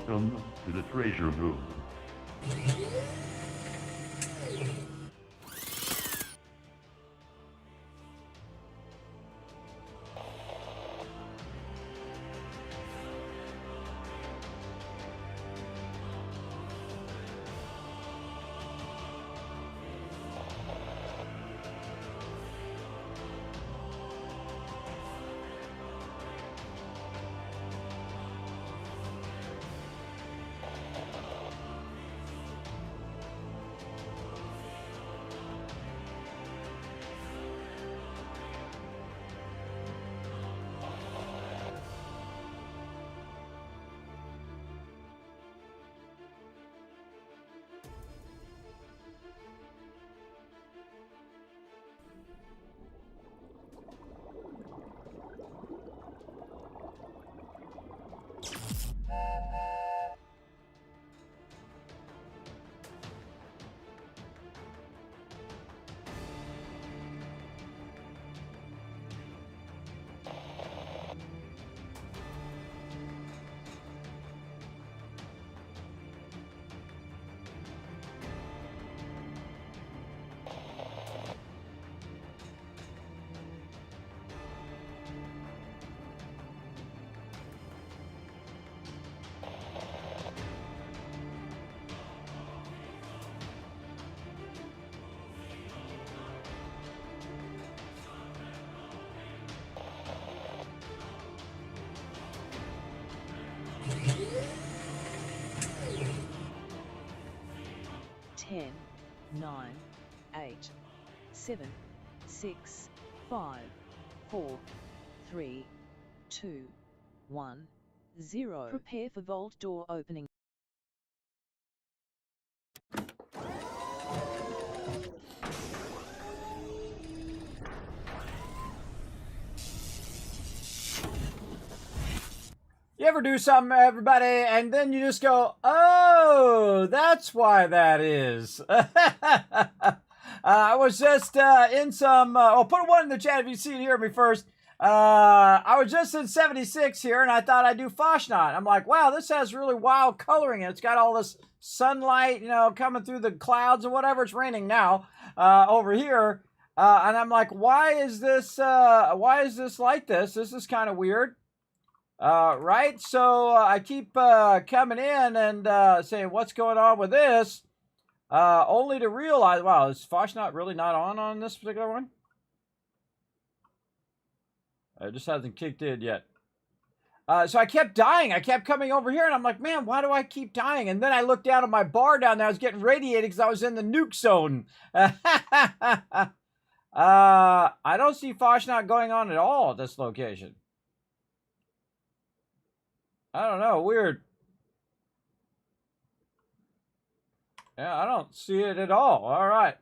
Welcome to the treasure room. Ten, 9, 8, 7, 6, 5, 4, 3, 2, 1, 0. Prepare for vault door opening. You ever do something, everybody, and then you just go, oh, that's why that is. I was just in some, I'll put a 1 in the chat if you see it, hear me first. I was just in 76 here, and I thought I'd do Fasnacht. I'm like, wow, this has really wild coloring, and it's got all this sunlight, you know, coming through the clouds and whatever. It's raining now over here. And I'm like, why is this like this? This is kind of weird. Right? So I keep coming in and saying, what's going on with this? Only to realize, wow, is Fasnacht really not on this particular one? It just hasn't kicked in yet. So I kept dying. I kept coming over here, and I'm like, man, why do I keep dying? And then I looked down at my bar down there. I was getting radiated because I was in the nuke zone. I don't see Fasnacht going on at all at this location. I don't know, weird. Yeah, I don't see it at all. All right.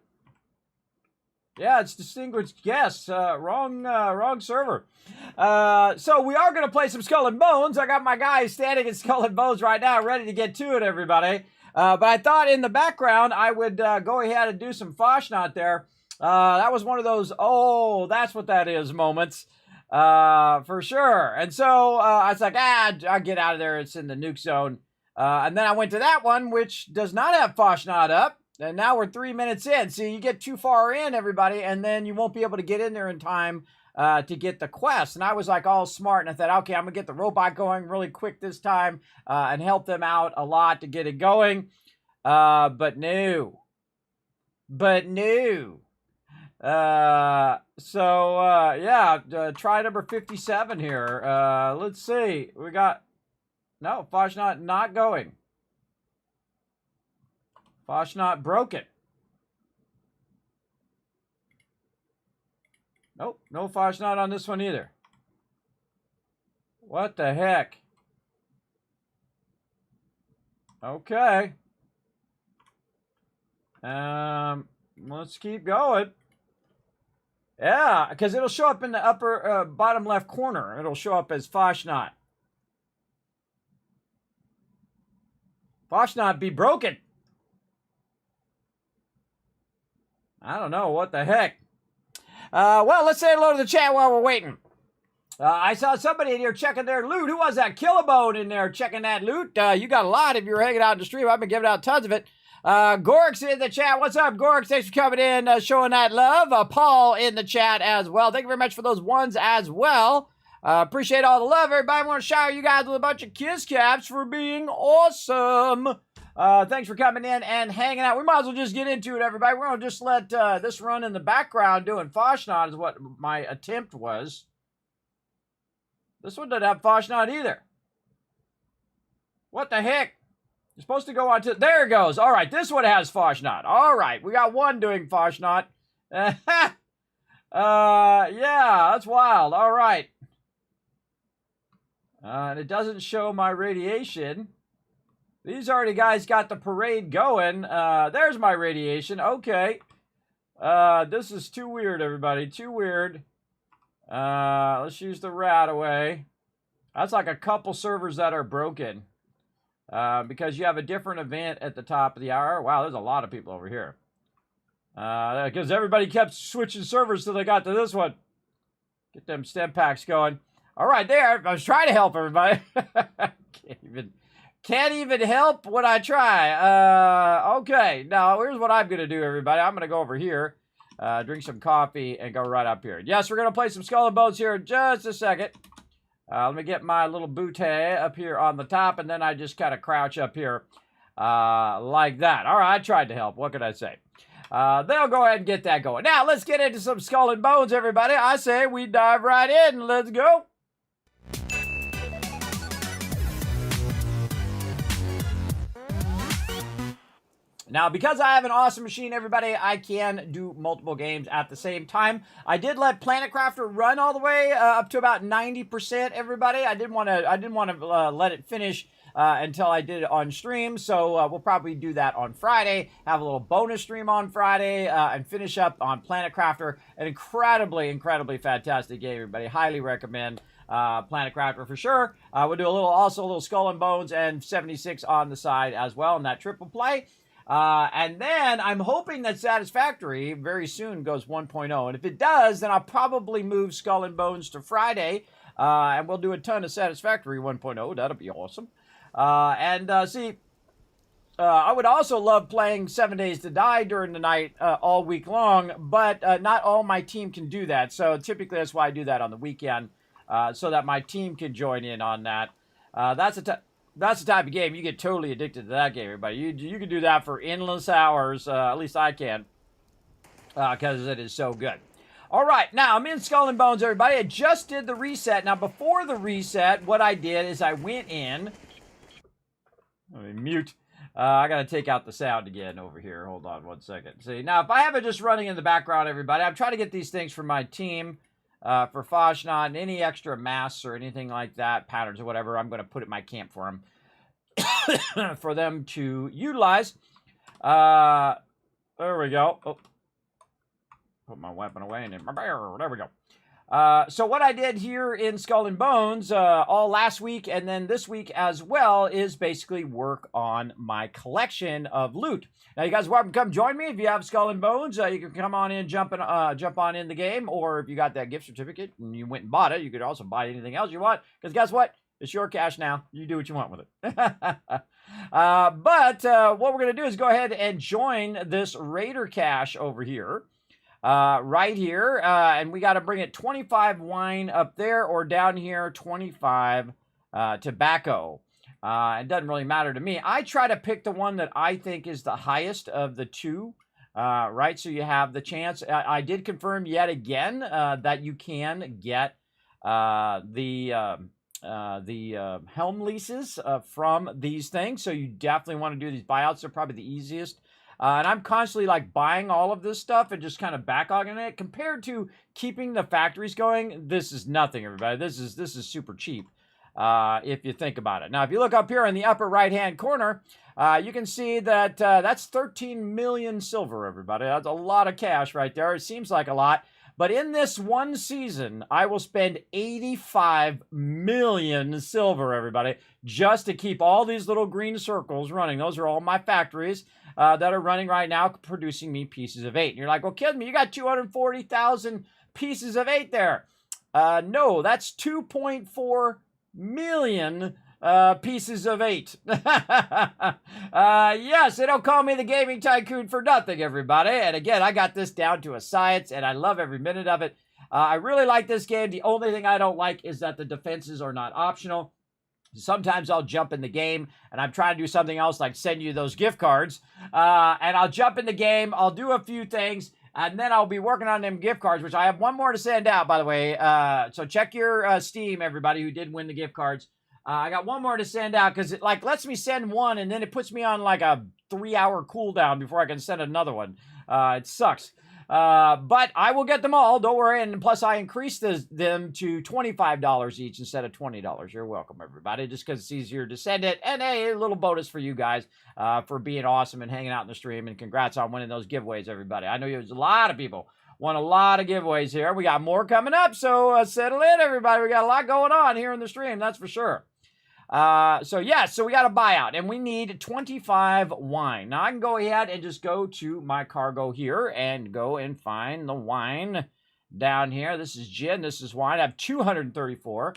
Yeah, it's distinguished guests. Wrong server. So we are going to play some Skull and Bones. I got my guy standing at Skull and Bones right now, ready to get to it, everybody. But I thought in the background I would go ahead and do some Fasnacht there. That was one of those, oh, that's what that is moments. For sure. And so I was like, I'll get out of there. It's in the nuke zone. And then I went to that one, which does not have Fasnacht up. And now we're 3 minutes in. See, you get too far in, everybody, and then you won't be able to get in there in time to get the quest. And I was like all smart, and I thought, okay, I'm going to get the robot going really quick this time and help them out a lot to get it going. But no. Yeah, try number 57 here. Let's see. We got, no, Fasnacht not going. Fasnacht broken. Nope, no Fasnacht on this one either. What the heck? Okay. Let's keep going. Yeah, because it'll show up in the upper bottom left corner. It'll show up as Fasnacht. Fasnacht be broken. I don't know what the heck. Well, let's say hello to the chat while we're waiting. I saw somebody in here checking their loot. Who was that? Killabone in there checking that loot. You got a lot if you're hanging out in the stream. I've been giving out tons of it. Gork's in the chat. What's up, Gork? Thanks for coming in, showing that love. Paul in the chat as well. Thank you very much for those ones as well. Appreciate all the love, everybody. I want to shower you guys with a bunch of kiss caps for being awesome. Thanks for coming in and hanging out. We might as well just get into it, everybody. We're going to just let this run in the background doing Fasnacht is what my attempt was. This one doesn't have Fasnacht either. What the heck? You're supposed to go on to... There it goes. All right, this one has Fasnacht. All right, we got one doing Fasnacht. Yeah, that's wild. All right. And it doesn't show my radiation. These already guys got the parade going. There's my radiation. Okay. This is too weird, everybody. Too weird. Let's use the rat away. That's like a couple servers that are broken. Because you have a different event at the top of the hour. Wow, there's a lot of people over here. Because everybody kept switching servers till they got to this one. Get them stem packs going. All right, there. I was trying to help everybody. Can't even help when I try. Okay, now here's what I'm going to do, everybody. I'm going to go over here, drink some coffee, and go right up here. Yes, we're going to play some Skull and Bones here in just a second. Let me get my little bootay up here on the top, and then I just kind of crouch up here like that. All right, I tried to help. What could I say? They'll go ahead and get that going. Now, let's get into some Skull and Bones, everybody. I say we dive right in. Let's go. Now, because I have an awesome machine, everybody, I can do multiple games at the same time. I did let Planet Crafter run all the way up to about 90%, everybody. I didn't want to let it finish until I did it on stream, so we'll probably do that on Friday, have a little bonus stream on Friday, and finish up on Planet Crafter. An incredibly, incredibly fantastic game, everybody. Highly recommend Planet Crafter for sure. We'll do also a little Skull and Bones and 76 on the side as well in that triple play. And then I'm hoping that Satisfactory very soon goes 1.0. And if it does, then I'll probably move Skull and Bones to Friday. And we'll do a ton of Satisfactory 1.0. That'll be awesome. See, I would also love playing 7 Days to Die during the night all week long. But not all my team can do that. So typically that's why I do that on the weekend. So that my team can join in on that. That's the type of game you get totally addicted to that game, everybody. You can do that for endless hours. At least I can, because it is so good. All right, now I'm in Skull and Bones, everybody. I just did the reset. Now, before the reset, what I did is I went in. Let me mute. I got to take out the sound again over here. Hold on one second. See, now if I have it just running in the background, everybody, I'm trying to get these things for my team. For Fasnacht and any extra masks or anything like that, patterns or whatever, I'm going to put it in my camp for them, for them to utilize. There we go. Oh, put my weapon away and then, there we go. So what I did here in Skull and Bones all last week and then this week as well is basically work on my collection of loot. Now, you guys are welcome to come join me. If you have Skull and Bones, you can come on in, jump on in the game. Or if you got that gift certificate and you went and bought it, you could also buy anything else you want. Because guess what? It's your cash now. You do what you want with it. But what we're going to do is go ahead and join this Raider cache over here. Right here. And we got to bring it 25 wine up there or down here 25 tobacco. It doesn't really matter to me. I try to pick the one that I think is the highest of the two, right? So you have the chance. I did confirm yet again that you can get the helm leases from these things. So you definitely want to do these buyouts. They're probably the easiest. And I'm constantly like buying all of this stuff and just kind of backlogging it compared to keeping the factories going. This is nothing, everybody. This is super cheap. If you think about it. Now, if you look up here in the upper right-hand corner, you can see that that's 13 million silver, everybody. That's a lot of cash right there. It seems like a lot. But in this one season, I will spend 85 million silver, everybody, just to keep all these little green circles running. Those are all my factories that are running right now, producing me pieces of 8. And you're like, well, kid me, you got 240,000 pieces of 8 there. No, that's 2.4 million pieces of 8. Yes, they don't call me the Gaming Tycoon for nothing, everybody. And again, I got this down to a science, and I love every minute of it. I really like this game. The only thing I don't like is that the defenses are not optional. Sometimes I'll jump in the game, and I'm trying to do something else, like send you those gift cards. And I'll jump in the game, I'll do a few things, and then I'll be working on them gift cards, which I have one more to send out, by the way. So check your Steam, everybody who did win the gift cards. I got one more to send out because it like lets me send one, and then it puts me on like a 3-hour cooldown before I can send another one. It sucks. But I will get them all, don't worry, and plus I increased them to $25 each instead of $20. You're welcome, everybody, just because it's easier to send it, and hey, a little bonus for you guys, for being awesome and hanging out in the stream, and congrats on winning those giveaways, everybody. I know there's a lot of people won a lot of giveaways here. We got more coming up, so settle in, everybody. We got a lot going on here in the stream, that's for sure. So we got a buyout, and we need 25 wine. Now I can go ahead and just go to my cargo here and go and find the wine down here. This is gin, this is wine. I have 234.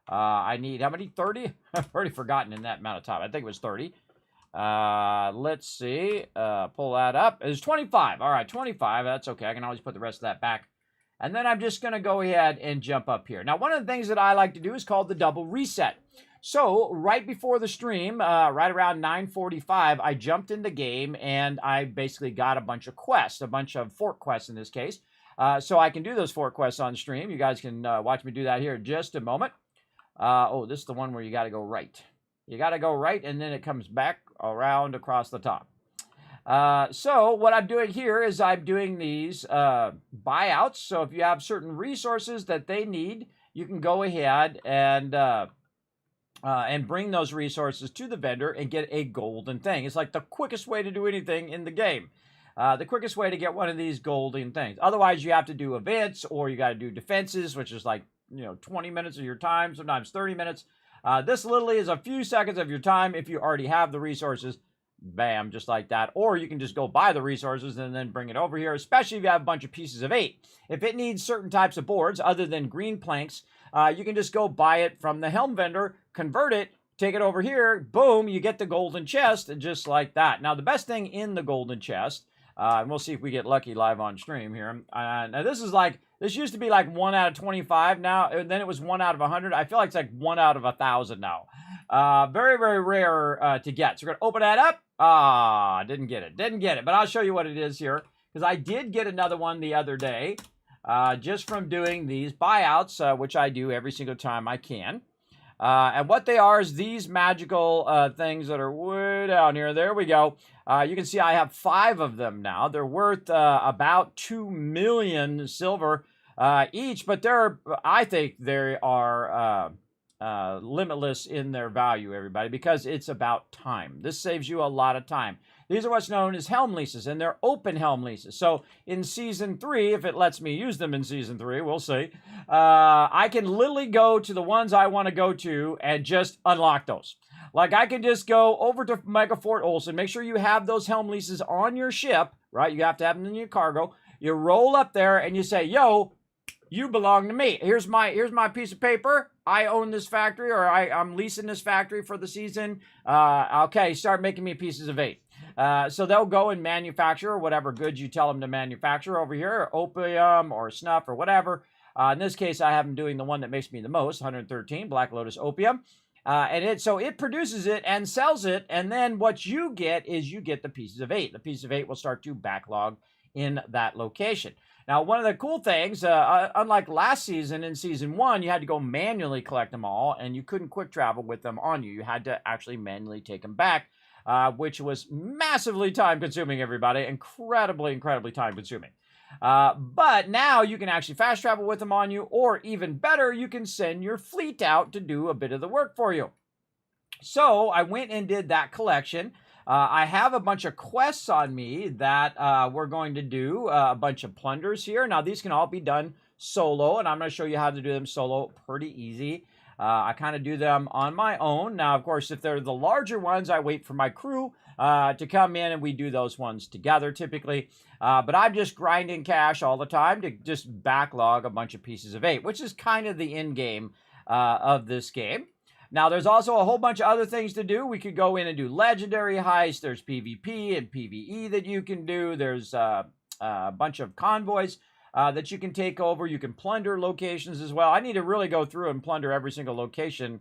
I need how many? 30? I've already forgotten in that amount of time. I think it was 30. Let's see. Pull that up. It's 25. All right, 25. That's okay. I can always put the rest of that back. And then I'm just going to go ahead and jump up here. Now, one of the things that I like to do is called the double reset. So right before the stream, right around 9:45, I jumped in the game and I basically got a bunch of quests, a bunch of fort quests in this case. So I can do those fort quests on stream. You guys can watch me do that here in just a moment. This is the one where you got to go right. You got to go right, and then it comes back around across the top. So what I'm doing here is I'm doing these buyouts. So if you have certain resources that they need, you can go ahead and bring those resources to the vendor and get a golden thing. It's like the quickest way to do anything in the game. The quickest way to get one of these golden things. Otherwise, you have to do events, or you got to do defenses, which is like 20 minutes of your time, sometimes 30 minutes. This literally is a few seconds of your time if you already have the resources. Bam, just like that. Or you can just go buy the resources and then bring it over here, especially if you have a bunch of pieces of 8. If it needs certain types of boards other than green planks, you can just go buy it from the helm vendor, convert it, take it over here, boom, you get the golden chest, just like that. Now, the best thing in the golden chest, and we'll see if we get lucky live on stream here. Now, this used to be like 1 out of 25 now, and then it was 1 out of 100. I feel like it's like 1 out of 1,000 now. Very, very rare to get. So we're going to open that up. Didn't get it. But I'll show you what it is here, because I did get another one the other day, just from doing these buyouts, which I do every single time I can. And what they are is these magical things that are way down here. There we go. You can see I have 5 of them now. They're worth about 2 million silver each, but I think they are limitless in their value, everybody, because it's about time. This saves you a lot of time. These are what's known as helm leases, and they're open helm leases. So in Season 3, if it lets me use them in Season 3, we'll see, I can literally go to the ones I want to go to and just unlock those. Like, I can just go over to Mega Fort Olsen, make sure you have those helm leases on your ship, right? You have to have them in your cargo. You roll up there and you say, yo, you belong to me. Here's my piece of paper. I own this factory, or I'm leasing this factory for the season. Okay, start making me pieces of 8. So they'll go and manufacture whatever goods you tell them to manufacture over here, opium or snuff or whatever. In this case, I have them doing the one that makes me the most, 113, Black Lotus Opium. So it produces it and sells it, and then what you get is you get the pieces of 8. The piece of 8 will start to backlog in that location. Now, one of the cool things, unlike last season, in Season 1, you had to go manually collect them all, and you couldn't quick travel with them on you. You had to actually manually take them back, which was massively time-consuming, everybody. Incredibly, incredibly time-consuming. But now you can actually fast travel with them on you, or even better, you can send your fleet out to do a bit of the work for you. So I went and did that collection. I have a bunch of quests on me that we're going to do, a bunch of plunders here. Now, these can all be done solo, and I'm going to show you how to do them solo pretty easy. I kind of do them on my own. Now, of course, if they're the larger ones, I wait for my crew to come in, and we do those ones together typically. But I'm just grinding cash all the time to just backlog a bunch of pieces of 8, which is kind of the end game of this game. Now, there's also a whole bunch of other things to do. We could go in and do legendary heists. There's PvP and PvE that you can do. There's a bunch of convoys that you can take over. You can plunder locations as well. I need to really go through and plunder every single location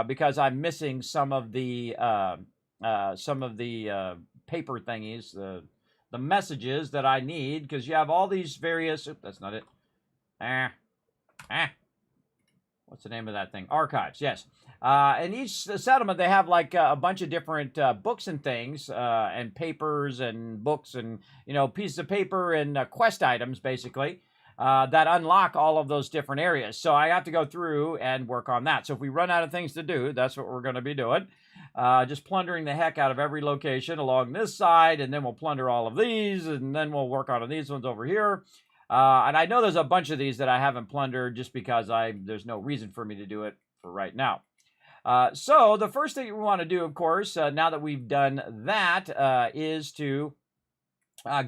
because I'm missing some of the paper thingies, the messages that I need, because you have all these various. Oops, that's not it. What's the name of that thing? Archives. Yes. And each settlement, they have like a bunch of different books and things, and papers and books and, pieces of paper and quest items, basically, that unlock all of those different areas. So I have to go through and work on that. So if we run out of things to do, that's what we're going to be doing. Just plundering the heck out of every location along this side, and then we'll plunder all of these, and then we'll work on these ones over here. And I know there's a bunch of these that I haven't plundered just because there's no reason for me to do it for right now. So the first thing we want to do, of course, now that we've done that, is to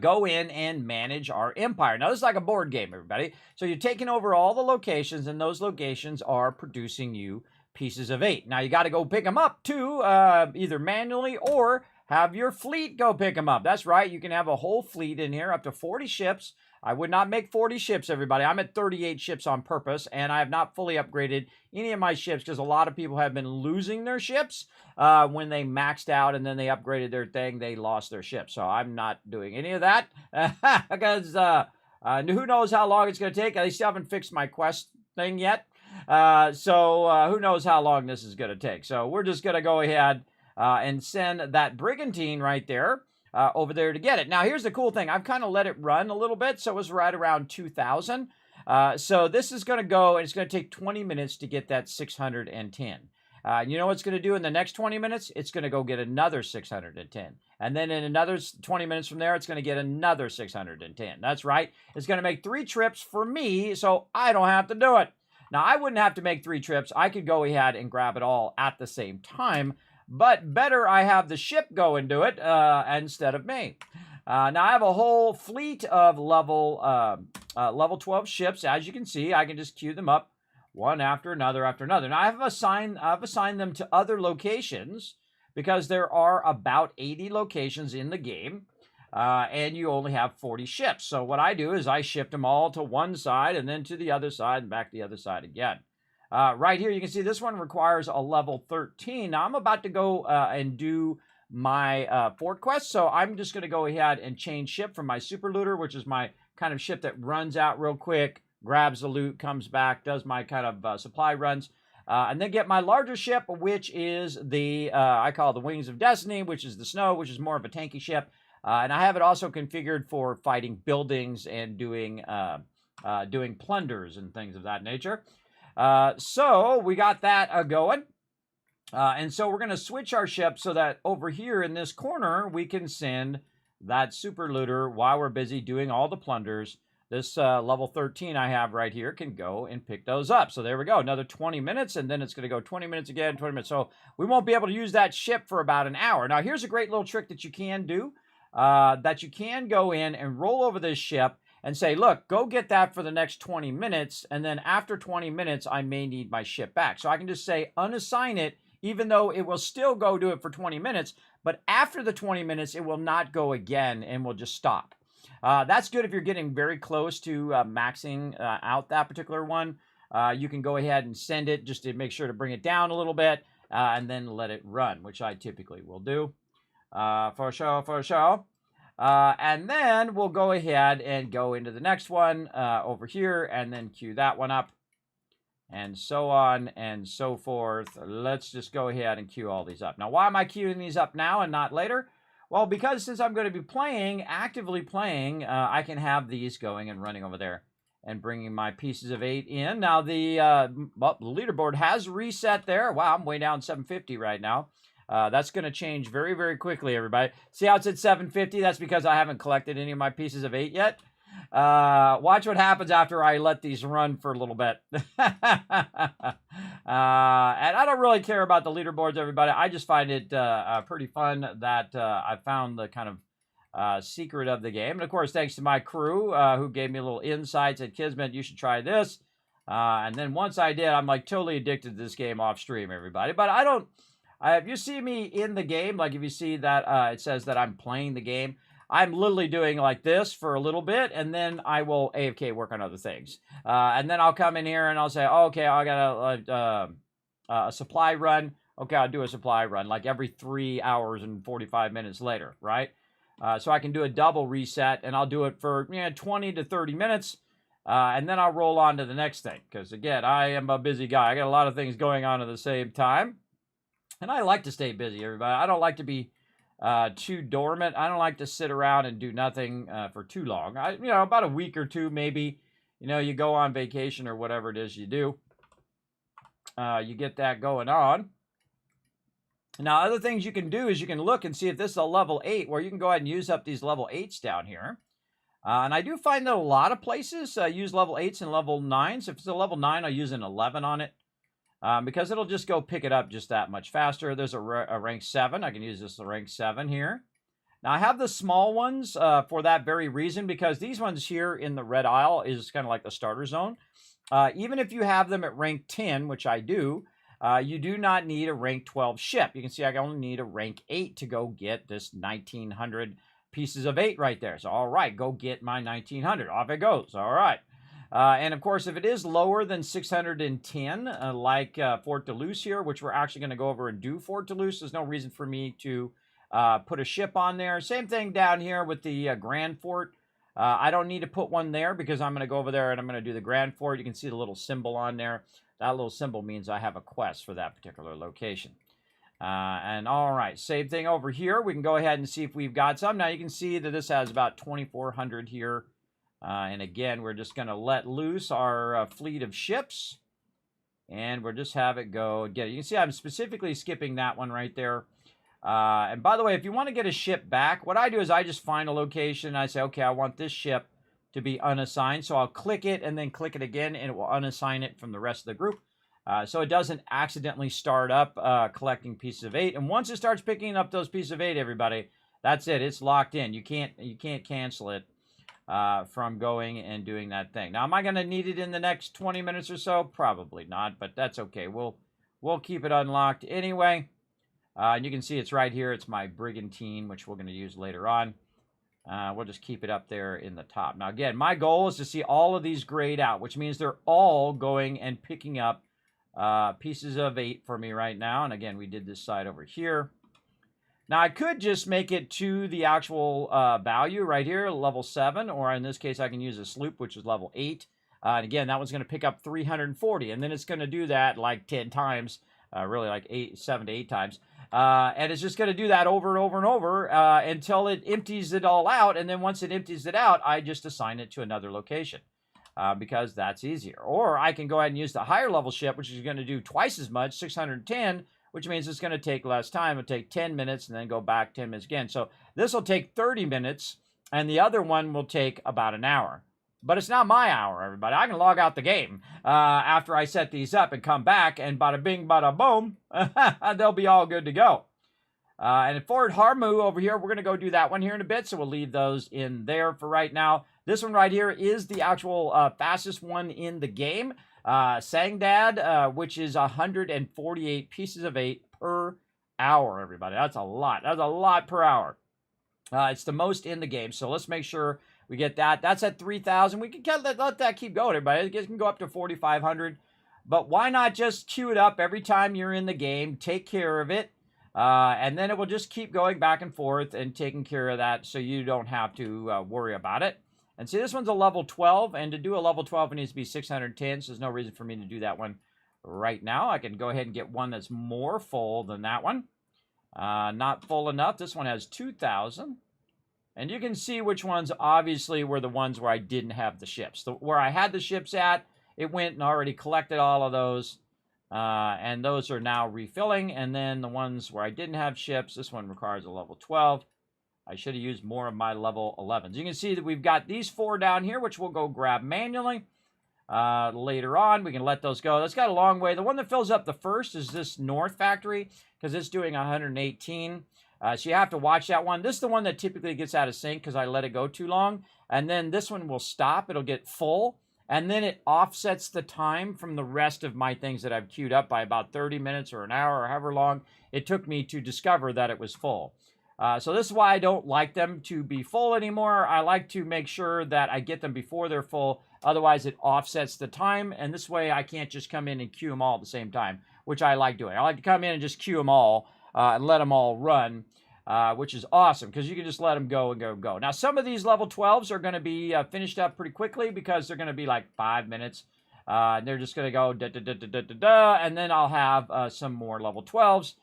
go in and manage our empire. Now, this is like a board game, everybody. So you're taking over all the locations, and those locations are producing you pieces of 8. Now, you got to go pick them up, too, either manually or have your fleet go pick them up. That's right. You can have a whole fleet in here, up to 40 ships. I would not make 40 ships, everybody. I'm at 38 ships on purpose, and I have not fully upgraded any of my ships because a lot of people have been losing their ships when they maxed out and then they upgraded their thing. They lost their ship. So I'm not doing any of that because who knows how long it's going to take. I still haven't fixed my quest thing yet. So who knows how long this is going to take. So we're just going to go ahead and send that brigantine right there over there to get it. Now, here's the cool thing. I've kind of let it run a little bit, so it was right around 2,000. So this is going to go, and it's going to take 20 minutes to get that 610. You know what it's going to do in the next 20 minutes? It's going to go get another 610. And then in another 20 minutes from there, it's going to get another 610. That's right. It's going to make 3 trips for me, so I don't have to do it. Now, I wouldn't have to make 3 trips. I could go ahead and grab it all at the same time. But better I have the ship go and do it instead of me. Now, I have a whole fleet of level 12 ships. As you can see, I can just queue them up one after another after another. Now, I've assigned them to other locations because there are about 80 locations in the game, and you only have 40 ships. So what I do is I shift them all to one side and then to the other side and back to the other side again. Right here, you can see this one requires a level 13. Now, I'm about to go and do my fort quest, so I'm just going to go ahead and change ship from my super looter, which is my kind of ship that runs out real quick, grabs the loot, comes back, does my kind of supply runs, and then get my larger ship, which is the, I call it the Wings of Destiny, which is the Snow, which is more of a tanky ship, and I have it also configured for fighting buildings and doing plunders and things of that nature. So we got that going. And so we're going to switch our ship so that over here in this corner, we can send that super looter while we're busy doing all the plunders. This level 13 I have right here can go and pick those up. So there we go. Another 20 minutes, and then it's going to go 20 minutes again, 20 minutes. So we won't be able to use that ship for about an hour. Now, here's a great little trick that you can do, that you can go in and roll over this ship and say, look, go get that for the next 20 minutes, and then after 20 minutes, I may need my ship back. So I can just say unassign it, even though it will still go do it for 20 minutes, but after the 20 minutes, it will not go again and will just stop. That's good if you're getting very close to maxing out that particular one. You can go ahead and send it just to make sure to bring it down a little bit and then let it run, which I typically will do. For sure. And then we'll go ahead and go into the next one over here and then queue that one up and so on and so forth. Let's just go ahead and queue all these up. Now, why am I queuing these up now and not later? Well, because since I'm going to be playing, actively playing, I can have these going and running over there and bringing my pieces of 8 in. Now, the leaderboard has reset there. Wow, I'm way down 750 right now. That's going to change very, very quickly, everybody. See how it's at 750? That's because I haven't collected any of my pieces of 8 yet. Watch what happens after I let these run for a little bit. And I don't really care about the leaderboards, everybody. I just find it pretty fun that I found the kind of secret of the game. And of course, thanks to my crew who gave me a little insights at Kismet, you should try this. And then once I did, I'm like totally addicted to this game off stream, everybody. But I don't, if you see me in the game, like if you see that it says that I'm playing the game, I'm literally doing like this for a little bit, and then I will AFK work on other things. And then I'll come in here and I'll say, oh, okay, I got a supply run. Okay, I'll do a supply run like every 3 hours and 45 minutes later, right? So I can do a double reset, and I'll do it for 20 to 30 minutes, and then I'll roll on to the next thing. Because, again, I am a busy guy. I got a lot of things going on at the same time, and I like to stay busy, everybody. I don't like to be too dormant. I don't like to sit around and do nothing for too long. About a week or two, maybe. You go on vacation or whatever it is you do. You get that going on. Now, other things you can do is you can look and see if this is a level 8, where you can go ahead and use up these level 8s down here. And I do find that a lot of places use level 8s and level 9s. If it's a level 9, I'll use an 11 on it. Because it'll just go pick it up just that much faster. There's a rank 7. I can use this rank 7 here. Now, I have the small ones for that very reason, because these ones here in the red aisle is kind of like the starter zone. Even if you have them at rank 10, which I do, you do not need a rank 12 ship. You can see I only need a rank 8 to go get this 1,900 pieces of 8 right there. So, all right, go get my 1,900. Off it goes. All right. And, of course, if it is lower than 610, like Fort Duluth here, which we're actually going to go over and do Fort Duluth, there's no reason for me to put a ship on there. Same thing down here with the Grand Fort. I don't need to put one there because I'm going to go over there and I'm going to do the Grand Fort. You can see the little symbol on there. That little symbol means I have a quest for that particular location. And, all right, same thing over here. We can go ahead and see if we've got some. Now, you can see that this has about 2,400 here. And again, we're just going to let loose our fleet of ships. And we'll just have it go get it. You can see I'm specifically skipping that one right there. And by the way, if you want to get a ship back, what I do is I just find a location. And I say, okay, I want this ship to be unassigned. So I'll click it and then click it again, and it will unassign it from the rest of the group. So it doesn't accidentally start up collecting pieces of 8. And once it starts picking up those pieces of 8, everybody, that's it. It's locked in. You can't cancel it. From going and doing that thing. Now, am I going to need it in the next 20 minutes or so? Probably not, but that's okay. We'll keep it unlocked anyway. And you can see it's right here. It's my Brigantine, which we're going to use later on. We'll just keep it up there in the top. Now, again, my goal is to see all of these grayed out, which means they're all going and picking up pieces of 8 for me right now. And again, we did this side over here. Now, I could just make it to the actual value right here, level 7, or in this case, I can use a sloop, which is level 8. And again, that one's going to pick up 340, and then it's going to do that like 10 times, really like 7 to 8 times. And it's just going to do that over and over and over until it empties it all out, and then once it empties it out, I just assign it to another location because that's easier. Or I can go ahead and use the higher level ship, which is going to do twice as much, 610, which means it's going to take less time. It'll take 10 minutes and then go back 10 minutes again. So this will take 30 minutes, and the other one will take about an hour. But it's not my hour, everybody. I can log out the game after I set these up and come back, and bada bing, bada boom, they'll be all good to go. And at Fort Harmu over here, we're going to go do that one here in a bit, so we'll leave those in there for right now. This one right here is the actual fastest one in the game. Sangdad, which is 148 pieces of 8 per hour, everybody. That's a lot. That's a lot per hour. It's the most in the game, so let's make sure we get that. That's at 3,000. We can let that keep going, everybody. It can go up to 4,500. But why not just queue it up every time you're in the game, take care of it, and then it will just keep going back and forth and taking care of that so you don't have to worry about it. And see, this one's a level 12, and to do a level 12, it needs to be 610, so there's no reason for me to do that one right now. I can go ahead and get one that's more full than that one. Not full enough. This one has 2,000. And you can see which ones obviously were the ones where I didn't have the ships. Where I had the ships at, it went and already collected all of those. And those are now refilling. And then the ones where I didn't have ships, this one requires a level 12. I should have used more of my level 11s. You can see that we've got these 4 down here, which we'll go grab manually. later on. We can let those go. That's got a long way. The one that fills up the first is this North factory because it's doing 118. So you have to watch that one. This is the one that typically gets out of sync because I let it go too long. And then this one will stop. It'll get full. And then it offsets the time from the rest of my things that I've queued up by about 30 minutes or an hour or however long it took me to discover that it was full. So this is why I don't like them to be full anymore. I like to make sure that I get them before they're full. Otherwise, it offsets the time. And this way, I can't just come in and queue them all at the same time, which I like doing. I like to come in and just queue them all and let them all run, which is awesome because you can just let them go and go. Now, some of these level 12s are going to be finished up pretty quickly because they're going to be like 5 minutes. They're just going to go da-da-da-da-da-da, and then I'll have some more level 12s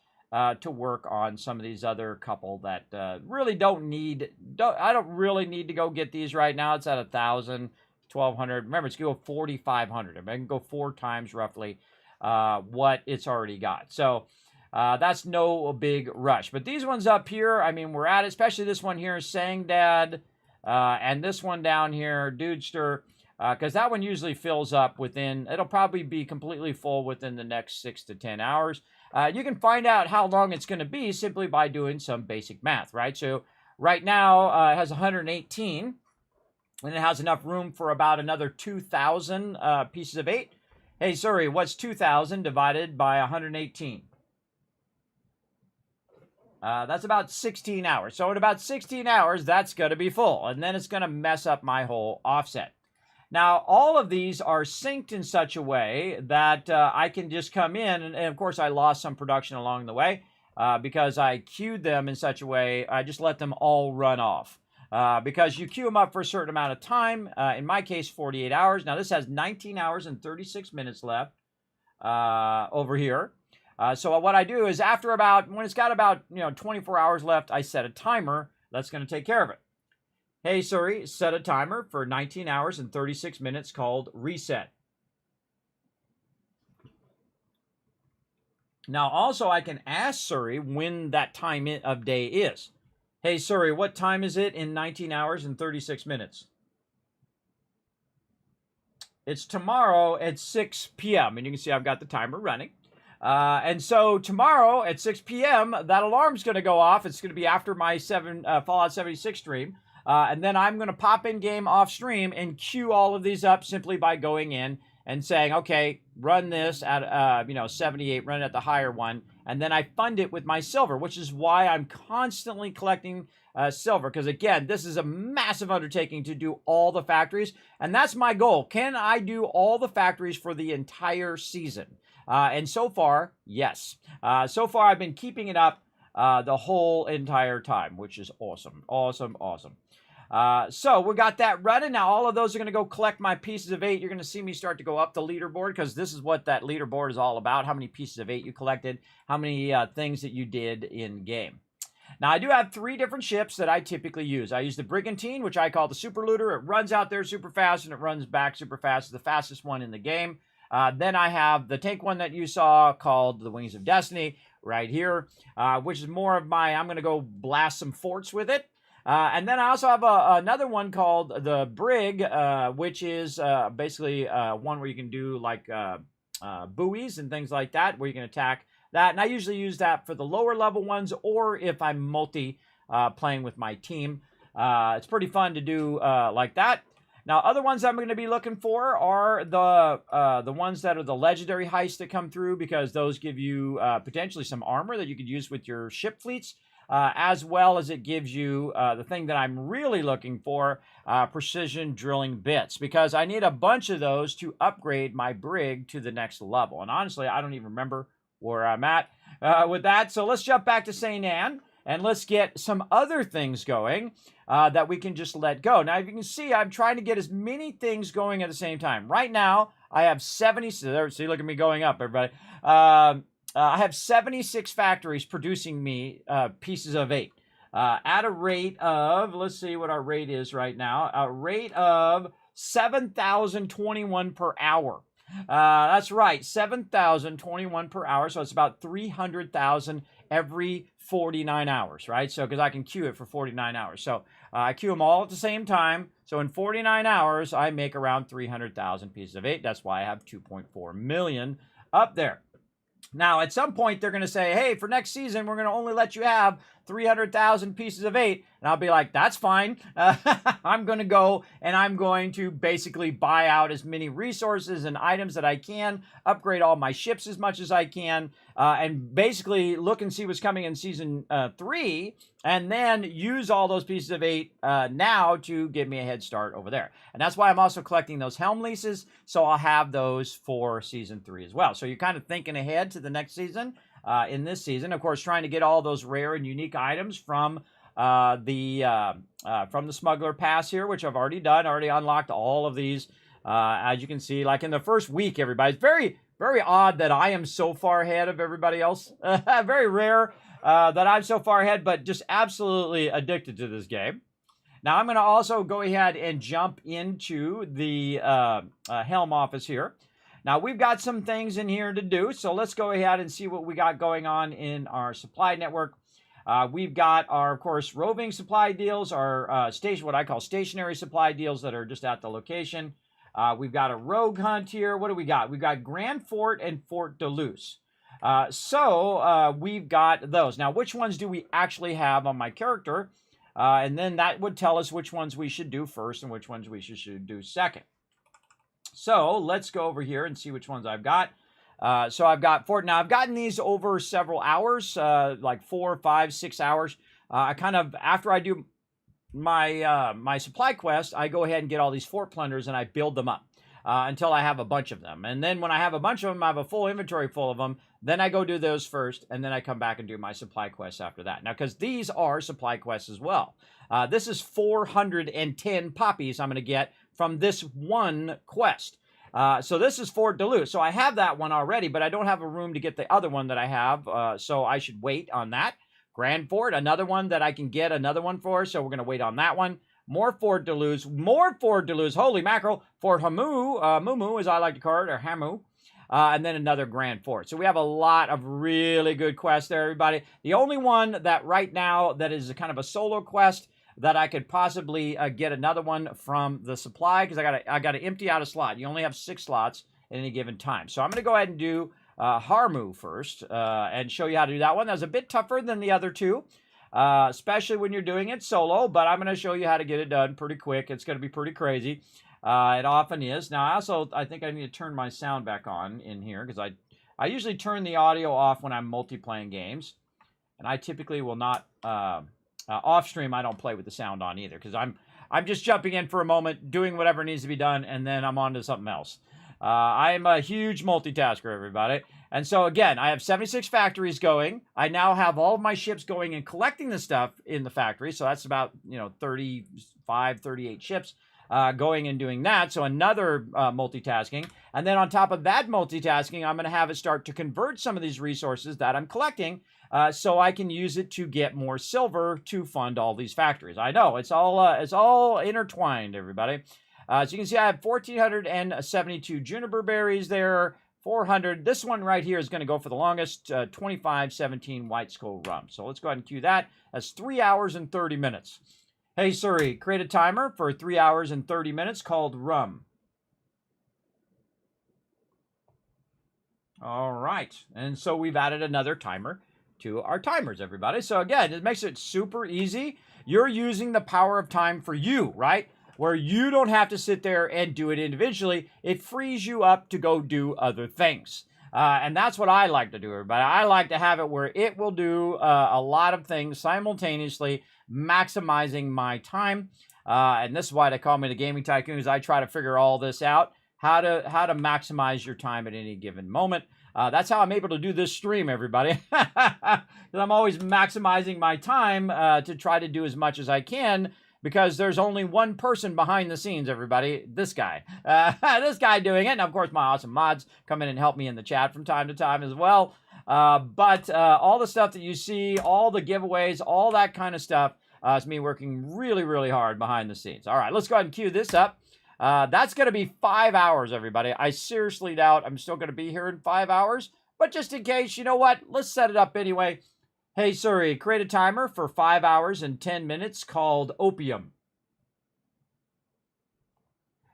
to work on some of these other couple that really I don't really need to go get these right now. It's at 1,000, 1,200. Remember, it's going to go 4,500. I can go 4 times roughly what it's already got. So that's no big rush. But these ones up here, I mean, we're at it, especially this one here, Sang Dad, and this one down here, Dudester, because that one usually fills up it'll probably be completely full within the next 6 to 10 hours. You can find out how long it's going to be simply by doing some basic math, right? So right now it has 118, and it has enough room for about another 2,000 pieces of 8. Hey, sorry, what's 2,000 divided by 118? That's about 16 hours. So in about 16 hours, that's going to be full, and then it's going to mess up my whole offset. Now, all of these are synced in such a way that I can just come in, and of course I lost some production along the way because I queued them in such a way, I just let them all run off. Because you queue them up for a certain amount of time, in my case 48 hours. Now this has 19 hours and 36 minutes left over here. So what I do is when it's got about 24 hours left, I set a timer that's going to take care of it. Hey Siri, set a timer for 19 hours and 36 minutes called reset. Now also I can ask Siri when that time of day is. Hey Siri, what time is it in 19 hours and 36 minutes? It's tomorrow at 6 p.m. And you can see I've got the timer running. And so tomorrow at 6 p.m., that alarm's going to go off. It's going to be after my Fallout 76 stream. And then I'm going to pop in game off stream and queue all of these up simply by going in and saying, okay, run this at 78, run it at the higher one, and then I fund it with my silver, which is why I'm constantly collecting silver, because again, this is a massive undertaking to do all the factories, and that's my goal. Can I do all the factories for the entire season? And so far, yes. So far, I've been keeping it up the whole entire time, which is awesome, awesome, awesome. So we got that running. Now all of those are going to go collect my pieces of 8. You're going to see me start to go up the leaderboard because this is what that leaderboard is all about. How many pieces of 8 you collected, how many things that you did in game. Now I do have 3 different ships that I typically use. I use the Brigantine, which I call the Super Looter. It runs out there super fast and it runs back super fast. It's the fastest one in the game. Then I have the tank one that you saw called the Wings of Destiny right here, which is more of I'm going to go blast some forts with it. And then I also have another one called the Brig, which is basically one where you can do like buoys and things like that, where you can attack that. And I usually use that for the lower level ones, or if I'm playing with my team. It's pretty fun to do like that. Now, other ones I'm going to be looking for are the ones that are the legendary heists that come through, because those give you potentially some armor that you could use with your ship fleets. As well as it gives you the thing that I'm really looking for, precision drilling bits, because I need a bunch of those to upgrade my brig to the next level. And honestly, I don't even remember where I'm at with that. So let's jump back to St. Anne and let's get some other things going that we can just let go. Now, if you can see, I'm trying to get as many things going at the same time. Right now, I have 70. See, look at me going up, everybody. I have 76 factories producing me pieces of 8 at a rate of, let's see what our rate is right now, a rate of 7,021 per hour. That's right, 7,021 per hour. So it's about 300,000 every 49 hours, right? So because I can queue it for 49 hours. So I queue them all at the same time. So in 49 hours, I make around 300,000 pieces of 8. That's why I have 2.4 million up there. Now, at some point, they're going to say, hey, for next season, we're going to only let you have 300,000 pieces of 8. And I'll be like, that's fine. I'm going to go and I'm going to basically buy out as many resources and items that I can, upgrade all my ships as much as I can, and basically look and see what's coming in season 3, and then use all those pieces of 8 now to give me a head start over there. And that's why I'm also collecting those helm leases, so I'll have those for season 3 as well. So you're kind of thinking ahead to the next season. In this season, of course, trying to get all those rare and unique items from the smuggler pass here, which I've already done. Already unlocked all of these. As you can see, like in the first week, everybody, it's very, very odd that I am so far ahead of everybody else. Very rare that I'm so far ahead, but just absolutely addicted to this game. Now I'm going to also go ahead and jump into the helm office here. Now, we've got some things in here to do, so let's go ahead and see what we got going on in our supply network. We've got our, of course, roving supply deals, our what I call stationary supply deals that are just at the location. We've got a rogue hunt here. What do we got? We've got Grand Fort and Fort Duluth. So we've got those. Now, which ones do we actually have on my character? And then that would tell us which ones we should do first and which ones we should do second. So let's go over here and see which ones I've got. So I've got Fort. Now I've gotten these over several hours, like 4, 5, 6 hours. I kind of, after I do my my supply quest, I go ahead and get all these fort plunders and I build them up until I have a bunch of them. And then when I have a bunch of them, I have a full inventory full of them. Then I go do those first, and then I come back and do my supply quests after that. Now, because these are supply quests as well. This is 410 poppies I'm going to get from this one quest. So this is Fort Duluth. So I have that one already, but I don't have a room to get the other one that I have. So I should wait on that. Grand Fort, another one that I can get another one for. So we're going to wait on that one. More Fort Duluth. More Fort Duluth. Holy mackerel. Fort Hamu. Mumu, as I like to call it, or Hamu. And then another Grand Fort. So we have a lot of really good quests there, everybody. The only one that right now that is a kind of a solo quest that I could possibly get another one from the supply, because I got to empty out a slot. You only have 6 slots at any given time. So I'm going to go ahead and do Harmu first and show you how to do that one. That's a bit tougher than the other two, especially when you're doing it solo, but I'm going to show you how to get it done pretty quick. It's going to be pretty crazy. It often is. Now, I think I need to turn my sound back on in here, because I usually turn the audio off when I'm multiplaying games, and I typically will not... off stream, I don't play with the sound on either, because I'm just jumping in for a moment, doing whatever needs to be done, and then I'm on to something else. I'm a huge multitasker, everybody. And so, again, I have 76 factories going. I now have all of my ships going and collecting the stuff in the factory, so that's about 35, 38 ships going and doing that. So another multitasking. And then on top of that multitasking, I'm going to have it start to convert some of these resources that I'm collecting so I can use it to get more silver to fund all these factories. I know, it's all intertwined, everybody. So you can see I have 1,472 juniper berries there, 400. This one right here is going to go for the longest, 2517 white skull rum. So let's go ahead and cue that. That's 3 hours and 30 minutes. Hey Siri, create a timer for 3 hours and 30 minutes called rum. All right, and so we've added another timer to our timers, everybody. So again, it makes it super easy. You're using the power of time for you, right? Where you don't have to sit there and do it individually. It frees you up to go do other things. And that's what I like to do, everybody. I like to have it where it will do a lot of things simultaneously, maximizing my time. And this is why they call me the Gaming Tycoon, because I try to figure all this out, how to maximize your time at any given moment. That's how I'm able to do this stream, everybody. Because I'm always maximizing my time to try to do as much as I can, because there's only one person behind the scenes, everybody. This guy. This guy doing it. And, of course, my awesome mods come in and help me in the chat from time to time as well. But all the stuff that you see, all the giveaways, all that kind of stuff, is me working really, really hard behind the scenes. All right, let's go ahead and cue this up. That's going to be 5 hours, everybody. I seriously doubt I'm still going to be here in 5 hours. But just in case, you know what? Let's set it up anyway. Hey, Siri, create a timer for 5 hours and 10 minutes called opium.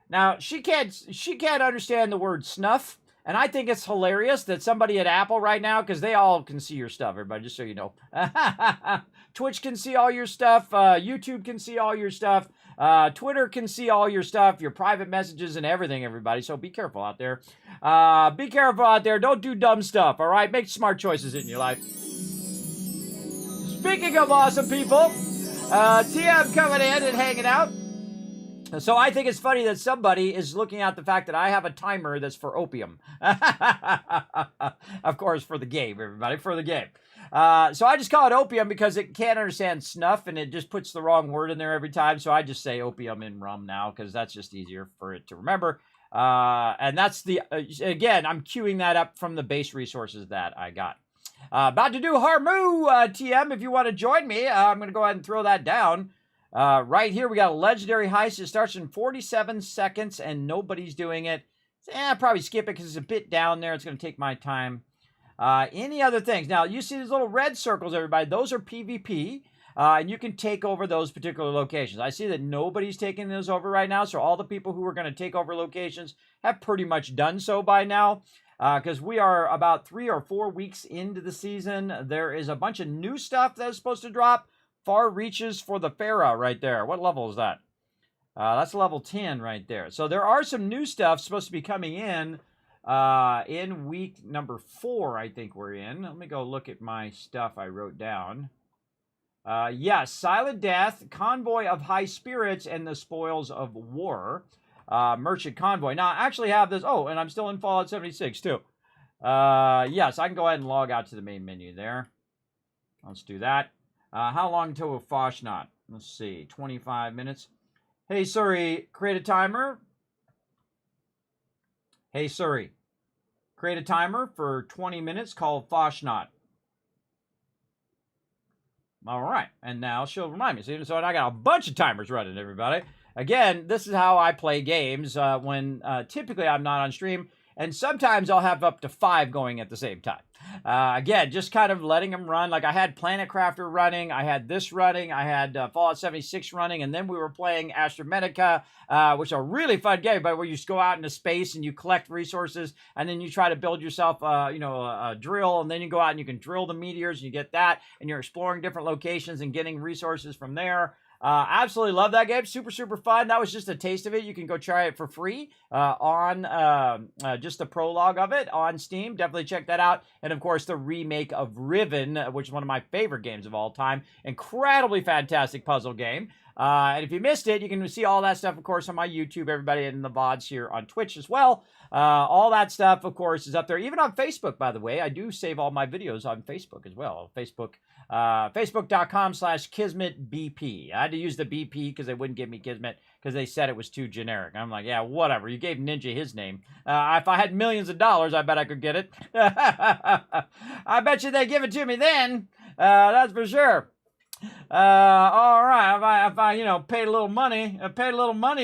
Now, she can't understand the word snuff. And I think it's hilarious that somebody at Apple right now, because they all can see your stuff, everybody, just so you know. Twitch can see all your stuff. YouTube can see all your stuff. Twitter can see all your stuff, your private messages and everything, everybody. So be careful out there. Be careful out there. Don't do dumb stuff, all right? Make smart choices in your life. Speaking of awesome people, TM coming in and hanging out. So I think it's funny that somebody is looking at the fact that I have a timer that's for opium. Of course, for the game, everybody, for the game. So I just call it opium because it can't understand snuff, and it just puts the wrong word in there every time. So I just say opium in rum now because that's just easier for it to remember. And that's the, again, I'm queuing that up from the base resources that I got. About to do Harmu, TM, if you want to join me. I'm going to go ahead and throw that down. Right here, we got a legendary heist. It starts in 47 seconds, and nobody's doing it. I'll probably skip it because it's a bit down there. It's going to take my time. Any other things? Now, you see these little red circles, everybody. Those are PvP, and you can take over those particular locations. I see that nobody's taking those over right now, so all the people who are going to take over locations have pretty much done so by now. Because we are about 3 or 4 weeks into the season. There is a bunch of new stuff that is supposed to drop. Far reaches for the Farah right there. What level is that? That's level 10 right there. So there are some new stuff supposed to be coming in week number 4, I think we're in. Let me go look at my stuff I wrote down. Yes, Silent Death, Convoy of High Spirits, and the Spoils of War. Merchant Convoy. Now, I actually have this. Oh, and I'm still in Fallout 76, too. Yes, I can go ahead and log out to the main menu there. Let's do that. How long until a Foshnot? Let's see, 25 minutes. Hey, Siri, create a timer. Hey, Siri, create a timer for 20 minutes called Foshnot. All right, and now she'll remind me. So I got a bunch of timers running, everybody. Again, this is how I play games when typically I'm not on stream. And sometimes I'll have up to 5 going at the same time. Again, just kind of letting them run. Like I had Planet Crafter running. I had this running. I had Fallout 76 running. And then we were playing Astromedica, which is a really fun game, but where you just go out into space and you collect resources. And then you try to build yourself, a drill. And then you go out and you can drill the meteors. And you get that. And you're exploring different locations and getting resources from there. Absolutely love that game. Super, super fun. That was just a taste of it. You can go try it for free on just the prologue of it on Steam. Definitely check that out. And, of course, the remake of Riven, which is one of my favorite games of all time. Incredibly fantastic puzzle game. And if you missed it, you can see all that stuff, of course, on my YouTube, everybody, and the VODs here on Twitch as well. All that stuff, of course, is up there. Even on Facebook, by the way. I do save all my videos on Facebook as well. Facebook.com/KismetBP. I had to use the BP because they wouldn't give me Kismet because they said it was too generic. I'm like, yeah, whatever. You gave Ninja his name. If I had millions of dollars, I bet I could get it. I bet you they give it to me then. That's for sure. All right. If I paid a little money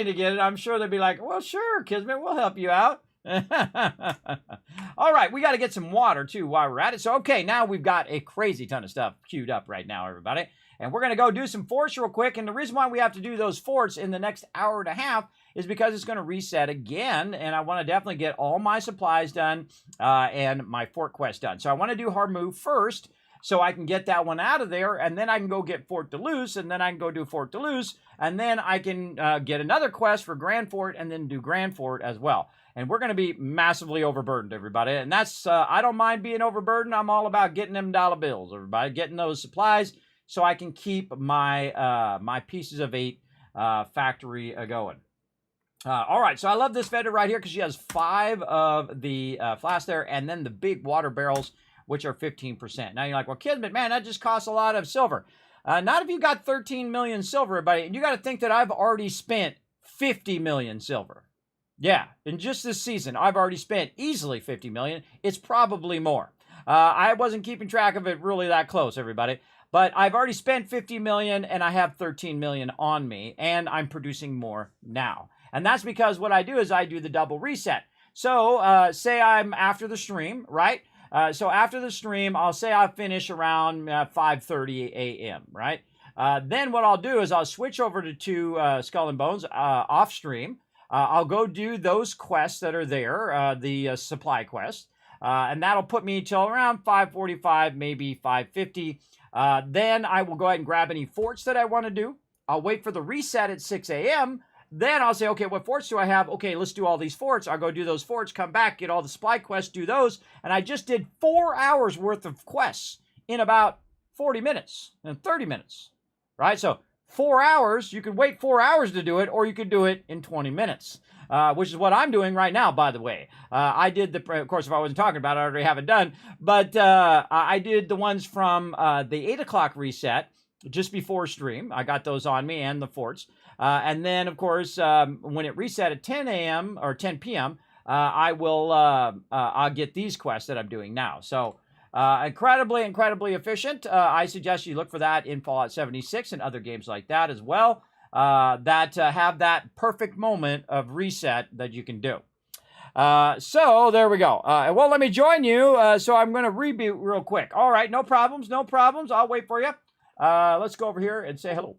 to get it, I'm sure they'd be like, well, sure, Kismet, we'll help you out. All right, we got to get some water too while we're at it. So, okay, now we've got a crazy ton of stuff queued up right now, everybody. And we're going to go do some forts real quick. And the reason why we have to do those forts in the next hour and a half is because it's going to reset again. And I want to definitely get all my supplies done and my fort quest done. So I want to do Harmu first, so I can get that one out of there, and then I can go get Fort Deleuze, and then I can go do Fort Deleuze, and then I can get another quest for Grand Fort, and then do Grand Fort as well. And we're going to be massively overburdened, everybody. And that's, I don't mind being overburdened. I'm all about getting them dollar bills, everybody. Getting those supplies so I can keep my my Pieces of 8 factory going. All right, so I love this vendor right here because she has 5 of the flasks there, and then the big water barrels, which are 15%. Now you're like, well, Kismet, man, that just costs a lot of silver. Not if you got 13 million silver, everybody. And you got to think that I've already spent 50 million silver. Yeah, in just this season, I've already spent easily 50 million. It's probably more. I wasn't keeping track of it really that close, everybody. But I've already spent 50 million, and I have 13 million on me, and I'm producing more now. And that's because what I do is I do the double reset. So say I'm after the stream, right? So after the stream, I'll say I'll finish around 5:30 a.m., right? Then what I'll do is I'll switch over to Skull and Bones off stream. I'll go do those quests that are there, the supply quest, and that'll put me till around 5:45, maybe 5:50. Then I will go ahead and grab any forts that I want to do. I'll wait for the reset at 6 a.m. Then I'll say, okay, what forts do I have? Okay, let's do all these forts. I'll go do those forts, come back, get all the supply quests, do those. And I just did 4 hours worth of quests in about 40 minutes and 30 minutes, right? So 4 hours, you could wait 4 hours to do it, or you could do it in 20 minutes, which is what I'm doing right now, by the way. I did of course, if I wasn't talking about it, I already have it done. But I did the ones from the 8 o'clock reset just before stream. I got those on me and the forts. And then, of course, when it reset at 10 a.m. or 10 p.m., I'll get these quests that I'm doing now. So incredibly efficient. I suggest you look for that in Fallout 76 and other games like that as well, that have that perfect moment of reset that you can do. So there we go. It won't let me join you, so I'm going to reboot real quick. All right, no problems. I'll wait for you. Let's go over here and say hello.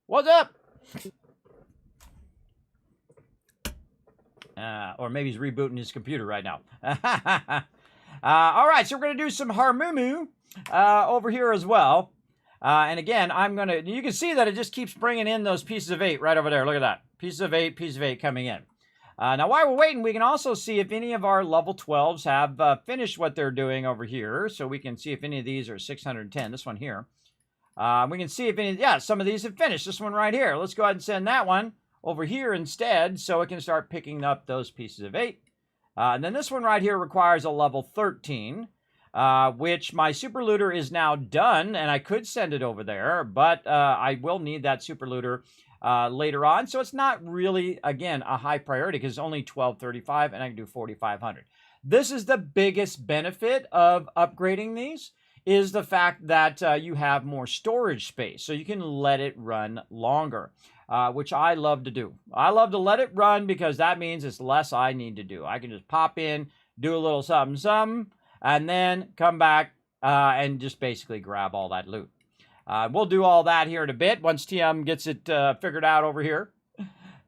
What's up? Or maybe he's rebooting his computer right now. All right, so we're going to do some Harmumu over here as well. And again, you can see that it just keeps bringing in those pieces of 8 right over there. Look at that. Piece of 8 coming in. Now, while we're waiting, we can also see if any of our level 12s have finished what they're doing over here. So we can see if any of these are 610. This one here. We can see if some of these have finished. This one right here. Let's go ahead and send that one over here instead so it can start picking up those pieces of 8. And then this one right here requires a level 13, which my super looter is now done, and I could send it over there, but I will need that super looter later on. So it's not really, again, a high priority because it's only 1235 and I can do 4500. This is the biggest benefit of upgrading these, is the fact that you have more storage space, so you can let it run longer, which I love to do. I love to let it run because that means it's less I need to do. I can just pop in, do a little something, and then come back and just basically grab all that loot. We'll do all that here in a bit once TM gets it figured out over here.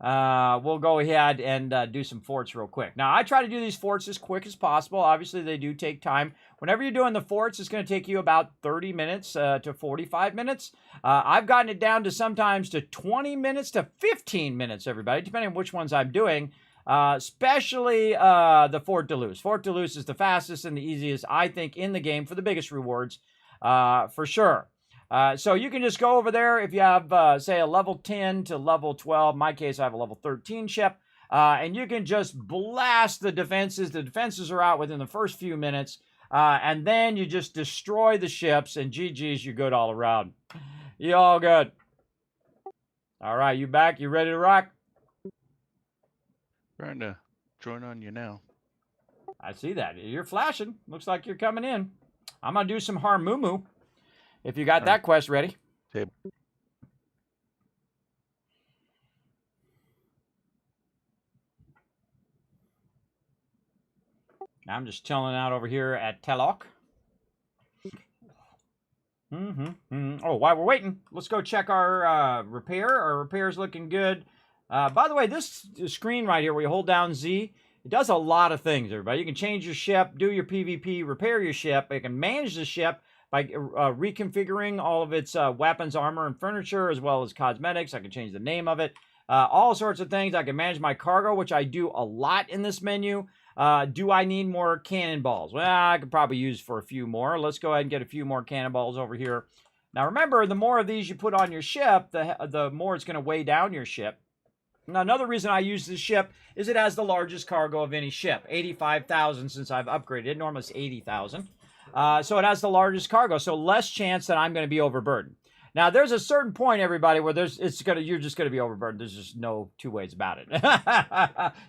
We'll go ahead and do some forts real quick. Now, I try to do these forts as quick as possible. Obviously, they do take time. Whenever you're doing the forts, it's going to take you about 30 minutes to 45 minutes. I've gotten it down to sometimes to 20 minutes to 15 minutes, everybody, depending on which ones I'm doing, especially the Fort de Luz. Fort de Luz is the fastest and the easiest, I think, in the game for the biggest rewards, for sure. So you can just go over there if you have, say, a level 10 to level 12. In my case, I have a level 13 ship. And you can just blast the defenses. The defenses are out within the first few minutes. And then you just destroy the ships. And GG's, you're good all around. You all good. All right, you back? You ready to rock? Trying to join on you now. I see that. You're flashing. Looks like you're coming in. I'm going to do some Harmumu. If you got that quest ready. Table. I'm just chilling out over here at Telok. Oh, while we're waiting, let's go check our repair. Our repair's looking good. By the way, this screen right here where you hold down Z, it does a lot of things, everybody. You can change your ship, do your PvP, repair your ship. You can manage the ship by reconfiguring all of its weapons, armor, and furniture, as well as cosmetics. I can change the name of it. All sorts of things. I can manage my cargo, which I do a lot in this menu. Do I need more cannonballs? Well, I could probably use for a few more. Let's go ahead and get a few more cannonballs over here. Now, remember, the more of these you put on your ship, the more it's going to weigh down your ship. Now, another reason I use this ship is it has the largest cargo of any ship. 85,000 since I've upgraded it. Normally it's 80,000. So it has the largest cargo, so less chance that I'm going to be overburdened. Now, there's a certain point, everybody, where you're just going to be overburdened. There's just no two ways about it.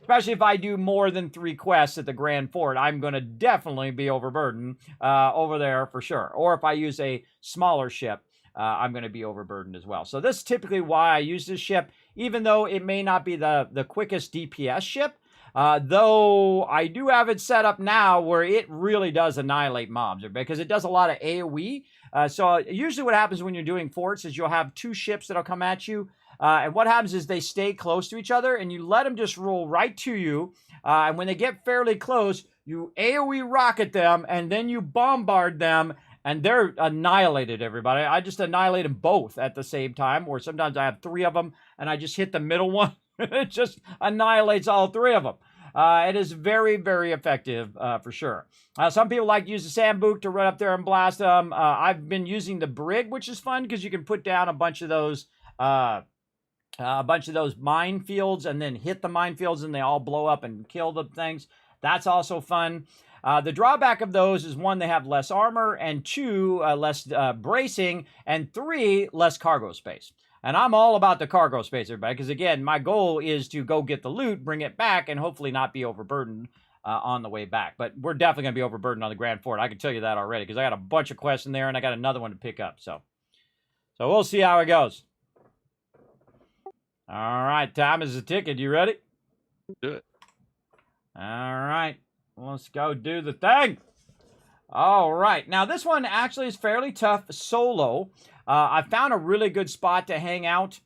Especially if I do more than 3 quests at the Grand Fort, I'm going to definitely be overburdened over there for sure. Or if I use a smaller ship, I'm going to be overburdened as well. So this is typically why I use this ship. even though it may not be the quickest DPS ship. Though I do have it set up now where it really does annihilate mobs because it does a lot of AoE. So usually what happens when you're doing forts is you'll have two ships that'll come at you. And what happens is they stay close to each other and you let them just roll right to you. And when they get fairly close, you AoE rocket them and then you bombard them and they're annihilated, everybody. I just annihilate them both at the same time, or sometimes I have 3 of them and I just hit the middle one. It just annihilates all 3 of them. It is very, very effective for sure. Some people like to use the Sambuc to run up there and blast them. I've been using the Brig, which is fun because you can put down a bunch of those minefields and then hit the minefields and they all blow up and kill the things. That's also fun. The drawback of those is 1, they have less armor, and 2, less bracing, and 3, less cargo space. And I'm all about the cargo space, everybody, because again, my goal is to go get the loot, bring it back, and hopefully not be overburdened on the way back. But we're definitely going to be overburdened on the Grand Fort. I can tell you that already, because I got a bunch of quests in there, and I got another one to pick up. So we'll see how it goes. All right, time is the ticket. You ready? Do it. All right, let's go do the thing. All right, now this one actually is fairly tough solo. I found a really good spot to hang out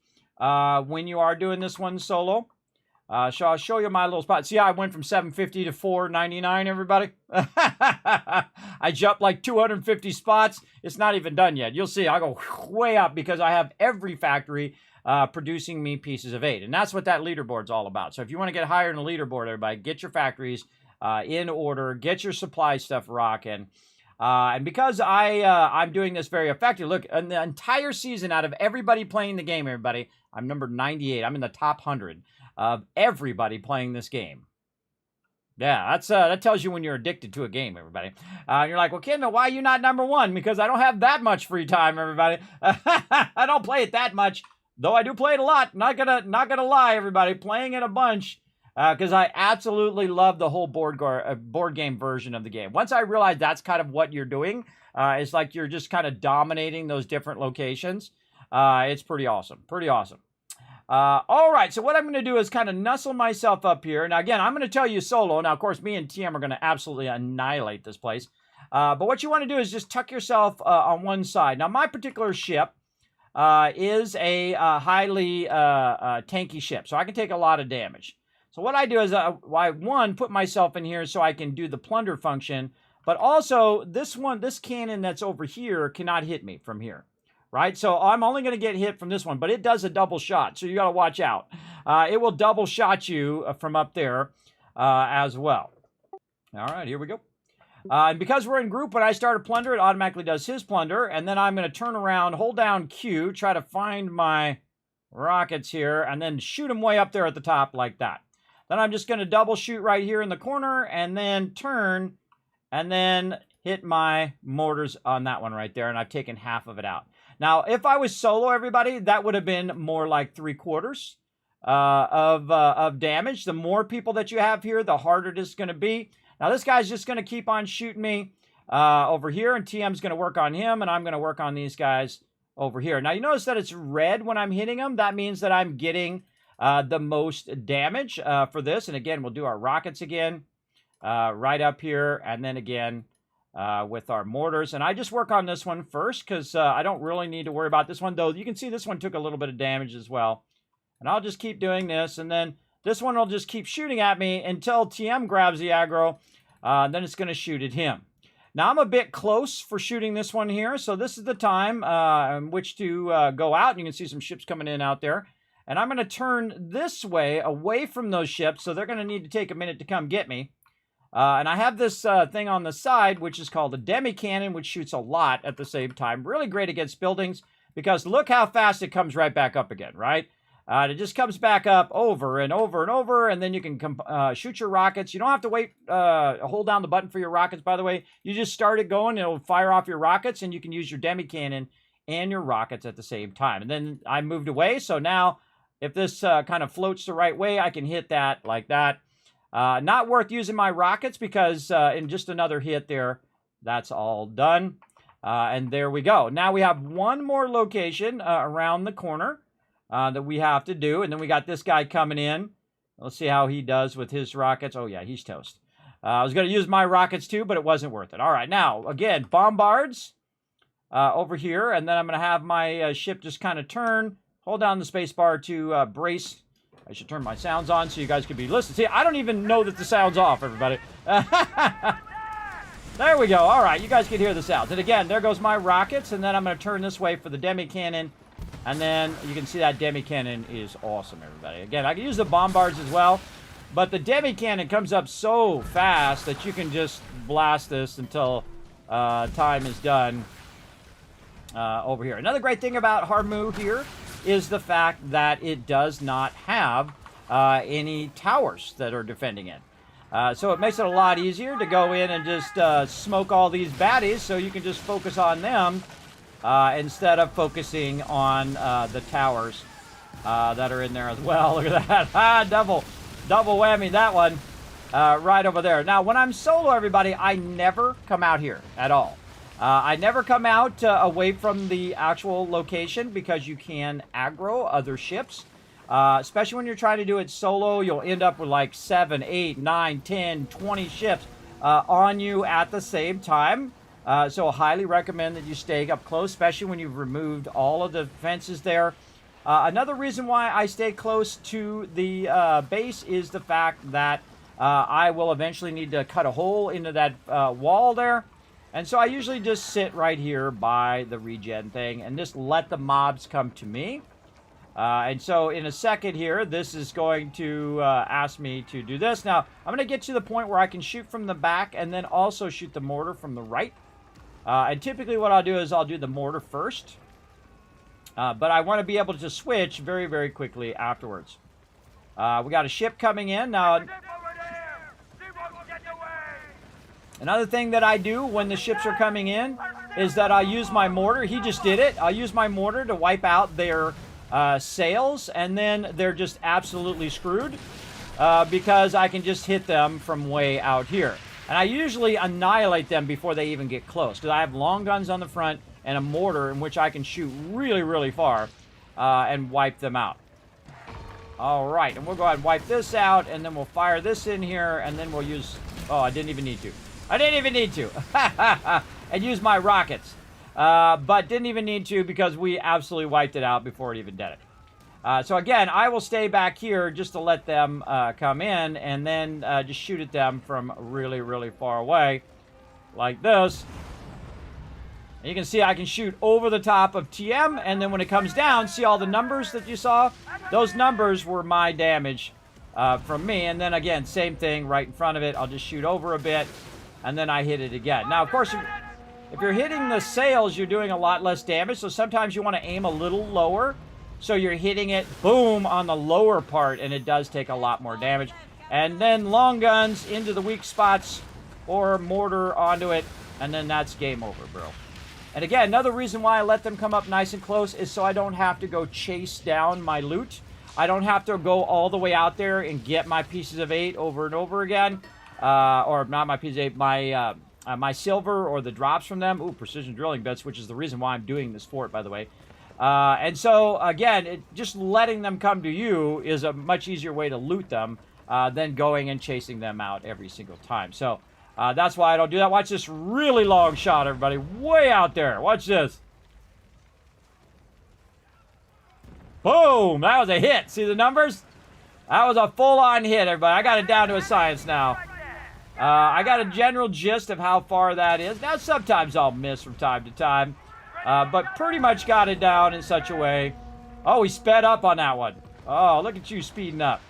when you are doing this one solo. So I'll show you my little spot. See how I went from 750 to 499, everybody? I jumped like 250 spots. It's not even done yet. You'll see, I go way up because I have every factory producing me pieces of 8. And that's what that leaderboard's all about. So if you want to get higher in the leaderboard, everybody, get your factories in order. Get your supply stuff rocking. And because I'm doing this very effectively, look, in the entire season, out of everybody playing the game, everybody, I'm number 98. I'm in the top 100 of everybody playing this game. Yeah, that tells you when you're addicted to a game, everybody. You're like, well, Kismet, why are you not number 1? Because I don't have that much free time, everybody. I don't play it that much, though I do play it a lot. Not gonna lie, everybody, playing it a bunch. Because I absolutely love the whole board game version of the game. Once I realized that's kind of what you're doing, it's like you're just kind of dominating those different locations. It's pretty awesome. Pretty awesome. All right, so what I'm going to do is kind of nuzzle myself up here. Now, again, I'm going to tell you solo. Now, of course, me and TM are going to absolutely annihilate this place. But what you want to do is just tuck yourself on one side. Now, my particular ship is a highly tanky ship, so I can take a lot of damage. So what I do is I put myself in here so I can do the plunder function, but also this cannon that's over here cannot hit me from here, right? So I'm only going to get hit from this one, but it does a double shot, so you got to watch out. It will double shot you from up there as well. All right, here we go. And because we're in group, when I start a plunder, it automatically does his plunder, and then I'm going to turn around, hold down Q, try to find my rockets here, and then shoot them way up there at the top like that. Then I'm just going to double shoot right here in the corner and then turn and then hit my mortars on that one right there. And I've taken half of it out. Now, if I was solo, everybody, that would have been more like 3/4 of damage. The more people that you have here, the harder it is going to be. Now, this guy's just going to keep on shooting me over here. And TM's going to work on him. And I'm going to work on these guys over here. Now, you notice that it's red when I'm hitting them. That means that I'm getting the most damage for this. And again, we'll do our rockets again right up here. And then again with our mortars. And I just work on this one first because I don't really need to worry about this one. Though you can see this one took a little bit of damage as well. And I'll just keep doing this. And then this one will just keep shooting at me until TM grabs the aggro. Then it's going to shoot at him. Now, I'm a bit close for shooting this one here. So this is the time in which to go out. And you can see some ships coming in out there. And I'm going to turn this way, away from those ships, so they're going to need to take a minute to come get me. And I have this thing on the side, which is called a demi cannon, which shoots a lot at the same time. Really great against buildings, because look how fast it comes right back up again, right? It just comes back up over and over and over, and then you can shoot your rockets. You don't have to wait, hold down the button for your rockets, by the way. You just start it going, it'll fire off your rockets, and you can use your demi cannon and your rockets at the same time. And then I moved away, so now if this kind of floats the right way, I can hit that like that. Not worth using my rockets because in just another hit there, that's all done. And there we go. Now we have one more location around the corner. that we have to do. And then we got this guy coming in. Let's see how he does with his rockets. Oh, yeah, he's toast. I was going to use my rockets too, but it wasn't worth it. All right, now, again, bombards over here. And then I'm going to have my ship just kind of turn. Hold down the space bar to brace. I should turn my sounds on so you guys can be listening. See, I don't even know that the sound's off, everybody. There we go. All right, you guys can hear the sounds. And again, there goes my rockets. And then I'm going to turn this way for the demi cannon. And then you can see that demi cannon is awesome, everybody. Again, I can use the bombards as well. But the demi cannon comes up so fast that you can just blast this until time is done over here. Another great thing about Harmu here is the fact that it does not have any towers that are defending it. So it makes it a lot easier to go in and just smoke all these baddies so you can just focus on them instead of focusing on the towers that are in there as well. Look at that. Double whammy, that one right over there. Now, when I'm solo, everybody, I never come out here at all. I never come out away from the actual location because you can aggro other ships. Especially when you're trying to do it solo, you'll end up with like 7, 8, 9, 10, 20 ships on you at the same time. So I highly recommend that you stay up close, especially when you've removed all of the fences there. Another reason why I stay close to the base is the fact that I will eventually need to cut a hole into that wall there. And so I usually just sit right here by the regen thing and just let the mobs come to me. And so in a second here, this is going to ask me to do this. Now, I'm going to get to the point where I can shoot from the back and then also shoot the mortar from the right. And typically what I'll do is I'll do the mortar first. But I want to be able to switch very, very quickly afterwards. We got a ship coming in. Now, another thing that I do when the ships are coming in is that I use my mortar. He just did it. I'll use my mortar to wipe out their sails, and then they're just absolutely screwed because I can just hit them from way out here. And I usually annihilate them before they even get close because I have long guns on the front and a mortar in which I can shoot really, really far and wipe them out. All right, and we'll go ahead and wipe this out, and then we'll fire this in here, and then we'll use... Oh, I didn't even need to. I didn't even need to. And use my rockets. But didn't even need to because we absolutely wiped it out before it even did it. So again, I will stay back here just to let them come in and then just shoot at them from really, really far away. Like this. And you can see I can shoot over the top of TM, and then when it comes down, see all the numbers that you saw? Those numbers were my damage from me. And then again, same thing right in front of it. I'll just shoot over a bit, and then I hit it again. Now, of course, if you're hitting the sails, you're doing a lot less damage. So sometimes you want to aim a little lower. So you're hitting it, boom, on the lower part, and it does take a lot more damage. And then long guns into the weak spots or mortar onto it, and then that's game over, bro. And again, another reason why I let them come up nice and close is so I don't have to go chase down my loot. I don't have to go all the way out there and get my pieces of 8 over and over again. Or not my pieces of 8, my silver or the drops from them. Ooh, precision drilling bits, which is the reason why I'm doing this fort, by the way. And so, again, just letting them come to you is a much easier way to loot them than going and chasing them out every single time. So, that's why I don't do that. Watch this really long shot, everybody. Way out there. Watch this. Boom! That was a hit. See the numbers? That was a full-on hit, everybody. I got it down to a science now. I got a general gist of how far that is. Now, sometimes I'll miss from time to time. But pretty much got it down in such a way. Oh, he sped up on that one. Oh, look at you speeding up.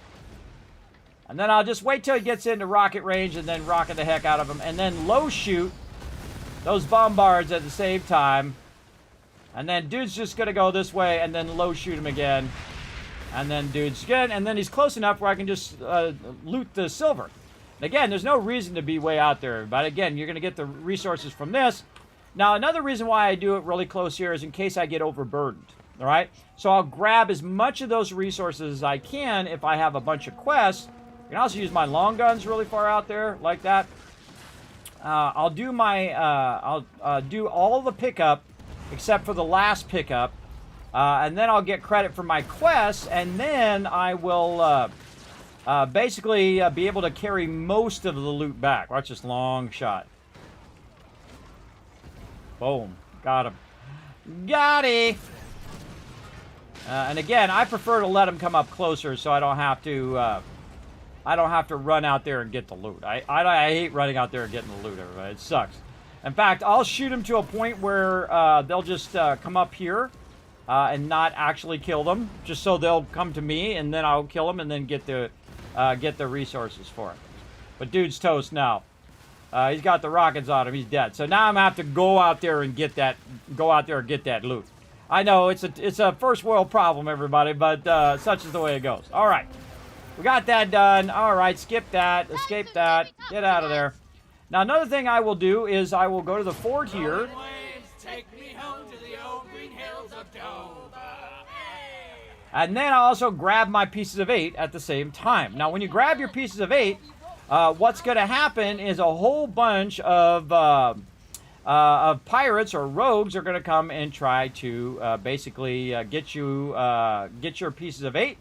And then I'll just wait till he gets into rocket range and then rocket the heck out of him. And then low shoot those bombards at the same time. And then dude's just going to go this way and then low shoot him again. And then dude's good. And then he's close enough where I can just loot the silver. And again, there's no reason to be way out there. But again, you're going to get the resources from this. Now, another reason why I do it really close here is in case I get overburdened. All right? So I'll grab as much of those resources as I can if I have a bunch of quests. I can also use my long guns really far out there, like that. I'll do my, I'll do all the pickup, except for the last pickup, And then I'll get credit for my quests, and then I will basically be able to carry most of the loot back. Watch this long shot. Boom. Got him. Got it! And again, I prefer to let him come up closer so I don't have to run out there and get the loot. I hate running out there and getting the loot, everybody. It sucks. In fact, I'll shoot them to a point where they'll just come up here and not actually kill them, just so they'll come to me, and then I'll kill them and then get the resources for it. But dude's toast now. He's got the rockets on him. He's dead. So now I'm gonna have to go out there and get that. Go out there and get that loot. I know it's a first world problem, everybody, but such is the way it goes. All right, we got that done. All right, skip that, escape that, get out of there. Now another thing I will do is I will go to the fort here. And then I'll also grab my pieces of 8 at the same time. Now, when you grab your pieces of 8, what's going to happen is a whole bunch of pirates or rogues are going to come and try to basically get your pieces of 8.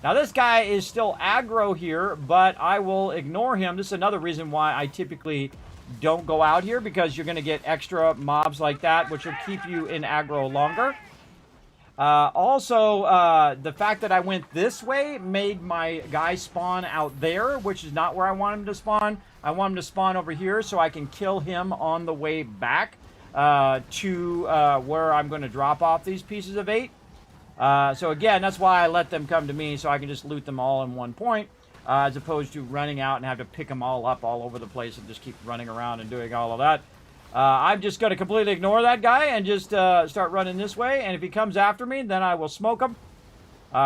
Now, this guy is still aggro here, but I will ignore him. This is another reason why I typically don't go out here, because you're going to get extra mobs like that, which will keep you in aggro longer. Also, the fact that I went this way made my guy spawn out there, which is not where I want him to spawn. I want him to spawn over here so I can kill him on the way back to where I'm going to drop off these pieces of 8. So again, that's why I let them come to me, so I can just loot them all in one point, as opposed to running out and have to pick them all up all over the place and just keep running around and doing all of that. I'm just going to completely ignore that guy and just start running this way. And if he comes after me, then I will smoke him,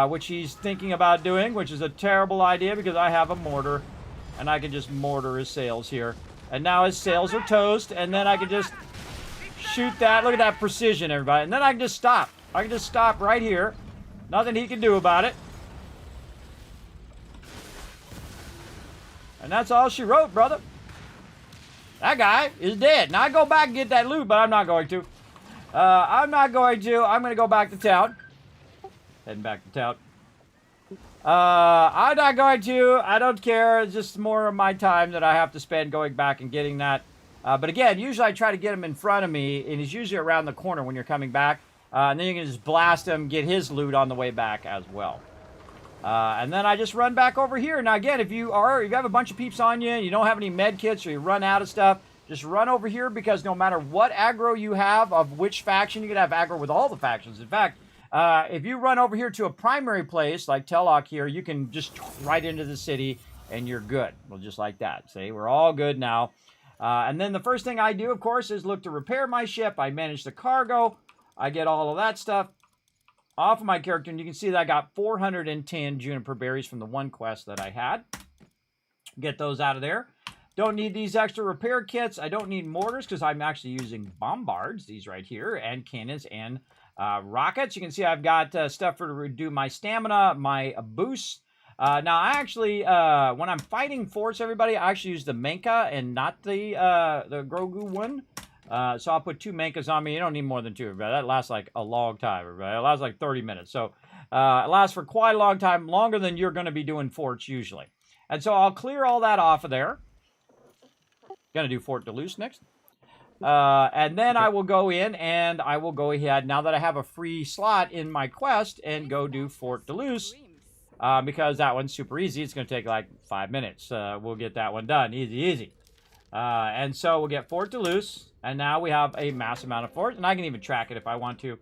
which he's thinking about doing, which is a terrible idea because I have a mortar. And I can just mortar his sails here. And now his sails are toast. And then I can just shoot that. Look at that precision, everybody. And then I can just stop. I can just stop right here. Nothing he can do about it. And that's all she wrote, brother. That guy is dead. Now I go back and get that loot, but I'm not going to. I'm going to go back to town. Heading back to town. I'm not going to. I don't care. It's just more of my time that I have to spend going back and getting that. But again, usually I try to get him in front of me, and he's usually around the corner when you're coming back. And then you can just blast him, get his loot on the way back as well. And then I just run back over here. Now again, if you have a bunch of peeps on you, and you don't have any med kits, or you run out of stuff, just run over here, because no matter what aggro you have of which faction, you can have aggro with all the factions. In fact, if you run over here to a primary place, like Telok here, you can just right into the city, and you're good. Well, just like that. See, we're all good now. And then the first thing I do, of course, is look to repair my ship. I manage the cargo. I get all of that stuff off of my character, and you can see that I got 410 juniper berries from the one quest that I had. Get those out of there. Don't need these extra repair kits. I don't need mortars because I'm actually using bombards, these right here, and cannons and rockets. You can see I've got stuff to redo my stamina, my boosts. Now, I actually, when I'm fighting force, everybody, I actually use the Menka and not the Grogu one. So I'll put 2 Menkas on me. You don't need more than 2, everybody. That lasts like a long time, everybody. It lasts like 30 minutes. So it lasts for quite a long time, longer than you're going to be doing forts usually. And so I'll clear all that off of there. Going to do Fort Duluth next. And then I will go in and I will go ahead, now that I have a free slot in my quest, and go do Fort Duluth. Because that one's super easy. It's going to take like 5 minutes. We'll get that one done. Easy, easy. And so we'll get Fort Duluth. And now we have a mass amount of forts. And I can even track it if I want to.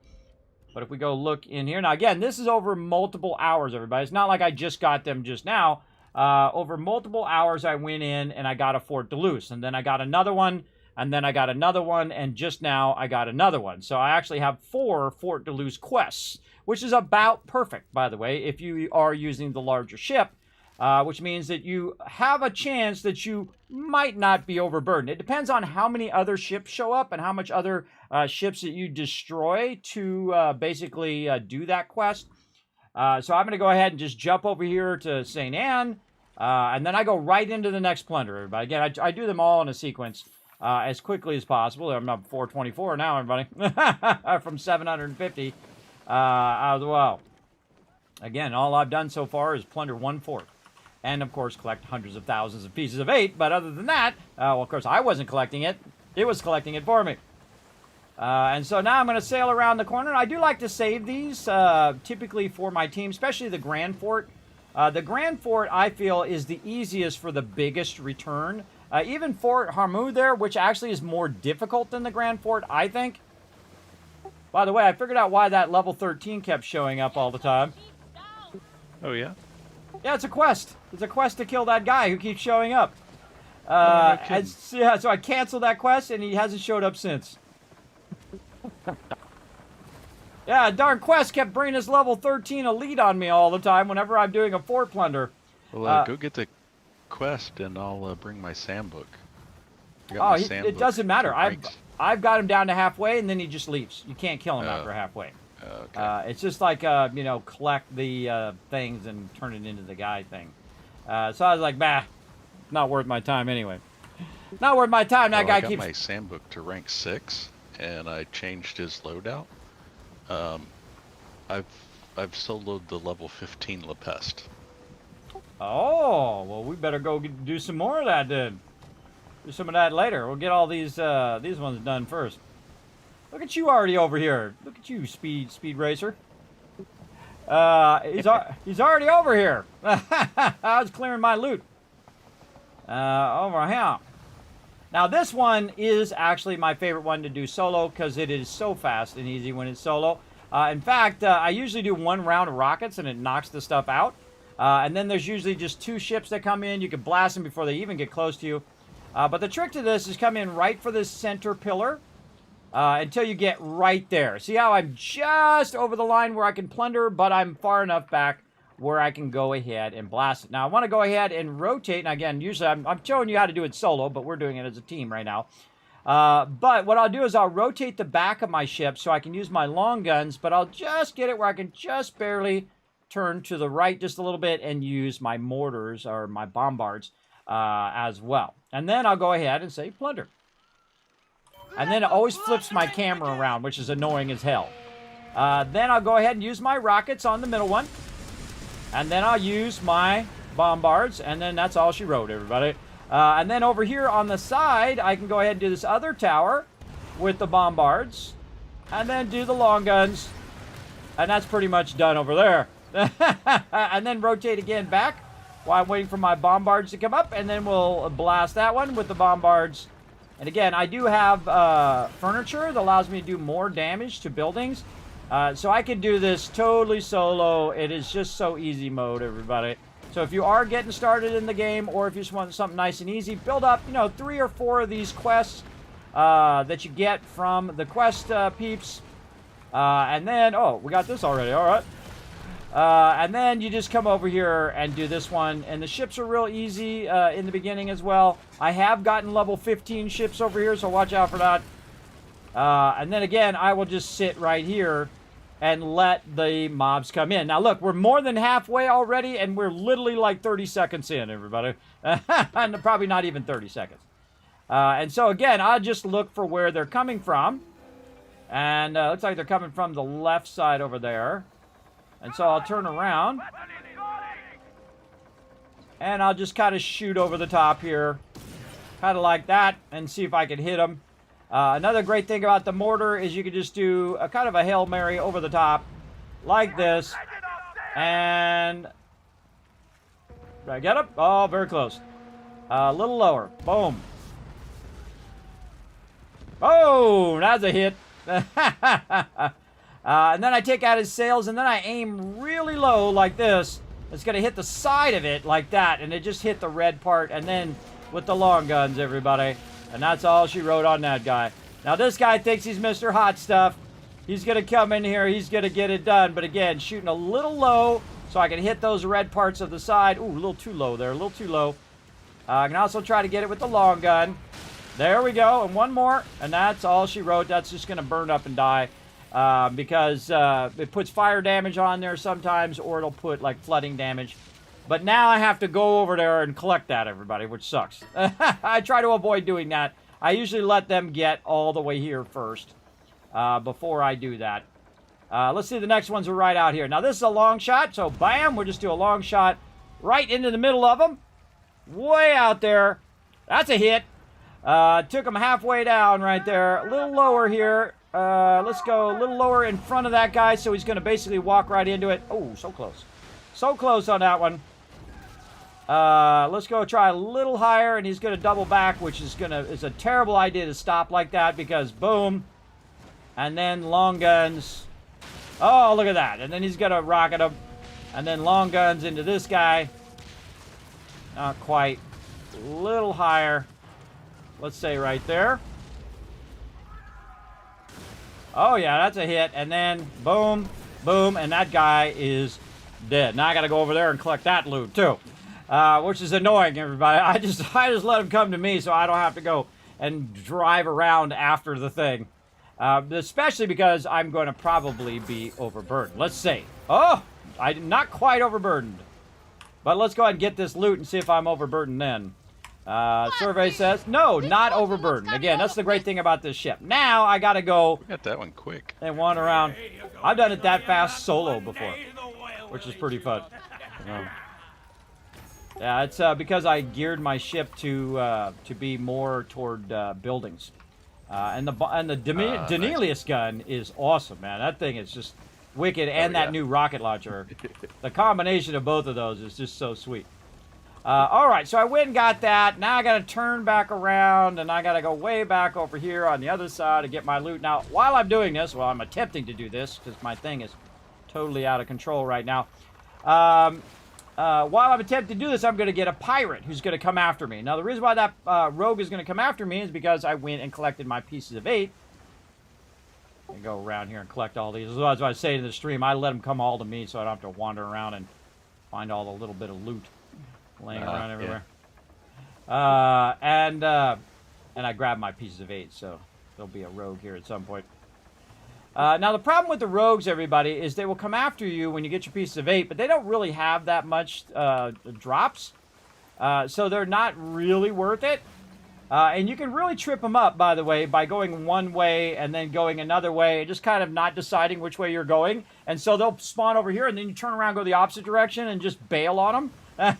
But if we go look in here. Now, again, this is over multiple hours, everybody. It's not like I just got them just now. Over multiple hours, I went in and I got a Fort Duluth. And then I got another one. And then I got another one. And just now, I got another one. So I actually have 4 Fort Duluth quests. Which is about perfect, by the way, if you are using the larger ship. Which means that you have a chance that you might not be overburdened. It depends on how many other ships show up and how much other ships that you destroy to basically do that quest. So I'm going to go ahead and just jump over here to St. Anne. And then I go right into the next plunder, everybody. Again, I do them all in a sequence as quickly as possible. I'm up 424 now, everybody. From 750. as well. Again, all I've done so far is plunder 1/4. And, of course, collect hundreds of thousands of pieces of 8. But other than that, well, of course, I wasn't collecting it. It was collecting it for me. And so now I'm going to sail around the corner. I do like to save these, typically for my team, especially the Grand Fort. The Grand Fort, I feel, is the easiest for the biggest return. Even Fort Harmu there, which actually is more difficult than the Grand Fort, I think. By the way, I figured out why that level 13 kept showing up all the time. Oh, yeah? Yeah, it's a quest. It's a quest to kill that guy who keeps showing up. No kidding. Yeah, so I canceled that quest, and he hasn't showed up since. Yeah, darn quest kept bringing this level 13 elite on me all the time whenever I'm doing a fort plunder. Well, go get the quest, and I'll bring my Sam book. I got Oh, my Sam it book doesn't matter. for I've ranks. got him down to halfway, and then he just leaves. You can't kill him after halfway. Okay. It's just like, you know, collect the things and turn it into the guy thing. So I was like, bah, not worth my time anyway. Not worth my time. That Well, guy I got keeps... my Sam book to rank 6, and I changed his loadout. I've soloed the level 15 Lepest. Oh, well, we better go do some more of that then. Do some of that later. We'll get all these ones done first. Look at you already over here. Look at you, speed racer. He's already over here. I was clearing my loot. Over here. Now this one is actually my favorite one to do solo because it is so fast and easy when it's solo. In fact, I usually do 1 round of rockets and it knocks the stuff out. And then there's usually just 2 ships that come in. You can blast them before they even get close to you. But the trick to this is come in right for this center pillar until you get right there. See how I'm just over the line where I can plunder, but I'm far enough back where I can go ahead and blast it. Now, I want to go ahead and rotate. And again, usually I'm showing you how to do it solo, but we're doing it as a team right now. But what I'll do is I'll rotate the back of my ship so I can use my long guns, but I'll just get it where I can just barely turn to the right just a little bit and use my mortars or my bombards as well. And then I'll go ahead and say plunder. And then it always flips my camera around, which is annoying as hell. Then I'll go ahead and use my rockets on the middle one. And then I'll use my bombards. And then that's all she wrote, everybody. And then over here on the side, I can go ahead and do this other tower with the bombards. And then do the long guns. And that's pretty much done over there. And then rotate again back while I'm waiting for my bombards to come up. And then we'll blast that one with the bombards. And again, I do have furniture that allows me to do more damage to buildings. So I can do this totally solo. It is just so easy mode, everybody. So if you are getting started in the game, or if you just want something nice and easy, build up, you know, 3 or 4 of these quests that you get from the quest peeps. And then, oh, we got this already, all right. And then you just come over here and do this one. And the ships are real easy in the beginning as well. I have gotten level 15 ships over here, so watch out for that. And then again, I will just sit right here and let the mobs come in. Now look, we're more than halfway already, and we're literally like 30 seconds in, everybody. And probably not even 30 seconds. And so again, I'll just look for where they're coming from. And looks like they're coming from the left side over there. And so I'll turn around. And I'll just kind of shoot over the top here. Kind of like that. And see if I can hit them. Another great thing about the mortar is you can just do a kind of a Hail Mary over the top. Like this. And... did I get him? Oh, very close. A little lower. Boom. Oh, that's a hit. And then I take out his sails, and then I aim really low like this. It's going to hit the side of it like that, and it just hit the red part, and then with the long guns, everybody. And that's all she wrote on that guy. Now, this guy thinks he's Mr. Hot Stuff. He's going to come in here. He's going to get it done. But again, shooting a little low so I can hit those red parts of the side. Ooh, a little too low there. A little too low. I can also try to get it with the long gun. There we go. And one more. And that's all she wrote. That's just going to burn up and die. Because it puts fire damage on there sometimes, or it'll put like flooding damage. But now I have to go over there and collect that, everybody, which sucks. I try to avoid doing that. I usually let them get all the way here first before I do that. Let's see, the next ones are right out here. Now, this is a long shot, so bam, we'll just do a long shot right into the middle of them. Way out there. That's a hit. Took him halfway down right there. A little lower here. Let's go a little lower in front of that guy, so he's going to basically walk right into it. Oh, so close. So close on that one. Let's go try a little higher, and he's going to double back, which is a terrible idea to stop like that, because boom. And then long guns. Oh, look at that. And then he's going to rocket him. And then long guns into this guy. Not quite. A little higher. Let's say right there. Oh, yeah, that's a hit. And then boom, boom, and that guy is dead. Now I got to go over there and collect that loot, too. Which is annoying, everybody. I just let him come to me so I don't have to go and drive around after the thing. Especially because I'm going to probably be overburdened. Let's see. Oh, I'm not quite overburdened. But let's go ahead and get this loot and see if I'm overburdened then. Survey says, no, not overburdened. Again, that's the great thing about this ship. Now, I got to go... We got that one quick. And wander around. I've done it that fast solo before. Which is pretty fun. Yeah, it's because I geared my ship to be more toward buildings. And the Danelius gun is awesome, man. That thing is just wicked, and that new rocket launcher. The combination of both of those is just so sweet. All right, so I went and got that. Now I got to turn back around, and I got to go way back over here on the other side to get my loot. Now, while I'm doing this, well, I'm attempting to do this because my thing is totally out of control right now. While I'm attempting to do this, I'm going to get a pirate who's going to come after me. Now, the reason why that rogue is going to come after me is because I went and collected my pieces of 8. I go around here and collect all these. As I was saying in the stream, I let them come all to me so I don't have to wander around and find all the little bit of loot laying around everywhere. Yeah. And I grab my pieces of 8, so there'll be a rogue here at some point. Now, the problem with the rogues, everybody, is they will come after you when you get your pieces of 8, but they don't really have that much drops, so they're not really worth it. And you can really trip them up, by the way, by going one way and then going another way, and just kind of not deciding which way you're going. And so they'll spawn over here, and then you turn around, go the opposite direction, and just bail on them,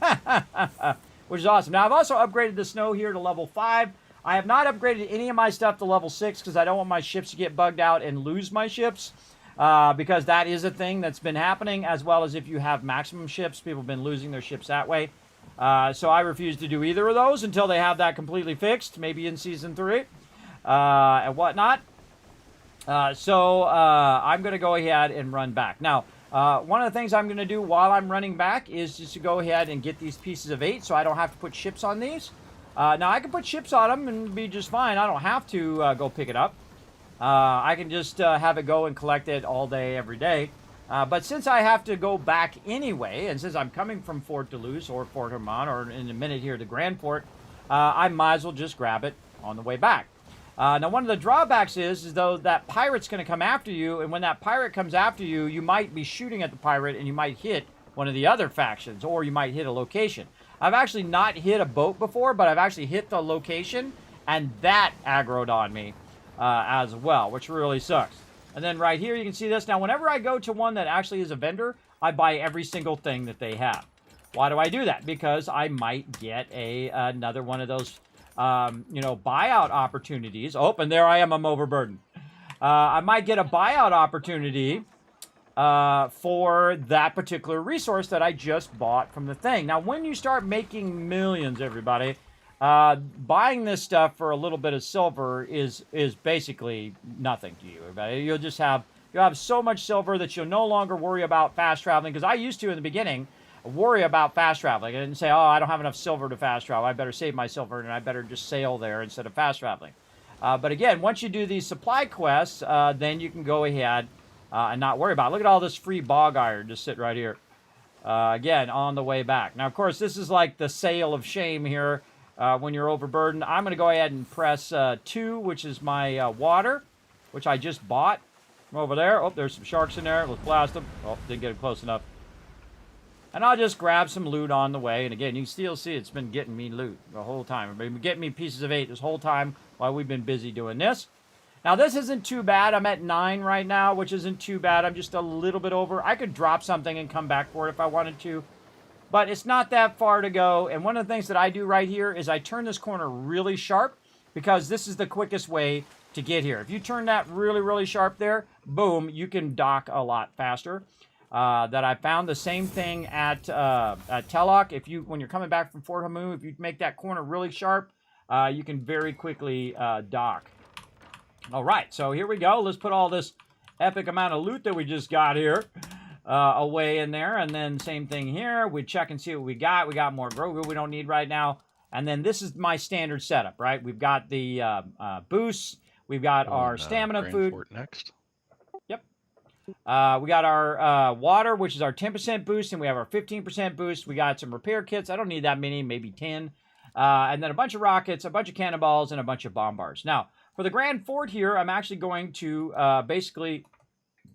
which is awesome. Now, I've also upgraded the snow here to level 5. I have not upgraded any of my stuff to level 6 because I don't want my ships to get bugged out and lose my ships, because that is a thing that's been happening, as well as if you have maximum ships, people have been losing their ships that way. So I refuse to do either of those until they have that completely fixed, maybe in Season 3 and whatnot. So I'm going to go ahead and run back. Now, one of the things I'm going to do while I'm running back is just to go ahead and get these pieces of 8 so I don't have to put ships on these. Now, I can put ships on them and be just fine. I don't have to go pick it up. I can just have it go and collect it all day, every day. But since I have to go back anyway, and since I'm coming from Fort Duluth or Fort Herman, or in a minute here to Grand Port, I might as well just grab it on the way back. Now, one of the drawbacks is though that pirate's going to come after you, and when that pirate comes after you, you might be shooting at the pirate, and you might hit one of the other factions, or you might hit a location. I've actually not hit a boat before, but I've actually hit the location, and that aggroed on me as well, which really sucks. And then right here, you can see this. Now, whenever I go to one that actually is a vendor, I buy every single thing that they have. Why do I do that? Because I might get another one of those, buyout opportunities. Oh, and there I am. I'm overburdened. I might get a buyout opportunity for that particular resource that I just bought from the thing. Now, when you start making millions, everybody, buying this stuff for a little bit of silver is basically nothing to you. Everybody. You'll have so much silver that you'll no longer worry about fast traveling. Because I used to in the beginning worry about fast traveling and say, oh, I don't have enough silver to fast travel. I better save my silver and I better just sail there instead of fast traveling. But again, once you do these supply quests, then you can go ahead and not worry about it. Look at all this free bog iron just sit right here. Again, on the way back. Now, of course, this is like the sale of shame here. When you're overburdened, I'm going to go ahead and press 2, which is my water, which I just bought from over there. Oh, there's some sharks in there. Let's blast them. Oh, didn't get it close enough. And I'll just grab some loot on the way. And again, you can still see it's been getting me loot the whole time. It's been getting me pieces of 8 this whole time while we've been busy doing this. Now, this isn't too bad. I'm at 9 right now, which isn't too bad. I'm just a little bit over. I could drop something and come back for it if I wanted to. But it's not that far to go. And one of the things that I do right here is I turn this corner really sharp because this is the quickest way to get here. If you turn that really, really sharp there, boom, you can dock a lot faster. That I found the same thing at Tellock. When you're coming back from Fort Hamu, if you make that corner really sharp, you can very quickly dock. All right, so here we go. Let's put all this epic amount of loot that we just got here away in there. And then same thing here. We check and see what we got. We got more Grogu we don't need right now. And then this is my standard setup, right? We've got the boosts. We've got our stamina Grand food. Fort next. Yep. We got our water, which is our 10% boost, and we have our 15% boost. We got some repair kits. I don't need that many, maybe 10. And then a bunch of rockets, a bunch of cannonballs, and a bunch of bombards. Now, for the Grand Fort here, I'm actually going to basically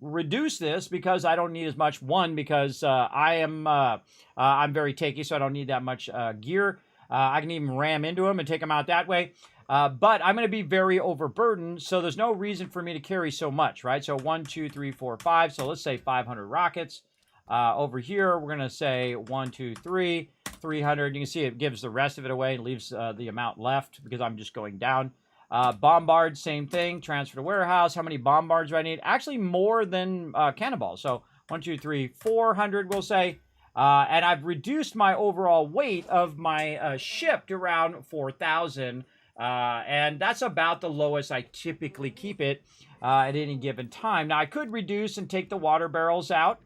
reduce this because I don't need as much. One, because I'm very takey, so I don't need that much gear. I can even ram into them and take them out that way. But I'm going to be very overburdened, so there's no reason for me to carry so much, right? So 1, 2, 3, 4, 5. So let's say 500 rockets. Over here, we're going to say 1, 2, 3, 300. You can see it gives the rest of it away and leaves the amount left because I'm just going down. Bombards, same thing. Transfer to warehouse. How many bombards do I need? Actually, more than cannonballs. So 1, 2, 3, 400, we'll say. And I've reduced my overall weight of my ship to around 4,000. And that's about the lowest I typically keep it at any given time. Now, I could reduce and take the water barrels out.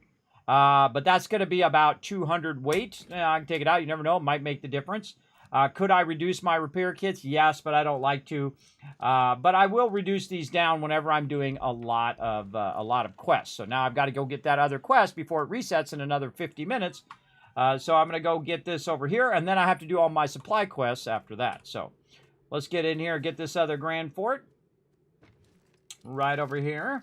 But that's going to be about 200 weight. I can take it out. You never know. It might make the difference. Could I reduce my repair kits? Yes, but I don't like to. But I will reduce these down whenever I'm doing a lot of quests. So now I've got to go get that other quest before it resets in another 50 minutes. So I'm going to go get this over here, and then I have to do all my supply quests after that. So let's get in here and get this other Grand Fort. Right over here.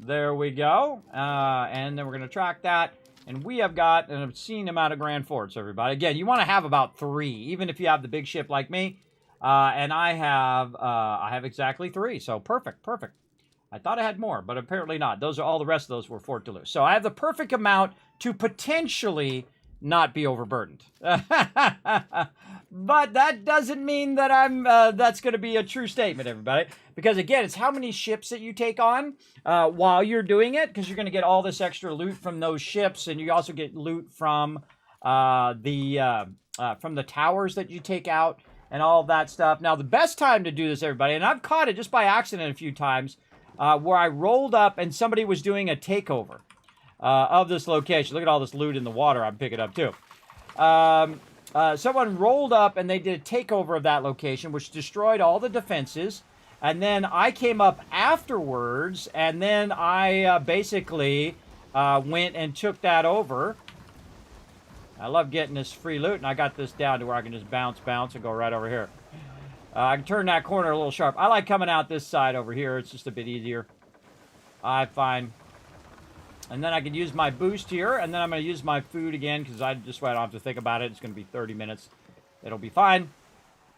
There we go. And then we're going to track that. And we have got an obscene amount of Grand Forts, everybody. Again, you want to have about 3, even if you have the big ship like me. And I have exactly 3. So perfect. I thought I had more, but apparently not. All the rest of those were Fort Duluth. So I have the perfect amount to potentially not be overburdened. But that doesn't mean that that's going to be a true statement, everybody. Because again, it's how many ships that you take on while you're doing it, because you're going to get all this extra loot from those ships, and you also get loot from the towers that you take out and all of that stuff. Now, the best time to do this, everybody, and I've caught it just by accident a few times, where I rolled up and somebody was doing a takeover of this location. Look at all this loot in the water I'm picking up too. Someone rolled up and they did a takeover of that location, which destroyed all the defenses. And then I came up afterwards, and then I basically went and took that over. I love getting this free loot, and I got this down to where I can just bounce, and go right over here. I can turn that corner a little sharp. I like coming out this side over here. It's just a bit easier, I find. And then I can use my boost here, and then I'm going to use my food again, because I don't have to think about it. It's going to be 30 minutes. It'll be fine.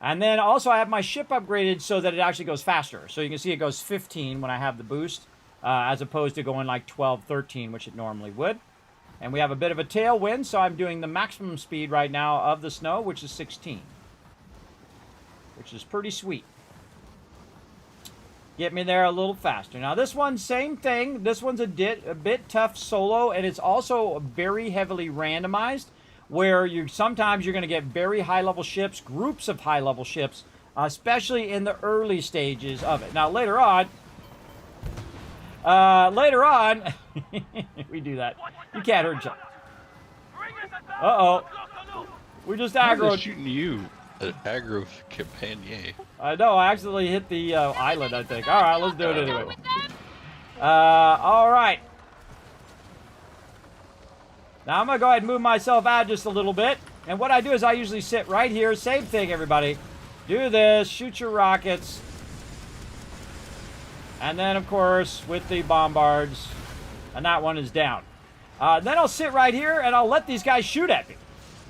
And then also I have my ship upgraded so that it actually goes faster. So you can see it goes 15 when I have the boost, as opposed to going like 12, 13, which it normally would. And we have a bit of a tailwind, so I'm doing the maximum speed right now of the snow, which is 16. Which is pretty sweet. Get me there a little faster. Now this one, same thing. This one's a bit tough solo, and it's also very heavily randomized, where sometimes you're going to get very high-level ships, groups of high-level ships, especially in the early stages of it. Now later on, we do that. You can't hurt yourself. Uh-oh. We just aggroed. Shooting you, an aggro companion. I know, I accidentally hit the island, I think. All right, let's do it anyway. All right. Now I'm going to go ahead and move myself out just a little bit. And what I do is I usually sit right here. Same thing, everybody. Do this. Shoot your rockets. And then, of course, with the bombards. And that one is down. Then I'll sit right here and I'll let these guys shoot at me.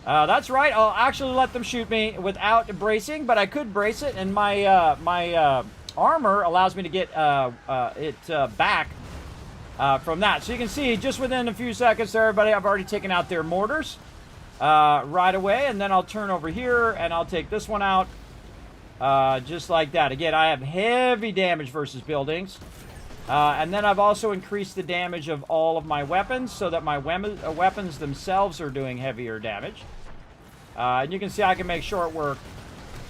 That's right. I'll actually let them shoot me without bracing. But I could brace it. And my armor allows me to get it back from that. So you can see just within a few seconds there, everybody, I've already taken out their mortars right away. And then I'll turn over here and I'll take this one out just like that. Again, I have heavy damage versus buildings. And then I've also increased the damage of all of my weapons so that my weapons themselves are doing heavier damage. And you can see I can make short work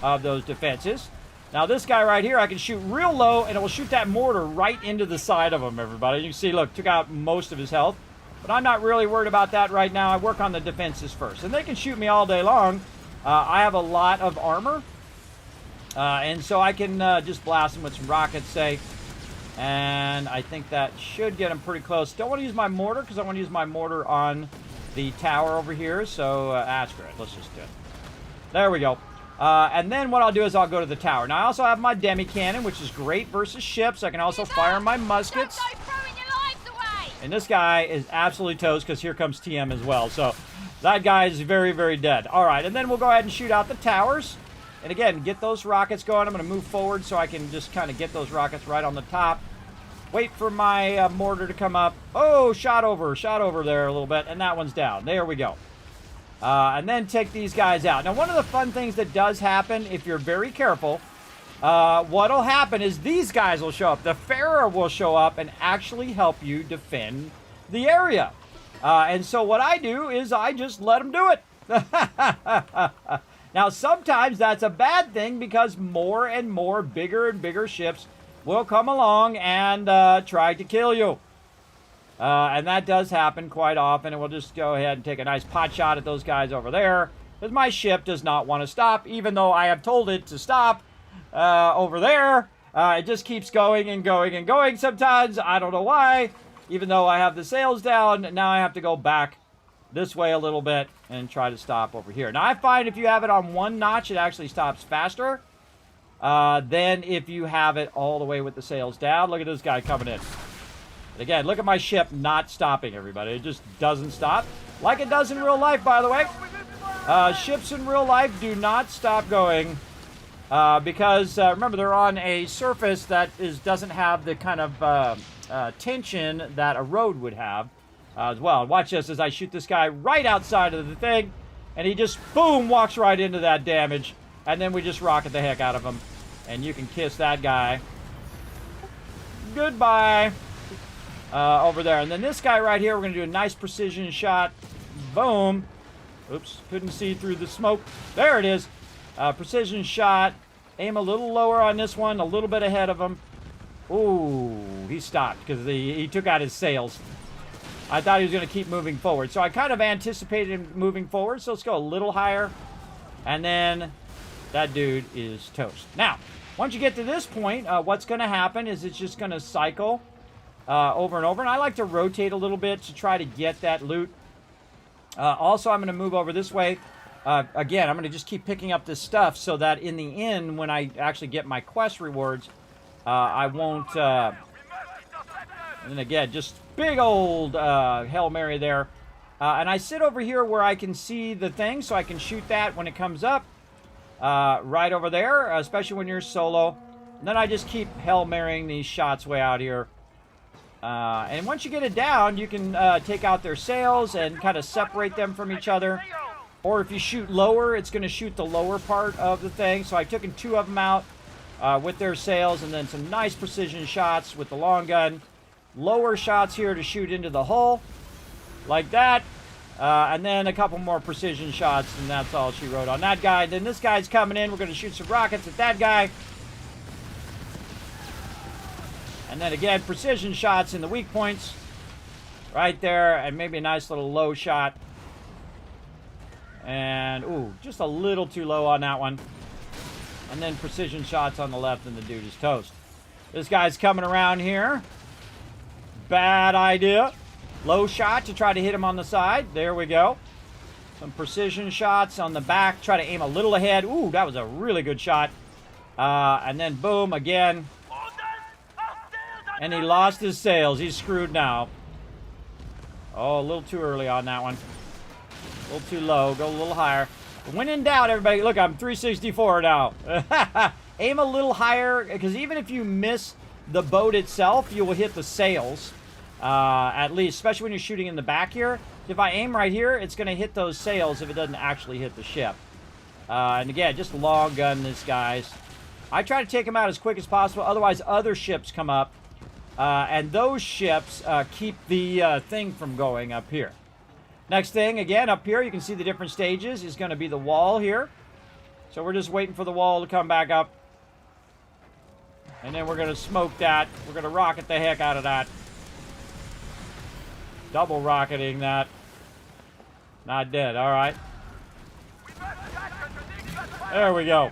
of those defenses. Now this guy right here, I can shoot real low and it will shoot that mortar right into the side of him, everybody. You can see, look, took out most of his health. But I'm not really worried about that right now. I work on the defenses first. And they can shoot me all day long. I have a lot of armor. And so I can just blast them with some rockets, say. And I think that should get them pretty close. Don't want to use my mortar because I want to use my mortar on the tower over here. So that's great. Let's just do it. There we go. And then what I'll do is I'll go to the tower. Now I also have my demi cannon, which is great versus ships. I can also fire my muskets. And this guy is absolutely toast because here comes TM as well. So that guy is very, very dead. All right, and then we'll go ahead and shoot out the towers. And again, get those rockets going. I'm going to move forward so I can just kind of get those rockets right on the top. Wait for my mortar to come up. Oh, shot over there a little bit. And that one's down. There we go. And then take these guys out. Now, one of the fun things that does happen, if you're very careful, what'll happen is these guys will show up. The Pharaoh will show up and actually help you defend the area. And so what I do is I just let them do it. Now, sometimes that's a bad thing because more and more bigger and bigger ships will come along and try to kill you. And that does happen quite often. And we'll just go ahead and take a nice pot shot at those guys over there. Because my ship does not want to stop, even though I have told it to stop over there. It just keeps going and going and going sometimes. I don't know why. Even though I have the sails down, now I have to go back this way a little bit and try to stop over here. Now, I find if you have it on one notch, it actually stops faster than if you have it all the way with the sails down. Look at this guy coming in. And again, look at my ship not stopping, everybody. It just doesn't stop. Like it does in real life, by the way. Ships in real life do not stop going because, remember, they're on a surface that doesn't have the kind of tension that a road would have. As well. Watch this as I shoot this guy right outside of the thing. And he just, boom, walks right into that damage. And then we just rocket the heck out of him. And you can kiss that guy. Goodbye. Over there. And then this guy right here, we're going to do a nice precision shot. Boom. Oops, couldn't see through the smoke. There it is. Precision shot. Aim a little lower on this one, a little bit ahead of him. Ooh, he stopped because he took out his sails. I thought he was going to keep moving forward. So I kind of anticipated him moving forward. So let's go a little higher. And then that dude is toast. Now, once you get to this point, what's going to happen is it's just going to cycle over and over. And I like to rotate a little bit to try to get that loot. Also, I'm going to move over this way. Again, I'm going to just keep picking up this stuff so that in the end, when I actually get my quest rewards, I won't... and again, just big old Hail Mary there. And I sit over here where I can see the thing, so I can shoot that when it comes up. Right over there, especially when you're solo. And then I just keep Hail Marying these shots way out here. And once you get it down, you can take out their sails and kind of separate them from each other. Or if you shoot lower, it's going to shoot the lower part of the thing. So I've taken 2 of them out with their sails, and then some nice precision shots with the long gun. Lower shots here to shoot into the hull, like that. And then a couple more precision shots, and that's all she wrote on that guy. Then this guy's coming in. We're going to shoot some rockets at that guy. And then again, precision shots in the weak points. Right there, and maybe a nice little low shot. And, ooh, just a little too low on that one. And then precision shots on the left, and the dude is toast. This guy's coming around here. Bad idea. Low shot to try to hit him on the side. There we go. Some precision shots on the back. Try to aim a little ahead. Ooh, that was a really good shot. And then boom, again. And he lost his sails. He's screwed now. Oh, a little too early on that one. A little too low. Go a little higher. When in doubt, everybody, look, I'm 364 now. aim a little higher, because even if you miss the boat itself, you will hit the sails. At least, especially when you're shooting in the back here. If I aim right here, it's going to hit those sails if it doesn't actually hit the ship. And again, just long gun this, guys. I try to take them out as quick as possible, otherwise other ships come up. And those ships keep the thing from going up here. Next thing, again, up here, you can see the different stages is going to be the wall here. So we're just waiting for the wall to come back up. And then we're going to smoke that. We're going to rocket the heck out of that. Double rocketing that. Not dead, all right. There we go.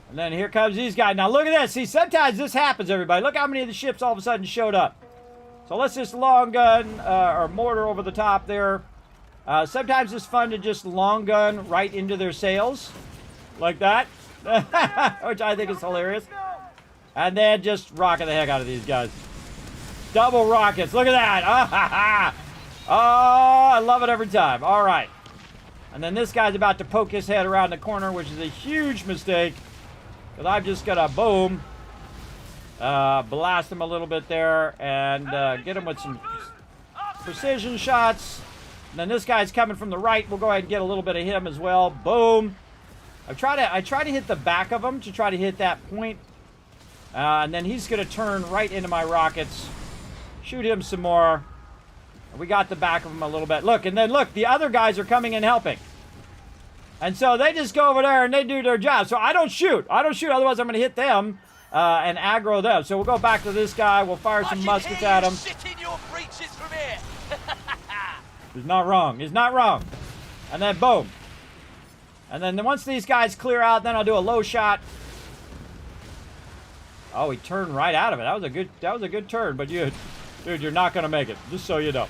And then here comes these guys. Now look at this. See, sometimes this happens, everybody. Look how many of the ships all of a sudden showed up. So let's just long gun or mortar over the top there. Sometimes it's fun to just long gun right into their sails. Like that. Which I think is hilarious. And then just rocket the heck out of these guys. Double rockets. Look at that. Oh, I love it every time. All right. And then this guy's about to poke his head around the corner, which is a huge mistake. Because I'm just going to, boom, blast him a little bit there and get him with some precision shots. And then this guy's coming from the right. We'll go ahead and get a little bit of him as well. Boom. I try to hit the back of him to try to hit that point. And then he's going to turn right into my rockets. Shoot him some more. We got the back of him a little bit. Look, and then look, the other guys are coming and helping. And so they just go over there and they do their job. So I don't shoot. I don't shoot, otherwise I'm going to hit them and aggro them. So we'll go back to this guy. We'll fire some muskets at him. He's not wrong. He's not wrong. And then boom. And then once these guys clear out, then I'll do a low shot. Oh, he turned right out of it. That was a good turn, but dude, you're not going to make it, just so you know.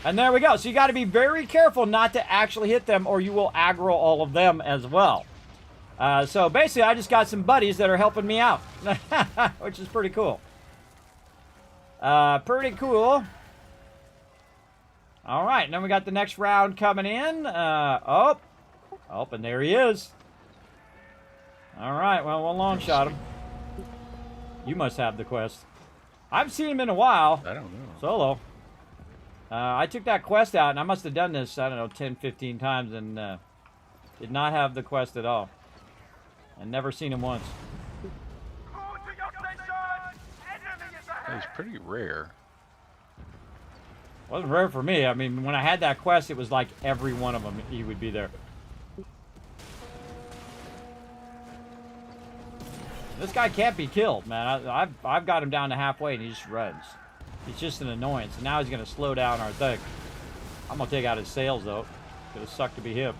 And there we go. So you got to be very careful not to actually hit them, or you will aggro all of them as well. So basically, I just got some buddies that are helping me out, which is pretty cool. Pretty cool. All right, and then we got the next round coming in. Oh, and there he is. All right, well, we'll long shot him. You must have the quest. I've seen him in a while. I don't know. Solo. I took that quest out, and I must have done this, I don't know, 10, 15 times, and did not have the quest at all. And never seen him once. He's pretty rare. Wasn't rare for me. I mean, when I had that quest, it was like every one of them, he would be there. This guy can't be killed, man. I've got him down to halfway, and he just runs. He's just an annoyance. And now he's going to slow down our thing. I'm going to take out his sails, though. It's going to suck to be him.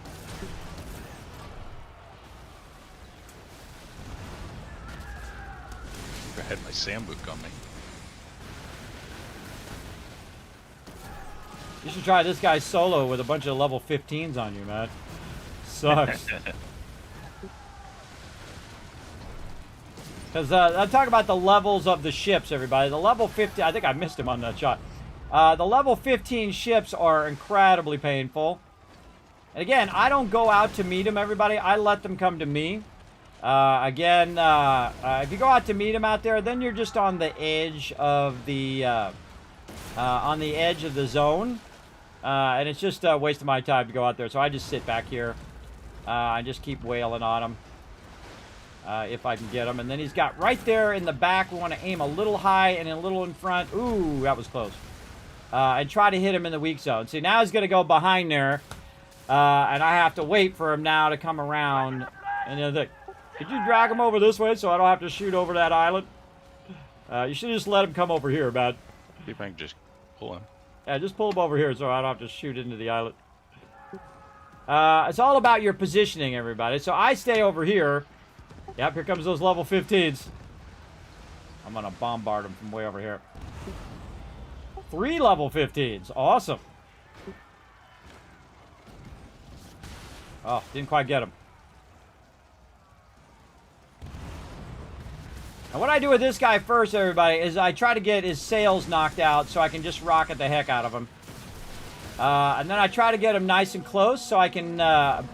I had my sandbook on me. You should try this guy solo with a bunch of level 15s on you, man. Sucks. Because I'm talking about the levels of the ships, everybody. The level 15, I think I missed him on that shot. The level 15 ships are incredibly painful. And again, I don't go out to meet them, everybody. I let them come to me. Again, if you go out to meet them out there, then you're just on the edge of the zone. And it's just a waste of my time to go out there. So I just sit back here. I just keep wailing on them. If I can get him. And then he's got right there in the back. We want to aim a little high and a little in front. Ooh, that was close. And try to hit him in the weak zone. See, now he's going to go behind there. And I have to wait for him now to come around. And then could you drag him over this way so I don't have to shoot over that island? You should just let him come over here, man. See if I can just pull him. Yeah, just pull him over here so I don't have to shoot into the island. It's all about your positioning, everybody. So I stay over here. Yep, here comes those level 15s. I'm going to bombard them from way over here. 3 level 15s. Awesome. Oh, didn't quite get them. And what I do with this guy first, everybody, is I try to get his sails knocked out so I can just rocket the heck out of him. And then I try to get him nice and close so I can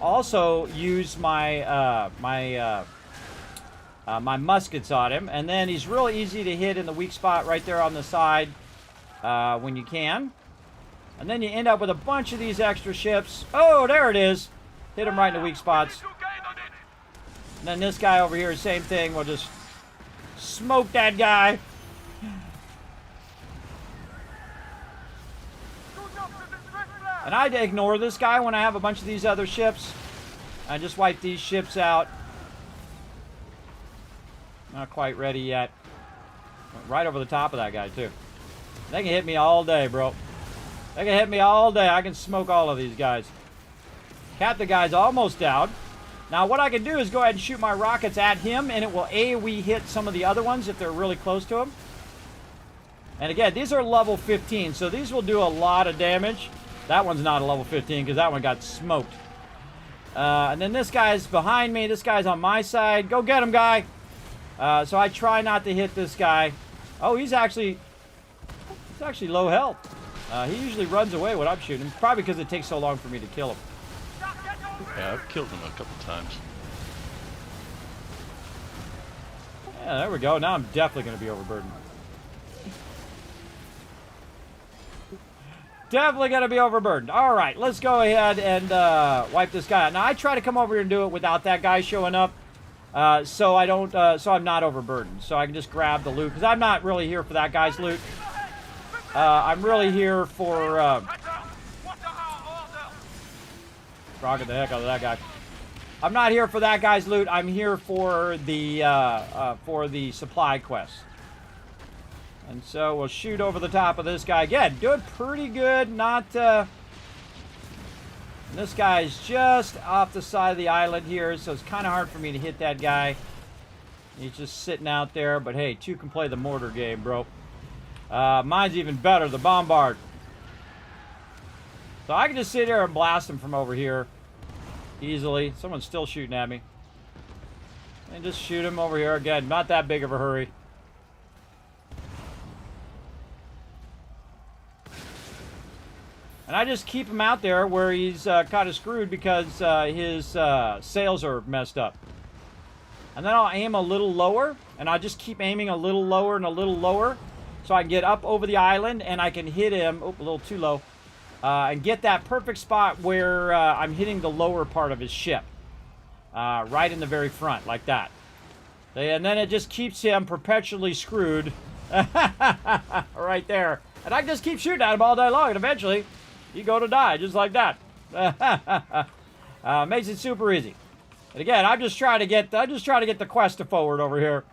also use my my muskets on him. And then he's real easy to hit in the weak spot right there on the side when you can. And then you end up with a bunch of these extra ships. Oh, there it is. Hit him right in the weak spots. And then this guy over here, same thing. We'll just smoke that guy. And I ignore this guy when I have a bunch of these other ships. I just wipe these ships out. Not quite ready yet. Went right over the top of that guy, too. They can hit me all day, bro. They can hit me all day. I can smoke all of these guys. Captain guy's almost down. Now, what I can do is go ahead and shoot my rockets at him, and it will AoE hit some of the other ones if they're really close to him. And again, these are level 15, so these will do a lot of damage. That one's not a level 15 because that one got smoked. And then this guy's behind me. This guy's on my side. Go get him, guy. So I try not to hit this guy. Oh, he's actually low health. He usually runs away when I'm shooting him. Probably because it takes so long for me to kill him. Yeah, I've killed him a couple times. Yeah, there we go. Now I'm definitely going to be overburdened. Definitely going to be overburdened. All right, let's go ahead and wipe this guy out. Now, I try to come over here and do it without that guy showing up, so I'm not overburdened. So I can just grab the loot, because I'm not really here for that guy's loot. I'm really here for rocket the heck out of that guy. I'm not here for that guy's loot. I'm here for the supply quest. And so we'll shoot over the top of this guy. Again, doing pretty good. Not, this guy's just off the side of the island here, so it's kind of hard for me to hit that guy. He's just sitting out there, but hey, two can play the mortar game, bro. Mine's even better, the bombard. So I can just sit here and blast him from over here easily. Someone's still shooting at me. And just shoot him over here. Again, not that big of a hurry. And I just keep him out there where he's kind of screwed because his sails are messed up. And then I'll aim a little lower, and I'll just keep aiming a little lower and a little lower so I can get up over the island and I can hit him, oh, a little too low, and get that perfect spot where I'm hitting the lower part of his ship. Right in the very front, like that. And then it just keeps him perpetually screwed right there. And I can just keep shooting at him all day long, and eventually you go to die, just like that. Makes it super easy. And again, I'm just trying to get the quest to forward over here.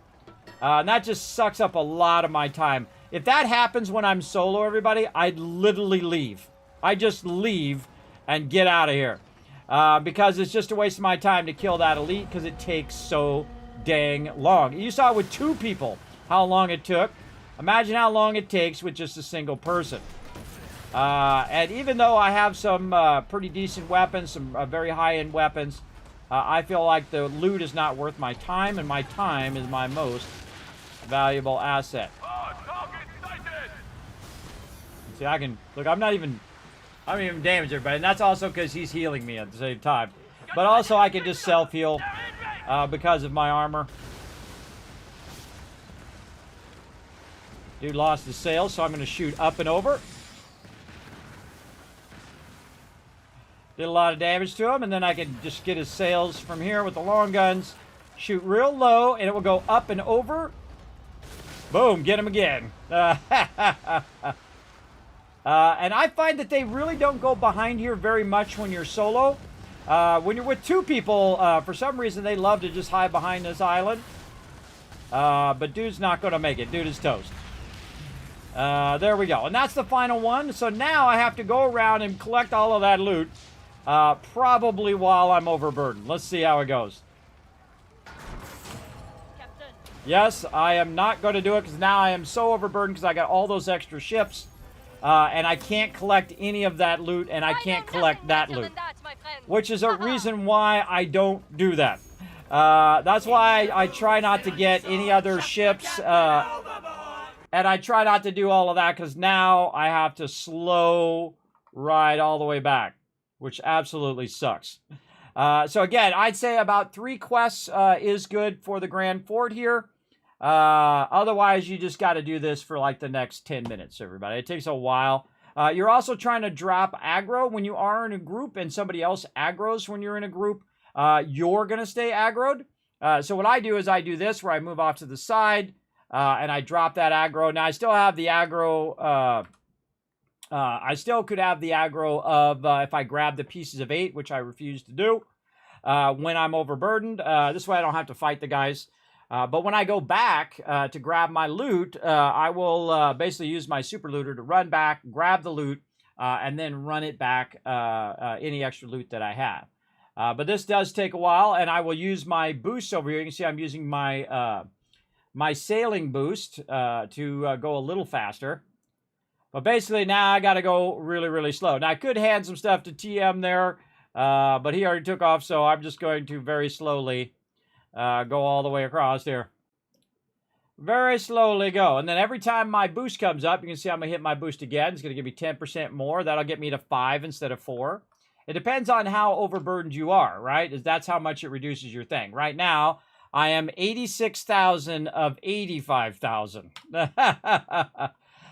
And that just sucks up a lot of my time. If that happens when I'm solo, everybody, I'd literally leave. I just leave and get out of here. Because it's just a waste of my time to kill that elite because it takes so dang long. You saw with two people how long it took. Imagine how long it takes with just a single person. And even though I have some pretty decent weapons, some very high-end weapons, I feel like the loot is not worth my time, and my time is my most valuable asset. See, I can... Look, I'm not even damaged everybody, and that's also because he's healing me at the same time. But also, I can just self-heal because of my armor. Dude lost his sails, so I'm going to shoot up and over. Did a lot of damage to him, and then I can just get his sails from here with the long guns. Shoot real low, and it will go up and over. Boom, get him again. And I find that they really don't go behind here very much when you're solo. When you're with two people, for some reason, they love to just hide behind this island. But dude's not going to make it. Dude is toast. There we go. And that's the final one. So now I have to go around and collect all of that loot. Probably while I'm overburdened. Let's see how it goes. Captain. Yes, I am not going to do it because now I am so overburdened because I got all those extra ships. And I can't collect any of that loot, and I can't collect that loot. Which is a reason why I don't do that. That's why I try not to get any other ships. And I try not to do all of that because now I have to slow ride all the way back. Which absolutely sucks. So again, I'd say about 3 quests is good for the Grand Fort here. Otherwise, you just got to do this for like the next 10 minutes, everybody. It takes a while. You're also trying to drop aggro when you are in a group and somebody else aggroes when you're in a group. You're going to stay aggroed. So what I do is I do this where I move off to the side and I drop that aggro. Now, I still have the aggro. I still could have the aggro of if I grab the pieces of 8, which I refuse to do when I'm overburdened. This way I don't have to fight the guys. But when I go back to grab my loot, I will basically use my super looter to run back, grab the loot, and then run it back any extra loot that I have. But this does take a while, and I will use my boost over here. You can see I'm using my my sailing boost to go a little faster. But basically now I got to go really, really slow. Now I could hand some stuff to TM there, but he already took off, so I'm just going to very slowly go all the way across here. Very slowly go. And then every time my boost comes up, you can see I'm going to hit my boost again. It's going to give me 10% more. That'll get me to 5 instead of 4. It depends on how overburdened you are, right? That's how much it reduces your thing. Right now, I am 86,000 of 85,000.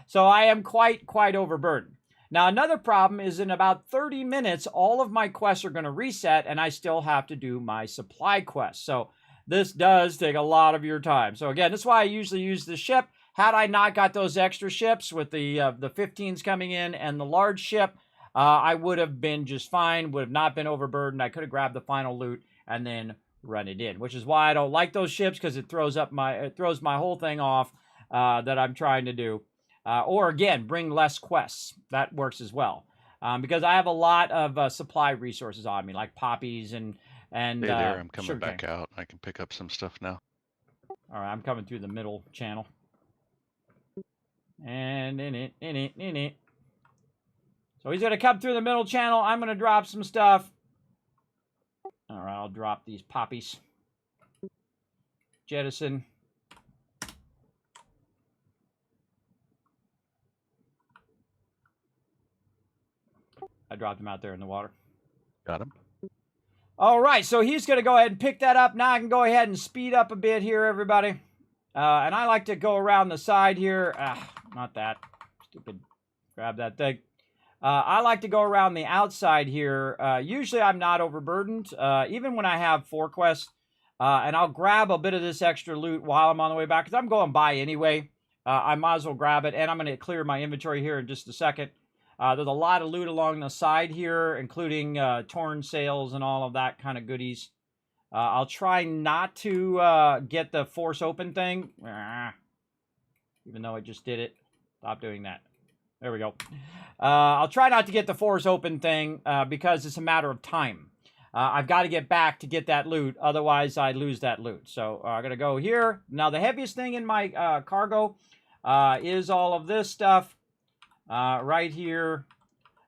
So I am quite overburdened. Now, another problem is in about 30 minutes, all of my quests are going to reset, and I still have to do my supply quest. So this does take a lot of your time. So again, that's why I usually use the ship. Had I not got those extra ships with the 15s coming in and the large ship, I would have been just fine, would have not been overburdened. I could have grabbed the final loot and then run it in, which is why I don't like those ships, because it throws my whole thing off that I'm trying to do. Or again, bring less quests. That works as well. Because I have a lot of supply resources on me, like poppies and Hey there, I'm coming back sugarcane. out. I can pick up some stuff now. All right, I'm coming through the middle channel. And in it. So he's going to come through the middle channel. I'm going to drop some stuff. All right, I'll drop these poppies. Jettison. I dropped him out there in the water. Got him. All right, so he's going to go ahead and pick that up. Now I can go ahead and speed up a bit here, everybody. And I like to go around the side here. Not that. Stupid. Grab that thing. I like to go around the outside here. Usually I'm not overburdened, even when I have 4 quests. And I'll grab a bit of this extra loot while I'm on the way back, because I'm going by anyway. I might as well grab it. And I'm going to clear my inventory here in just a second. There's a lot of loot along the side here, including torn sails and all of that kind of goodies. I'll try not to get the force open thing. Even though I just did it. Stop doing that. There we go. I'll try not to get the force open thing because it's a matter of time. I've got to get back to get that loot. Otherwise, I lose that loot. So I'm going to go here. Now, the heaviest thing in my cargo is all of this stuff. Right here.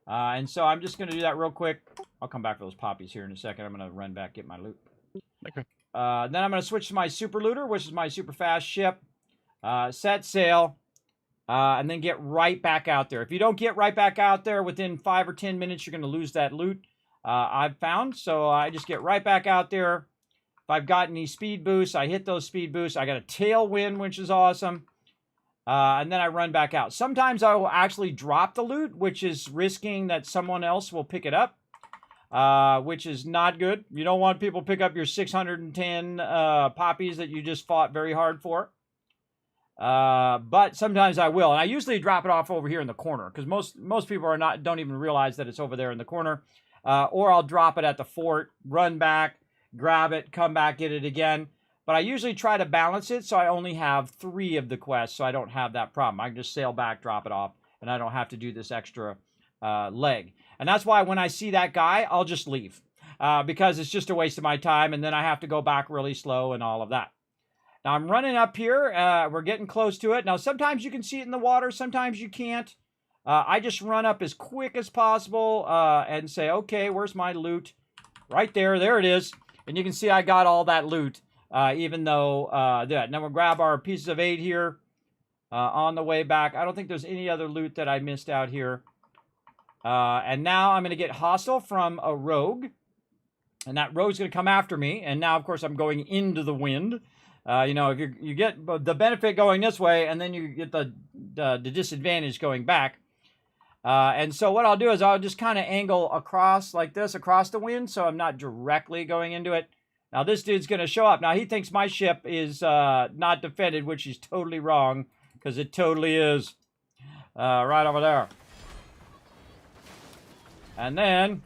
And so I'm just going to do that real quick. I'll come back for those poppies here in a second. I'm going to run back, get my loot. Okay. Then I'm going to switch to my super looter, which is my super fast ship. Set sail. And then get right back out there. If you don't get right back out there within 5 or 10 minutes, you're going to lose that loot, I've found. So I just get right back out there. If I've got any speed boosts, I hit those speed boosts. I got a tailwind, which is awesome. And then I run back out. Sometimes I will actually drop the loot, which is risking that someone else will pick it up, which is not good. You don't want people to pick up your 610 poppies that you just fought very hard for. But sometimes I will, and I usually drop it off over here in the corner, because most people don't even realize that it's over there in the corner. Or I'll drop it at the fort, run back, grab it, come back, get it again. But I usually try to balance it so I only have 3 of the quests, so I don't have that problem. I can just sail back, drop it off, and I don't have to do this extra leg. And that's why when I see that guy, I'll just leave, because it's just a waste of my time, and then I have to go back really slow and all of that. Now, I'm running up here. We're getting close to it. Now, sometimes you can see it in the water. Sometimes you can't. I just run up as quick as possible and say, okay, where's my loot? Right there. There it is. And you can see I got all that loot, even though that. Now, we'll grab our pieces of 8 here on the way back. I don't think there's any other loot that I missed out here. And now I'm going to get hostile from a rogue. And that rogue's going to come after me. And now, of course, I'm going into the wind. You know, if you get the benefit going this way, and then you get the disadvantage going back. And so what I'll do is I'll just kind of angle across like this, across the wind, so I'm not directly going into it. Now, this dude's going to show up. Now, he thinks my ship is not defended, which is totally wrong, because it totally is. Right over there. And then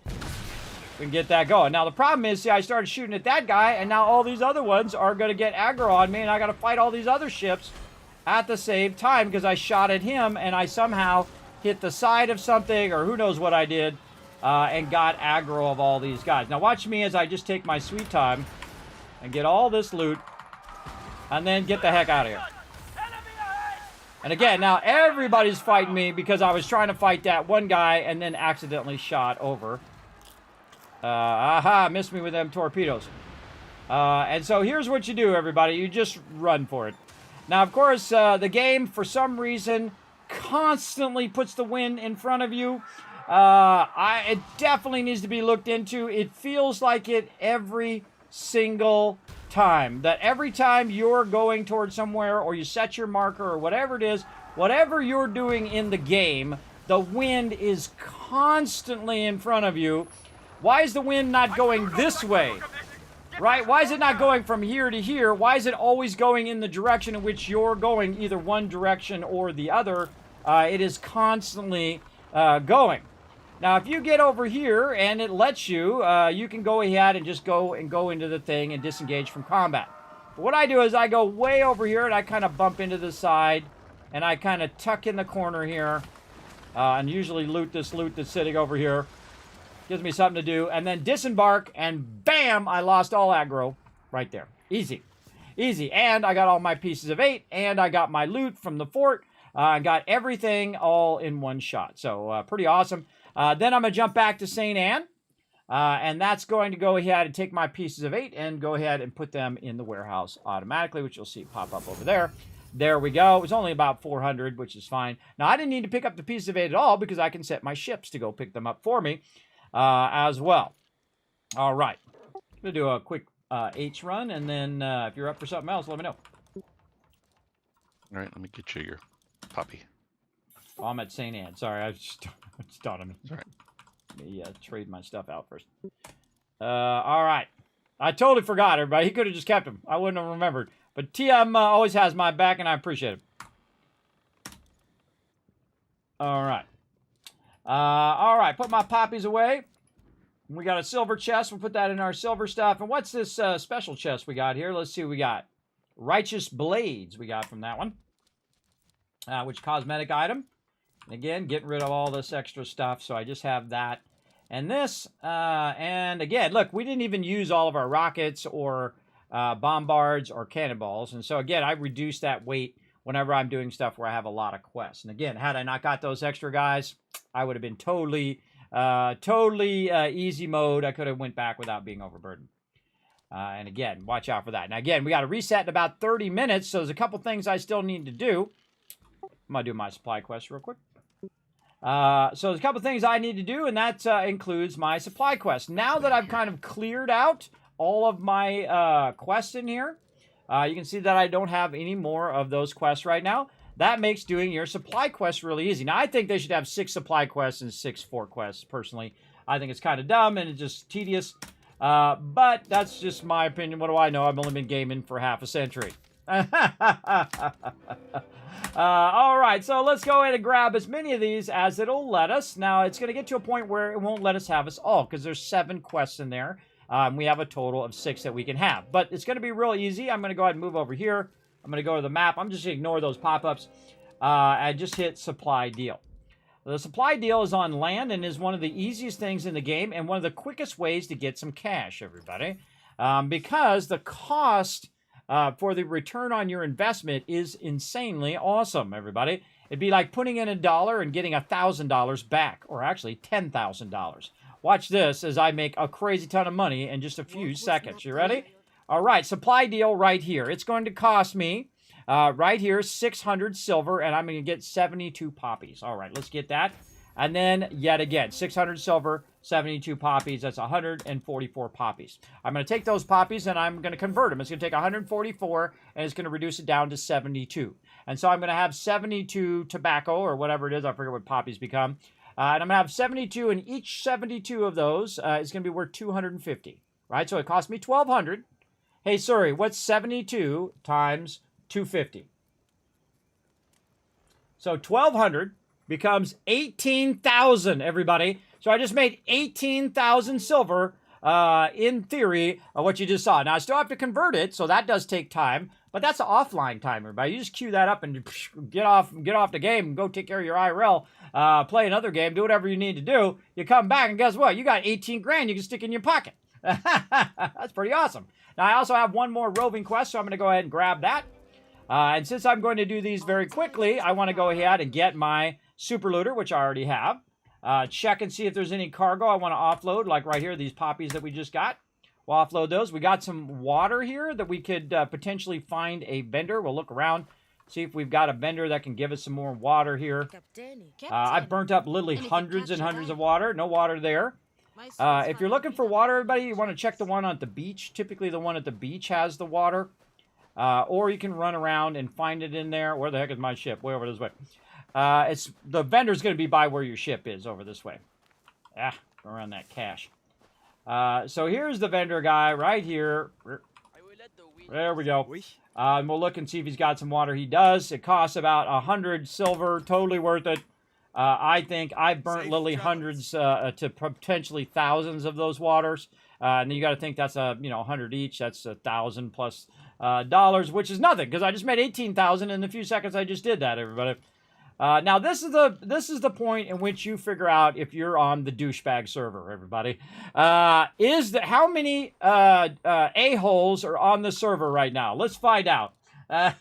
we can get that going. Now, the problem is, see, I started shooting at that guy, and now all these other ones are going to get aggro on me, and I got to fight all these other ships at the same time because I shot at him, and I somehow hit the side of something, or who knows what I did, and got aggro of all these guys. Now, watch me as I just take my sweet time and get all this loot, and then get the heck out of here. And again, now everybody's fighting me because I was trying to fight that one guy and then accidentally shot over. Aha, missed me with them torpedoes. And so here's what you do, everybody. You just run for it. Now, of course, the game, for some reason, constantly puts the wind in front of you. It definitely needs to be looked into. It feels like it every single time. That every time you're going towards somewhere, or you set your marker, or whatever it is, whatever you're doing in the game, the wind is constantly in front of you. Why is the wind not going this way? Right? Why is it not going from here to here? Why is it always going in the direction in which you're going, either one direction or the other? It is constantly going. Now, if you get over here and it lets you, you can go ahead and just go into the thing and disengage from combat. But what I do is I go way over here and I kind of bump into the side and I kind of tuck in the corner here and usually loot this loot that's sitting over here. Gives me something to do, and then disembark, and bam, I lost all aggro right there. Easy. Easy. And I got all my pieces of 8, and I got my loot from the fort. I got everything all in one shot. So, pretty awesome. Then I'm going to jump back to St. Anne, and that's going to go ahead and take my pieces of 8 and go ahead and put them in the warehouse automatically, which you'll see pop up over there. There we go. It was only about 400, which is fine. Now, I didn't need to pick up the pieces of 8 at all because I can set my ships to go pick them up for me. As well. All right. I'm going to do a quick H run, and then if you're up for something else, let me know. All right, let me get you your puppy. Oh, I'm at St. Anne. Sorry, I just thought of me. All right. Let me trade my stuff out first. All right. I totally forgot, everybody. He could have just kept him. I wouldn't have remembered. But TM always has my back, and I appreciate it. All right. All right, put my poppies away. We got a silver chest. We'll put that in our silver stuff. And what's this special chest we got here? Let's see what we got. Righteous Blades we got from that one. Which cosmetic item. And again, getting rid of all this extra stuff. So I just have that. And this. And again, look, we didn't even use all of our rockets or bombards or cannonballs. And so again, I reduced that weight whenever I'm doing stuff where I have a lot of quests. And again, had I not got those extra guys, I would have been totally easy mode. I could have went back without being overburdened. And again, watch out for that. Now again, we got to reset in about 30 minutes, so there's a couple things I still need to do. I'm going to do my supply quest real quick. So there's a couple things I need to do, and that includes my supply quest. Now that I've kind of cleared out all of my quests in here, you can see that I don't have any more of those quests right now. That makes doing your supply quests really easy. Now, I think they should have 6 supply quests and 6 fort quests, personally. I think it's kind of dumb and it's just tedious. But that's just my opinion. What do I know? I've only been gaming for half a century. All right, so let's go ahead and grab as many of these as it'll let us. Now, it's going to get to a point where it won't let us have us all because there's 7 quests in there. We have a total of 6 that we can have. But it's going to be real easy. I'm going to go ahead and move over here. I'm going to go to the map. I'm just going to ignore those pop-ups. And just hit supply deal. The supply deal is on land and is one of the easiest things in the game and one of the quickest ways to get some cash, everybody. Because the cost for the return on your investment is insanely awesome, everybody. It'd be like putting in $1 and getting $1,000 back, or actually $10,000. Watch this as I make a crazy ton of money in just a few seconds. You ready? All right, supply deal right here. It's going to cost me right here 600 silver, and I'm going to get 72 poppies. All right, let's get that. And then, yet again, 600 silver, 72 poppies. That's 144 poppies. I'm going to take those poppies and I'm going to convert them. It's going to take 144 and it's going to reduce it down to 72. And so I'm going to have 72 tobacco or whatever it is. I forget what poppies become. And I'm going to have 72, and each 72 of those is going to be worth 250. Right? So it cost me 1,200. Hey, sorry, what's 72 times 250? So 1,200 becomes 18,000, everybody. So I just made 18,000 silver, in theory, of what you just saw. Now, I still have to convert it, so that does take time. But that's an offline time, everybody. You just queue that up and get off the game and go take care of your IRL, play another game, do whatever you need to do. You come back, and guess what? You got 18 grand you can stick in your pocket. That's pretty awesome. Now, I also have one more roving quest, so I'm going to go ahead and grab that. And since I'm going to do these very quickly, I want to go ahead and get my super looter, which I already have. Check and see if there's any cargo I want to offload, like right here, these poppies that we just got. We'll offload those. We got some water here that we could potentially find a vendor. We'll look around, see if we've got a vendor that can give us some more water here. I've burnt up literally hundreds and hundreds of water. No water there. If you're looking for water, everybody, you want to check the one at the beach. Typically, the one at the beach has the water. Or you can run around and find it in there. Where the heck is my ship? Way over this way. The vendor's going to be by where your ship is, over this way. Around that cache. So here's the vendor guy right here. There we go. We'll look and see if he's got some water. He does. It costs about 100 silver. Totally worth it. I think I've burnt literally hundreds to potentially thousands of those waters. And then you got to think that's 100 each. That's $1,000 plus dollars, which is nothing because I just made 18,000 in the few seconds I just did that, everybody. Now this is the point in which you figure out if you're on the douchebag server, everybody. How many a-holes are on the server right now? Let's find out. I've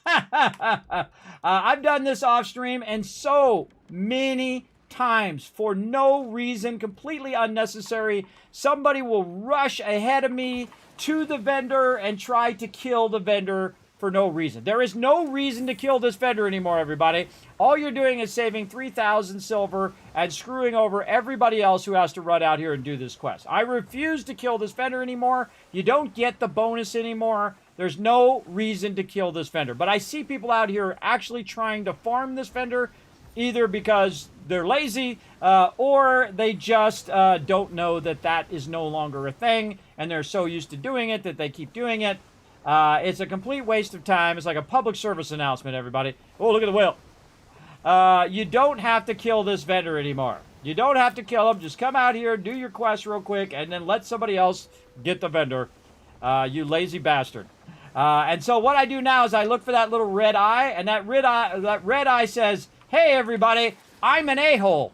done this off stream and so many times for no reason, completely unnecessary. Somebody will rush ahead of me to the vendor and try to kill the vendor for no reason. There is no reason to kill this vendor anymore, everybody. All you're doing is saving 3,000 silver and screwing over everybody else who has to run out here and do this quest. I refuse to kill this vendor anymore. You don't get the bonus anymore. There's no reason to kill this vendor. But I see people out here actually trying to farm this vendor, either because they're lazy or they just don't know that that is no longer a thing, and they're so used to doing it that they keep doing it. It's a complete waste of time. It's like a public service announcement, everybody. Oh, look at the whale. You don't have to kill this vendor anymore. You don't have to kill him. Just come out here, do your quest real quick, and then let somebody else get the vendor. You lazy bastard. And so what I do now is I look for that little red eye, and that red eye says, "Hey, everybody, I'm an a-hole."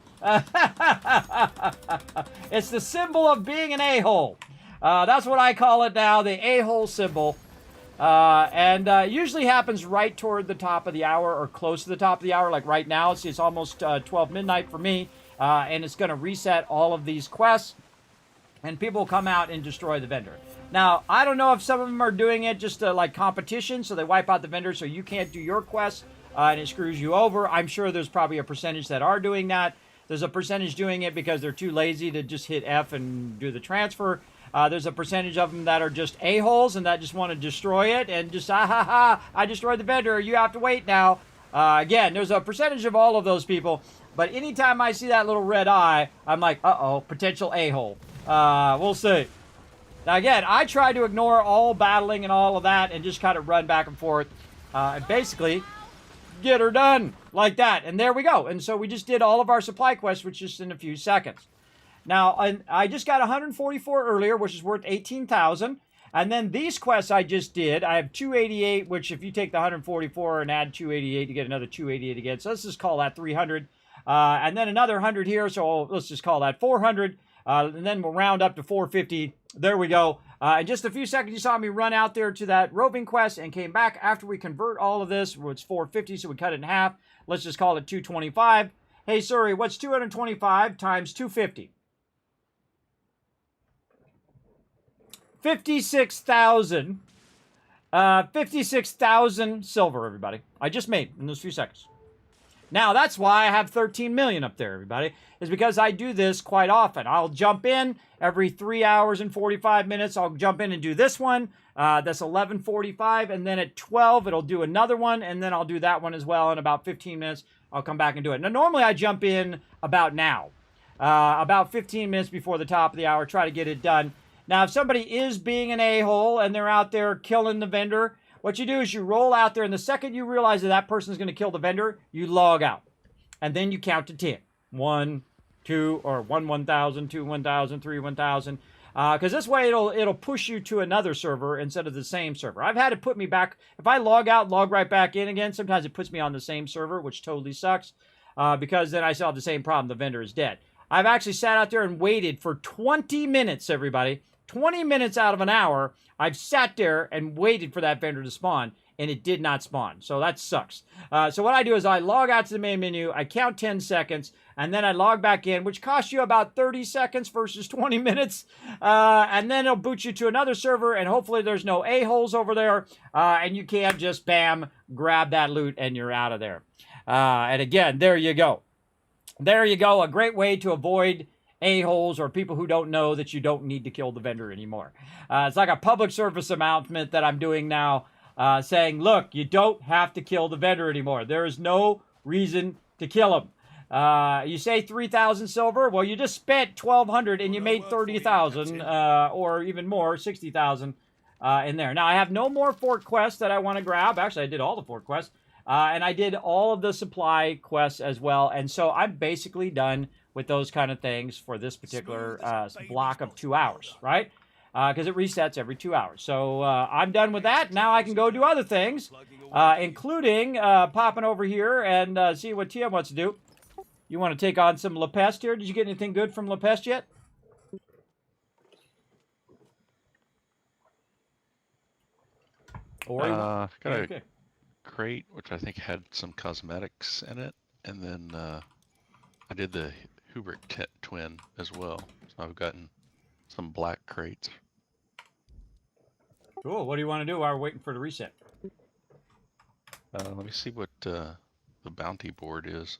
It's the symbol of being an a-hole. That's what I call it now, the a-hole symbol. And usually happens right toward the top of the hour or close to the top of the hour. Like right now, it's almost 12 midnight for me. And it's going to reset all of these quests. And people will come out and destroy the vendor. Now, I don't know if some of them are doing it just like competition. So they wipe out the vendor so you can't do your quest. And it screws you over. I'm sure there's probably a percentage that are doing that. There's a percentage doing it because they're too lazy to just hit F and do the transfer. There's a percentage of them that are just a-holes and that just want to destroy it and just, I destroyed the vendor. You have to wait now. Again, there's a percentage of all of those people. But anytime I see that little red eye, I'm like, uh-oh, potential a-hole. We'll see. Now, again, I try to ignore all battling and all of that and just kind of run back and forth and basically get her done like that. And there we go. And so we just did all of our supply quests, which is in a few seconds. Now, I just got 144 earlier, which is worth 18,000. And then these quests I just did, I have 288, which if you take the 144 and add 288, you get another 288 again. So let's just call that 300. And then another 100 here, so let's just call that 400. And then we'll round up to 450. There we go. In just a few seconds, you saw me run out there to that roving quest and came back after we convert all of this. It's 450, so we cut it in half. Let's just call it 225. Hey, sorry, what's 225 times 250? 56,000 silver, everybody. I just made in those few seconds. Now, that's why I have 13 million up there, everybody, is because I do this quite often. I'll jump in every 3 hours and 45 minutes. I'll jump in and do this one. That's 11:45, and then at 12, it'll do another one, and then I'll do that one as well in about 15 minutes. I'll come back and do it. Now, normally I jump in about now, about 15 minutes before the top of the hour, try to get it done. Now, if somebody is being an a-hole and they're out there killing the vendor, what you do is you roll out there, and the second you realize that that person is going to kill the vendor, you log out. And then you count to 10. 1, 2, or 1, 1,000, 2, 1,000, 3, 1,000. Because this way it'll push you to another server instead of the same server. I've had it put me back. If I log out, log right back in again, sometimes it puts me on the same server, which totally sucks. Because then I still have the same problem. The vendor is dead. I've actually sat out there and waited for 20 minutes, everybody. 20 minutes out of an hour, I've sat there and waited for that vendor to spawn, and it did not spawn. So that sucks. So what I do is I log out to the main menu, I count 10 seconds, and then I log back in, which costs you about 30 seconds versus 20 minutes. And then it'll boot you to another server, and hopefully there's no a-holes over there, and you can't just, bam, grab that loot, and you're out of there. And again, there you go. There you go, a great way to avoid a-holes or people who don't know that you don't need to kill the vendor anymore. It's like a public service announcement that I'm doing now, saying, look, you don't have to kill the vendor anymore. There is no reason to kill him. You say 3,000 silver? Well, you just spent 1,200 and you made 30,000 or even more, 60,000 in there. Now, I have no more fort quests that I want to grab. Actually, I did all the fort quests. And I did all of the supply quests as well. And so I'm basically done with those kind of things for this particular block of 2 hours, right? Because it resets every 2 hours. So I'm done with that. Now I can go do other things, including popping over here and see what Tia wants to do. You want to take on some La Peste here? Did you get anything good from La Peste yet? Or got a crate, which I think had some cosmetics in it. And then I did the Hubert twin as well. So I've gotten some black crates. Cool. What do you want to do while we're waiting for the reset? Let me see what the bounty board is.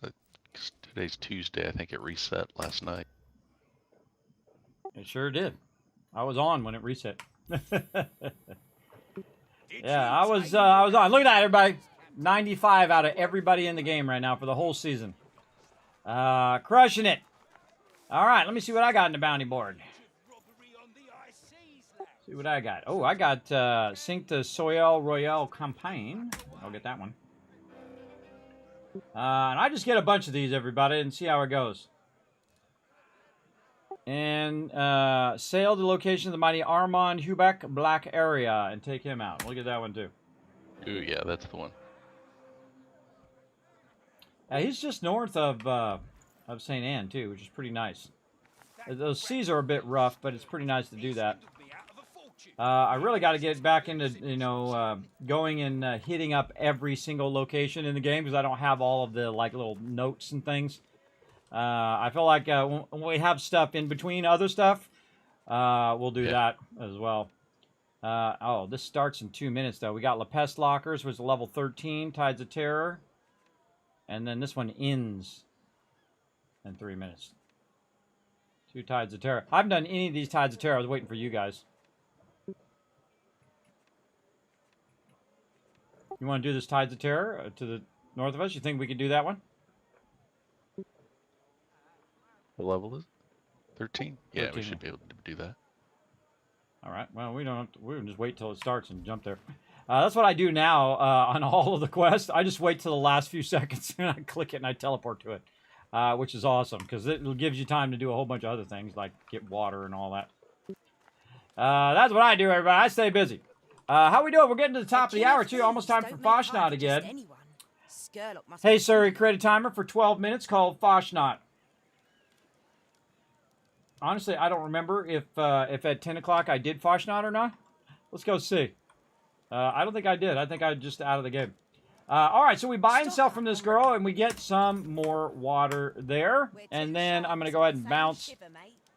Today's Tuesday. I think it reset last night. It sure did. I was on when it reset. Yeah, I was on. Look at that, everybody. 95 out of everybody in the game right now for the whole season. Crushing it. All right, let me see what I got in the bounty board. See what I got. Oh, I got Sink the Soil Royale Campaign. I'll get that one. And I just get a bunch of these, everybody, and see how it goes. And sail the location of the mighty Armand Hubeck Black Area and take him out. Look at that one, too. Ooh, yeah, that's the one. He's just north of St. Anne, too, which is pretty nice. Those seas are a bit rough, but it's pretty nice to do that. I really got to get back into, going and hitting up every single location in the game because I don't have all of the, little notes and things. I feel like when we have stuff in between other stuff, we'll do that as well. Oh, this starts in 2 minutes, though. We got La Peste Lockers, which is level 13, Tides of Terror. And then this one ends in 3 minutes. 2 Tides of Terror. I haven't done any of these Tides of Terror. I was waiting for you guys. You want to do this Tides of Terror to the north of us? You think we could do that one? What level is it? 13? Yeah, 13, we should be able to do that. All right. Well, we don't have to, we can just wait till it starts and jump there. That's what I do now on all of the quests. I just wait till the last few seconds and I click it and I teleport to it, which is awesome because it gives you time to do a whole bunch of other things like get water and all that. That's what I do, everybody. I stay busy. How we doing? We're getting to the top of the hour, too. Almost time for Foshnot again. Hey, Surrey, create a timer for 12 minutes called Foshnot. Honestly, I don't remember if at 10 o'clock I did Foshnot or not. Let's go see. I don't think I did. I think I just out of the game. All right, so we buy and sell from this girl, and we get some more water there. And then I'm going to go ahead and bounce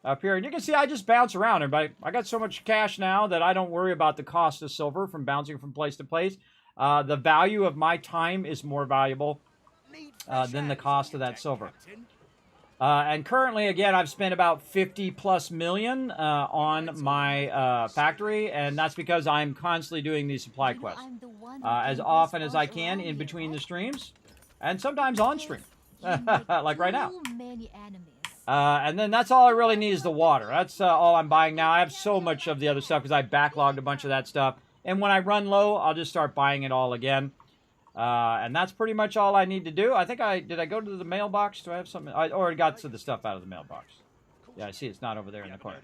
up here. And you can see I just bounce around, everybody. I got so much cash now that I don't worry about the cost of silver from bouncing from place to place. The value of my time is more valuable than the cost of that silver. And currently, again, I've spent about 50 plus million on my factory, and that's because I'm constantly doing these supply quests as often as I can in between the streams, and sometimes on stream, like right now. And then that's all I really need is the water. That's all I'm buying now. I have so much of the other stuff because I backlogged a bunch of that stuff. And when I run low, I'll just start buying it all again. And that's pretty much all I need to do. I think did I go to the mailbox? Do I have something? I already got to the stuff out of the mailbox. Yeah, I see it's not over there in the corner.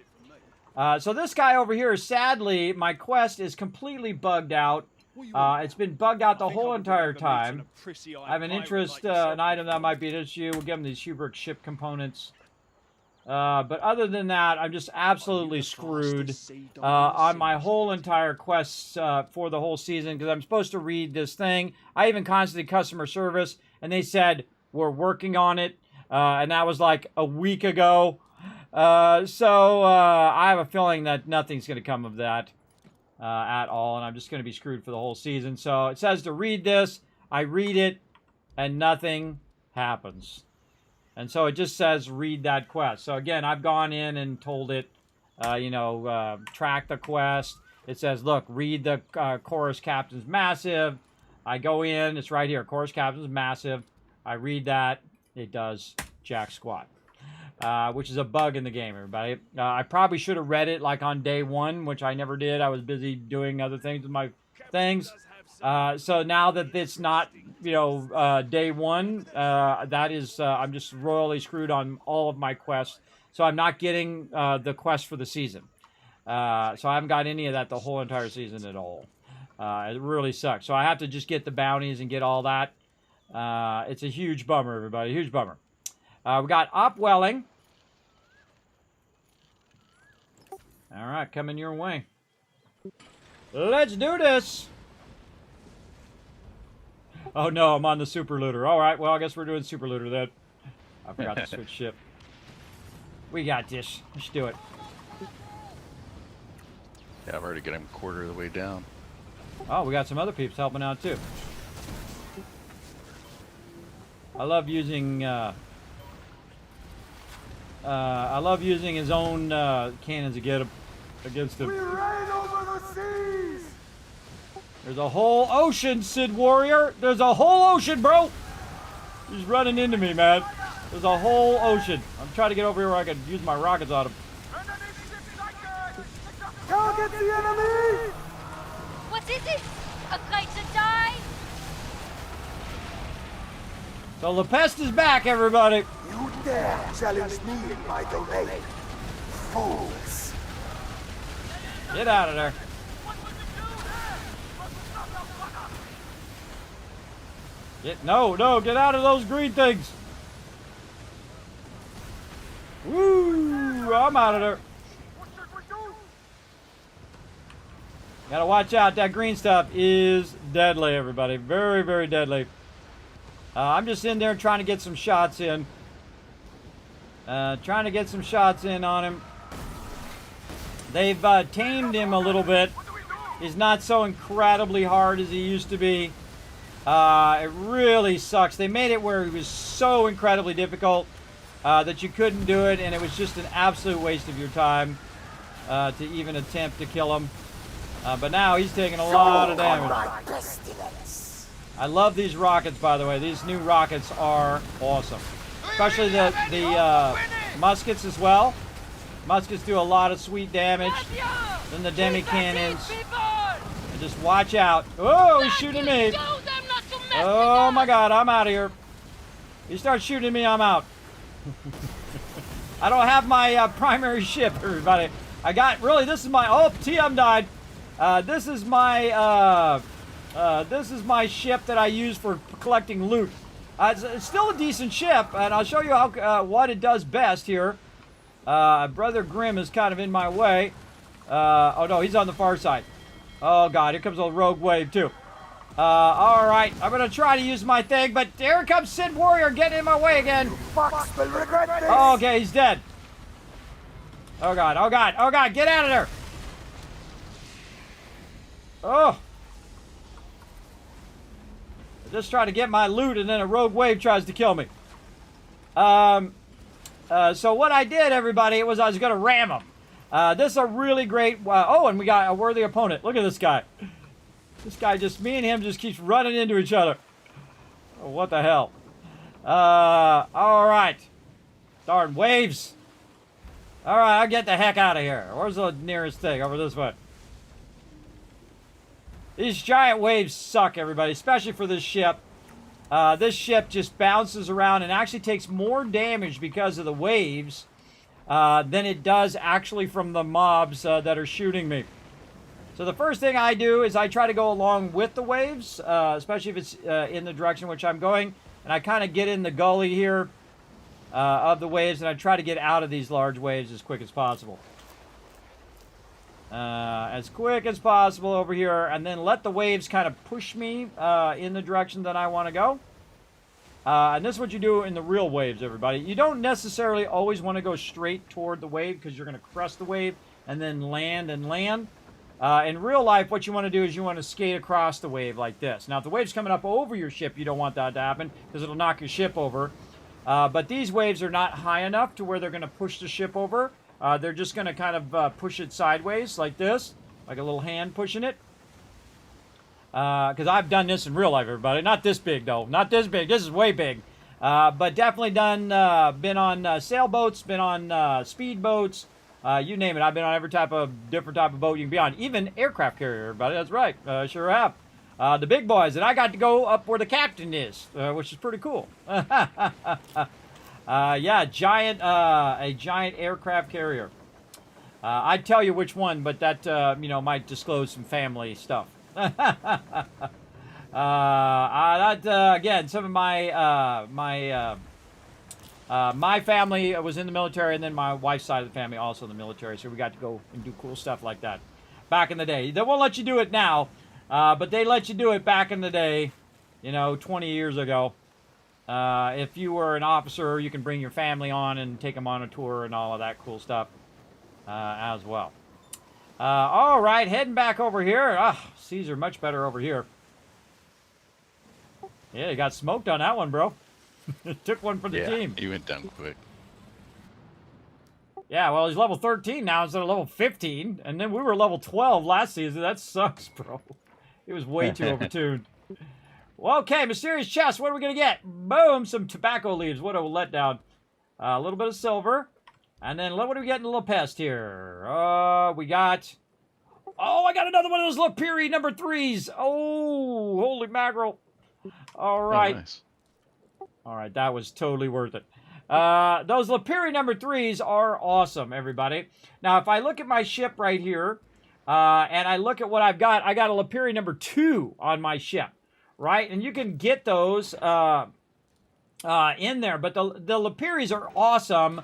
So this guy over here, sadly, my quest is completely bugged out. It's been bugged out the whole entire time. I have an interest, an item that might be an issue. We'll give him these Hubert ship components. But other than that, I'm just absolutely screwed on my whole entire quest for the whole season because I'm supposed to read this thing. I even contacted customer service, and they said, we're working on it. And that was like a week ago. So I have a feeling that nothing's going to come of that at all, and I'm just going to be screwed for the whole season. So it says to read this. I read it, and nothing happens. And so it just says, read that quest. So again, I've gone in and told it, track the quest. It says, look, read the chorus captain's massive. I go in, it's right here, chorus captain's massive. I read that, it does jack squat. Which is a bug in the game, everybody. I probably should have read it like on day one, which I never did. I was busy doing other things with my things. So now that it's not, day one, that is, I'm just royally screwed on all of my quests. So I'm not getting the quest for the season. So I haven't got any of that the whole entire season at all. It really sucks. So I have to just get the bounties and get all that. It's a huge bummer, everybody. Huge bummer. We got upwelling. All right, coming your way. Let's do this. Oh no, I'm on the super looter. All right, well, I guess we're doing super looter then. I forgot to switch ship. We got this. Let's do it. Yeah, I've already got him a quarter of the way down. Oh, we got some other peeps helping out too. I love using his own cannons against him. We reign over the seas! There's a whole ocean, Sid Warrior. There's a whole ocean, bro. He's running into me, man. There's a whole ocean. I'm trying to get over here where I can use my rockets on him. Target the enemy! What is it? A kite to die? So the pest is back, everybody. You dare challenge me in my domain? Fools! Get out of there. No, get out of those green things. Woo, I'm out of there. Gotta watch out, that green stuff is deadly, everybody. Very, very deadly. I'm just in there trying to get some shots in. Trying to get some shots in on him. They've tamed him a little bit. He's not so incredibly hard as he used to be. It really sucks. They made it where he was so incredibly difficult that you couldn't do it, and it was just an absolute waste of your time to even attempt to kill him. But now he's taking a lot of damage. I love these rockets, by the way. These new rockets are awesome. Especially the muskets as well. Muskets do a lot of sweet damage. Then the demi cannons. And just watch out. Oh, he's shooting me. Oh my god, I'm out of here. He starts shooting me, I'm out. I don't have my primary ship, everybody. This is my, TM died. This is my ship that I use for collecting loot. It's still a decent ship, and I'll show you how what it does best here. Brother Grimm is kind of in my way. Oh no, he's on the far side. Oh god, here comes a rogue wave too. Alright, I'm gonna try to use my thing, but here comes Sid Warrior getting in my way again. Fox will regret this! Oh, okay, he's dead. Oh god, oh god, oh god, get out of there! Just try to get my loot, and then a rogue wave tries to kill me. So what I did, everybody, was I was going to ram him. This is a really great... oh, and we got a worthy opponent. Look at this guy. This guy just... Me and him just keeps running into each other. Oh, what the hell? All right. Darn waves. All right, I'll get the heck out of here. Where's the nearest thing? Over this way. These giant waves suck, everybody, especially for this ship. This ship just bounces around and actually takes more damage because of the waves than it does actually from the mobs that are shooting me. So the first thing I do is I try to go along with the waves, especially if it's in the direction which I'm going. And I kind of get in the gully here of the waves, and I try to get out of these large waves as quick as possible. As quick as possible over here, and then let the waves kind of push me in the direction that I want to go. And this is what you do in the real waves, everybody. You don't necessarily always want to go straight toward the wave because you're going to crest the wave and then land and land. In real life, what you want to do is you want to skate across the wave like this. Now, if the wave's coming up over your ship, you don't want that to happen because it'll knock your ship over. But these waves are not high enough to where they're going to push the ship over. They're just going to kind of push it sideways like this, like a little hand pushing it. Because I've done this in real life, everybody. Not this big, though. Not this big. This is way big. But definitely done, been on sailboats, been on speedboats. You name it. I've been on every different type of boat you can be on. Even aircraft carrier, everybody. That's right. Sure have. The big boys. And I got to go up where the captain is, which is pretty cool. Yeah, a giant aircraft carrier. I'd tell you which one, but that, might disclose some family stuff. Again, some of my family was in the military, and then my wife's side of the family also in the military, so we got to go and do cool stuff like that back in the day. They won't let you do it now, but they let you do it back in the day, 20 years ago. If you were an officer, you can bring your family on and take them on a tour and all of that cool stuff as well. All right, heading back over here. Seas are much better over here. Yeah, you got smoked on that one, bro. Took one for the team. He went down quick. Yeah, well, he's level 13 now instead of level 15. And then we were level 12 last season. That sucks, bro. It was way too overtuned. Well, okay, mysterious chest. What are we going to get? Boom, some tobacco leaves. What a letdown. A little bit of silver. And then what do we get in the little pest here? We got... Oh, I got another one of those Lapiri number 3s. Oh, holy mackerel. All right. Oh, nice. All right, that was totally worth it. Those Lapiri number 3s are awesome, everybody. Now, if I look at my ship right here, and I look at what I got a Lapiri number 2 on my ship, right? And you can get those in there. But the Lapiris are awesome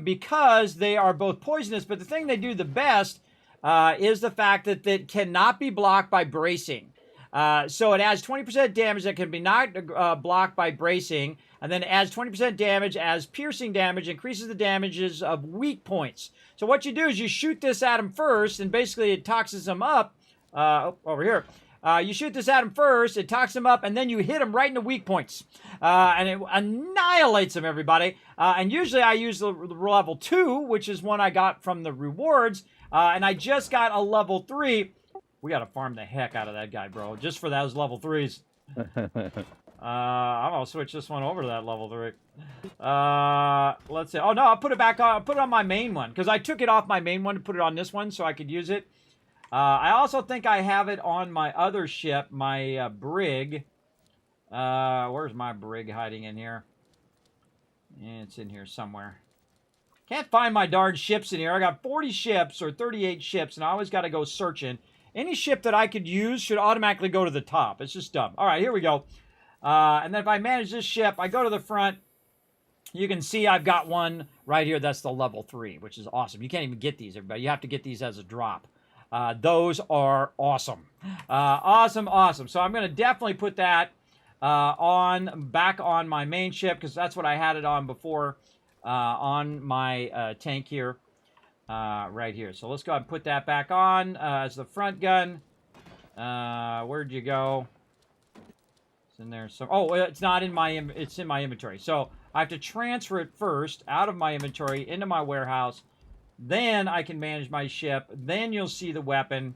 because they are both poisonous. But the thing they do the best is the fact that it cannot be blocked by bracing. So it adds 20% damage that can be not blocked by bracing, and then it adds 20% damage as piercing damage, increases the damages of weak points. So what you do is you shoot this at him first, and basically it toxins him up. Over here. You shoot this at him first, it toxins him up, and then you hit him right in the weak points. And it annihilates him, everybody. And usually I use the level 2, which is one I got from the rewards, and I just got a level 3. We got to farm the heck out of that guy, bro, just for those level 3s. I'm going to switch this one over to that level 3. Let's see. Oh, no, I'll put it back on. I'll put it on my main one, because I took it off my main one to put it on this one so I could use it. I also think I have it on my other ship, my brig. Where's my brig hiding in here? It's in here somewhere. Can't find my darn ships in here. I got 40 ships or 38 ships, and I always got to go searching. Any ship that I could use should automatically go to the top. It's just dumb. All right, here we go. And then if I manage this ship, I go to the front. You can see I've got one right here. That's the level 3, which is awesome. You can't even get these, everybody. You have to get these as a drop. Those are awesome. Awesome. So I'm going to definitely put that back on my main ship, because that's what I had it on before on my tank here. Right here. So let's go ahead and put that back on as the front gun. Where'd you go? It's in there. So, oh, it's not in my. It's in my inventory. So I have to transfer it first out of my inventory into my warehouse. Then I can manage my ship. Then you'll see the weapon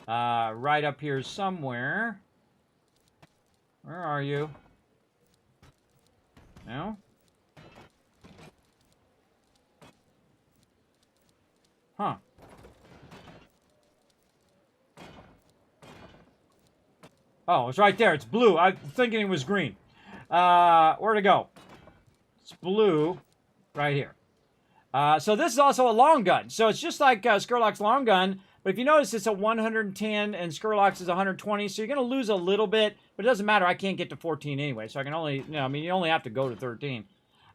right up here somewhere. Where are you? No? Huh. Oh, it's right there. It's blue. I'm thinking it was green. Where'd it go? It's blue right here. So this is also a long gun. So it's just like Skurlock's long gun. But if you notice, it's a 110 and Skurlock's is 120. So you're going to lose a little bit. But it doesn't matter. I can't get to 14 anyway. So I can only, I mean, you only have to go to 13.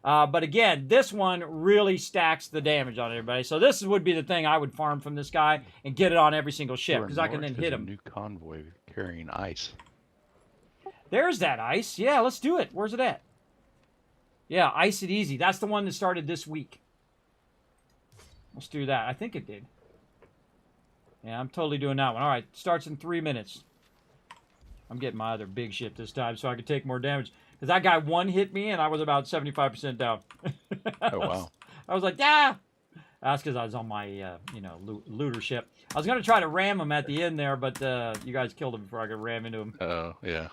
But again, this one really stacks the damage on everybody. So this would be the thing I would farm from this guy and get it on every single ship. Because I can then hit him. New convoy carrying ice. There's that ice. Yeah, let's do it. Where's it at? Yeah, Ice It Easy. That's the one that started this week. Let's do that. I think it did. Yeah, I'm totally doing that one. All right, starts in 3 minutes. I'm getting my other big ship this time so I can take more damage. Because that guy one hit me and I was about 75% down. Oh, wow. I was like, yeah. That's because I was on my, looter ship. I was going to try to ram him at the end there, but you guys killed him before I could ram into him. Oh, yeah.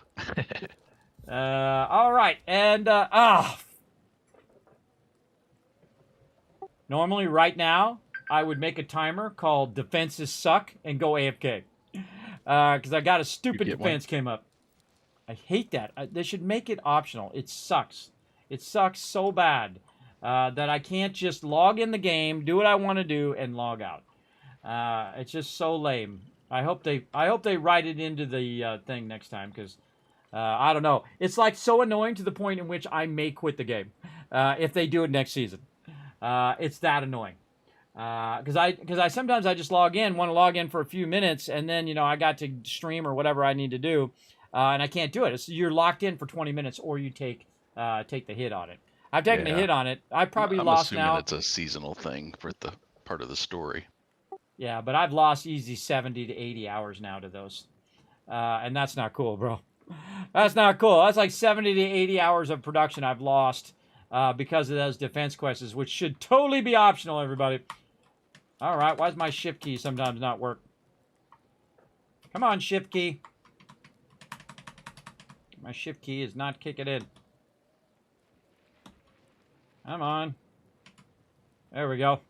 All right. And, normally, right now, I would make a timer called Defenses Suck and go AFK. Because I got a stupid defense came up. I hate that. They should make it optional. It sucks. It sucks so bad that I can't just log in the game, do what I want to do, and log out. It's just so lame. I hope they write it into the thing next time because I don't know. It's like so annoying to the point in which I may quit the game if they do it next season. It's that annoying. Because I sometimes I just want to log in for a few minutes, and then I got to stream or whatever I need to do, and I can't do it. You're locked in for 20 minutes, or you take the hit on it. I've taken the hit on it. I probably lost now. I'm assuming it's a seasonal thing for the part of the story. Yeah, but I've lost easy 70 to 80 hours now to those, and that's not cool, bro. That's not cool. That's like 70 to 80 hours of production I've lost because of those defense quests, which should totally be optional, everybody. All right, why does my shift key sometimes not work? Come on, shift key. My shift key is not kicking in. Come on. There we go.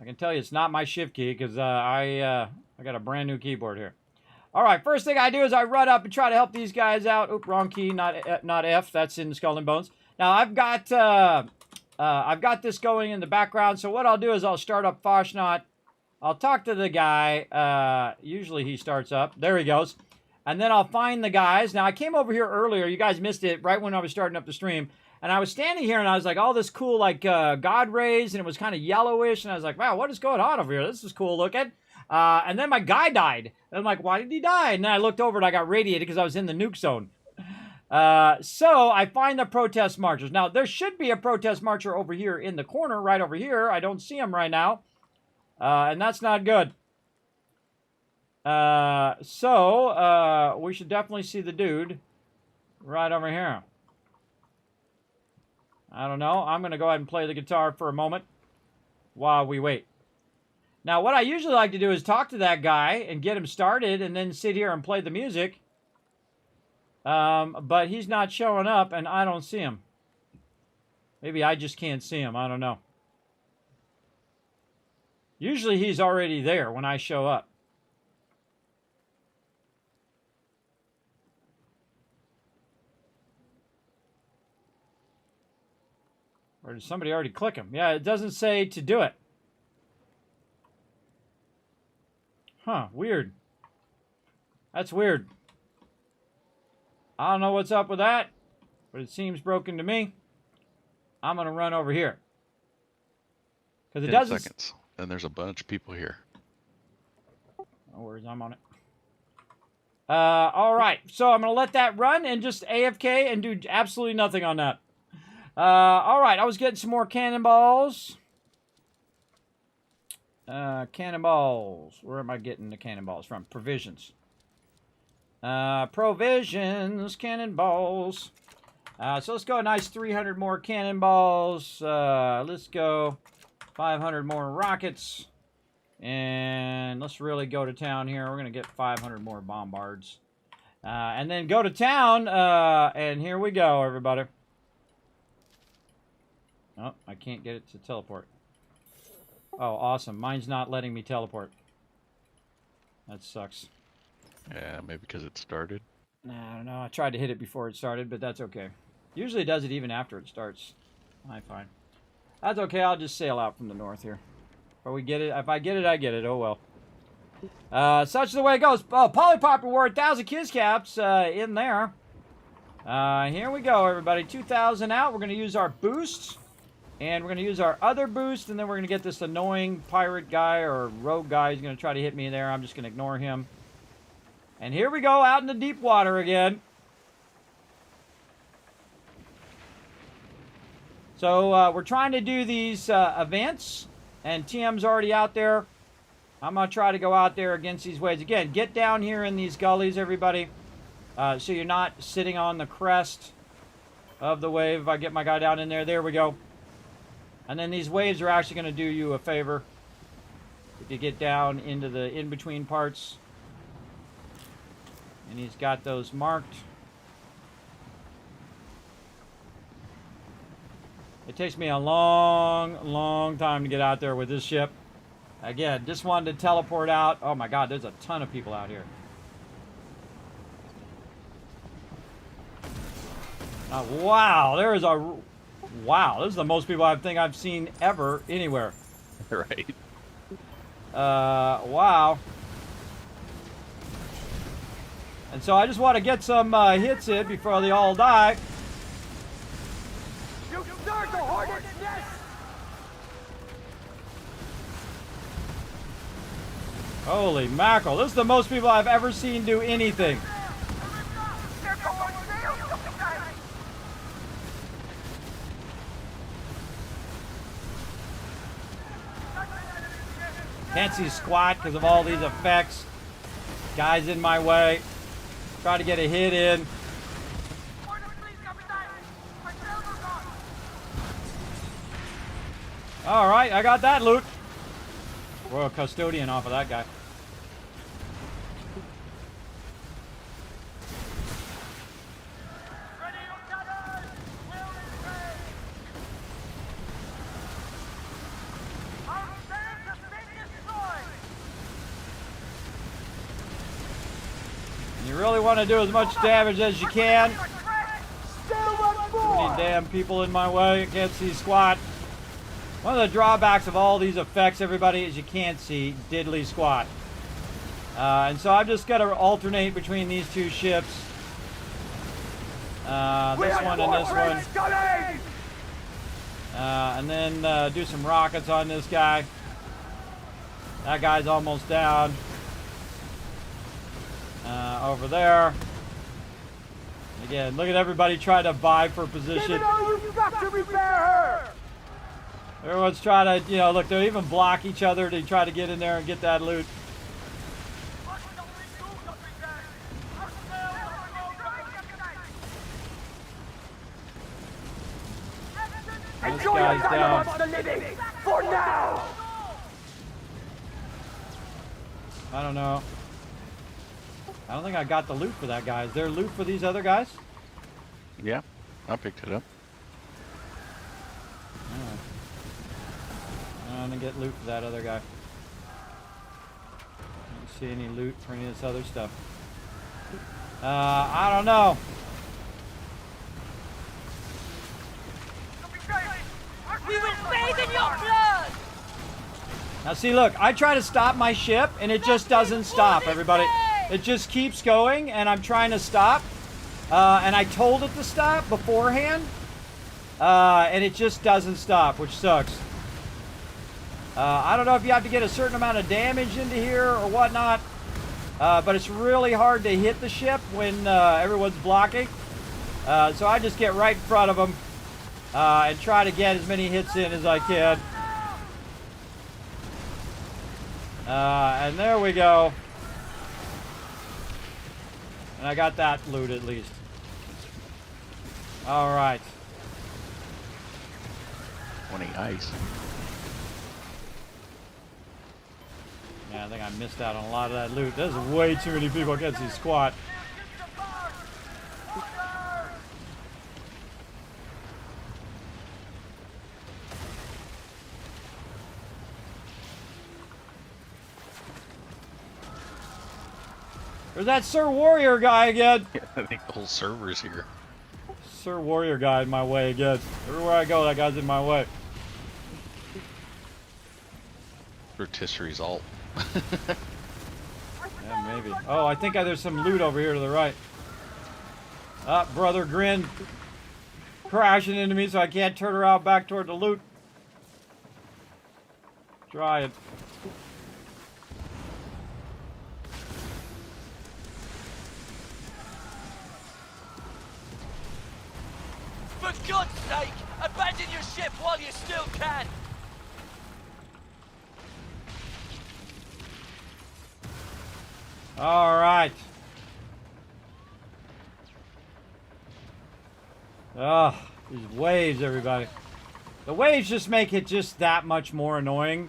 I can tell you it's not my shift key because I got a brand new keyboard here. All right, first thing I do is I run up and try to help these guys out. Oop, wrong key, not F. That's in Skull and Bones. Now I've got this going in the background. So what I'll do is I'll start up Foshnot. I'll talk to the guy. Usually he starts up. There he goes. And then I'll find the guys. Now I came over here earlier. You guys missed it right when I was starting up the stream. And I was standing here and I was like, all this cool like God rays, and it was kind of yellowish. And I was like, wow, what is going on over here? This is cool looking. And then my guy died. And I'm like, why did he die? And then I looked over and I got radiated because I was in the nuke zone. So I find the protest marchers. Now, there should be a protest marcher over here in the corner, right over here. I don't see him right now. And that's not good. So we should definitely see the dude right over here. I don't know. I'm going to go ahead and play the guitar for a moment while we wait. Now, what I usually like to do is talk to that guy and get him started and then sit here and play the music. But he's not showing up, and I don't see him. Maybe I just can't see him. I don't know. Usually he's already there when I show up. Or did somebody already click him? Yeah, it doesn't say to do it. Huh, weird. That's weird. I don't know what's up with that, but it seems broken to me. I'm going to run over here. Because it 10 doesn't... seconds, and there's a bunch of people here. No worries, I'm on it. All right, so I'm going to let that run and just AFK and do absolutely nothing on that. All right, I was getting some more cannonballs. Cannonballs. Where am I getting the cannonballs from? Provisions. Provisions, cannonballs. So let's go a nice 300 more cannonballs. Let's go 500 more rockets. And let's really go to town here. We're going to get 500 more bombards. And then go to town. And here we go, everybody. Oh, I can't get it to teleport. Oh, awesome. Mine's not letting me teleport. That sucks. Yeah, maybe because it started. Nah, I don't know. I tried to hit it before it started, but that's okay. Usually it does it even after it starts. I find. That's okay. I'll just sail out from the north here. If we get it, if I get it, I get it. Oh well. Such is the way it goes. Oh, Polypop reward, 1,000 kiss caps in there. Here we go, everybody. 2,000 out. We're going to use our boosts. And we're going to use our other boost. And then we're going to get this annoying pirate guy or rogue guy who's going to try to hit me there. I'm just going to ignore him. And here we go out in the deep water again. So we're trying to do these events. And TM's already out there. I'm going to try to go out there against these waves. Again, get down here in these gullies, everybody. So you're not sitting on the crest of the wave. If I get my guy down in there, there we go. And then these waves are actually going to do you a favor. If you get down into the in-between parts. And he's got those marked. It takes me a long time to get out there with this ship. Again, just wanted to teleport out. Oh my god, there's a ton of people out here. Wow, there is a... Wow, this is the most people I think I've seen ever anywhere. Right. Wow. And so I just want to get some hits in before they all die. You start the hornet's nest! Holy mackerel, this is the most people I've ever seen do anything. They're going down! Can't see squat because of all these effects. Guys in my way. Try to get a hit in. Alright, I got that loot. Royal Custodian off of that guy. You really want to do as much damage as you can. Too many damn people in my way. I can't see squat. One of the drawbacks of all these effects, everybody, is you can't see diddly squat. And so I'm just going to alternate between these two ships. This one and this one. And then do some rockets on this guy. That guy's almost down. Over there. Again, look at everybody trying to vie for position. You've got to repair her! Everyone's trying to, you know, look, they even block each other to try to get in there and get that loot. This guy's down. For now! I don't know. I don't think I got the loot for that guy. Is there loot for these other guys? Yeah, I picked it up. Alright. I'm gonna get loot for that other guy. Don't see any loot for any of this other stuff. I don't know. We will bathe in your blood! Now see, look, I try to stop my ship and it just doesn't stop, everybody. It just keeps going and I'm trying to stop. And I told it to stop beforehand. And it just doesn't stop, which sucks. I don't know if you have to get a certain amount of damage into here or whatnot. But it's really hard to hit the ship when everyone's blocking. So I just get right in front of them. And try to get as many hits in as I can. And there we go. And I got that loot at least. Alright. 20 ice. Yeah, I think I missed out on a lot of that loot. There's way too many people against these squat. There's that Sir Warrior guy again. Yeah, I think the whole server's here. Sir Warrior guy in my way again. Everywhere I go, that guy's in my way. Rotisserie's alt. Yeah, maybe. Oh, I think there's some loot over here to the right. Ah, Brother Grin crashing into me so I can't turn around back toward the loot. Try it. For God's sake, abandon your ship while you still can! All right. Ah, these waves, everybody. The waves just make it just that much more annoying.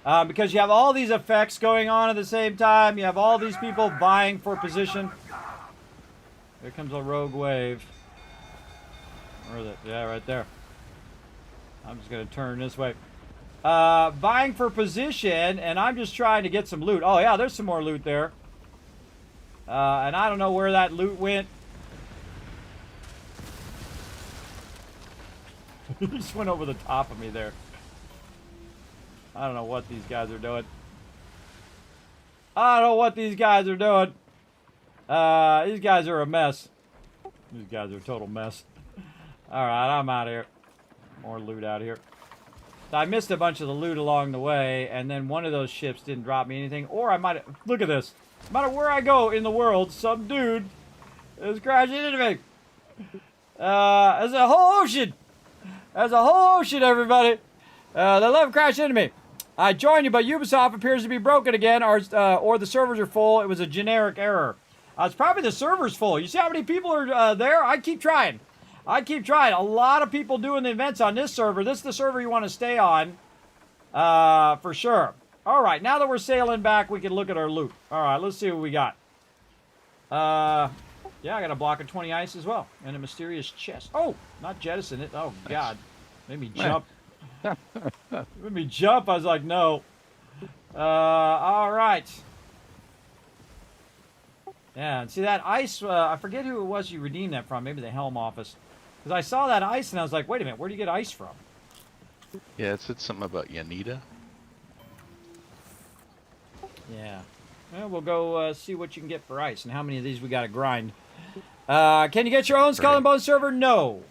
Because you have all these effects going on at the same time. You have all these people vying for position. Here comes a rogue wave. Where is it? Yeah, right there. I'm just going to turn this way. Vying for position, and I'm just trying to get some loot. Oh, yeah, there's some more loot there. And I don't know where that loot went. He just went over the top of me there. I don't know what these guys are doing. I don't know what these guys are doing. These guys are a mess. These guys are a total mess. Alright, I'm out of here. More loot out here. So I missed a bunch of the loot along the way, and then one of those ships didn't drop me anything. Or I might have... Look at this. No matter where I go in the world, some dude is crashing into me. There's a whole ocean. There's a whole ocean, everybody. They love crashing into me. I joined you, but Ubisoft appears to be broken again, or the servers are full. It was a generic error. It's probably the server's full. You see how many people are there? I keep trying. I keep trying. A lot of people doing the events on this server. This is the server you want to stay on, for sure. All right, now that we're sailing back, we can look at our loot. All right, let's see what we got. Yeah, I got a block of 20 ice as well, and a mysterious chest. Oh, not jettison it. Oh, God. Made me jump. Made me jump. I was like, no. All right. Yeah, and see that ice, I forget who it was you redeemed that from. Maybe the Helm office. Because I saw that ice, and I was like, wait a minute, where do you get ice from? Yeah, it said something about Yanita. Yeah. Well, we'll go see what you can get for ice and how many of these we got to grind. Can you get your own Skull and Bones server? No.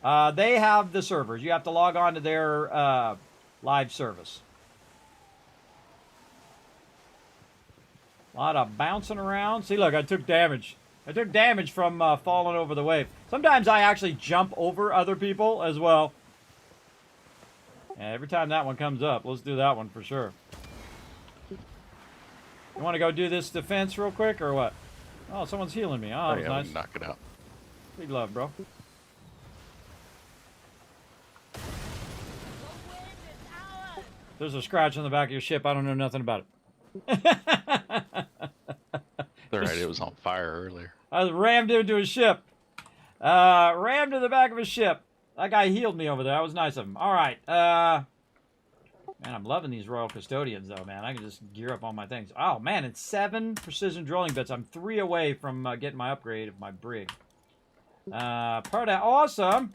They have the servers. You have to log on to their live service. A lot of bouncing around. See, look, I took damage. I took damage from falling over the wave. Sometimes I actually jump over other people as well. And every time that one comes up, let's do that one for sure. You want to go do this defense real quick, or what? Oh, someone's healing me. Oh, that was yeah, nice. we can knock it out. Big love, bro. There's a scratch on the back of your ship. I don't know nothing about it. All right, it was on fire earlier. I was rammed into a ship. Rammed to the back of a ship. That guy healed me over there. That was nice of him. All right. Man, I'm loving these Royal Custodians, though, man. I can just gear up all my things. Oh, man, it's 7 precision drilling bits. I'm 3 away from getting my upgrade of my brig. Pretty awesome.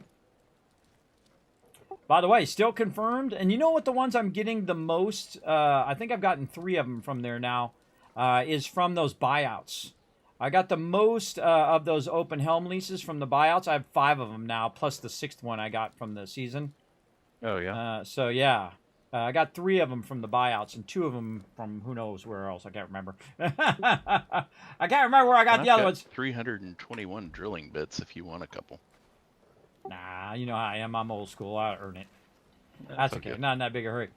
By the way, still confirmed. And you know what the ones I'm getting the most, I think I've gotten 3 of them from there now, is from those buyouts. I got the most of those open helm leases from the buyouts. I have 5 of them now, plus the 6th one I got from the season. Oh, yeah? So, yeah. I got 3 of them from the buyouts and 2 of them from who knows where else. I can't remember. I can't remember where I got the other ones. 321 drilling bits if you want a couple. Nah, you know how I am. I'm old school. I earn it. That's okay. okay. Not in that big a hurry.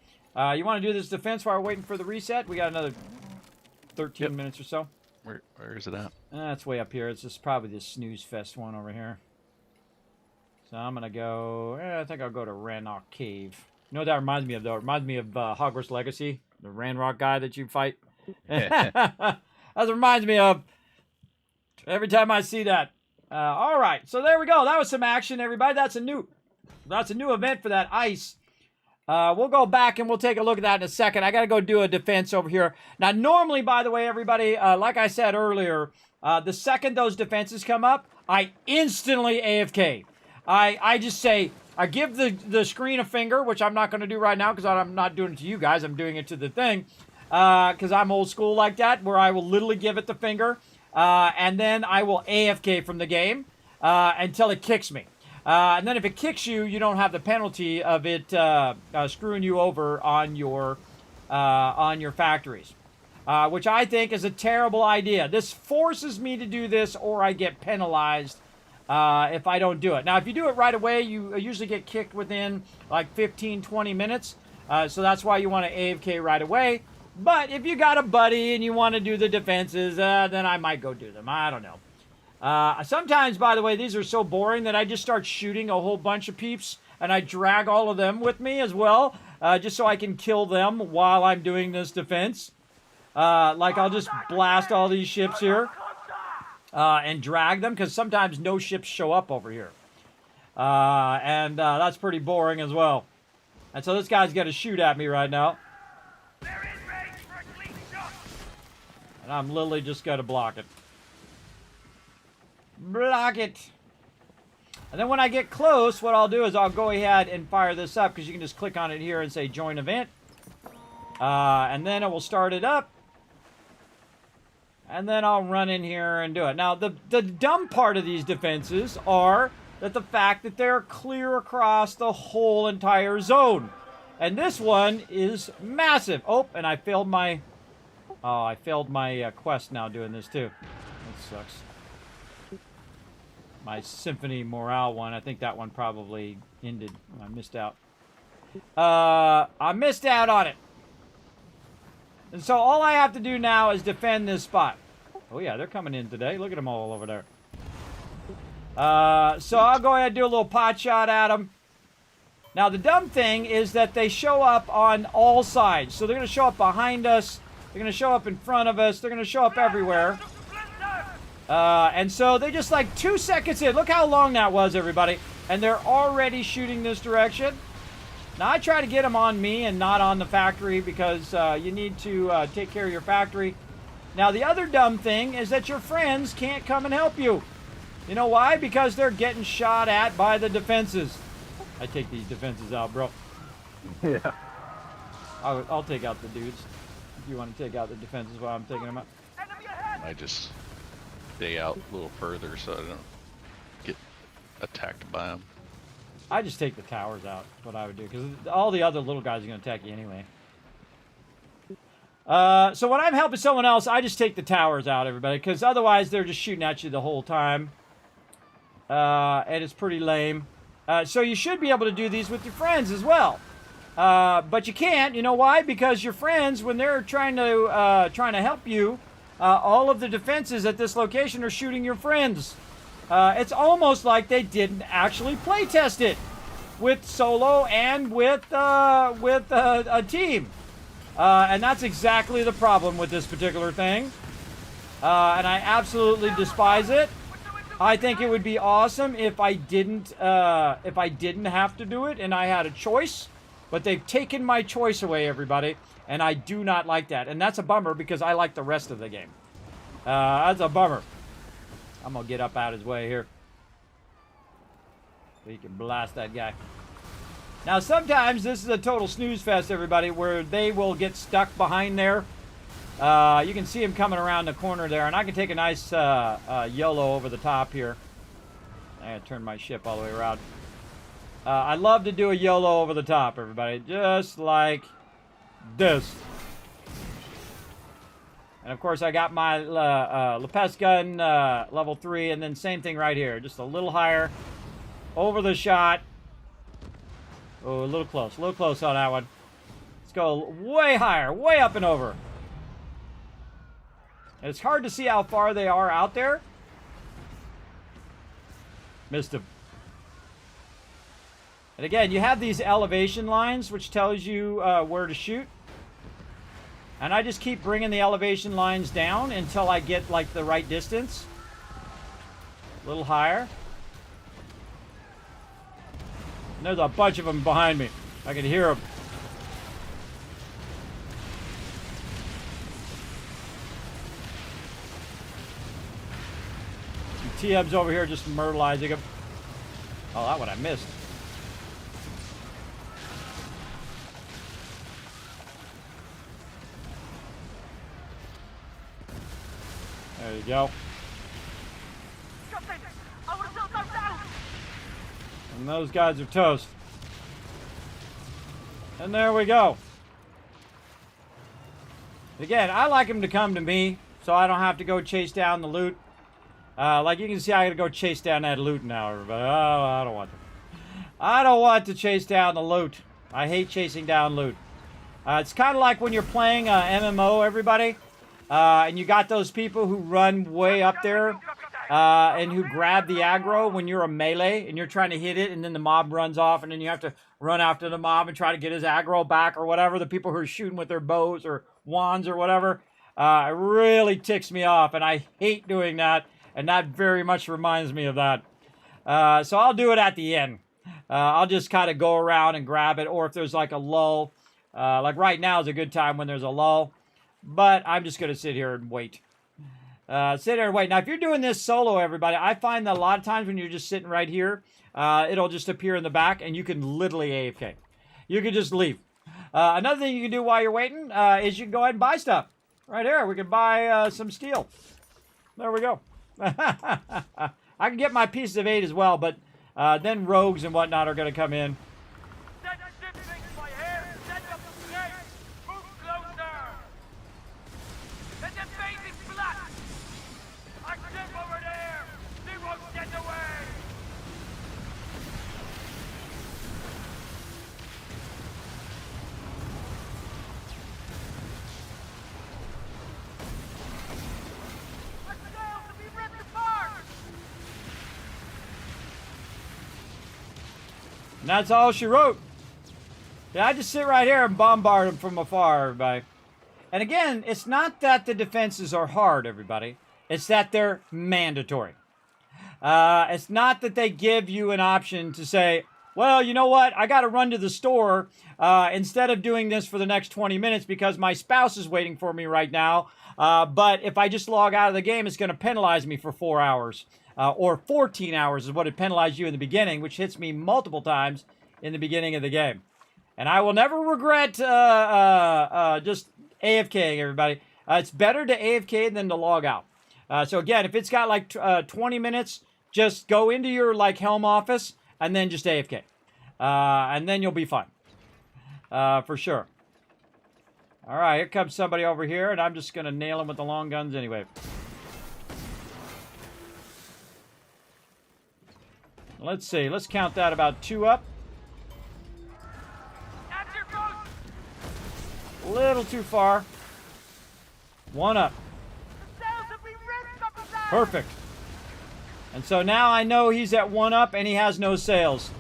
You want to do this defense while we're waiting for the reset? We got another 13 minutes or so. Where is it at? It's way up here. It's just probably the snooze fest one over here. So I'm gonna go. I think I'll go to Ranrock Cave. You know what that reminds me of, though? It reminds me of Hogwarts Legacy, the Ranrock guy that you fight. That reminds me of every time I see that. All right, so there we go. That was some action, everybody. That's a new event for that ice. We'll go back and we'll take a look at that in a second. I got to go do a defense over here. Now, normally, by the way, everybody, like I said earlier, the second those defenses come up, I instantly AFK. I just say, I give the screen a finger, which I'm not going to do right now because I'm not doing it to you guys. I'm doing it to the thing because I'm old school like that, where I will literally give it the finger, and then I will AFK from the game until it kicks me. And then if it kicks you, you don't have the penalty of it screwing you over on your factories, which I think is a terrible idea. This forces me to do this, or I get penalized if I don't do it. Now, if you do it right away, you usually get kicked within like 15, 20 minutes. So that's why you want to AFK right away. But if you got a buddy and you want to do the defenses, then I might go do them. I don't know. Sometimes, by the way, these are so boring that I just start shooting a whole bunch of peeps, and I drag all of them with me as well, just so I can kill them while I'm doing this defense. Like, I'll just blast all these ships here and drag them, because sometimes no ships show up over here. And that's pretty boring as well. And so this guy's got to shoot at me right now. And I'm literally just got to block it. Block it. And then when I get close, what I'll do is I'll go ahead and fire this up, because you can just click on it here and say join event. And then it will start it up. And then I'll run in here and do it. Now, the dumb part of these defenses are that the fact that they're clear across the whole entire zone. And this one is massive. Oh, and I failed my... Oh, I failed my quest now doing this too. That sucks. My Symphony Morale one, I think that one probably ended. I missed out. I missed out on it. And so all I have to do now is defend this spot. Oh yeah, they're coming in today. Look at them all over there. So I'll go ahead and do a little pot shot at them. Now the dumb thing is that they show up on all sides. So they're going to show up behind us. They're going to show up in front of us. They're going to show up everywhere. And so they just like 2 seconds in. Look how long that was, everybody. And they're already shooting this direction. Now, I try to get them on me and not on the factory, because you need to take care of your factory. Now, the other dumb thing is that your friends can't come and help you. You know why? Because they're getting shot at by the defenses. I take these defenses out, bro. Yeah. I'll take out the dudes. If you want to take out the defenses while I'm taking them out. I just stay out a little further so I don't get attacked by them. I just take the towers out. That's what I would do, because all the other little guys are going to attack you anyway. So when I'm helping someone else, I just take the towers out, everybody, because otherwise they're just shooting at you the whole time. And it's pretty lame. So you should be able to do these with your friends as well. But you can't. You know why? Because your friends, when they're trying to help you, all of the defenses at this location are shooting your friends. It's almost like they didn't actually play test it with solo and with a team. And that's exactly the problem with this particular thing. And I absolutely despise it. I think it would be awesome if I didn't have to do it and I had a choice. But they've taken my choice away, everybody. And I do not like that. And that's a bummer, because I like the rest of the game. That's a bummer. I'm going to get up out his way here. So he can blast that guy. Now, sometimes this is a total snooze fest, everybody, where they will get stuck behind there. You can see him coming around the corner there. And I can take a nice YOLO over the top here. I gotta turn my ship all the way around. I love to do a YOLO over the top, everybody. Just like this. And of course, I got my Lapes gun level 3, and then same thing right here. Just a little higher. Over the shot. Oh, a little close on that one. Let's go way higher, way up and over. And it's hard to see how far they are out there. Missed him. And again, you have these elevation lines, which tells you where to shoot. And I just keep bringing the elevation lines down until I get like the right distance. A little higher. And there's a bunch of them behind me. I can hear them. Some TMs over here just myrtleizing them. Oh, that one I missed. There you go. And those guys are toast. And there we go. Again, I like them to come to me, so I don't have to go chase down the loot. Like you can see, I gotta go chase down that loot now, everybody. Oh, I don't want to. I don't want to chase down the loot. I hate chasing down loot. It's kind of like when you're playing MMO, everybody. And you got those people who run way up there and who grab the aggro when you're a melee and you're trying to hit it, and then the mob runs off, and then you have to run after the mob and try to get his aggro back or whatever. The people who are shooting with their bows or wands or whatever. It really ticks me off, and I hate doing that, and that very much reminds me of that. So I'll do it at the end. I'll just kind of go around and grab it, or if there's like a lull. Like right now is a good time when there's a lull. But I'm just going to sit here and wait. Sit here and wait. Now, if you're doing this solo, everybody, I find that a lot of times when you're just sitting right here, it'll just appear in the back, and you can literally AFK. You can just leave. Another thing you can do while you're waiting is you can go ahead and buy stuff. Right here, we can buy some steel. There we go. I can get my pieces of 8 as well, but then rogues and whatnot are going to come in. And that's all she wrote. Yeah, I just sit right here and bombard them from afar, everybody. And again, it's not that the defenses are hard, everybody. It's that they're mandatory. It's not that they give you an option to say, well, you know what? I got to run to the store instead of doing this for the next 20 minutes because my spouse is waiting for me right now. But if I just log out of the game, it's going to penalize me for 4 hours. Or 14 hours is what it penalized you in the beginning, which hits me multiple times in the beginning of the game. And I will never regret just AFKing, everybody. It's better to AFK than to log out. So again, if it's got like 20 minutes, just go into your like helm office and then just AFK. And then you'll be fine. For sure. All right, here comes somebody over here, and I'm just going to nail him with the long guns anyway. Let's see. Let's count that about 2 up. A little too far. 1 up. Perfect. And so now I know he's at 1 up and he has no sails.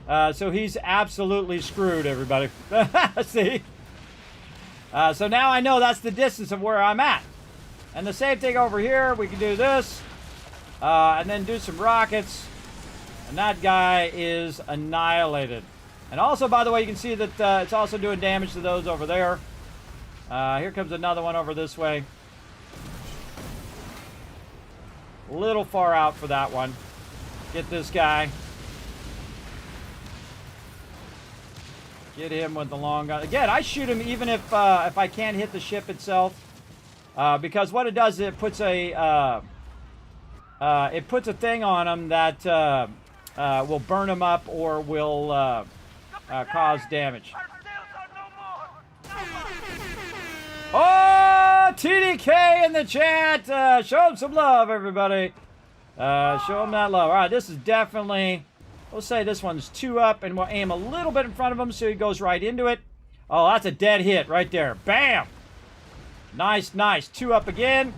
So he's absolutely screwed, everybody. See? So now I know that's the distance of where I'm at. And the same thing over here. We can do this. And then do some rockets. And that guy is annihilated. And also, by the way, you can see that it's also doing damage to those over there. Here comes another one over this way. A little far out for that one. Get this guy. Get him with the long gun. Again, I shoot him even if I can't hit the ship itself. Because what it does is it puts a thing on him that will burn him up or will cause damage. Oh, TDK in the chat. Show him some love, everybody. Show him that love. All right, this is definitely, we'll say this one's 2 up, and we'll aim a little bit in front of him so he goes right into it. Oh, that's a dead hit right there. Bam! Nice, nice. 2 up again.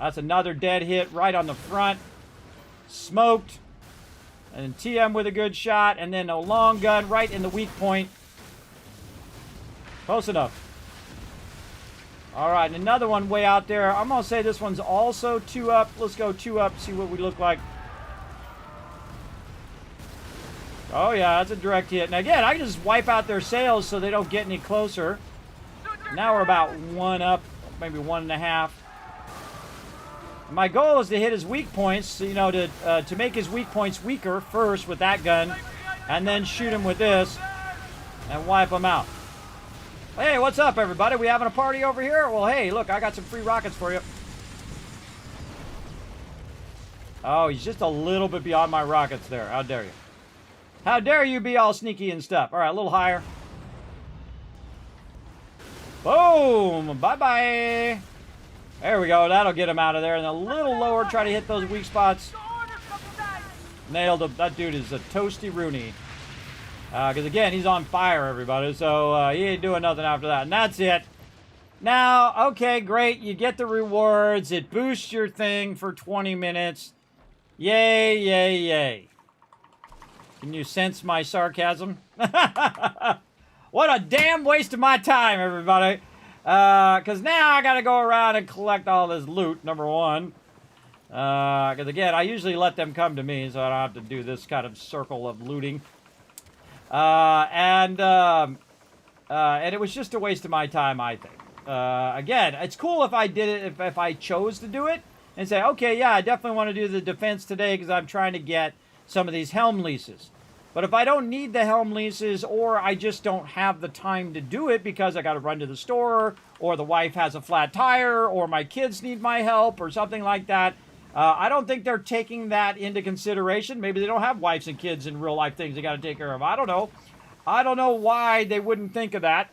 That's another dead hit right on the front. Smoked. And TM with a good shot. And then a long gun right in the weak point. Close enough. All right, and another one way out there. I'm going to say this one's also 2 up. Let's go 2 up, see what we look like. Oh, yeah, that's a direct hit. And again, I can just wipe out their sails so they don't get any closer. Now we're about 1 up, maybe 1.5. My goal is to hit his weak points, you know, to make his weak points weaker first with that gun, and then shoot him with this and wipe him out. Hey, what's up, everybody? We having a party over here? Well, hey, look, I got some free rockets for you. Oh, he's just a little bit beyond my rockets there. How dare you? How dare you be all sneaky and stuff? All right, a little higher. Boom! Bye-bye! There we go. That'll get him out of there. And a little lower, try to hit those weak spots. Nailed him. That dude is a toasty Rooney. Because, again, he's on fire, everybody. So, he ain't doing nothing after that. And that's it. Now, okay, great. You get the rewards. It boosts your thing for 20 minutes. Yay, yay, yay. Can you sense my sarcasm? What a damn waste of my time, everybody. Because now I got to go around and collect all this loot, number one. Because, again, I usually let them come to me, so I don't have to do this kind of circle of looting. And it was just a waste of my time, I think. Again, it's cool if I did it, if I chose to do it, and say, okay, yeah, I definitely want to do the defense today because I'm trying to get some of these helm leases. But if I don't need the helm leases, or I just don't have the time to do it because I got to run to the store, or the wife has a flat tire, or my kids need my help, or something like that, I don't think they're taking that into consideration. Maybe they don't have wives and kids and real life things they got to take care of. I don't know. I don't know why they wouldn't think of that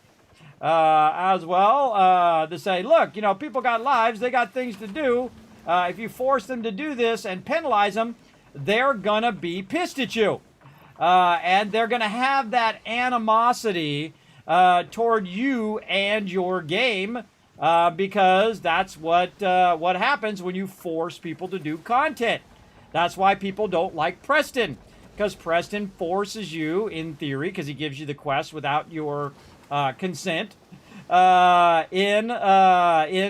as well. To say, look, you know, people got lives. They got things to do. If you force them to do this and penalize them, they're going to be pissed at you. And they're going to have that animosity toward you and your game. Because that's what happens when you force people to do content. That's why people don't like Preston. Because Preston forces you, in theory, because he gives you the quest without your consent. In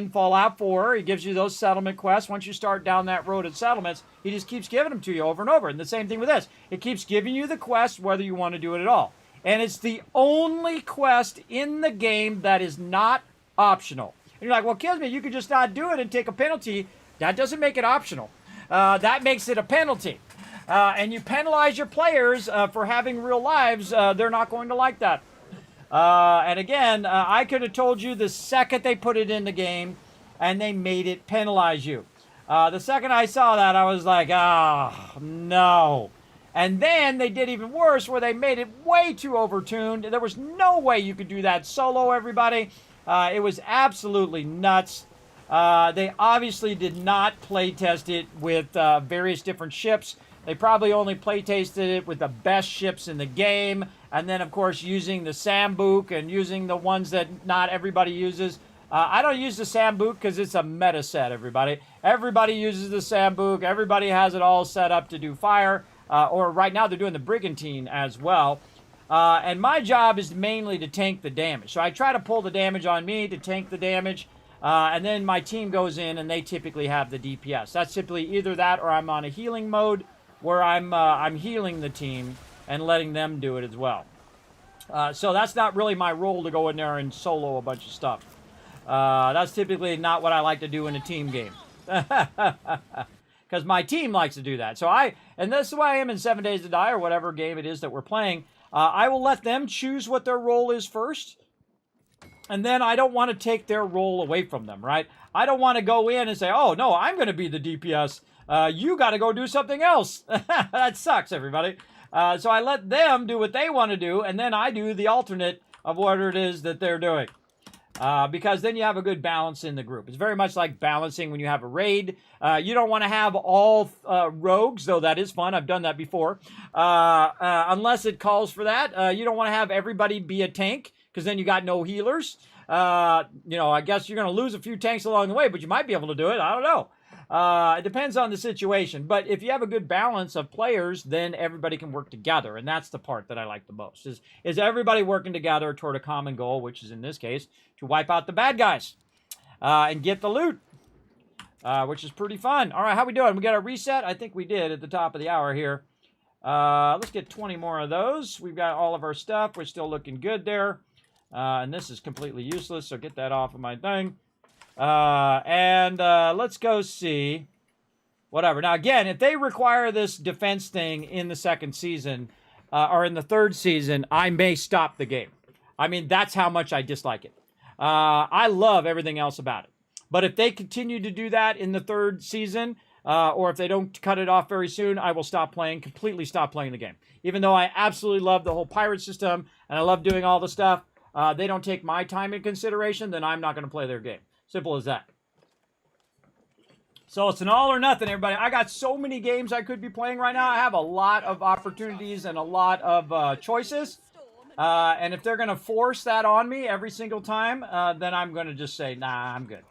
Fallout 4, he gives you those settlement quests. Once you start down that road of settlements, he just keeps giving them to you over and over. And the same thing with this. It keeps giving you the quest whether you want to do it at all. And it's the only quest in the game that is not optional. And you're like, well, Kismet, you could just not do it and take a penalty. That doesn't make it optional. That makes it a penalty. And you penalize your players for having real lives. They're not going to like that. And again, I could have told you the second they put it in the game and they made it penalize you. The second I saw that, I was like, oh, no. And then they did even worse where they made it way too overtuned. There was no way you could do that solo, everybody. It was absolutely nuts. They obviously did not play test it with various different ships. They probably only play tested it with the best ships in the game. And then, of course, using the Sambuc and using the ones that not everybody uses. I don't use the Sambuc because it's a meta set, everybody. Everybody uses the Sambuc. Everybody has it all set up to do fire. Or right now they're doing the Brigantine as well. And my job is mainly to tank the damage. So I try to pull the damage on me to tank the damage. And then my team goes in and they typically have the DPS. That's typically either that or I'm on a healing mode where I'm healing the team and letting them do it as well. So that's not really my role to go in there and solo a bunch of stuff. That's typically not what I like to do in a team game. Because my team likes to do that. So and this is why I am in 7 Days to Die or whatever game it is that we're playing. I will let them choose what their role is first. And then I don't want to take their role away from them, right? I don't want to go in and say, oh, no, I'm going to be the DPS. You got to go do something else. That sucks, everybody. So I let them do what they want to do, and then I do the alternate of whatever it is that they're doing. Because then you have a good balance in the group. It's very much like balancing when you have a raid. You don't want to have all rogues, though that is fun. I've done that before. Unless it calls for that. You don't want to have everybody be a tank, because then you got no healers. I guess you're going to lose a few tanks along the way, but you might be able to do it. I don't know. It depends on the situation. But if you have a good balance of players, then everybody can work together. And that's the part that I like the most, is everybody working together toward a common goal, which is in this case to wipe out the bad guys and get the loot, which is pretty fun. All right, how we doing? We got a reset? I think we did at the top of the hour here. Let's get 20 more of those. We've got all of our stuff. We're still looking good there. And this is completely useless, so get that off of my thing. Let's go see. Whatever. Now, again, if they require this defense thing in the second season, or in the third season, I may stop the game. I mean, that's how much I dislike it. I love everything else about it. But if they continue to do that in the third season, or if they don't cut it off very soon, I will completely stop playing the game. Even though I absolutely love the whole pirate system, and I love doing all the stuff, they don't take my time in consideration, then I'm not going to play their game. Simple as that. So it's an all or nothing, everybody. I got so many games I could be playing right now. I have a lot of opportunities and a lot of choices. And if they're going to force that on me every single time, then I'm going to just say, nah, I'm good.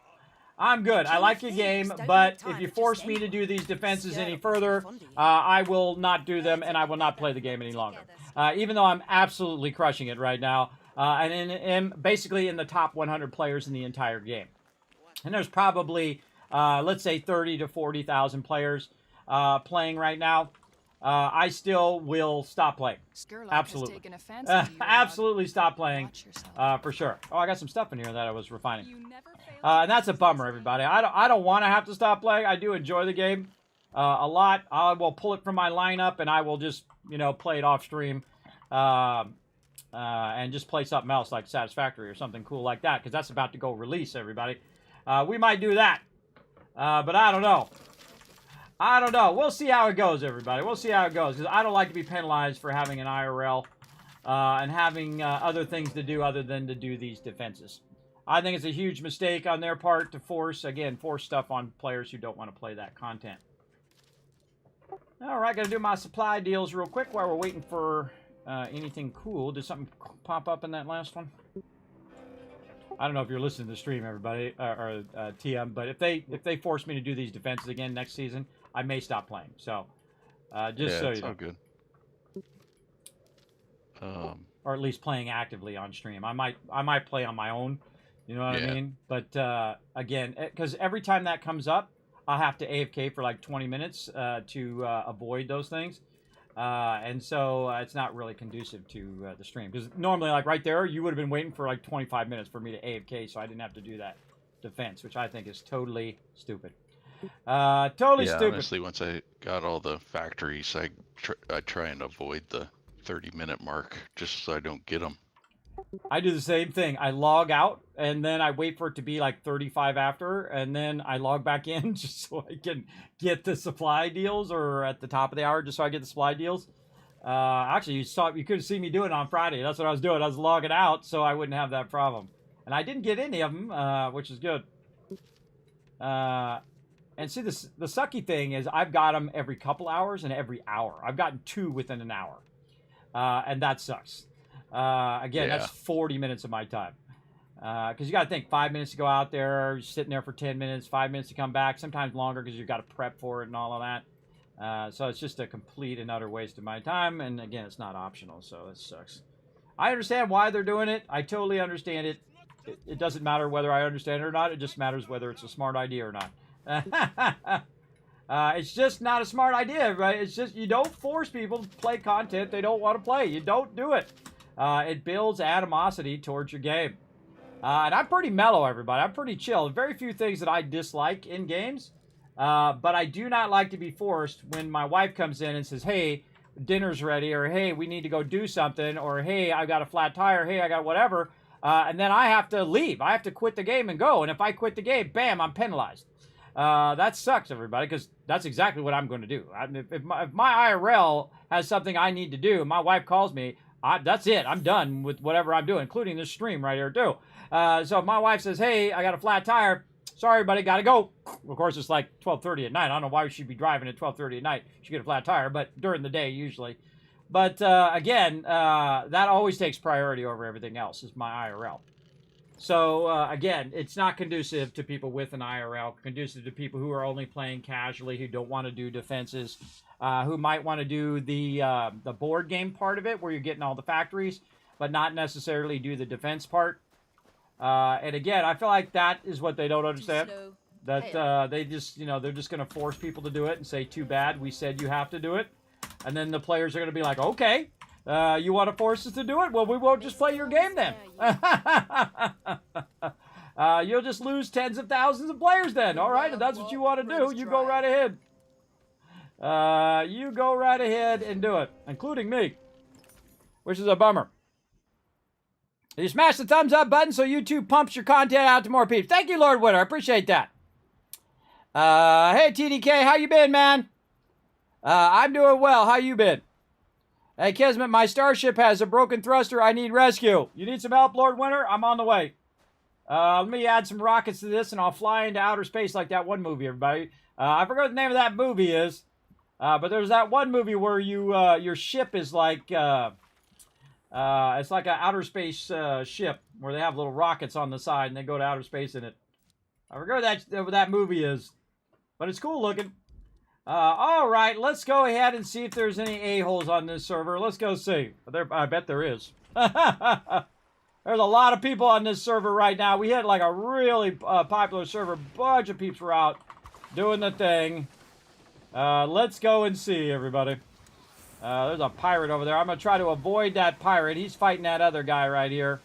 I'm good. I like your game, but if you force me to do these defenses any further, I will not do them, and I will not play the game any longer. Even though I'm absolutely crushing it right now, and am basically in the top 100 players in the entire game. And there's probably, let's say, 30 to 40,000 players playing right now. I still will stop playing. Absolutely. Absolutely stop playing, for sure. Oh, I got some stuff in here that I was refining. And that's a bummer, everybody. I don't want to have to stop playing. I do enjoy the game a lot. I will pull it from my lineup, and I will just, play it off stream. And just play something else like Satisfactory or something cool like that, because that's about to go release, everybody. We might do that. But I don't know. We'll see how it goes, everybody. We'll see how it goes, because I don't like to be penalized for having an IRL and having other things to do other than to do these defenses. I think it's a huge mistake on their part to force stuff on players who don't want to play that content. All right, gonna do my supply deals real quick while we're waiting for anything cool. Did something pop up in that last one? I don't know if you're listening to the stream, everybody, or TM, but if they force me to do these defenses again next season, I may stop playing. So, just so you know. Good. Or at least playing actively on stream. I might play on my own. You know what I mean? But again, because every time that comes up, I'll have to AFK for like 20 minutes to avoid those things. And so it's not really conducive to the stream. Because normally, like right there, you would have been waiting for like 25 minutes for me to AFK, so I didn't have to do that defense, which I think is totally stupid. Totally stupid. Honestly, once I got all the factories, I try and avoid the 30-minute mark just so I don't get them. I do the same thing. I log out, and then I wait for it to be like 35 after, and then I log back in just so I can get the supply deals, or at the top of the hour just so I get the supply deals. Actually, you could see me doing it on Friday. That's what I was doing. I was logging out so I wouldn't have that problem. And I didn't get any of them, which is good. And see, the sucky thing is I've got them every couple hours and every hour. I've gotten 2 within an hour. And that sucks. Again, that's 40 minutes of my time. Because you got to think, 5 minutes to go out there, you're sitting there for 10 minutes, 5 minutes to come back, sometimes longer because you've got to prep for it and all of that. So it's just a complete and utter waste of my time. And again, it's not optional, so it sucks. I understand why they're doing it. I totally understand it. It doesn't matter whether I understand it or not. It just matters whether it's a smart idea or not. It's just not a smart idea, right? It's just, you don't force people to play content they don't want to play. You don't do it. It builds animosity towards your game. And I'm pretty mellow, everybody. I'm pretty chill. Very few things that I dislike in games. But I do not like to be forced when my wife comes in and says, hey, dinner's ready, or hey, we need to go do something, or hey, I got a flat tire, hey, I got whatever. And then I have to leave. I have to quit the game and go. And if I quit the game, bam, I'm penalized. That sucks, everybody, because that's exactly what I'm going to do. If my IRL has something I need to do, my wife calls me, that's it. I'm done with whatever I'm doing, including this stream right here, too. So if my wife says, hey, I got a flat tire, sorry, buddy, got to go. Of course, it's like 12:30 at night. I don't know why she'd be driving at 12:30 at night. She get a flat tire, but during the day, usually. But again, that always takes priority over everything else, is my IRL. So, again, it's not conducive to people with an IRL, conducive to people who are only playing casually, who don't want to do defenses, who might want to do the board game part of it, where you're getting all the factories, but not necessarily do the defense part. And again, I feel like that is what they don't understand. That they just, they're just going to force people to do it and say, too bad, we said you have to do it. And then the players are going to be like, okay, you want to force us to do it? Well, we won't just play your game then. You'll just lose tens of thousands of players then. All right, if that's what you want to do, you go right ahead. You go right ahead and do it, including me, which is a bummer. You smash the thumbs up button so YouTube pumps your content out to more people. Thank you, Lord Winter. I appreciate that. Hey, TDK, how you been, man? I'm doing well. How you been? Hey, Kismet, my starship has a broken thruster. I need rescue. You need some help, Lord Winter? I'm on the way. Let me add some rockets to this, and I'll fly into outer space like that one movie, everybody. I forgot what the name of that movie is, but there's that one movie where you your ship is like it's like an outer space ship where they have little rockets on the side and they go to outer space in it. I forgot what that movie is, but it's cool looking. All right, let's go ahead and see if there's any a-holes on this server. Let's go see. I bet there is. There's a lot of people on this server right now. We had like a really popular server. Bunch of peeps were out doing the thing. Let's go and see, everybody. There's a pirate over there. I'm going to try to avoid that pirate. He's fighting that other guy right here.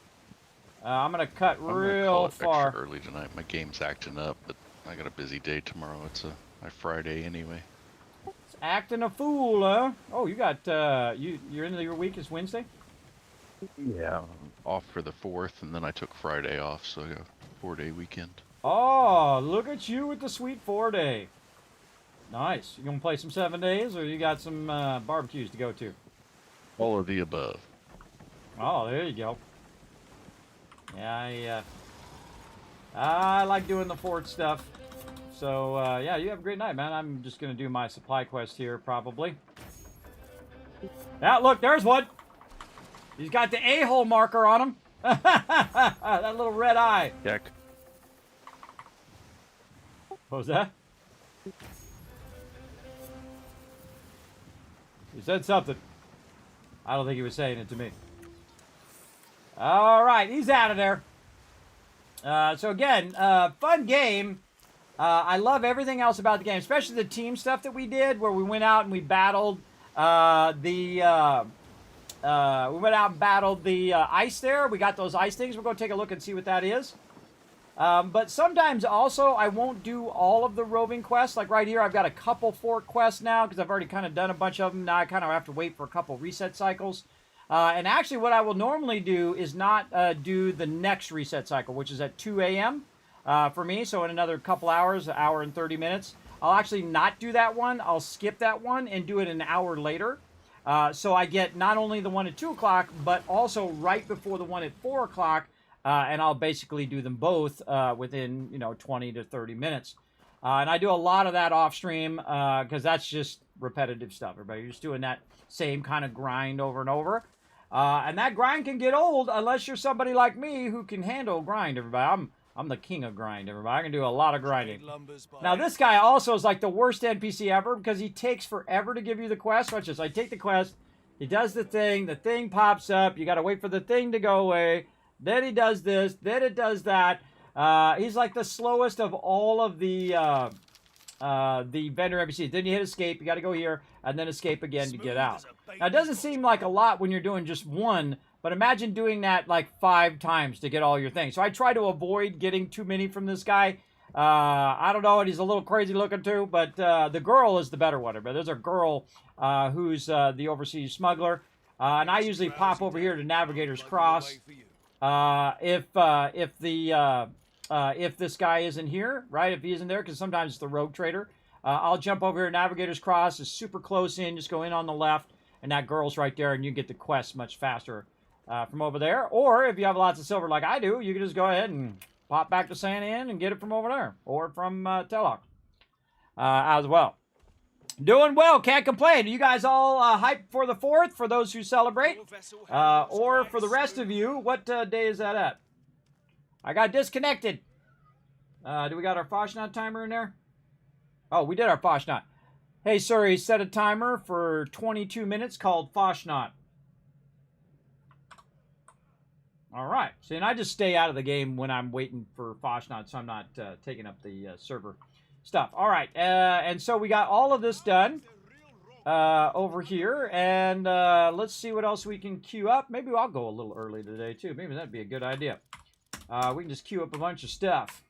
I'm going to cut real far. Extra early tonight. My game's acting up, but I got a busy day tomorrow. It's my Friday anyway. It's acting a fool, huh? Oh, you got you're into your week is Wednesday? Yeah, I'm off for the 4th, and then I took Friday off, so I got a 4-day weekend. Oh, look at you with the sweet 4-day. Nice. You gonna play some 7 days, or you got some barbecues to go to? All of the above. Oh, there you go. Yeah, I like doing the fort stuff. So, yeah, you have a great night, man. I'm just going to do my supply quest here, probably. Yeah, look, there's one. He's got the a-hole marker on him. That little red eye. Yeah. What was that? He said something. I don't think he was saying it to me. All right, he's out of there. So again, fun game. I love everything else about the game, especially the team stuff that we did, where we went out and we battled the ice there. We got those ice things. We're going to take a look and see what that is. But sometimes also I won't do all of the roving quests. Like right here, I've got a couple fort quests now because I've already kind of done a bunch of them. Now I kind of have to wait for a couple reset cycles. And actually what I will normally do is not do the next reset cycle, which is at 2 a.m. For me. So in another couple hours, an hour and 30 minutes, I'll actually not do that one. I'll skip that one and do it an hour later. So I get not only the one at 2 o'clock, but also right before the one at 4 o'clock. And I'll basically do them both within, 20 to 30 minutes. And I do a lot of that off stream because that's just repetitive stuff. Everybody, you're just doing that same kind of grind over and over. And that grind can get old unless you're somebody like me who can handle grind, everybody. I'm the king of grind, everybody. I can do a lot of grinding. Now, this guy also is like the worst NPC ever because he takes forever to give you the quest. Watch this. I take the quest. He does the thing pops up. You got to wait for the thing to go away. Then he does this. Then it does that. He's like the slowest of all of the vendor NPCs. Then you hit escape. You got to go here and then escape again to get out. Now, it doesn't seem like a lot when you're doing just one, but imagine doing that like 5 times to get all your things. So I try to avoid getting too many from this guy. I don't know, and he's a little crazy looking too, but the girl is the better one. But there's a girl who's the overseas smuggler, and I usually pop over here to Navigator's Cross. If this guy isn't here, right? If he isn't there, because sometimes it's the rogue trader, I'll jump over here. Navigator's Cross is super close in. Just go in on the left, and that girl's right there, and you get the quest much faster from over there. Or if you have lots of silver like I do, you can just go ahead and pop back to Santa Ann and get it from over there, or from Telok as well. Doing well, can't complain. Are you guys all hyped for the 4th, for those who celebrate? Or for the rest of you, what day is that at? I got disconnected. Do we got our Foshnot timer in there? Oh, we did our Foshnot. Hey, sorry, set a timer for 22 minutes called Foshnot. All right. See, and I just stay out of the game when I'm waiting for Foshnot, so I'm not taking up the server stuff. All right. And so we got all of this done over here. And let's see what else we can queue up. Maybe I'll go a little early today, too. Maybe that'd be a good idea. We can just queue up a bunch of stuff.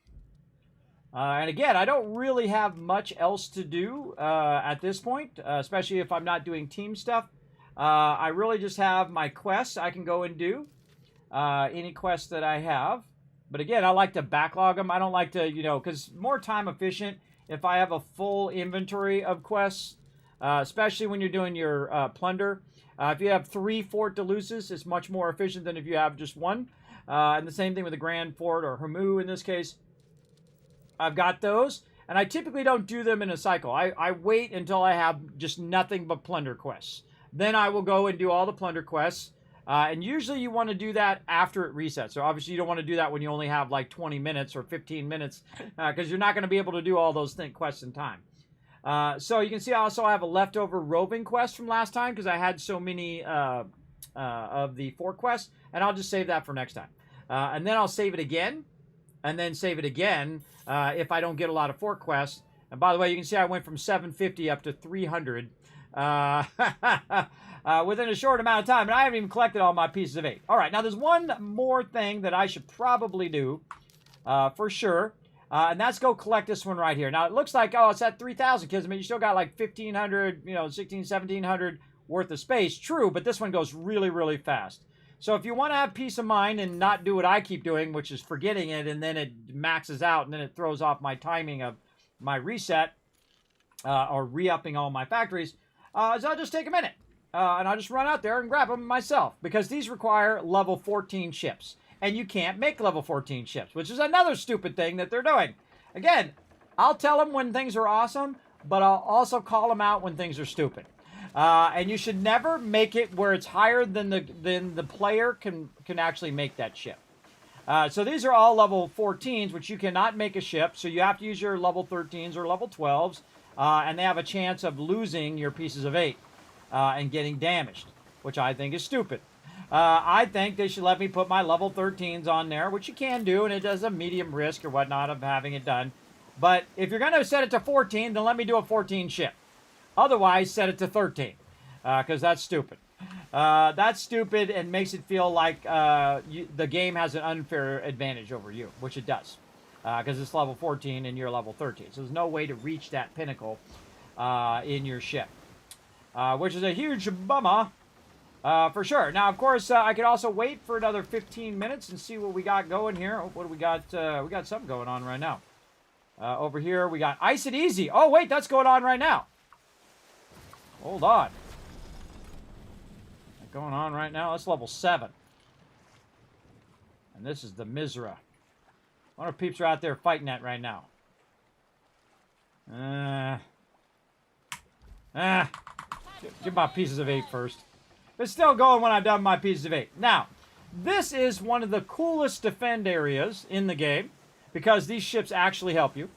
And again, I don't really have much else to do at this point, especially if I'm not doing team stuff. I really just have my quests I can go and do. Any quests that I have. But again, I like to backlog them. I don't like to, because more time efficient if I have a full inventory of quests, especially when you're doing your plunder. If you have 3 Fort de Luces, it's much more efficient than if you have just one. And the same thing with the Grand Fort or Hamu in this case. I've got those, and I typically don't do them in a cycle. I wait until I have just nothing but plunder quests. Then I will go and do all the plunder quests. And usually you want to do that after it resets. So obviously you don't want to do that when you only have like 20 minutes or 15 minutes because you're not going to be able to do all those quests in time. So you can see also I have a leftover roving quest from last time because I had so many of the fort quests. And I'll just save that for next time. And then I'll save it again. And then save it again if I don't get a lot of fort quests. And by the way, you can see I went from 750 up to 300. Within a short amount of time, and I haven't even collected all my pieces of 8. All right, now there's one more thing that I should probably do for sure, and that's go collect this one right here. Now, it looks like, oh, it's at 3,000 kids. I mean, you still got like 1,500, 16, 1,700 worth of space. True, but this one goes really, really fast. So if you want to have peace of mind and not do what I keep doing, which is forgetting it, and then it maxes out, and then it throws off my timing of my reset or re-upping all my factories, so I'll just take a minute. And I'll just run out there and grab them myself because these require level 14 ships. And you can't make level 14 ships, which is another stupid thing that they're doing. Again, I'll tell them when things are awesome, but I'll also call them out when things are stupid. And you should never make it where it's higher than the player can actually make that ship. So these are all level 14s, which you cannot make a ship. So you have to use your level 13s or level 12s. And they have a chance of losing your pieces of 8. And getting damaged, which I think is stupid. I think they should let me put my level 13s on there, which you can do, and it does a medium risk or whatnot of having it done. But if you're going to set it to 14, then let me do a 14 ship. Otherwise, set it to 13, because that's stupid. That's stupid and makes it feel like the game has an unfair advantage over you, which it does, because it's level 14 and you're level 13. So there's no way to reach that pinnacle in your ship. Which is a huge bummer, for sure. Now, of course, I could also wait for another 15 minutes and see what we got going here. Oh, what do we got? We got something going on right now. Over here, we got Ice It Easy. Oh, wait, that's going on right now. Hold on. That's going on right now. That's level 7. And this is the Misra. I wonder if peeps are out there fighting that right now. Give my pieces of 8 first. It's still going when I'm done with my pieces of 8. Now, this is one of the coolest defend areas in the game because these ships actually help you.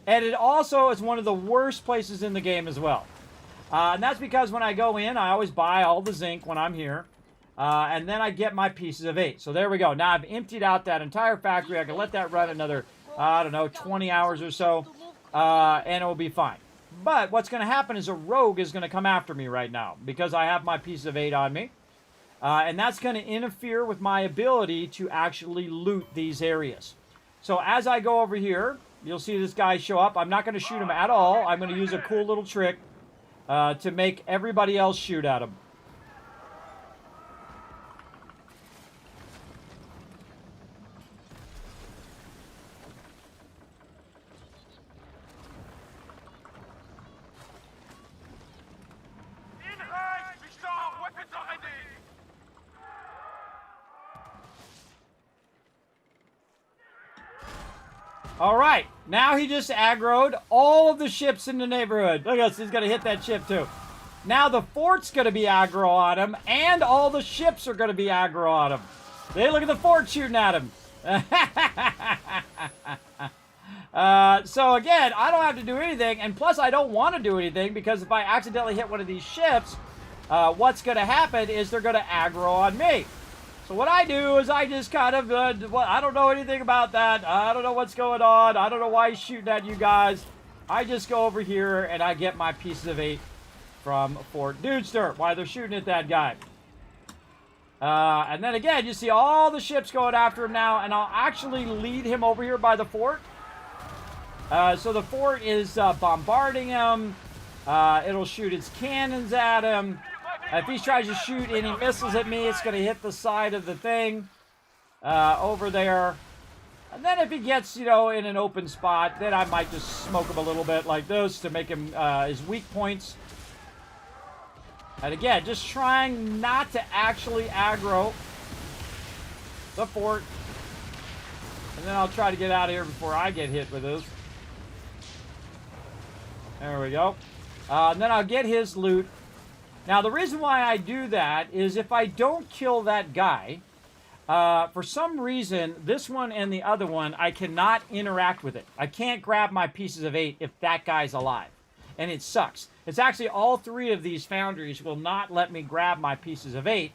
And it also is one of the worst places in the game as well. And that's because when I go in, I always buy all the zinc when I'm here. And then I get my pieces of 8. So there we go. Now I've emptied out that entire factory. I can let that run another, 20 hours or so. And it will be fine. But what's going to happen is a rogue is going to come after me right now because I have my piece of 8 on me. And that's going to interfere with my ability to actually loot these areas. So as I go over here, you'll see this guy show up. I'm not going to shoot him at all. I'm going to use a cool little trick to make everybody else shoot at him. All right, now he just aggroed all of the ships in the neighborhood. Look at this, he's going to hit that ship too. Now the fort's going to be aggro on him, and all the ships are going to be aggro on him. Hey, look at the fort shooting at him. So again, I don't have to do anything, and plus I don't want to do anything because if I accidentally hit one of these ships, what's going to happen is they're going to aggro on me. So what I do is I just kind of, I don't know anything about that. I don't know what's going on. I don't know why he's shooting at you guys. I just go over here and I get my pieces of 8 from Fort Dudester while they're shooting at that guy. And then again, you see all the ships going after him now, and I'll actually lead him over here by the fort. So the fort is bombarding him. It'll shoot its cannons at him. If he tries to shoot any missiles at me, it's going to hit the side of the thing over there. And then if he gets, in an open spot, then I might just smoke him a little bit like this to make him his weak points. And again, just trying not to actually aggro the fort. And then I'll try to get out of here before I get hit with this. There we go. And then I'll get his loot. Now, the reason why I do that is if I don't kill that guy, for some reason, this one and the other one, I cannot interact with it. I can't grab my pieces of 8 if that guy's alive. And it sucks. It's actually all 3 of these foundries will not let me grab my pieces of 8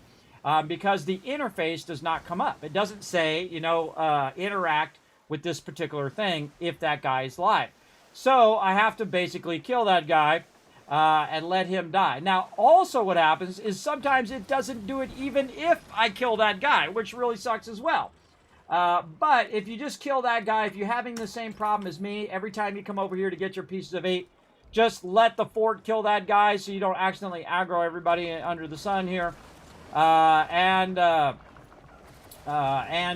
because the interface does not come up. It doesn't say, interact with this particular thing if that guy is live. So I have to basically kill that guy and let him die. Now, also what happens is sometimes it doesn't do it even if I kill that guy, which really sucks as well. But if you just kill that guy, if you're having the same problem as me, every time you come over here to get your pieces of 8, just let the fort kill that guy so you don't accidentally aggro everybody under the sun here. And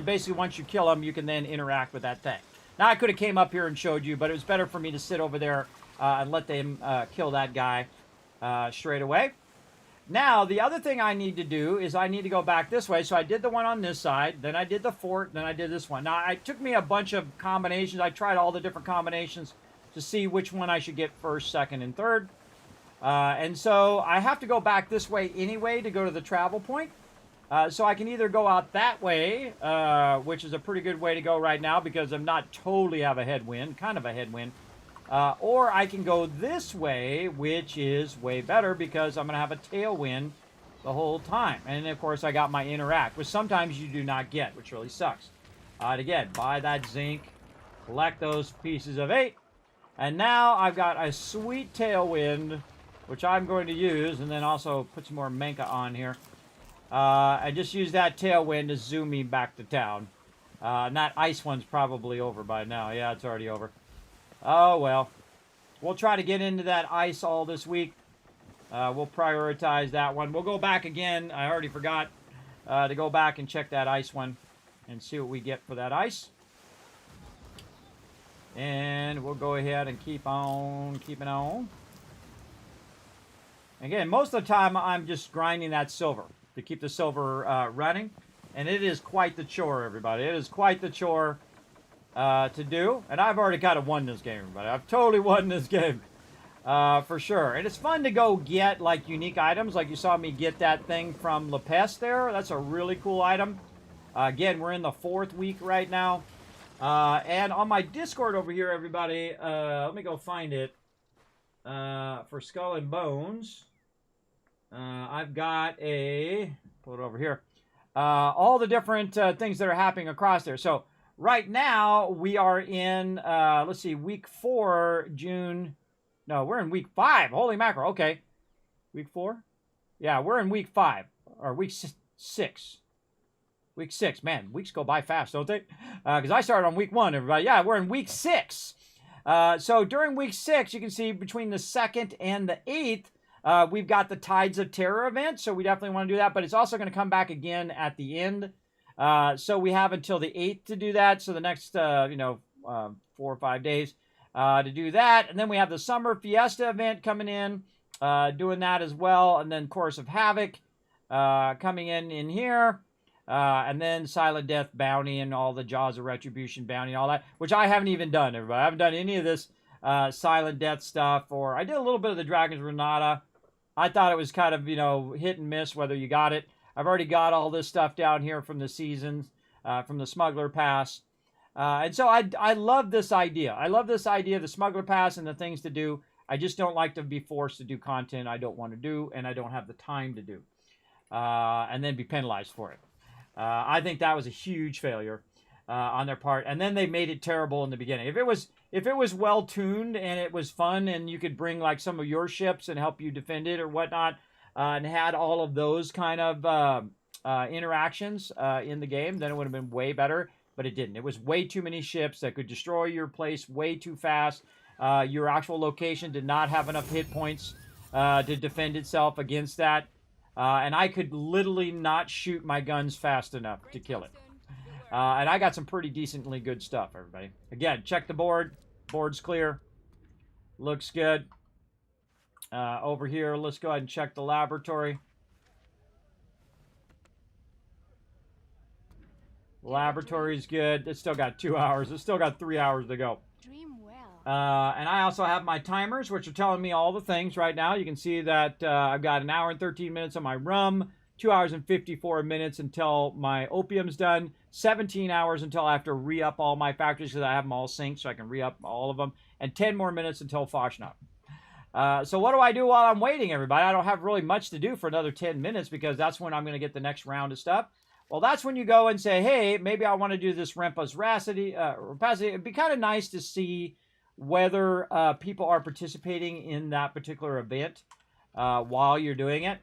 basically once you kill him, you can then interact with that thing. Now, I could have came up here and showed you, but it was better for me to sit over there and let them kill that guy straight away. Now, the other thing I need to do is I need to go back this way. So I did the one on this side, then I did the fort, then I did this one. Now, it took me a bunch of combinations. I tried all the different combinations to see which one I should get first, second, and third. And so I have to go back this way anyway to go to the travel point. So I can either go out that way, which is a pretty good way to go right now because I'm not totally have a headwind, kind of a headwind. Or I can go this way, which is way better because I'm going to have a tailwind the whole time. And, of course, I got my interact, which sometimes you do not get, which really sucks. And again, buy that zinc, collect those pieces of 8. And now I've got a sweet tailwind, which I'm going to use, and then also put some more Menka on here. I just use that tailwind to zoom me back to town. And that ice one's probably over by now. Yeah, it's already over. Oh, well. We'll try to get into that ice all this week. We'll prioritize that one. We'll go back again. I already forgot to go back and check that ice one and see what we get for that ice. And we'll go ahead and keep on keeping on. Again, most of the time I'm just grinding that silver to keep the silver running. And it is quite the chore, everybody. It is quite the chore to do. And I've already kind of won this game, everybody. I've totally won this game. For sure. And it's fun to go get, like, unique items. Like you saw me get that thing from La Peste there. That's a really cool item. Again, we're in the 4th week right now. And on my Discord over here, everybody, let me go find it. For Skull and Bones, I've got pull it over here, all the different things that are happening across there. So right now we are in, let's see, week 4, June. No, we're in week 5. Holy mackerel. Okay. Week 4? Yeah, we're in week 5, or week 6. Week 6. Man, weeks go by fast, don't they? Because I started on week 1, everybody. Yeah, we're in week 6. So during week 6, you can see between the 2nd and the 8th, we've got the Tides of Terror event. So we definitely want to do that. But it's also going to come back again at the end. So we have until the 8th to do that. So the next, 4 or 5 days to do that. And then we have the Summer Fiesta event coming in, doing that as well. And then Course of Havoc coming in here. And then Silent Death Bounty and all the Jaws of Retribution Bounty and all that, which I haven't even done, everybody. I haven't done any of this Silent Death stuff, or I did a little bit of the Dragon's Renata. I thought it was kind of, hit and miss whether you got it. I've already got all this stuff down here from the seasons. from the Smuggler Pass. And so I love this idea. I love this idea of the Smuggler Pass and the things to do. I just don't like to be forced to do content I don't want to do and I don't have the time to do. And then be penalized for it. I think that was a huge failure on their part. And then they made it terrible in the beginning. If it was well tuned and it was fun and you could bring like some of your ships and help you defend it or whatnot, and had all of those kind of interactions in the game, then it would have been way better. But it didn't. It was way too many ships that could destroy your place way too fast. Your actual location did not have enough hit points to defend itself against that. And I could literally not shoot my guns fast enough to kill it. And I got some pretty decently good stuff, everybody. Again, check the board. Board's clear. Looks good. Over here, let's go ahead and check the laboratory. Laboratory's good. It's still got 2 hours. It's still got 3 hours to go. Dream well. And I also have my timers, which are telling me all the things right now. You can see that I've got 1 hour and 13 minutes on my rum, 2 hours and 54 minutes until my opium's done, 17 hours until I have to re-up all my factories because I have them all synced so I can re-up all of them, and 10 more minutes until Fasnacht. So what do I do while I'm waiting, everybody? I don't have really much to do for another 10 minutes because that's when I'm going to get the next round of stuff. Well, that's when you go and say, hey, maybe I want to do this Rempa's Rapacity. It'd be kind of nice to see whether people are participating in that particular event while you're doing it.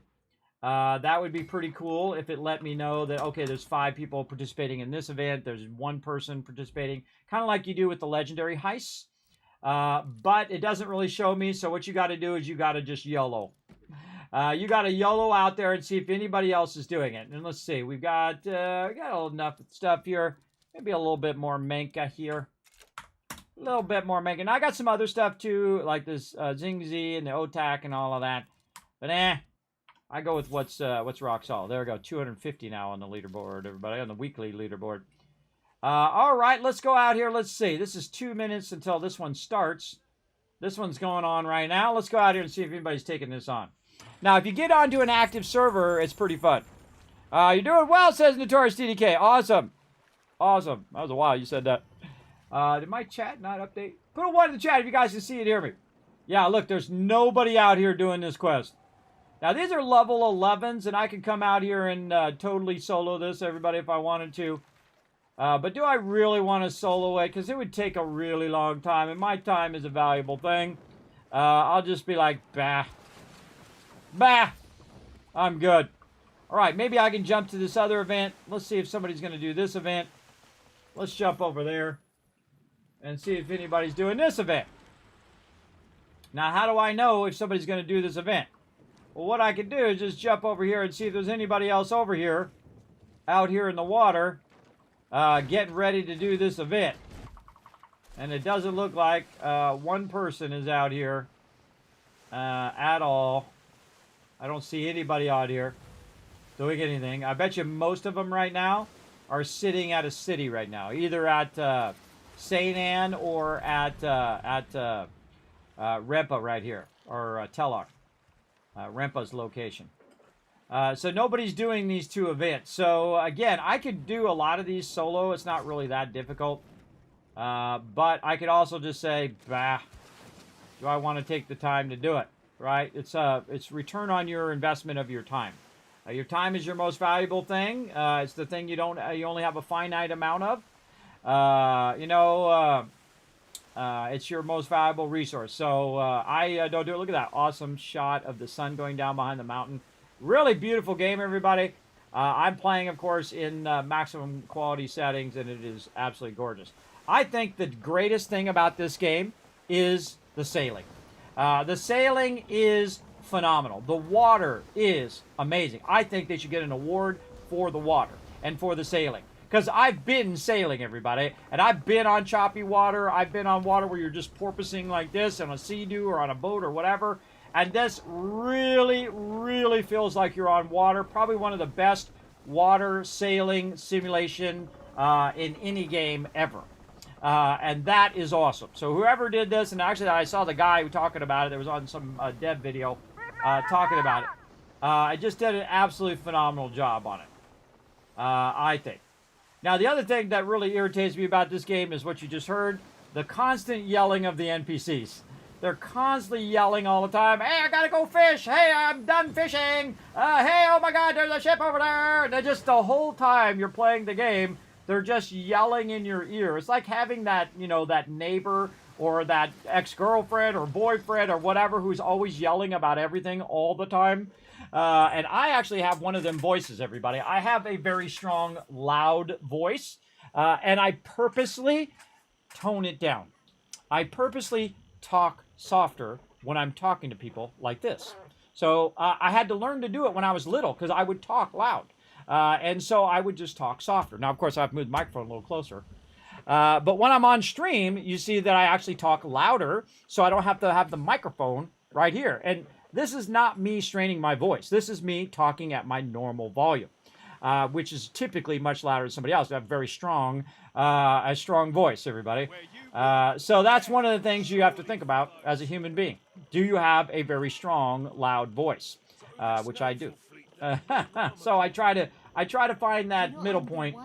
That would be pretty cool if it let me know that, okay, there's 5 people participating in this event. There's 1 person participating, kind of like you do with the legendary heists. But it doesn't really show me, so what you got to do is you got to just YOLO. You got to YOLO out there and see if anybody else is doing it. And let's see, we got enough stuff here. Maybe a little bit more Menka here. A little bit more Menka. And I got some other stuff too, like this Zingzi and the OTAC and all of that. But I go with what's rock solid. There we go, 250 now on the leaderboard, everybody, on the weekly leaderboard. All right, let's go out here. Let's see. This is 2 minutes until this one starts. This one's going on right now. Let's go out here and see if anybody's taking this on. Now, if you get onto an active server, it's pretty fun. You're doing well, says Notorious DDK. Awesome. Awesome. That was a while you said that. Did my chat not update? Put a 1 in the chat if you guys can see it, hear me. Yeah, look, there's nobody out here doing this quest. Now, these are level 11s, and I can come out here and totally solo this, everybody, if I wanted to. But do I really want to solo it? Because it would take a really long time, and my time is a valuable thing. I'll just be like, bah. Bah! I'm good. All right, maybe I can jump to this other event. Let's see if somebody's going to do this event. Let's jump over there and see if anybody's doing this event. Now, how do I know if somebody's going to do this event? Well, what I can do is just jump over here and see if there's anybody else over here, out here in the water, getting ready to do this event. And it doesn't look like one person is out here at all. I don't see anybody out here doing anything. I bet you most of them right now are sitting at a city right now, either at St. Anne or at Rempa right here, or Telok, Rempa's location. So nobody's doing these 2 events. So again, I could do a lot of these solo. It's not really that difficult. But I could also just say, bah, do I want to take the time to do it? Right? It's return on your investment of your time. Your time is your most valuable thing. It's the thing you only have a finite amount of. It's your most valuable resource. So I don't do it. Look at that awesome shot of the sun going down behind the mountain. Really beautiful game, everybody. I'm playing, of course, in maximum quality settings, and it is absolutely gorgeous. I think the greatest thing about this game is the sailing. The sailing is phenomenal. The water is amazing. I think they should get an award for the water and for the sailing. Because I've been sailing, everybody, and I've been on choppy water. I've been on water where you're just porpoising like this on a sea-doo or on a boat or whatever. And this really, really feels like you're on water. Probably one of the best water sailing simulation in any game ever. And that is awesome. So whoever did this, and actually I saw the guy who talking about it. There was on some dev video talking about it. I just did an absolutely phenomenal job on it, I think. Now, the other thing that really irritates me about this game is what you just heard, the constant yelling of the NPCs. They're constantly yelling all the time. Hey, I gotta go fish. Hey, I'm done fishing. Hey, oh my God, there's a ship over there. They're just the whole time you're playing the game, they're just yelling in your ear. It's like having that, you know, that neighbor or that ex-girlfriend or boyfriend or whatever who's always yelling about everything all the time. And I actually have one of them voices, everybody. I have a very strong, loud voice, and I purposely tone it down. I purposely talk softer when I'm talking to people like this. So I had to learn to do it when I was little because I would talk loud. And so I would just talk softer. Now, of course, I've moved the microphone a little closer. But when I'm on stream, you see that I actually talk louder, so I don't have to have the microphone right here. And this is not me straining my voice. This is me talking at my normal volume, which is typically much louder than somebody else. I have very strong, a strong voice, everybody. So that's one of the things you have to think about as a human being. Do you have a very strong, loud voice? Which I do. So I try to find that middle point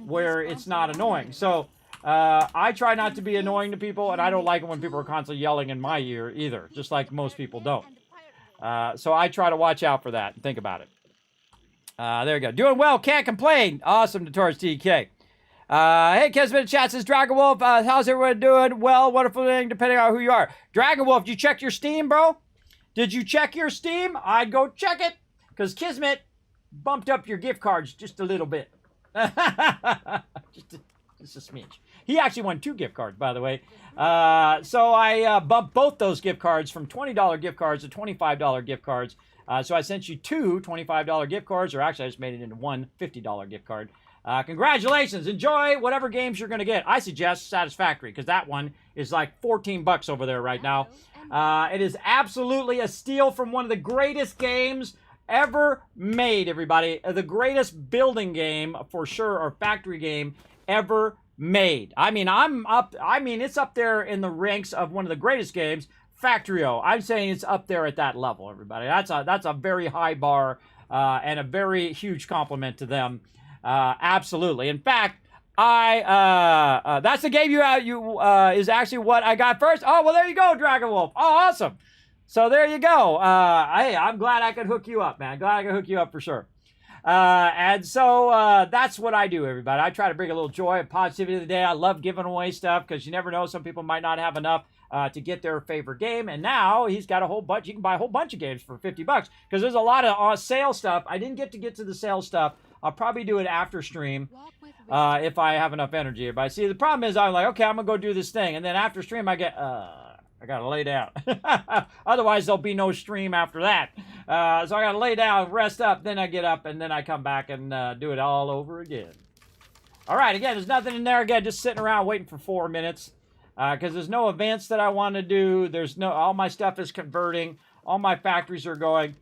where it's not annoying. So I try not to be annoying to people, and I don't like it when people are constantly yelling in my ear either, just like most people don't. So I try to watch out for that and think about it. There you go. Doing well, can't complain. Awesome, Notorious TK. Hey, Kismet chat says, Dragon Wolf, how's everyone doing? Well, wonderful thing, depending on who you are. Dragon Wolf, did you check your Steam, bro? Did you check your Steam? I'd go check it, because Kismet bumped up your gift cards just a little bit. Just a smidge. He actually won 2 gift cards, by the way. So I bumped both those gift cards from $20 gift cards to $25 gift cards. So I sent you 2 $25 gift cards, or actually I just made it into one $50 gift card. Congratulations. Enjoy whatever games you're going to get. I suggest Satisfactory, because that one is like 14 bucks over there right now. It is absolutely a steal from one of the greatest games ever made, everybody. The greatest building game, for sure, or factory game ever made. I mean, it's up there in the ranks of one of the greatest games, Factorio. I'm saying it's up there at that level, everybody. That's a very high bar, and a very huge compliment to them. Absolutely. In fact, that's the game is actually what I got first. Oh, well, there you go, Dragon Wolf. Oh, awesome. So there you go. Hey, I'm glad I could hook you up, man. Glad I could hook you up for sure. And so that's what I do, everybody. I try to bring a little joy and positivity to the day. I love giving away stuff because you never know. Some people might not have enough to get their favorite game. And now he's got a whole bunch. You can buy a whole bunch of games for $50 because there's a lot of sale stuff. I didn't get to the sale stuff. I'll probably do it after stream if I have enough energy. But see, the problem is I'm like, okay, I'm going to go do this thing. And then after stream, I get, I got to lay down. Otherwise, there'll be no stream after that. So I got to lay down, rest up, then I get up, and then I come back and do it all over again. All right, again, there's nothing in there. Again, just sitting around waiting for 4 minutes because there's no events that I want to do. All my stuff is converting. All my factories are going.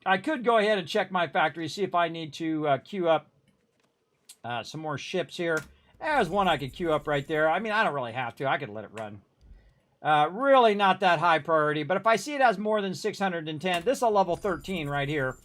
I could go ahead and check my factory, see if I need to queue up some more ships here. There's one I could queue up right there. I mean, I don't really have to. I could let it run. Really not that high priority, but if I see it has more than 610, this is a level 13 right here.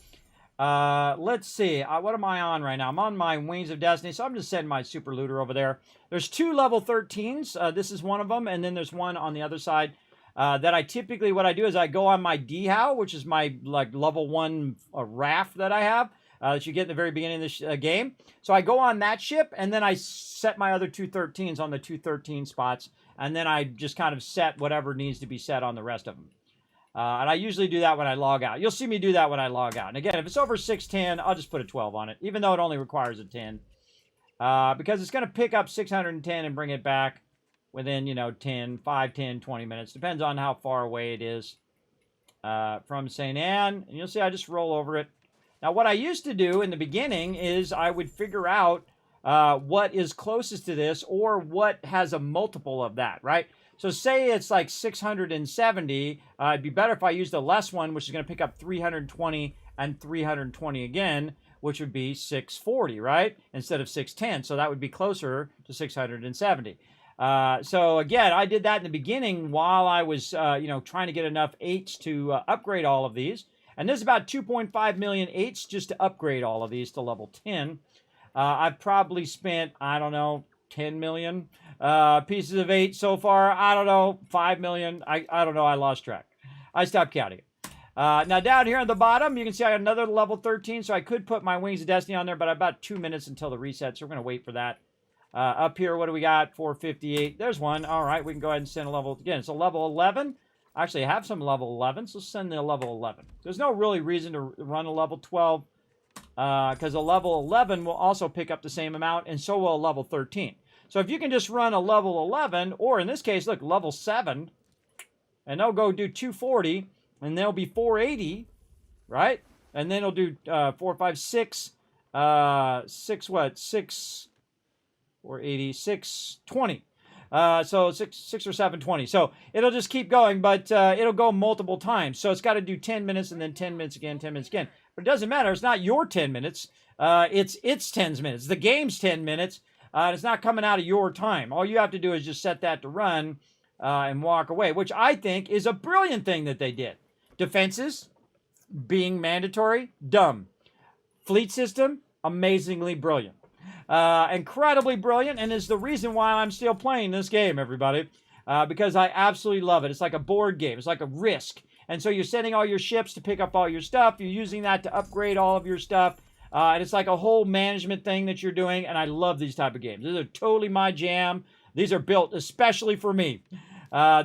Let's see, what am I on right now? I'm on my Wings of Destiny, so I'm just setting my super looter over there. There's 2 level 13s. This is one of them, and then there's one on the other side that I typically, what I do is I go on my DHOW, which is my like level 1 raft that I have. That you get in the very beginning of the game. So I go on that ship, and then I set my other 2 13s on the 2 13 spots, and then I just kind of set whatever needs to be set on the rest of them. And I usually do that when I log out. You'll see me do that when I log out. And again, if it's over 610, I'll just put a 12 on it, even though it only requires a 10. Because it's going to pick up 610 and bring it back within, 5, 10, 20 minutes. Depends on how far away it is from St. Anne. And you'll see I just roll over it. Now, what I used to do in the beginning is I would figure out what is closest to this or what has a multiple of that, right? So say it's like 670. It'd be better if I used a less one, which is going to pick up 320 and 320 again, which would be 640, right? Instead of 610. So that would be closer to 670. So again, I did that in the beginning while I was, trying to get enough 8s to upgrade all of these. And there's about 2.5 million 8s just to upgrade all of these to level 10. I've probably spent, I don't know, 10 million pieces of 8 so far. I don't know, 5 million. I don't know. I lost track. I stopped counting it. Now down here on the bottom, you can see I got another level 13, so I could put my Wings of Destiny on there, but about 2 minutes until the reset, so we're going to wait for that. Up here, what do we got? 458. There's one. All right, we can go ahead and send a level again. So level 11. Actually, I have some level 11s. Let's send the level 11. There's no really reason to run a level 12 because a level 11 will also pick up the same amount, and so will a level 13. So if you can just run a level 11, or in this case, look, level 7, and they'll go do 240, and they'll be 480, right? And then it'll do 4, 5, 6, 6 what? 6, 480, 620. So 6 or 720. So it'll just keep going, but it'll go multiple times. So it's got to do 10 minutes and then 10 minutes again, 10 minutes again. But it doesn't matter. It's not your 10 minutes. It's 10 minutes. The game's 10 minutes. It's not coming out of your time. All you have to do is just set that to run and walk away, which I think is a brilliant thing that they did. Defenses being mandatory, dumb. Fleet system, amazingly brilliant. Incredibly brilliant, and is the reason why I'm still playing this game, everybody, because I absolutely love it. It's like a board game. It's like a Risk. And so you're sending all your ships to pick up all your stuff. You're using that to upgrade all of your stuff. And it's like a whole management thing that you're doing, and I love these type of games. These are totally my jam. These are built especially for me.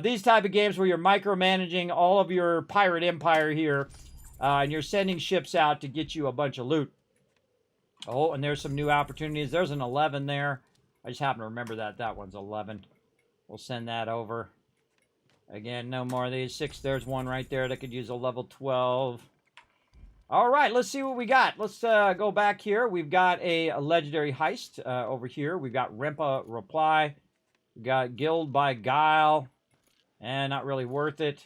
These type of games where you're micromanaging all of your pirate empire here, and you're sending ships out to get you a bunch of loot. Oh, and there's some new opportunities. There's an 11 there. I just happen to remember that. That one's 11. We'll send that over. Again, no more of these. 6, there's one right there that could use a level 12. All right, let's see what we got. Let's go back here. We've got a legendary heist over here. We've got Rempa Reply. We've got Guild by Guile. And not really worth it.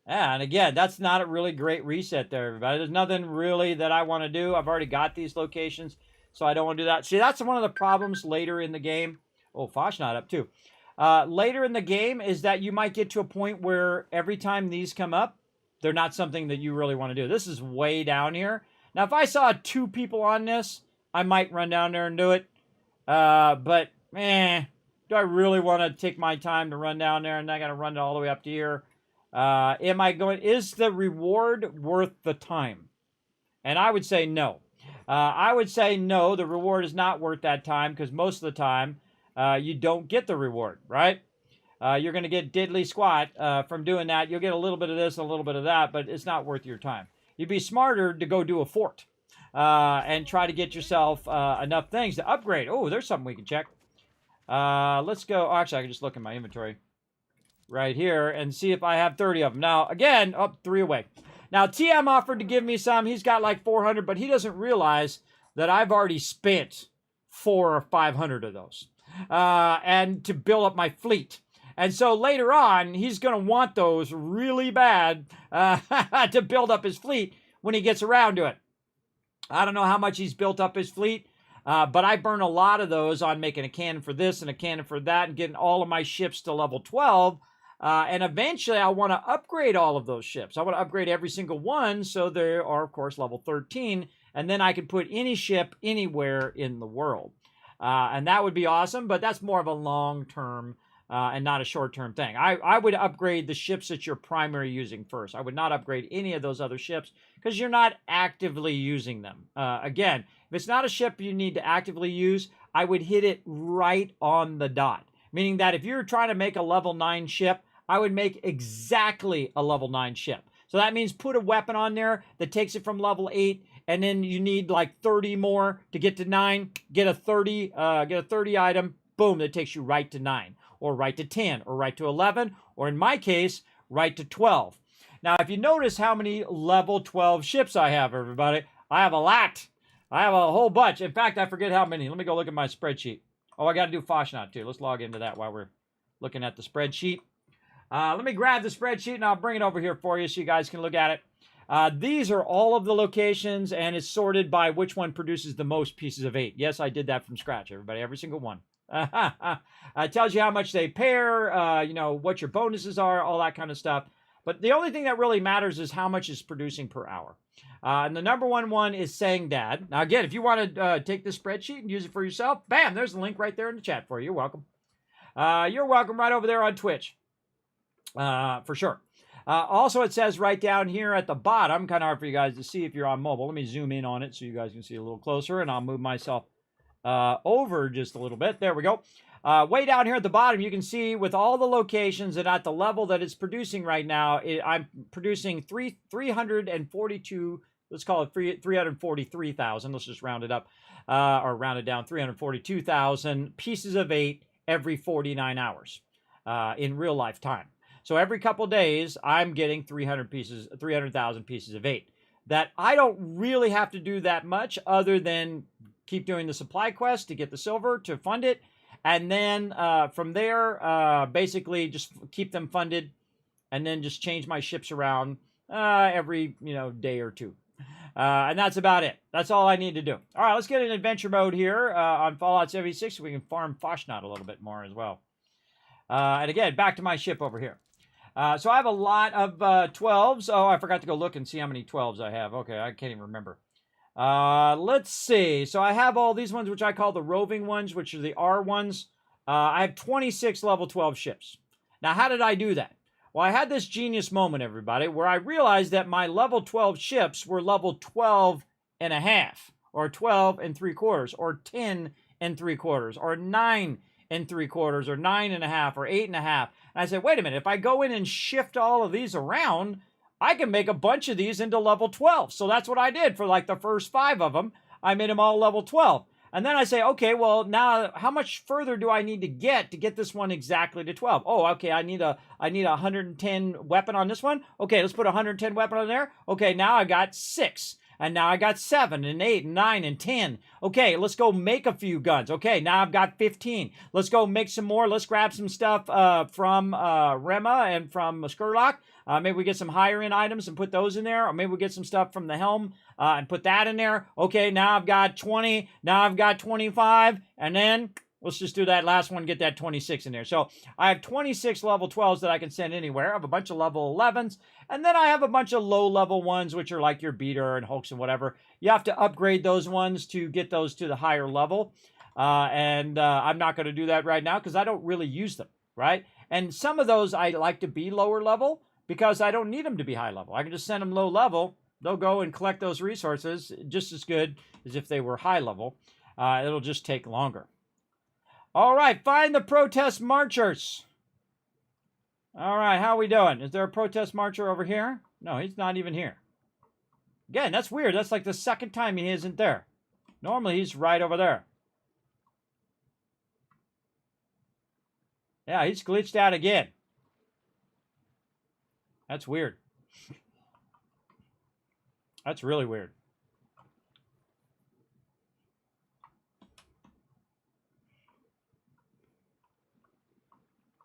And again, that's not a really great reset there, everybody. There's nothing really that I want to do. I've already got these locations, so I don't want to do that. See, that's one of the problems later in the game. Oh, Foshnot up too. Later in the game is that you might get to a point where every time these come up, they're not something that you really want to do. This is way down here. Now, if I saw 2 people on this, I might run down there and do it. But, do I really want to take my time to run down there and I got to run it all the way up to here? Is the reward worth the time? And I would say no. I would say no, the reward is not worth that time because most of the time you don't get the reward, right? You're going to get diddly squat from doing that. You'll get a little bit of this and a little bit of that, but it's not worth your time. You'd be smarter to go do a fort and try to get yourself enough things to upgrade. Oh, there's something we can check. Let's go. Actually, I can just look in my inventory right here and see if I have 30 of them. Now, again, 3 away. Now, TM offered to give me some. He's got like 400, but he doesn't realize that I've already spent 400 or 500 of those and to build up my fleet. And so later on, he's going to want those really bad to build up his fleet when he gets around to it. I don't know how much he's built up his fleet, but I burn a lot of those on making a cannon for this and a cannon for that and getting all of my ships to level 12. And eventually, I want to upgrade all of those ships. I want to upgrade every single one so they are, of course, level 13. And then I can put any ship anywhere in the world. And that would be awesome, but that's more of a long-term and not a short-term thing. I would upgrade the ships that you're primary using first. I would not upgrade any of those other ships because you're not actively using them. Again, if it's not a ship you need to actively use, I would hit it right on the dot. Meaning that if you're trying to make a level 9 ship, I would make exactly a level 9 ship. So that means put a weapon on there that takes it from level 8, and then you need like 30 more to get to 9. Get a 30 item, boom, that takes you right to 9, or right to 10, or right to 11, or in my case, right to 12. Now, if you notice how many level 12 ships I have, everybody, I have a lot. I have a whole bunch. In fact, I forget how many. Let me go look at my spreadsheet. Oh, I got to do Foshnot too. Let's log into that while we're looking at the spreadsheet. Let me grab the spreadsheet and I'll bring it over here for you so you guys can look at it. These are all of the locations and it's sorted by which one produces the most pieces of 8. Yes, I did that from scratch, everybody. Every single one. It tells you how much they pair, what your bonuses are, all that kind of stuff. But the only thing that really matters is how much is producing per hour. And the number one is Saying Dad. Now, again, if you want to take this spreadsheet and use it for yourself, bam, there's the link right there in the chat for you. You're welcome. You're welcome right over there on Twitch, for sure. Also, it says right down here at the bottom, kind of hard for you guys to see if you're on mobile. Let me zoom in on it so you guys can see a little closer, and I'll move myself over just a little bit. There we go. Way down here at the bottom, you can see with all the locations and at the level that it's producing right now, I'm producing 342, let's call it 343,000. Let's just round it up, or round it down, 342,000 pieces of 8 every 49 hours in real life time. So every couple days, I'm getting 300,000 pieces of 8. That I don't really have to do that much other than keep doing the supply quest to get the silver to fund it. And then from there, basically just keep them funded and then just change my ships around every day or two. And that's about it. That's all I need to do. All right, let's get in adventure mode here on Fallout 76 so we can farm Foshnot a little bit more as well. And again, back to my ship over here. So I have a lot of 12s. Oh, I forgot to go look and see how many 12s I have. Okay, I can't even remember. Let's see. So I have all these ones, which I call the roving ones, which are the R ones. I have 26 level 12 ships. Now, how did I do that? Well, I had this genius moment, everybody, where I realized that my level 12 ships were level 12 and a half, or 12 and 3/4, or 10 and 3/4, or 9 and 3/4, or 9 and a half, or 8 and a half. And I said, wait a minute, if I go in and shift all of these around, I can make a bunch of these into level 12. So that's what I did for like the first 5 of them. I made them all level 12. And then I say, okay, well, now how much further do I need to get this one exactly to 12? Oh, okay, I need a 110 weapon on this one. Okay, let's put a 110 weapon on there. Okay, now I got 6. And now I got 7 and 8 and 9 and 10. Okay, let's go make a few guns. Okay, now I've got 15. Let's go make some more. Let's grab some stuff from Rema and from Skurlock. Maybe we get some higher end items and put those in there. Or maybe we get some stuff from the Helm and put that in there. Okay, now I've got 20. Now I've got 25. And then let's just do that last one, get that 26 in there. So I have 26 level 12s that I can send anywhere. I have a bunch of level 11s. And then I have a bunch of low-level ones, which are like your Beater and Hulks and whatever. You have to upgrade those ones to get those to the higher level. I'm not going to do that right now because I don't really use them, right? And some of those I like to be lower level because I don't need them to be high level. I can just send them low level. They'll go and collect those resources just as good as if they were high level. It'll just take longer. All right, find the protest marchers. All right, how are we doing? Is there a protest marcher over here? No, he's not even here. Again, that's weird. That's like the second time he isn't there. Normally, he's right over there. Yeah, he's glitched out again. That's weird. That's really weird.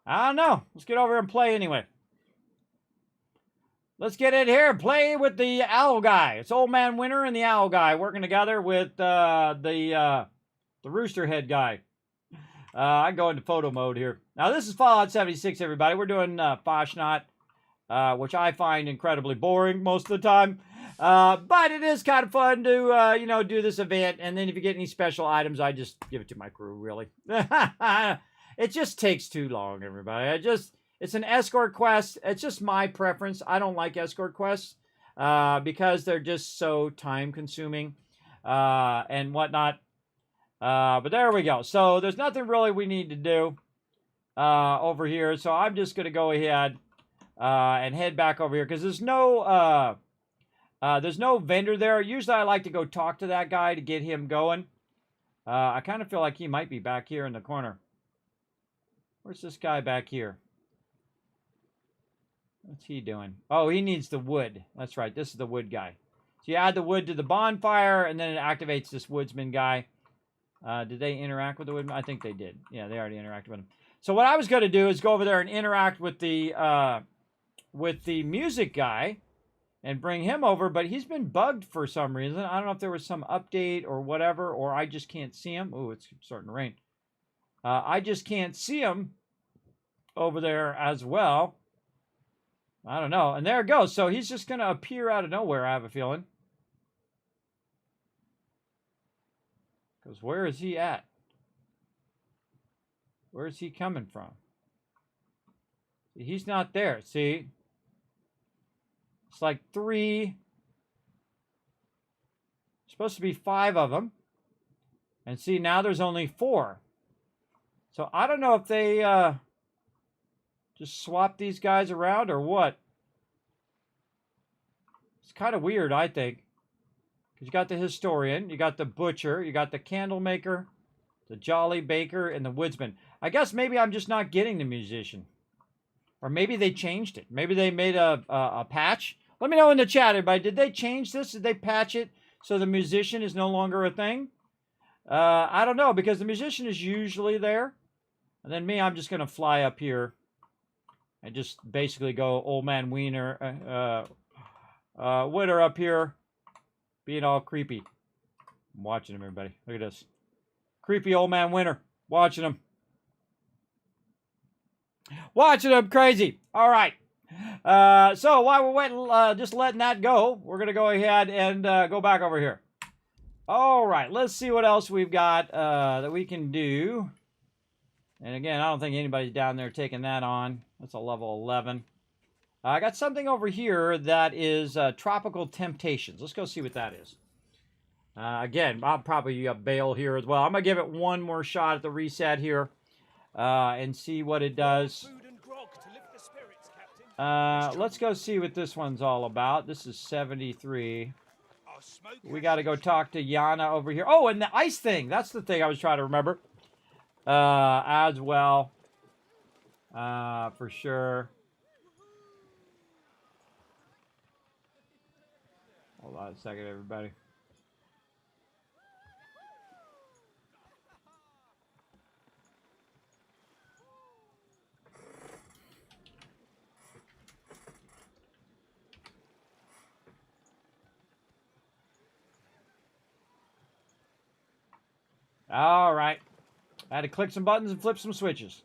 I don't know. Let's get over and play anyway. Let's get in here and play with the owl guy. It's Old Man Winter and the owl guy working together with the rooster head guy. I go into photo mode here. Now, this is Fallout 76, everybody. We're doing Foshnot, which I find incredibly boring most of the time. But it is kind of fun to, do this event. And then if you get any special items, I just give it to my crew, really. It just takes too long, everybody. It's an escort quest. It's just my preference. I don't like escort quests because they're just so time-consuming and whatnot. But there we go. So there's nothing really we need to do over here. So I'm just going to go ahead and head back over here because there's no vendor there. Usually I like to go talk to that guy to get him going. I kind of feel like he might be back here in the corner. Where's this guy back here? What's he doing? Oh, he needs the wood. That's right. This is the wood guy. So you add the wood to the bonfire, and then it activates this woodsman guy. Did they interact with the woodman? I think they did. Yeah, they already interacted with him. So what I was going to do is go over there and interact with the music guy and bring him over, but he's been bugged for some reason. I don't know if there was some update or whatever, or I just can't see him. Oh, it's starting to rain. I just can't see him over there as well. I don't know. And there it goes. So he's just going to appear out of nowhere, I have a feeling. Because where is he at? Where is he coming from? He's not there. See? It's like 3. Supposed to be 5 of them. And see, now there's only 4. So I don't know if they just swap these guys around or what. It's kind of weird, I think. Because you got the historian, you got the butcher, you got the candle maker, the jolly baker, and the woodsman. I guess maybe I'm just not getting the musician. Or maybe they changed it. Maybe they made a patch. Let me know in the chat, everybody. Did they change this? Did they patch it so the musician is no longer a thing? I don't know, because the musician is usually there. And then me, I'm just going to fly up here and just basically go old man Wiener, Winter up here, being all creepy. I'm watching him, everybody. Look at this. Creepy old man Winter. Watching him. Watching him crazy. All right. So while we're waiting, just letting that go, we're going to go ahead and go back over here. All right. Let's see what else we've got that we can do. And again, I don't think anybody's down there taking that on. That's a level 11. I got something over here that is Tropical Temptations. Let's go see what that is. Again, I'll probably bail here as well. I'm going to give it one more shot at the reset here and see what it does. Let's go see what this one's all about. This is 73. We got to go talk to Yana over here. Oh, and the ice thing. That's the thing I was trying to remember. As well. For sure. Hold on a second, everybody. All right. I had to click some buttons and flip some switches.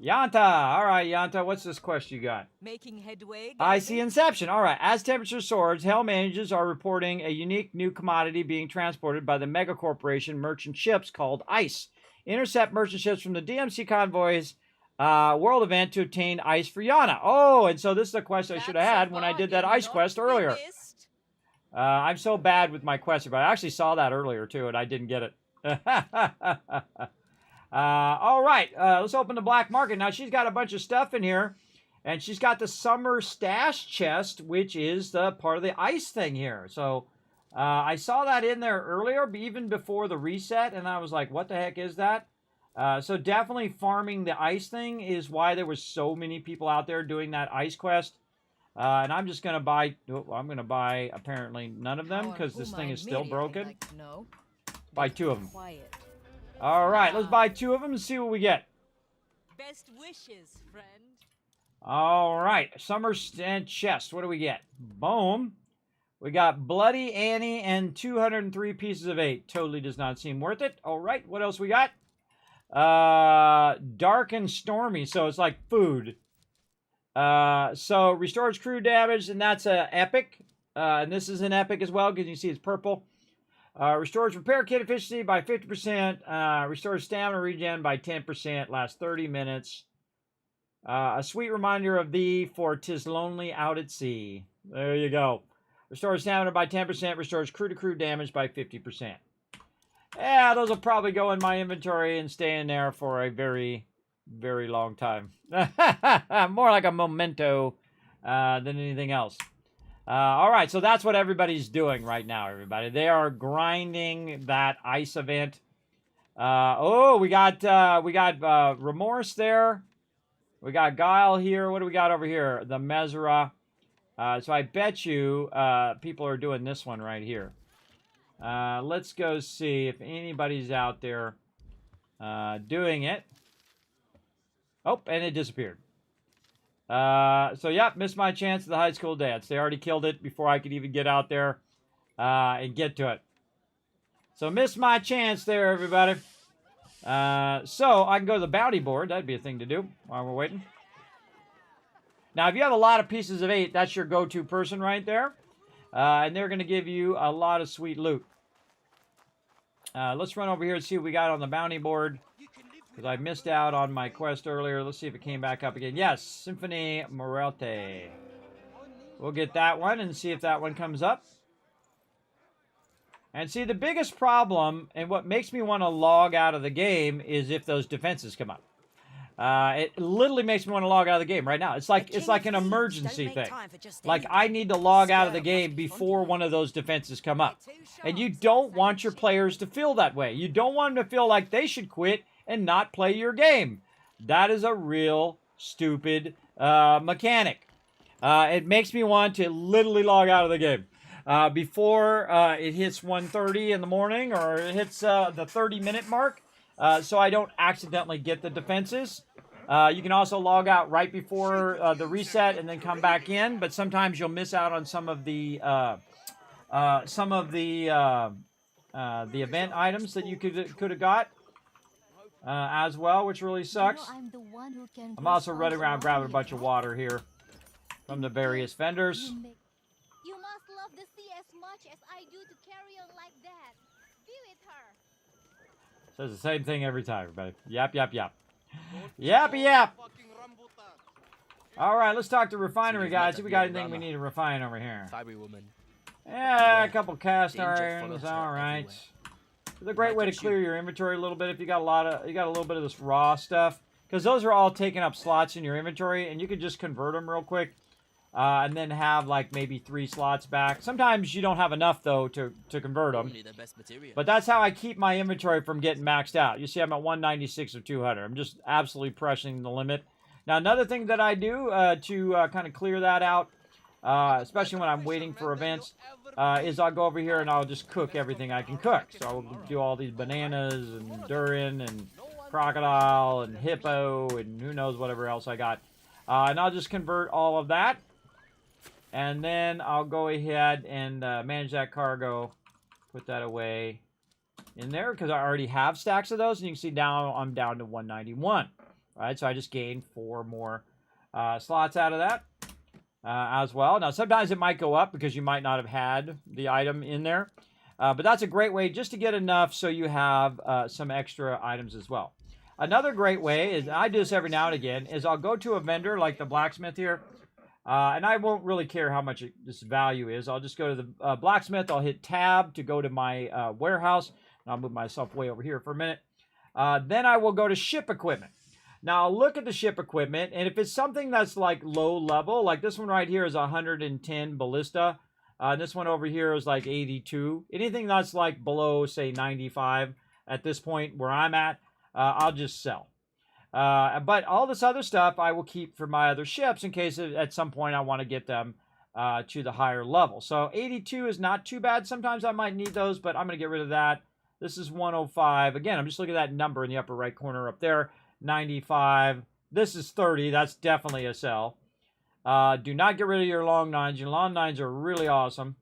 Yanta. All right, Yanta, what's this quest you got? Making headway. I see Inception. All right. As temperature soars, Hell managers are reporting a unique new commodity being transported by the mega corporation merchant ships called ICE. Intercept merchant ships from the DMC convoys world event to obtain ICE for Yana. Oh, and so this is a quest I should have had when I did that ICE quest earlier. I'm so bad with my quests, but I actually saw that earlier too, and I didn't get it. All right, let's open the black market. Now, she's got a bunch of stuff in here, and she's got the summer stash chest, which is the part of the ice thing here. So I saw that in there earlier, even before the reset, and I was like, what the heck is that? So definitely farming the ice thing is why there was so many people out there doing that ice quest. And I'm just going to buy, I'm going to buy apparently none of them because this thing is still broken. Buy 2 of them. All right, let's buy 2 of them and see what we get. Best wishes, friend. All right, summer stand chest. What do we get? Boom. We got Bloody Annie and 203 pieces of 8. Totally does not seem worth it. All right, what else we got? Dark and Stormy. So it's like food. So restores crew damage, and that's a epic. And this is an epic as well because you see it's purple. Restores repair kit efficiency by 50%. Restores stamina regen by 10%. Lasts 30 minutes. A sweet reminder of thee, for 'tis lonely out at sea. There you go. Restores stamina by 10%. Restores crew-to-crew damage by 50%. Yeah, those will probably go in my inventory and stay in there for a very, very long time. More like a memento than anything else. All right, so that's what everybody's doing right now, everybody. They are grinding that ice event. We got Remorse there. We got Guile here. What do we got over here? The Mesra. So I bet you people are doing this one right here. Let's go see if anybody's out there doing it. Oh, and it disappeared. So, yeah, missed my chance at the high school dance. They already killed it before I could even get out there and get to it. So, missed my chance there, everybody. So, I can go to the bounty board. That'd be a thing to do while we're waiting. Now, if you have a lot of pieces of 8, that's your go-to person right there. And they're going to give you a lot of sweet loot. Let's run over here and see what we got on the bounty board. Because I missed out on my quest earlier. Let's see if it came back up again. Yes, Symphony Morelte. We'll get that one and see if that one comes up. And see, the biggest problem and what makes me want to log out of the game is if those defenses come up. It literally makes me want to log out of the game right now. It's like an emergency thing. Like I need to log out of the game before one of those defenses come up. And you don't want your players to feel that way. You don't want them to feel like they should quit and not play your game. That is a real stupid mechanic. It makes me want to literally log out of the game. Before it hits 1:30 in the morning or it hits the 30-minute mark, so I don't accidentally get the defenses. You can also log out right before the reset and then come back in, but sometimes you'll miss out on some of the event items that you could have got as well, which really sucks. I'm also running around grabbing a bunch of water here from the various vendors. You must love the sea as much as I do to carry on like that. Be with her. Says the same thing every time, everybody. Yap, yap, yap. Yappy, yap. All right, let's talk to refinery guys. See if we got anything we need to refine over here. Yeah, a couple cast irons. All right. It's a great way to clear your inventory a little bit if you got a little bit of this raw stuff, because those are all taking up slots in your inventory, and you could just convert them real quick. And then have like maybe 3 slots back. Sometimes you don't have enough though to convert them. But that's how I keep my inventory from getting maxed out. You see I'm at 196 of 200. I'm just absolutely pressing the limit. Now another thing that I do to kind of clear that out, especially when I'm waiting for events, is I'll go over here and I'll just cook everything I can cook. So I'll do all these bananas and durian and crocodile and hippo and who knows whatever else I got. And I'll just convert all of that. And then I'll go ahead and manage that cargo, put that away in there because I already have stacks of those. And you can see now I'm down to 191. All right, so I just gained 4 more slots out of that as well. Now, sometimes it might go up because you might not have had the item in there. But that's a great way just to get enough so you have some extra items as well. Another great way is, I do this every now and again, is I'll go to a vendor like the blacksmith here. And I won't really care how much this value is. I'll just go to the blacksmith. I'll hit tab to go to my warehouse. And I'll move myself way over here for a minute. Then I will go to ship equipment. Now I'll look at the ship equipment. And if it's something that's like low level, like this one right here is 110 ballista. This one over here is like 82. Anything that's like below, say, 95 at this point where I'm at, I'll just sell. But all this other stuff I will keep for my other ships in case at some point I want to get them to the higher level. So 82 is not too bad. Sometimes I might need those, but I'm going to get rid of that. This is 105. Again, I'm just looking at that number in the upper right corner up there. 95. This is 30. That's definitely a sell. Do not get rid of your long nines. Your long nines are really awesome.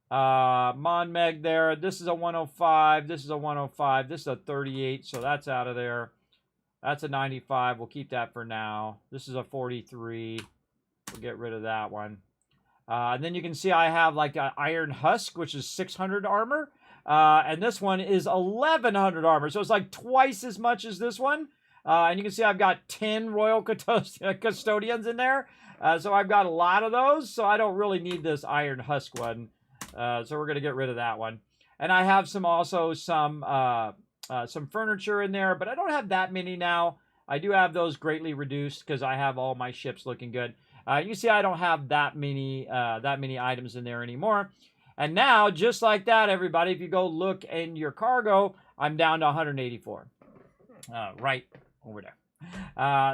Monmeg there. This is a 105. This is a 105. This is a 38, so that's out of there. That's a 95. We'll keep that for now. This is a 43. We'll get rid of that one. And then you can see I have like an Iron Husk, which is 600 armor. And this one is 1100 armor. So it's like twice as much as this one. And you can see I've got 10 Royal Custodians in there. So I've got a lot of those. So I don't really need this Iron Husk one. So we're going to get rid of that one. And I have some furniture in there, but I don't have that many now. I do have those greatly reduced because I have all my ships looking good. You see I don't have that many items in there anymore. And now, just like that, everybody, if you go look in your cargo, I'm down to 184. Right over there.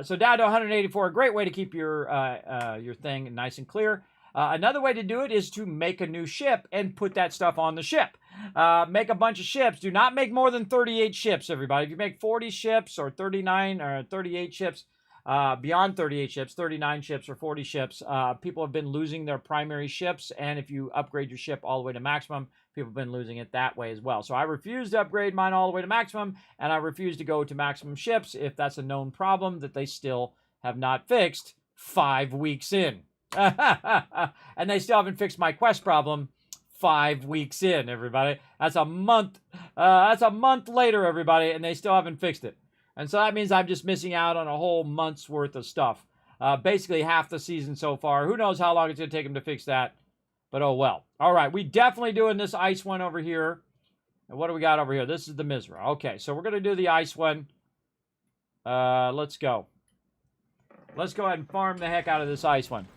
So down to 184, a great way to keep your thing nice and clear. Another way to do it is to make a new ship and put that stuff on the ship. Make a bunch of ships. Do not make more than 38 ships, everybody. If you make 40 ships or 39 or 38 ships, beyond 38 ships, 39 ships or 40 ships, people have been losing their primary ships. And if you upgrade your ship all the way to maximum, people have been losing it that way as well. So I refuse to upgrade mine all the way to maximum, and I refuse to go to maximum ships if that's a known problem that they still have not fixed 5 weeks in. And they still haven't fixed my quest problem 5 weeks in, everybody. That's a month That's a month later, everybody, and they still haven't fixed it. And so that means I'm just missing out on a whole month's worth of stuff. Basically half the season so far. Who knows how long it's going to take them to fix that. But oh well. All right, we definitely doing this ice one over here. And what do we got over here? This is the Mizra. Okay, so we're going to do the ice one. Let's go. Let's go ahead and farm the heck out of this ice one.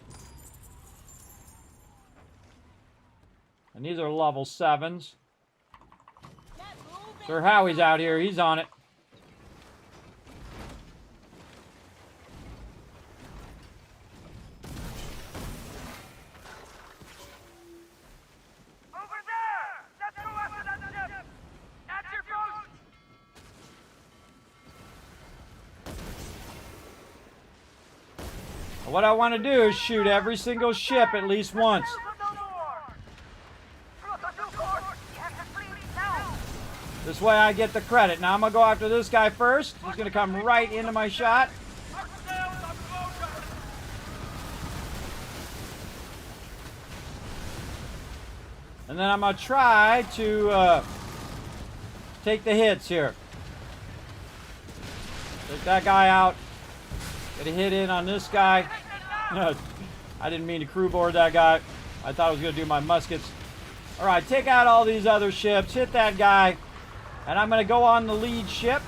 And these are level 7s. Sir Howie's out here. He's on it. Over there! Let's go after that ship! At your post! What I want to do is shoot every single ship at least once. This way I get the credit. Now I'm going to go after this guy first. He's going to come right into my shot. And then I'm going to try to take the hits here. Take that guy out. Get a hit in on this guy. I didn't mean to crew board that guy. I thought I was going to do my muskets. All right, take out all these other ships. Hit that guy. And I'm going to go on the lead ship.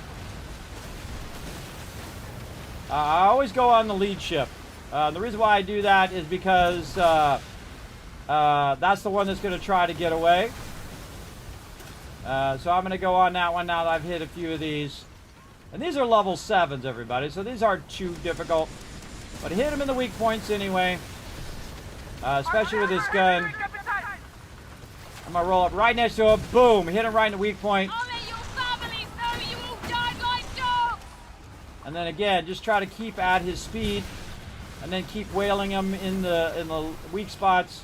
I always go on the lead ship. The reason why I do that is because that's the one that's going to try to get away. So I'm going to go on that one now that I've hit a few of these. And these are level 7s, everybody, so these aren't too difficult. But hit them in the weak points anyway. Especially with this gun. I'm going to roll up right next to him. Boom! Hit him right in the weak point. And then again, just try to keep at his speed. And then keep wailing him in the weak spots.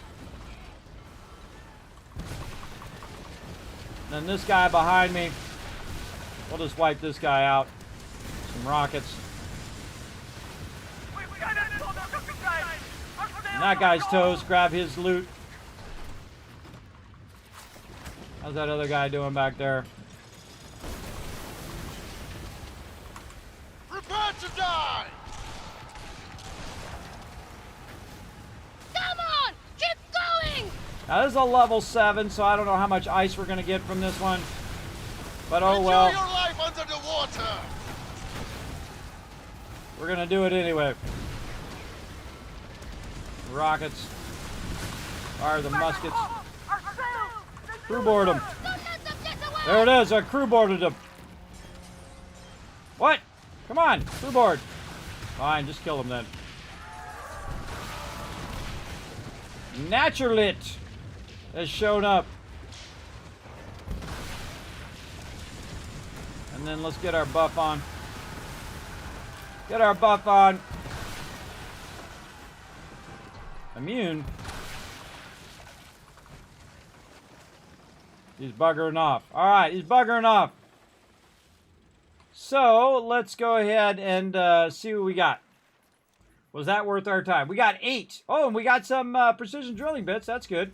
And then this guy behind me. We'll just wipe this guy out. Some rockets. And that guy's toast. Grab his loot. How's that other guy doing back there? Prepare to die! Come on! Keep going! Now this is a level 7, so I don't know how much ice we're going to get from this one. But oh well. Enjoy your life under the water! We're going to do it anyway. Rockets. Fire the muskets. Crew board them. There it is. I crew boarded them. What? Come on. Crew board. Fine. Just kill them then. Naturlit has shown up. And then let's get our buff on. Get our buff on. Immune. He's buggering off. All right, he's buggering off. So let's go ahead and see what we got. Was that worth our time? We got 8. Oh, and we got some precision drilling bits. That's good.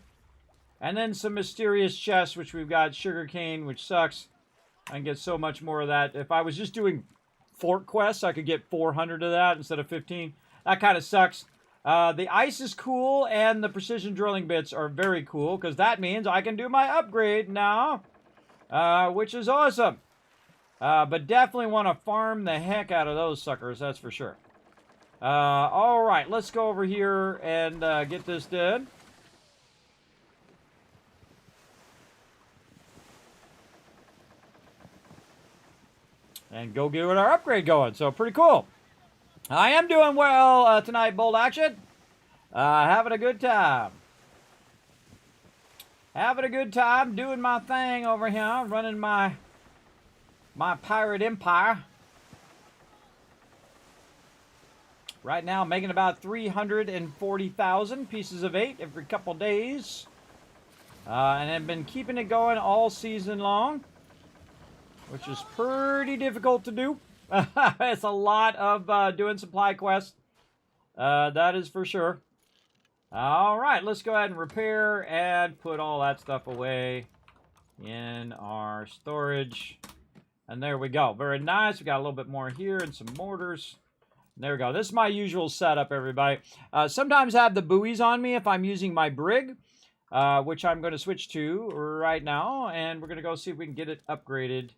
And then some mysterious chests, which we've got sugarcane, which sucks. I can get so much more of that. If I was just doing fort quests, I could get 400 of that instead of 15. That kind of sucks. The ice is cool, and the precision drilling bits are very cool, because that means I can do my upgrade now, which is awesome. But definitely want to farm the heck out of those suckers, that's for sure. All right, let's go over here and get this done. And go get our upgrade going. So, pretty cool. I am doing well tonight, Bold Action. Having a good time. Having a good time doing my thing over here. Running my pirate empire. Right now, making about 340,000 pieces of 8 every couple days. And I've been keeping it going all season long. Which is pretty difficult to do. It's a lot of doing supply quests. That is for sure. All right, let's go ahead and repair and put all that stuff away. in our storage. And there we go. Very nice. We got a little bit more here and some mortars. There we go. This is my usual setup, everybody. Sometimes I have the buoys on me if I'm using my brig, which I'm going to switch to right now. And we're going to go see if we can get it upgraded.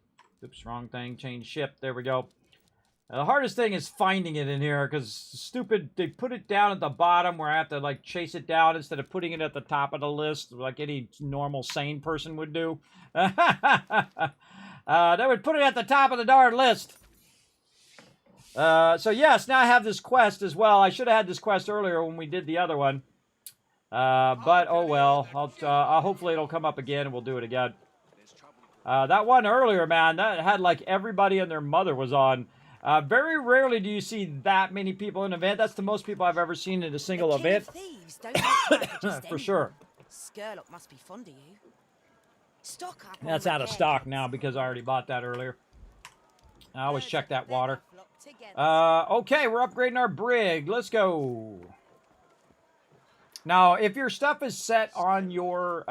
Oops, wrong thing. Change ship. There we go. The hardest thing is finding it in here because stupid, they put it down at the bottom where I have to like chase it down instead of putting it at the top of the list like any normal sane person would do. They would put it at the top of the darn list. So yes, now I have this quest as well. I should have had this quest earlier when we did the other one. But oh well. Hopefully it'll come up again and we'll do it again. That one earlier, man, that had like everybody and their mother was on. Very rarely do you see that many people in an event. That's the most people I've ever seen in a single event. For sure. Skurlock must be fond of you. Stock up. That's out of stock now because I already bought that earlier. I always check that water. Okay, we're upgrading our brig. Let's go. Now, if your stuff is set on your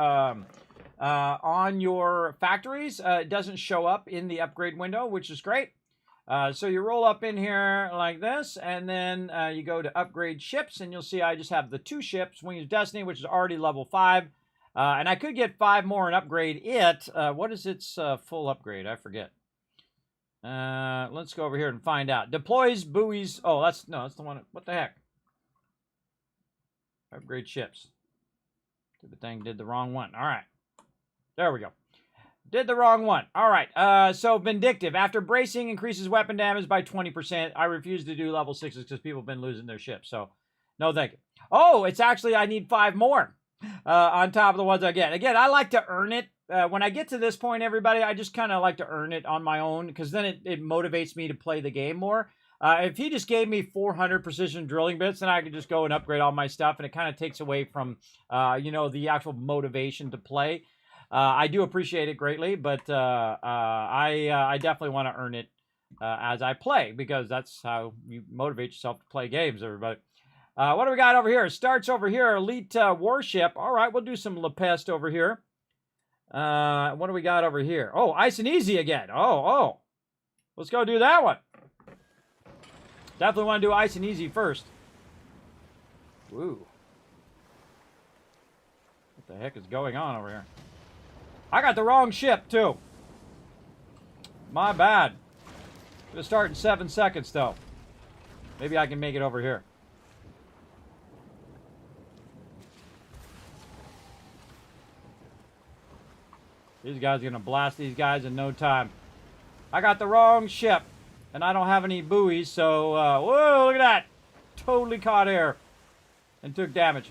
factories, it doesn't show up in the upgrade window, which is great. So you roll up in here like this, and then you go to upgrade ships, and you'll see I just have the 2 ships, Wings of Destiny, which is already level 5. And I could get 5 more and upgrade it. What is its full upgrade? I forget. Let's go over here and find out. Deploys buoys. Oh, that's the one. What the heck? Upgrade ships. The thing did the wrong one. All right. There we go. Did the wrong one. All right. So Vindictive. After bracing, increases weapon damage by 20%. I refuse to do level 6s because people have been losing their ships. So, no thank you. Oh, it's actually, I need 5 more on top of the ones I get. Again, I like to earn it. When I get to this point, everybody, I just kind of like to earn it on my own because then it motivates me to play the game more. If he just gave me 400 precision drilling bits, then I could just go and upgrade all my stuff, and it kind of takes away from, the actual motivation to play. I do appreciate it greatly, but I definitely want to earn it as I play because that's how you motivate yourself to play games, everybody. What do we got over here? Starts over here, Elite Warship. All right, we'll do some La Peste over here. What do we got over here? Oh, Ice and Easy again. Oh. Let's go do that one. Definitely want to do Ice and Easy first. Woo. What the heck is going on over here? I got the wrong ship, too. My bad. Gonna start in 7 seconds, though. Maybe I can make it over here. These guys are gonna blast these guys in no time. I got the wrong ship. And I don't have any buoys, so... whoa, look at that! Totally caught air. And took damage.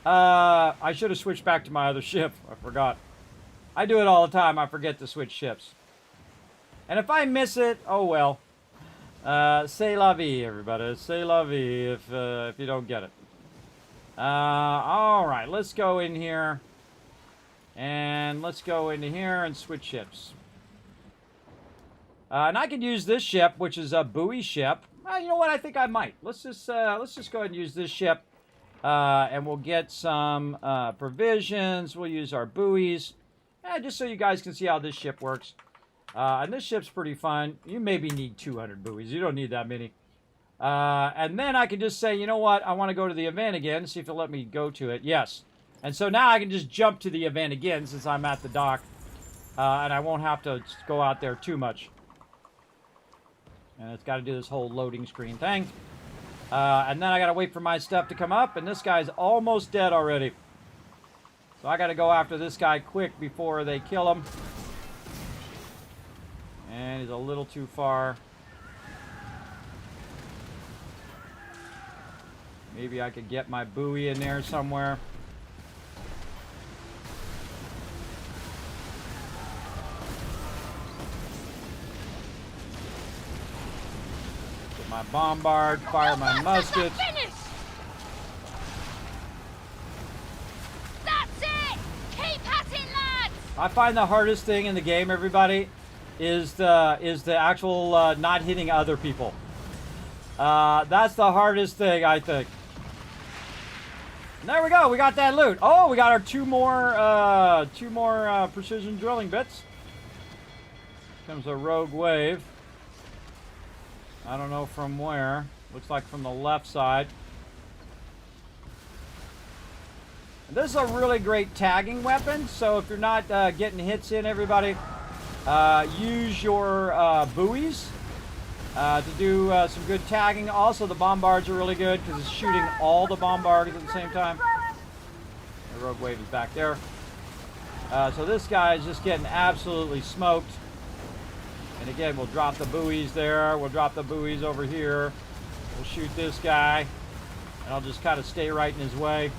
I should have switched back to my other ship. I forgot. I do it all the time. I forget to switch ships. And if I miss it, oh well. C'est la vie, everybody. C'est la vie if you don't get it. Alright, let's go in here. And let's go into here and switch ships. And I could use this ship, which is a buoy ship. You know what? I think I might. Let's just go ahead and use this ship. And we'll get some provisions. We'll use our buoys. Just so you guys can see how this ship works. And this ship's pretty fun. You maybe need 200 buoys. You don't need that many. And then I can just say, you know what? I want to go to the event again. See if it'll let me go to it. Yes. And so now I can just jump to the event again since I'm at the dock. And I won't have to go out there too much. And it's got to do this whole loading screen thing. And then I got to wait for my stuff to come up. And this guy's almost dead already. So I got to go after this guy quick before they kill him. And he's a little too far. Maybe I could get my buoy in there somewhere. Get my bombard, fire my muskets. I find the hardest thing in the game, everybody, is the actual not hitting other people. That's the hardest thing, I think. And there we go. We got that loot. Oh, we got our two more precision drilling bits. Comes a rogue wave. I don't know from where. Looks like from the left side. And this is a really great tagging weapon. So if you're not getting hits in, everybody, use your buoys to do some good tagging. Also, the bombards are really good because it's shooting all the bombards at the same time. The rogue wave is back there. So this guy is just getting absolutely smoked. And again, we'll drop the buoys there. We'll drop the buoys over here. We'll shoot this guy. And I'll just kind of stay right in his way.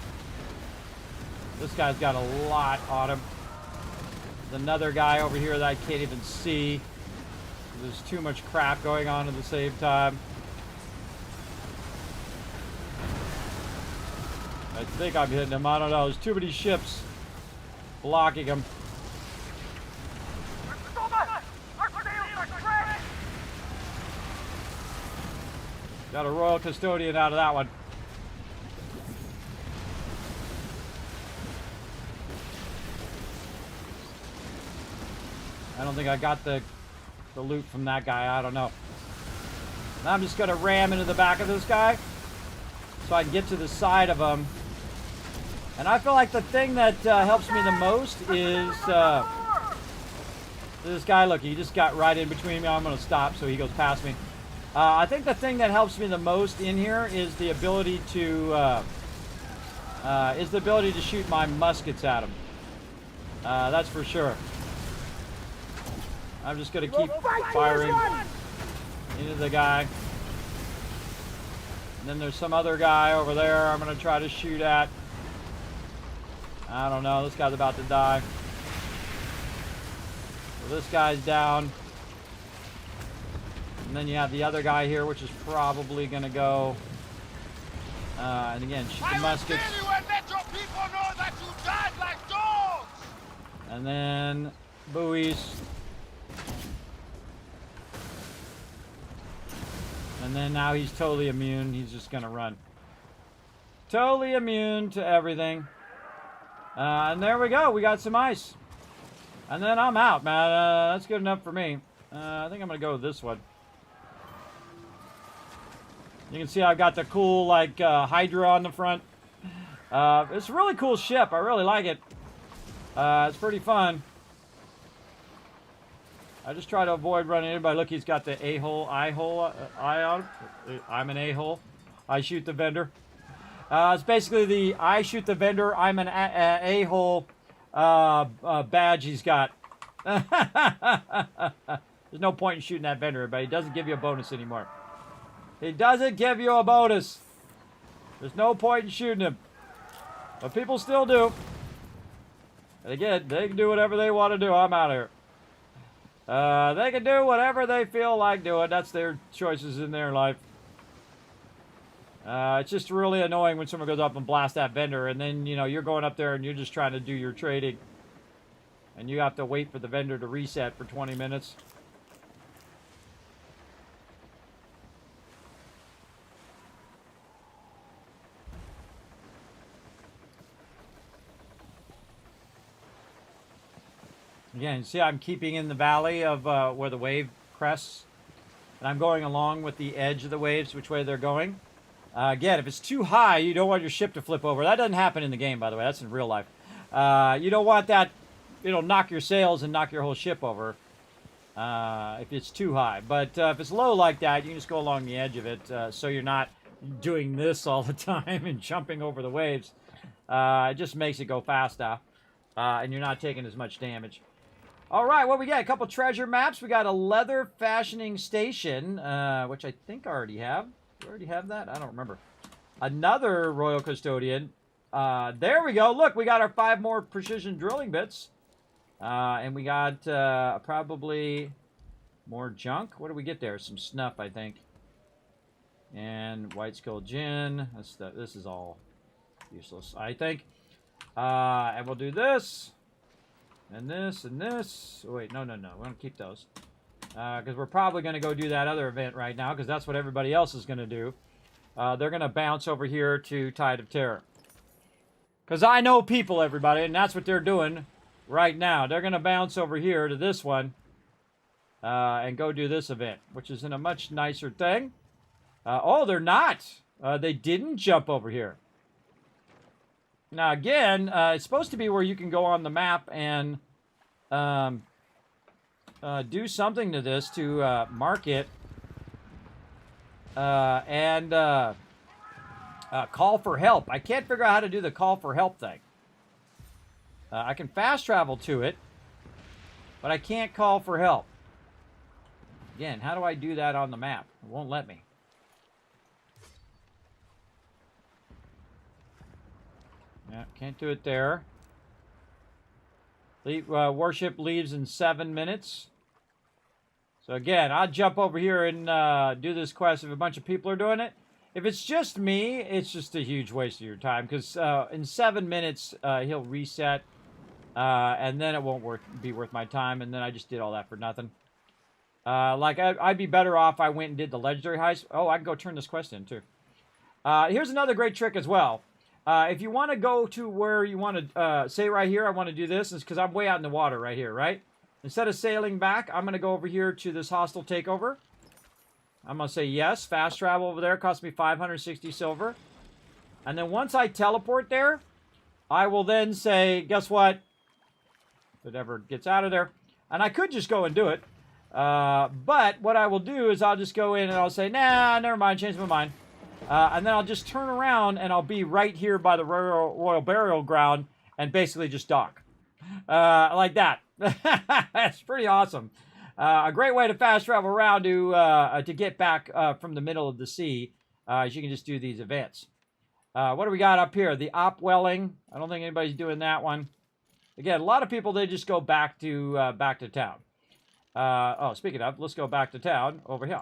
This guy's got a lot on him. There's another guy over here that I can't even see. There's too much crap going on at the same time. I think I'm hitting him. I don't know. There's too many ships blocking him. Got a Royal Custodian out of that one. I don't think I got the loot from that guy. I don't know. Now I'm just going to ram into the back of this guy so I can get to the side of him. And I feel like the thing that helps me the most is this guy. Look, he just got right in between me. I'm going to stop so he goes past me. I think the thing that helps me the most in here is the ability to shoot my muskets at him. That's for sure. I'm just going to keep firing into the guy. And then there's some other guy over there I'm going to try to shoot at. I don't know. This guy's about to die. So this guy's down. And then you have the other guy here, which is probably going to go. And again, shoot the muskets. And then buoys. And then now he's totally immune. He's just going to run. Totally immune to everything. And there we go. We got some ice. And then I'm out, man. That's good enough for me. I think I'm going to go with this one. You can see I've got the cool, like, Hydra on the front. It's a really cool ship. I really like it. It's pretty fun. I just try to avoid running anybody. Look, he's got the a-hole, eye on. I'm an a-hole. I shoot the vendor. It's basically the I shoot the vendor, I'm an a-hole badge he's got. There's no point in shooting that vendor, but he doesn't give you a bonus anymore. He doesn't give you a bonus. There's no point in shooting him. But people still do. And again, they can do whatever they want to do. I'm out of here. They can do whatever they feel like doing. That's their choices in their life. It's just really annoying when someone goes up and blasts that vendor, and then, you know, you're going up there and you're just trying to do your trading. And you have to wait for the vendor to reset for 20 minutes. Again, you see I'm keeping in the valley of where the wave crests. And I'm going along with the edge of the waves, which way they're going. Again, if it's too high, you don't want your ship to flip over. That doesn't happen in the game, by the way. That's in real life. You don't want that, it'll knock your sails and knock your whole ship over if it's too high. But if it's low like that, you can just go along the edge of it so you're not doing this all the time and jumping over the waves. It just makes it go faster, and you're not taking as much damage. All right, what we got? A couple treasure maps. We got a leather fashioning station, which I think I already have. Do I already have that? I don't remember. Another Royal Custodian. There we go. Look, we got our 5 more precision drilling bits. And we got probably more junk. What do we get there? Some snuff, I think. And White Skull Gin. This is all useless, I think. And we'll do this. And this, and this. Oh, wait, no. We're going to keep those. Because we're probably going to go do that other event right now, because that's what everybody else is going to do. They're going to bounce over here to Tide of Terror. Because I know people, everybody, and that's what they're doing right now. They're going to bounce over here to this one and go do this event, which is in a much nicer thing. Oh, they're not. They didn't jump over here. Now, again, it's supposed to be where you can go on the map and do something to this to mark it and call for help. I can't figure out how to do the call for help thing. I can fast travel to it, but I can't call for help. Again, how do I do that on the map? It won't let me. Yeah, can't do it there. Worship leaves in 7 minutes. So again, I'll jump over here and do this quest if a bunch of people are doing it. If it's just me, it's just a huge waste of your time. Because in 7 minutes, he'll reset. And then it won't be worth my time. And then I just did all that for nothing. I'd be better off if I went and did the legendary heist. Oh, I can go turn this quest in, too. Here's another great trick as well. If you want to go to where you want to, say right here, I want to do this, it's because I'm way out in the water right here, right? Instead of sailing back, I'm going to go over here to this hostile takeover. I'm going to say yes, fast travel over there, cost me 560 silver. And then once I teleport there, I will then say, guess what? If it ever gets out of there. And I could just go and do it. But what I will do is I'll just go in and I'll say, nah, never mind, change my mind. And then I'll just turn around and I'll be right here by the Royal Burial Ground and basically just dock. Like that. That's pretty awesome. A great way to fast travel around to get back from the middle of the sea is you can just do these events. What do we got up here? The Opwelling. I don't think anybody's doing that one. Again, a lot of people, they just go back to town. Speaking of, let's go back to town over here.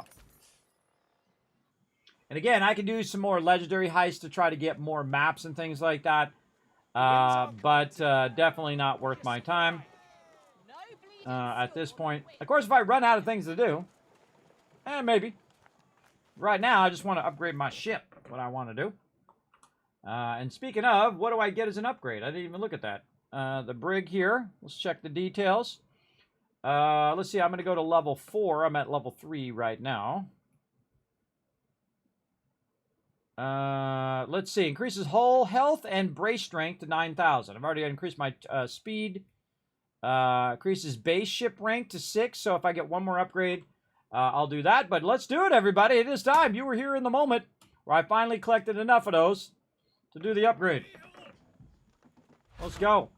And again, I can do some more legendary heists to try to get more maps and things like that. But definitely not worth my time at this point. Of course, if I run out of things to do, maybe. Right now, I just want to upgrade my ship, what I want to do. And speaking of, what do I get as an upgrade? I didn't even look at that. The brig here. Let's check the details. Let's see, I'm going to go to level 4. I'm at level 3 right now. Let's see. Increases hull health and brace strength to 9,000. I've already increased my speed. Increases base ship rank to 6. So if I get one more upgrade, I'll do that. But let's do it, everybody. It is time. You were here in the moment where I finally collected enough of those to do the upgrade. Let's go.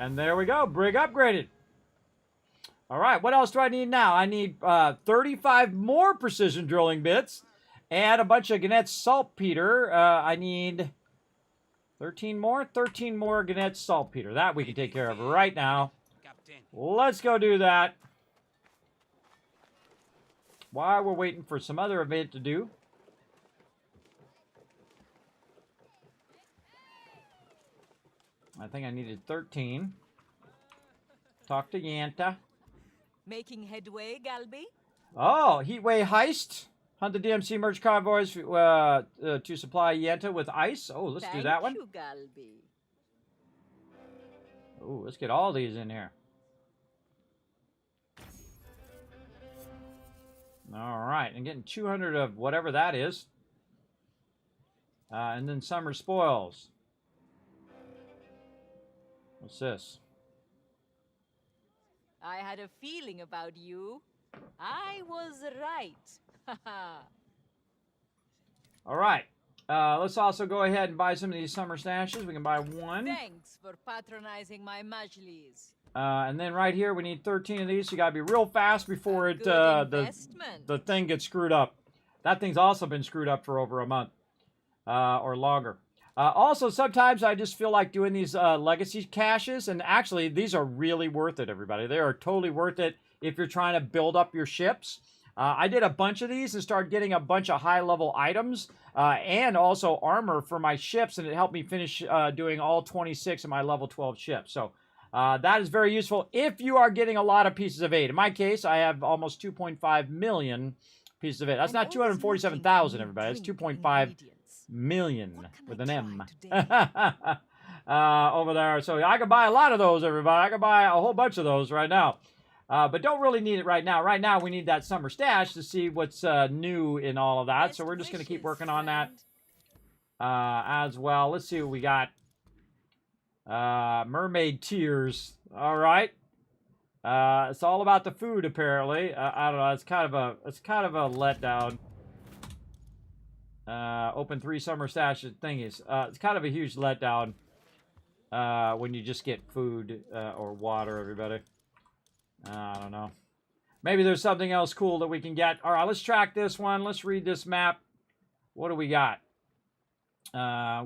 And there we go. Brig upgraded. All right. What else do I need now? I need 35 more precision drilling bits and a bunch of Gannett saltpeter. I need 13 more? 13 more Gannett saltpeter. That we can take care of right now. Let's go do that. While we're waiting for some other event to do. I think I needed 13. Talk to Yanta. Making headway, Galby? Oh, Heatway Heist. Hunt the DMC merch convoys to supply Yenta with ice. Oh, let's do that one. Thank you, Galby. Oh, let's get all these in here. All right, and getting 200 of whatever that is. And then summer spoils. What's this? I had a feeling about you. I was right. All right. Let's also go ahead and buy some of these summer stashes. We can buy one. Thanks for patronizing my majlis. And then right here, we need 13 of these. So you got to be real fast before the thing gets screwed up. That thing's also been screwed up for over a month or longer. Also, sometimes I just feel like doing these legacy caches, and actually, these are really worth it, everybody. They are totally worth it if you're trying to build up your ships. I did a bunch of these and started getting a bunch of high-level items and also armor for my ships, and it helped me finish doing all 26 of my level 12 ships. So that is very useful if you are getting a lot of pieces of aid. In my case, I have almost 2.5 million pieces of aid. That's not 247,000, everybody. That's 2.5 million with an M. Over there. So I can buy a lot of those, everybody. I can buy a whole bunch of those right now. But don't really need it right now. Right now, we need that summer stash to see what's new in all of that. So we're just going to keep working on that as well. Let's see what we got. Mermaid tears. All right. It's all about the food, apparently. I don't know. It's kind of a letdown. Open 3 summer stash thingies. It's kind of a huge letdown when you just get food or water, everybody. I don't know. Maybe there's something else cool that we can get. All right, let's track this one. Let's read this map. What do we got?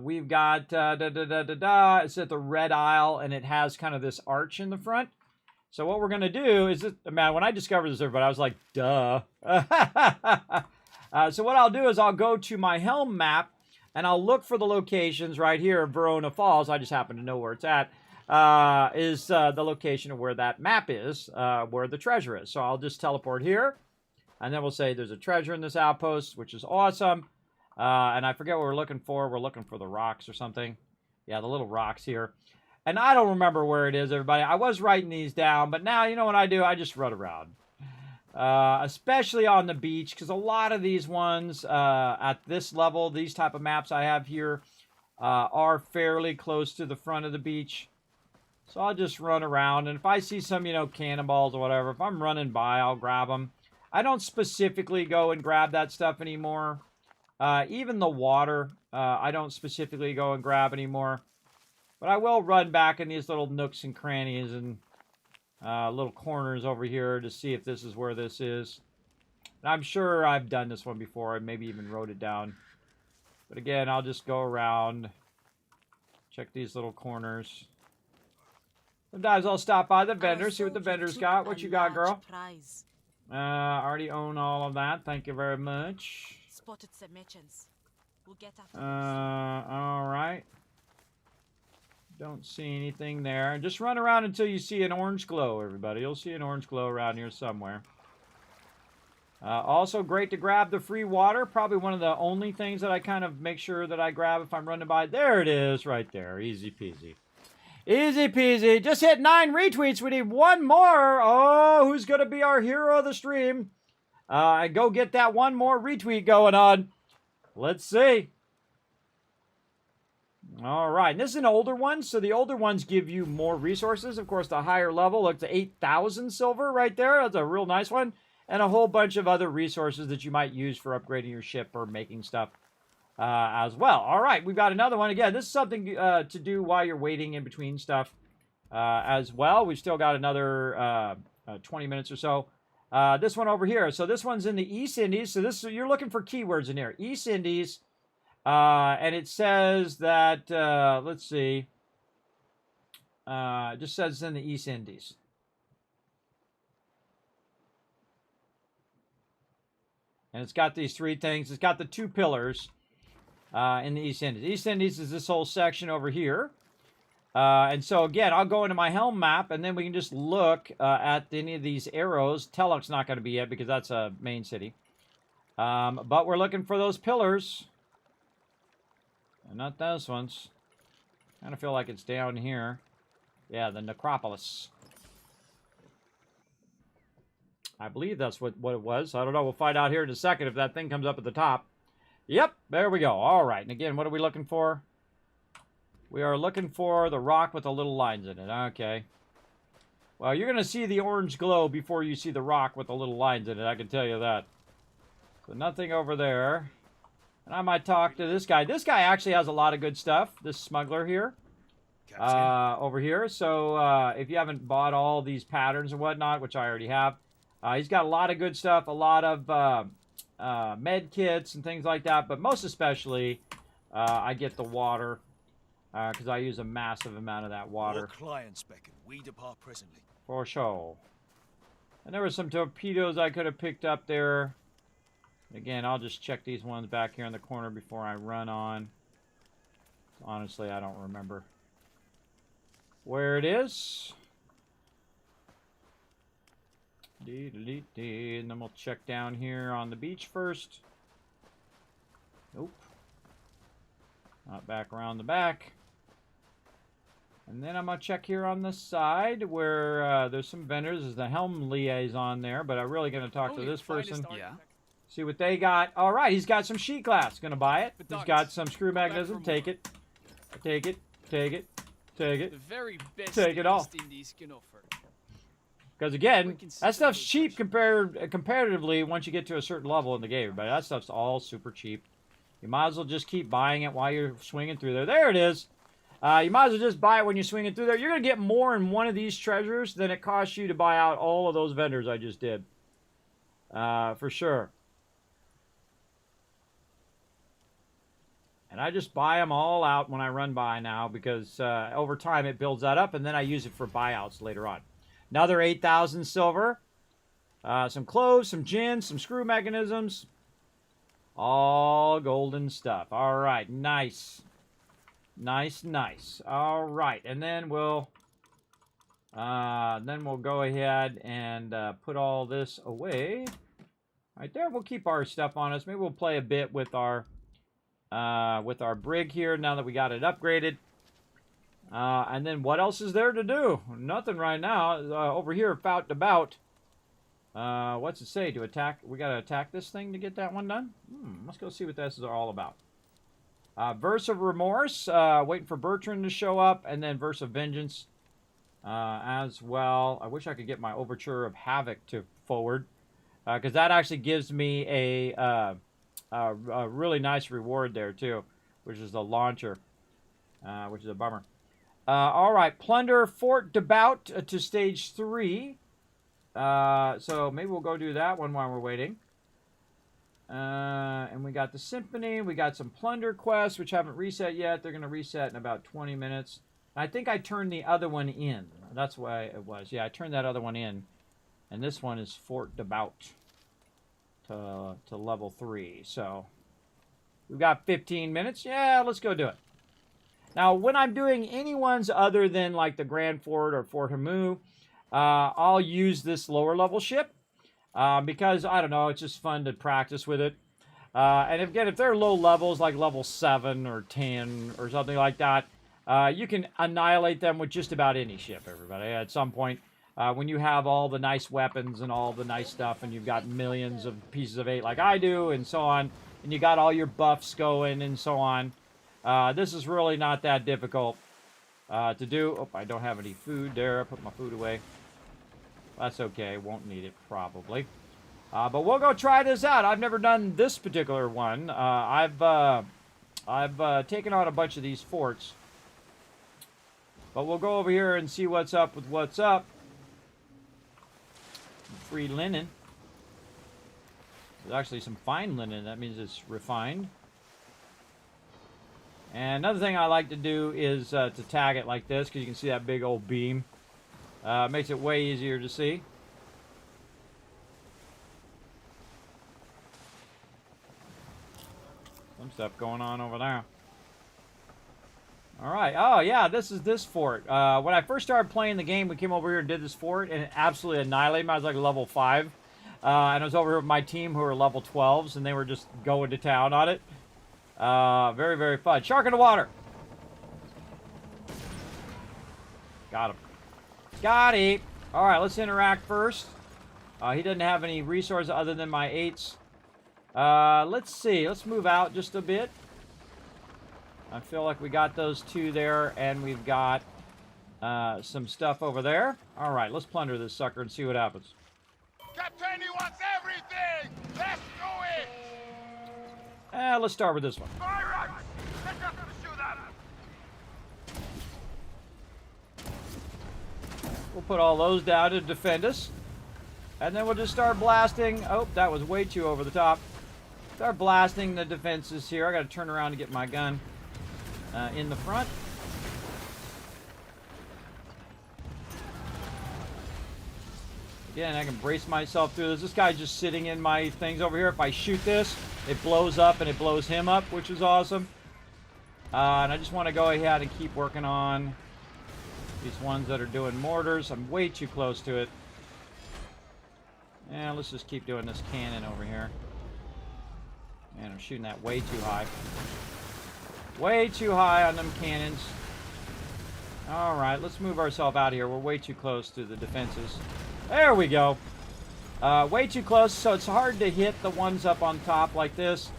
We've got it's at the Red Isle, and it has kind of this arch in the front. So what we're going to do is, man, when I discovered this, everybody, I was like, duh. So what I'll do is I'll go to my helm map, and I'll look for the locations right here, Verona Falls. I just happen to know where it's at. Is the location of where that map is, where the treasure is. So I'll just teleport here, and then we'll say there's a treasure in this outpost, which is awesome. And I forget what we're looking for. We're looking for the rocks or something. Yeah, the little rocks here. And I don't remember where it is, everybody. I was writing these down, but now you know what I do? I just run around. Especially on the beach, because a lot of these ones at this level, these type of maps I have here, are fairly close to the front of the beach. So I'll just run around, and if I see some, you know, cannonballs or whatever, if I'm running by, I'll grab them. I don't specifically go and grab that stuff anymore. Even the water, I don't specifically go and grab anymore. But I will run back in these little nooks and crannies and little corners over here to see if this is where this is. And I'm sure I've done this one before. I maybe even wrote it down. But again, I'll just go around, check these little corners. Sometimes I'll stop by the vendor, see what the vendor's got. What you got, girl? Already own all of that. Thank you very much. Spotted some merchants. We'll get after all right. Don't see anything there. Just run around until you see an orange glow, everybody. You'll see an orange glow around here somewhere. Also great to grab the free water. Probably one of the only things that I kind of make sure that I grab if I'm running by. There it is right there. Easy peasy. Easy peasy. Just hit 9 retweets. We need 1 more. Oh, who's going to be our hero of the stream? Go get that 1 more retweet going on. Let's see. All right. And this is an older one, so the older ones give you more resources. Of course, the higher level, look, to 8,000 silver right there. That's a real nice one. And a whole bunch of other resources that you might use for upgrading your ship or making stuff as well. All right, we've got another one. Again, this is something to do while you're waiting in between stuff as well. We've still got another 20 minutes or so. This one over here. So this one's in the East Indies. So this you're looking for keywords in here. East Indies. And it says that, let's see. It just says it's in the East Indies. And it's got these 3 things. It's got the 2 pillars in the East Indies. East Indies is this whole section over here. And so, again, I'll go into my helm map, and then we can just look at any of these arrows. Teluk's not going to be it because that's a main city. But we're looking for those pillars. And not those ones. I kind of feel like it's down here. Yeah, the necropolis. I believe that's what it was. I don't know. We'll find out here in a second if that thing comes up at the top. Yep, there we go. All right. And again, what are we looking for? We are looking for the rock with the little lines in it. Okay. Well, you're going to see the orange glow before you see the rock with the little lines in it. I can tell you that. So nothing over there. And I might talk to this guy. This guy actually has a lot of good stuff. This smuggler here. Over here. So if you haven't bought all these patterns and whatnot, which I already have, he's got a lot of good stuff. A lot of med kits and things like that. But most especially, I get the water. Because I use a massive amount of that water. More clients beckon. We depart presently. For sure. And there were some torpedoes I could have picked up there. Again, I'll just check these ones back here in the corner before I run on. Honestly, I don't remember where it is. And then we'll check down here on the beach first. Nope. Not back around the back. And then I'm going to check here on the side where there's some vendors. There's the helm liaison there, but I'm really going to talk to this person. Yeah. See what they got. All right, he's got some sheet glass. Going to buy it. He's got some screw mechanism. Take it. Take it. Take it. Take it. The very best Take it all. East Indies can offer. Because again, that stuff's cheap comparatively once you get to a certain level in the game. But that stuff's all super cheap. You might as well just keep buying it while you're swinging through there. There it is. You might as well just buy it when you're swinging through there. You're going to get more in one of these treasures than it costs you to buy out all of those vendors I just did. For sure. And I just buy them all out when I run by now because over time it builds that up and then I use it for buyouts later on. Another 8,000 silver. Some clothes, some gin, some screw mechanisms. All golden stuff. All right, nice. Nice, nice. All right, and then we'll go ahead and put all this away. Right there, we'll keep our stuff on us. Maybe we'll play a bit with our brig here now that we got it upgraded. And then what else is there to do? Nothing right now. Over here, about. What's it say? To attack? We gotta attack this thing to get that one done? Let's go see what this is all about. Verse of Remorse, waiting for Bertrand to show up, and then Verse of Vengeance as well. I wish I could get my Overture of Havoc to forward, because that actually gives me a really nice reward there too, which is the launcher, which is a bummer. All right, Plunder Fort Debaut to stage 3. So maybe we'll go do that one while we're waiting. And we got the Symphony. We got some Plunder quests, which haven't reset yet. They're going to reset in about 20 minutes. I think I turned the other one in. That's why it was. Yeah, I turned that other one in. And this one is Fort Debaut to level 3. So we've got 15 minutes. Yeah, let's go do it. Now, when I'm doing any ones other than like the Grand Fort or Fort Hamu, I'll use this lower level ship. Because, I don't know, it's just fun to practice with it. And again, if they're low levels, like level 7 or 10 or something like that, you can annihilate them with just about any ship, everybody. At some point, when you have all the nice weapons and all the nice stuff, and you've got millions of pieces of 8 like I do, and so on, and you got all your buffs going and so on, this is really not that difficult to do. Oh, I don't have any food there. I put my food away. That's okay. Won't need it probably. But we'll go try this out. I've never done this particular one. I've taken on a bunch of these forts. But we'll go over here and see what's up with what's up. Free linen. There's actually some fine linen. That means it's refined. And another thing I like to do is to tag it like this, because you can see that big old beam. Makes it way easier to see. Some stuff going on over there. Alright, oh yeah, this is this fort. When I first started playing the game, we came over here and did this fort, and it absolutely annihilated me. I was like level 5. And I was over here with my team who were level 12s, and they were just going to town on it. Very, very fun. Shark in the water! Got him. Got him! Alright, let's interact first. He doesn't have any resources other than my 8s. Let's see. Let's move out just a bit. I feel like we got those 2 there, and we've got some stuff over there. Alright, let's plunder this sucker and see what happens. Captain, he wants everything! Let's do it! Let's start with this one. Alright! Let's have to shoot that! We'll put all those down to defend us. And then we'll just start blasting. Oh, that was way too over the top. Start blasting the defenses here. I got to turn around to get my gun in the front. Again, I can brace myself through this. This guy's just sitting in my things over here. If I shoot this, it blows up and it blows him up, which is awesome. And I just want to go ahead and keep working on these ones that are doing mortars. I'm way too close to it. Yeah, let's just keep doing this cannon over here. Man, I'm shooting that way too high. Way too high on them cannons. Alright, let's move ourselves out of here. We're way too close to the defenses. There we go. Way too close, so it's hard to hit the ones up on top like this.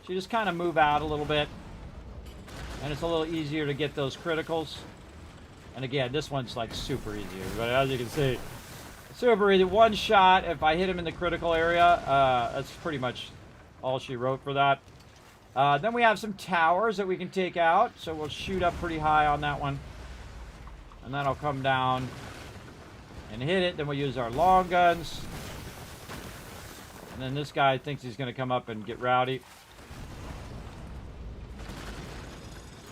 So you just kind of move out a little bit. And it's a little easier to get those criticals. And again, this one's like super easy, everybody, as you can see. Super easy. One shot, if I hit him in the critical area, that's pretty much all she wrote for that. Then we have some towers that we can take out. So we'll shoot up pretty high on that one. And then I'll come down and hit it. Then we'll use our long guns. And then this guy thinks he's going to come up and get rowdy.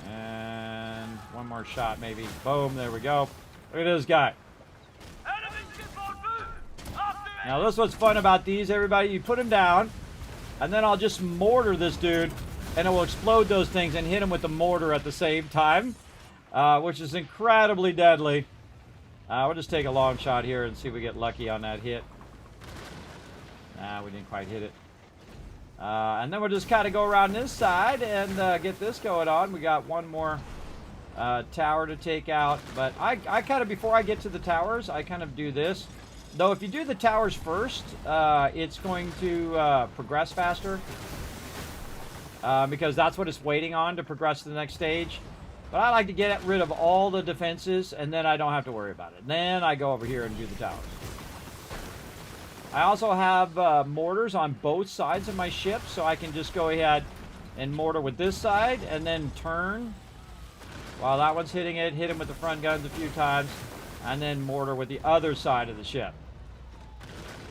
And one more shot maybe. Boom, there we go. Look at this guy. Now this what's fun about these, everybody. You put him down, and then I'll just mortar this dude, and it will explode those things and hit him with the mortar at the same time, which is incredibly deadly. We'll just take a long shot here and see if we get lucky on that hit. Nah, we didn't quite hit it. And then we'll just kind of go around this side and get this going on. We got one more tower to take out, but I kind of, before I get to the towers, I kind of do this. Though if you do the towers first, it's going to progress faster. Because that's what it's waiting on to progress to the next stage. But I like to get rid of all the defenses, and then I don't have to worry about it. Then I go over here and do the towers. I also have mortars on both sides of my ship, so I can just go ahead and mortar with this side, and then turn while that one's hitting it, hit him with the front guns a few times, and then mortar with the other side of the ship.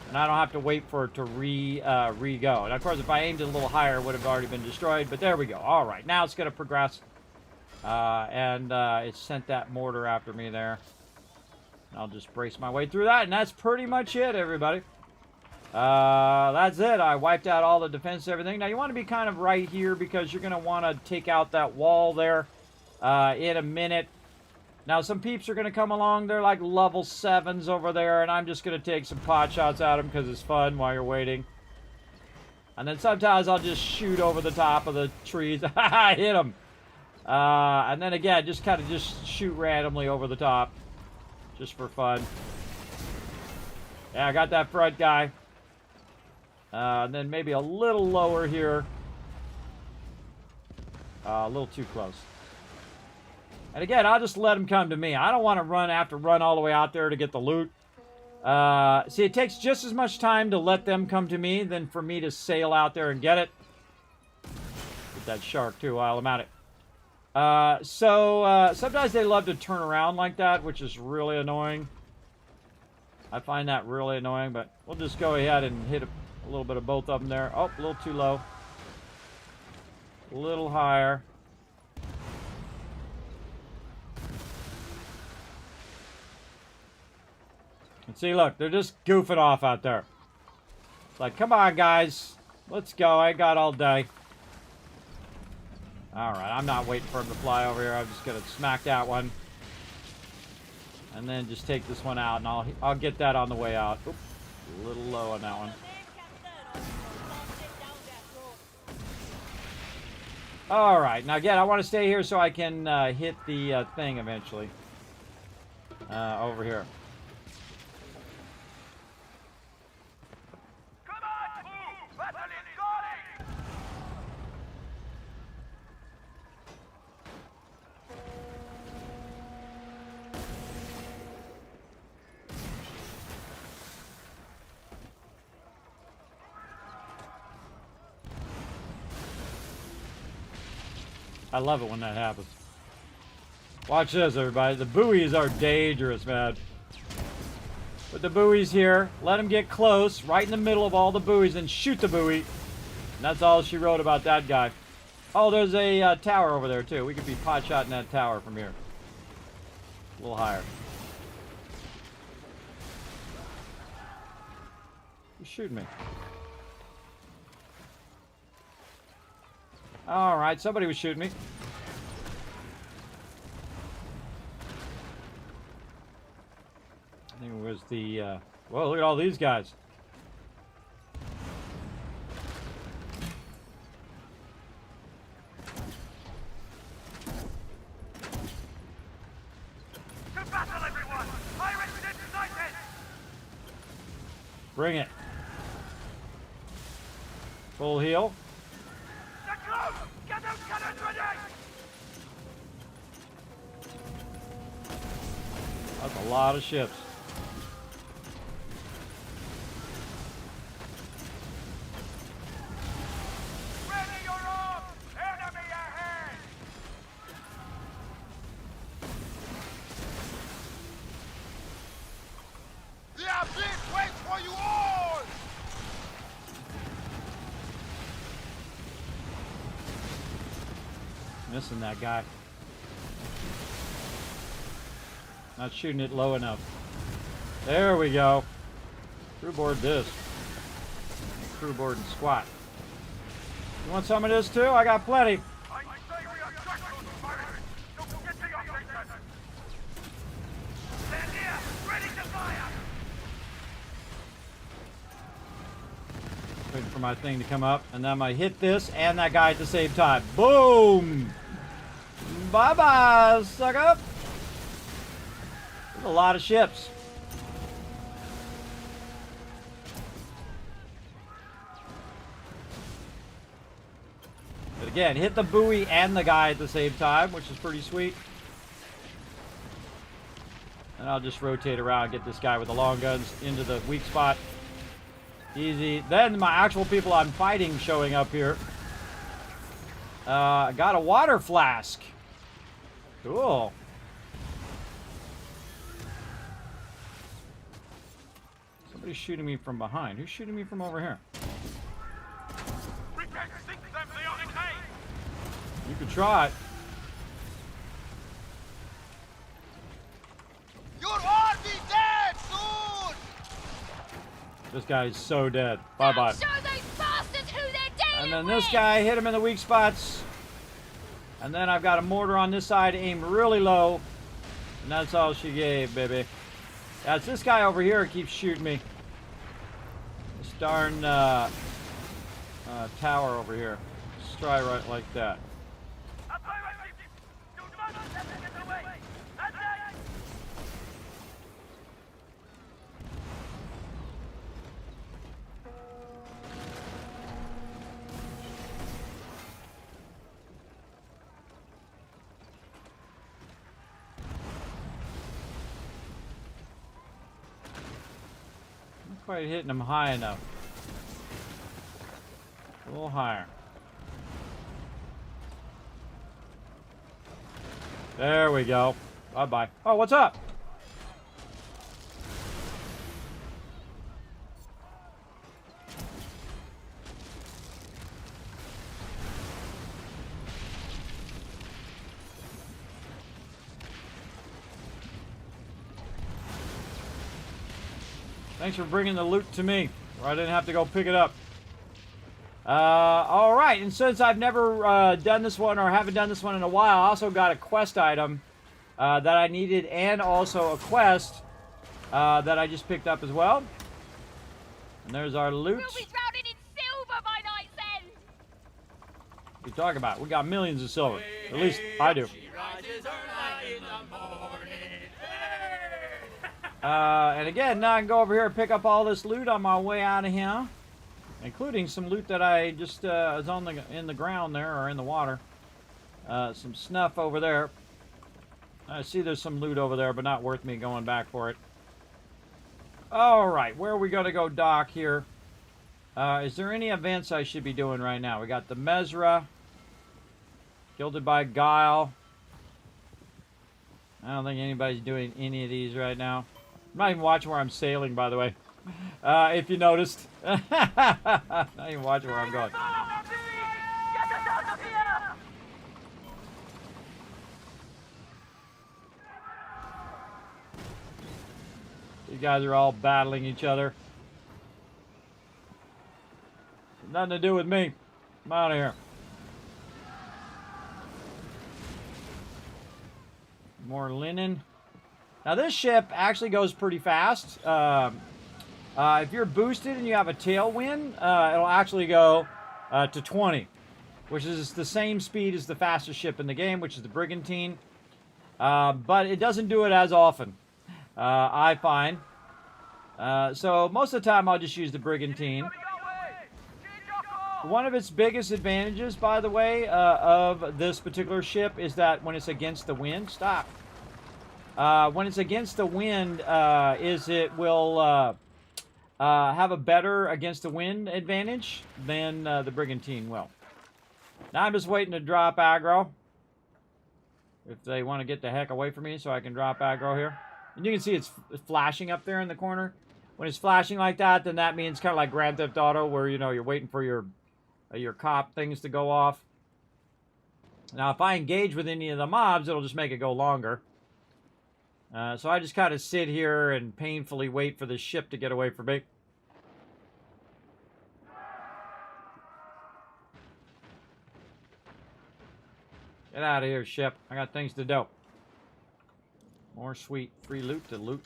And I don't have to wait for it to re-go. And of course, if I aimed it a little higher, it would have already been destroyed. But there we go. All right, now it's going to progress. And it sent that mortar after me there. And I'll just brace my way through that. And that's pretty much it, everybody. That's it. I wiped out all the defense and everything. Now, you want to be kind of right here because you're going to want to take out that wall there in a minute. Now, some peeps are going to come along. They're like level 7s over there, and I'm just going to take some pot shots at them because it's fun while you're waiting. And then sometimes I'll just shoot over the top of the trees. I hit them. And then again, just kind of just shoot randomly over the top just for fun. Yeah, I got that front guy. And then maybe a little lower here. A little too close. And again, I'll just let them come to me. I don't want to run all the way out there to get the loot. See, it takes just as much time to let them come to me than for me to sail out there and get it. Get that shark, too, while I'm at it. Sometimes they love to turn around like that, which is really annoying. I find that really annoying, but we'll just go ahead and hit a little bit of both of them there. Oh, a little too low. A little higher. And see, look, they're just goofing off out there. It's like, come on, guys. Let's go. I got all day. All right, I'm not waiting for him to fly over here. I'm just going to smack that one. And then just take this one out, and I'll get that on the way out. Oops, a little low on that one. All right, now again, I want to stay here so I can hit the thing eventually. Over here. I love it when that happens. Watch this, everybody. The buoys are dangerous, man. Put the buoys here. Let them get close, right in the middle of all the buoys, and shoot the buoy. And that's all she wrote about that guy. Oh, there's a tower over there, too. We could be pot-shotting that tower from here. A little higher. Who's shooting me? All right, somebody was shooting me. I think it was the, whoa, look at all these guys. To battle, everyone! Pirates ignited! Bring it. Full heal. They're close! Get those cannons ready! That's a lot of ships. Ready your arms! Enemy ahead! The abyss waits for you all! Missing that guy. Not shooting it low enough. There we go. Crew board this. Crew board and squat. You want some of this too? I got plenty. I say we are tactical pirates! Don't forget the operation! Stand here! Ready to fire! Waiting for my thing to come up, and then I'm gonna hit this and that guy at the same time. Boom! Bye-bye, sucker! There's a lot of ships. But again, hit the buoy and the guy at the same time, which is pretty sweet. And I'll just rotate around and get this guy with the long guns into the weak spot. Easy. Then my actual people I'm fighting showing up here. Got a water flask. Cool. Somebody's shooting me from behind. Who's shooting me from over here? We can sink them, they are in haste! You could try it. You'll all be dead soon! This guy is so dead. Bye-bye. Show those bastards who they're dealing And then this guy, hit him in the weak spots. And then I've got a mortar on this side, aimed really low. And that's all she gave, baby. Yeah, it's this guy over here who keeps shooting me. This darn tower over here. Just try right like that. A pirate ship! You must let them get away! That's it! Not quite hitting him high enough. A little higher. There we go. Bye-bye. Oh, what's up? Thanks for bringing the loot to me, where I didn't have to go pick it up. All right, and since I've never done this one or haven't done this one in a while, I also got a quest item that I needed, and also a quest that I just picked up as well. And there's our loot. We'll be drowning in silver by night's end! What are you talking about? We got millions of silver. At least I do. And again, now I can go over here and pick up all this loot on my way out of here, including some loot that I just is on in the ground there, or in the water. Some snuff over there. I see there's some loot over there, but not worth me going back for it. All right, where are we going to go dock here? Is there any events I should be doing right now? We got the Mesra, Gilded by Guile. I don't think anybody's doing any of these right now. I'm not even watching where I'm sailing, by the way. If you noticed. Not even watching where I'm going. Get us out of here! You guys are all battling each other. Nothing to do with me. I'm out of here. More linen. Now this ship actually goes pretty fast. If you're boosted and you have a tailwind, it'll actually go to 20, which is the same speed as the fastest ship in the game, which is the Brigantine. But it doesn't do it as often, I find. So most of the time I'll just use the Brigantine. One of its biggest advantages, by the way, of this particular ship is that when it's against the wind, when it's against the wind, it will have a better against the wind advantage than the Brigantine will. Now I'm just waiting to drop aggro. If they want to get the heck away from me so I can drop aggro here. And you can see it's flashing up there in the corner. When it's flashing like that, then that means kind of like Grand Theft Auto where, you know, you're waiting for your cop things to go off. Now, if I engage with any of the mobs, it'll just make it go longer. So I just kind of sit here and painfully wait for the ship to get away from me. Get out of here, ship. I got things to do. More sweet free loot to loot.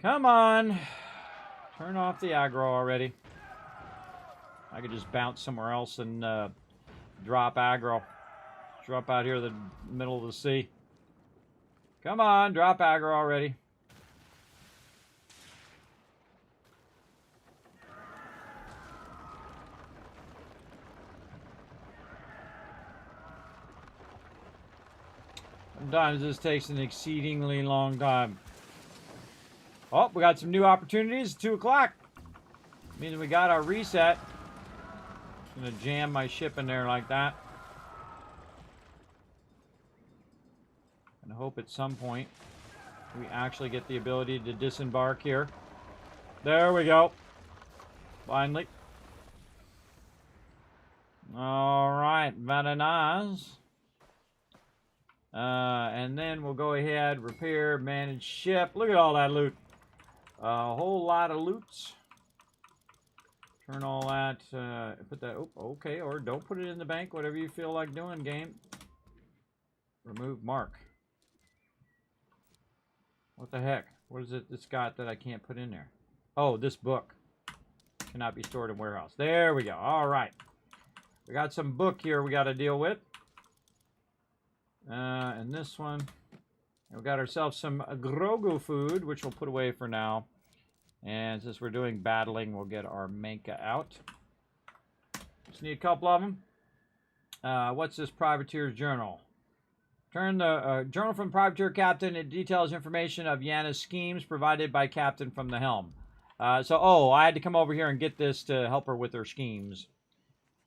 Come on. Turn off the aggro already. I could just bounce somewhere else and drop aggro. Drop out here in the middle of the sea. Come on, drop aggro already. Sometimes this takes an exceedingly long time. Oh, we got some new opportunities. 2 o'clock. Means we got our reset. I'm gonna jam my ship in there like that. And hope at some point we actually get the ability to disembark here. There we go. Finally. Alright, very nice. And then we'll go ahead, repair, manage ship. Look at all that loot. A whole lot of loots. Turn all that, put that, oh, okay, or don't put it in the bank, whatever you feel like doing, game. Remove mark. What the heck? What is it it's got that I can't put in there? Oh, this book. Cannot be stored in warehouse. There we go. All right. We got some book here we got to deal with. And this one. We got ourselves some Grogu food, which we'll put away for now. And since we're doing battling, we'll get our Menka out. Just need a couple of them. What's this privateer's journal? Turn the journal from privateer captain. It details information of Yana's schemes provided by captain from the helm. Oh, I had to come over here and get this to help her with her schemes.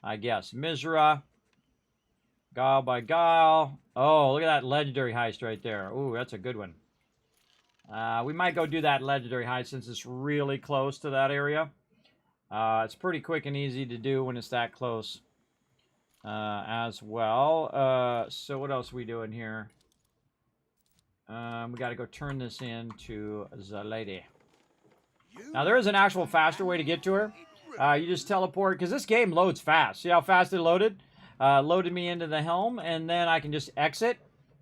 I guess. Misra. Guile by Guile. Oh, look at that legendary heist right there. Ooh, that's a good one. We might go do that legendary heist since it's really close to that area. It's pretty quick and easy to do when it's that close as well. So what else are we doing here? We got to go turn this into the lady. Now, there is an actual faster way to get to her. You just teleport, because this game loads fast. See how fast it loaded? Loaded me into the helm, and then I can just exit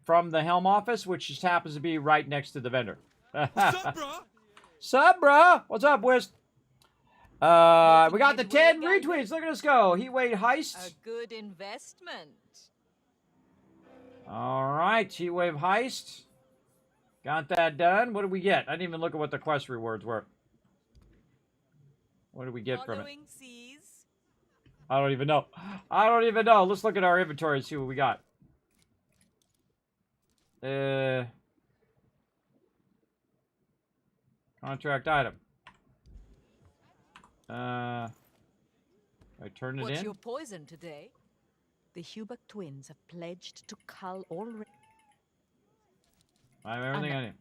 from the helm office, which just happens to be right next to the vendor. What's up, bro? Sup, bro? What's up, Whist? We got the 10 retweets. Look at us go. Heatwave heist. A good investment. All right, Heatwave heist. Got that done. What did we get? I didn't even look at what the quest rewards were. What did we get from it? Seas. I don't even know. I don't even know. Let's look at our inventory and see what we got. Contract item. I turned it What's in. your poison today? The Hubert twins have pledged to cull already. I have everything I need.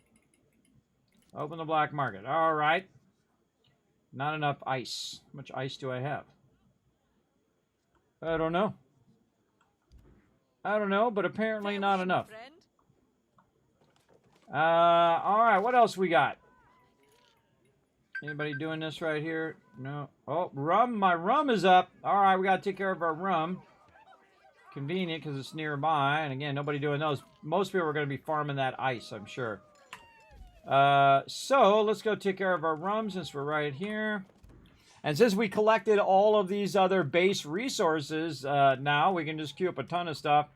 Open the black market. All right. Not enough ice. How much ice do I have? I don't know. I don't know, but apparently not enough. All right, what else we got? Anybody doing this right here? No. Oh, rum. My rum is up. All right, we got to take care of our rum. Convenient because it's nearby. And again, nobody doing those. Most people are going to be farming that ice, I'm sure. So let's go take care of our rum since we're right here. And since we collected all of these other base resources, now we can just queue up a ton of stuff.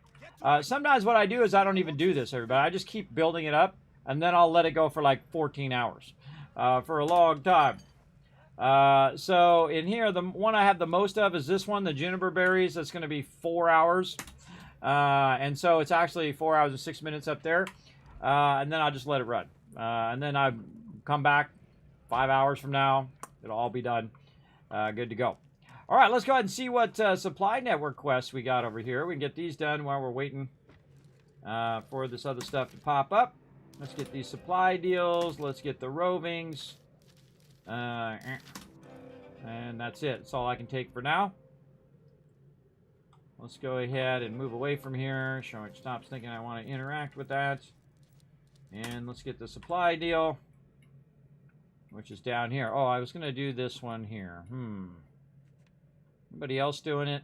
Sometimes what I do is I don't even do this, everybody. I just keep building it up, and then I'll let it go for like 14 hours. For a long time. So in here, the one I have the most of is this one, the juniper berries. That's going to be 4 hours. And so it's actually 4 hours and 6 minutes up there. And then I'll just let it run. And then I come back 5 hours from now. It'll all be done. Good to go. All right, let's go ahead and see what supply network quests we got over here. We can get these done while we're waiting for this other stuff to pop up. Let's get these supply deals. Let's get the rovings. And that's it. That's all I can take for now. Let's go ahead and move away from here. So it stops thinking I want to interact with that. And let's get the supply deal, which is down here. Oh, I was going to do this one here. Anybody else doing it?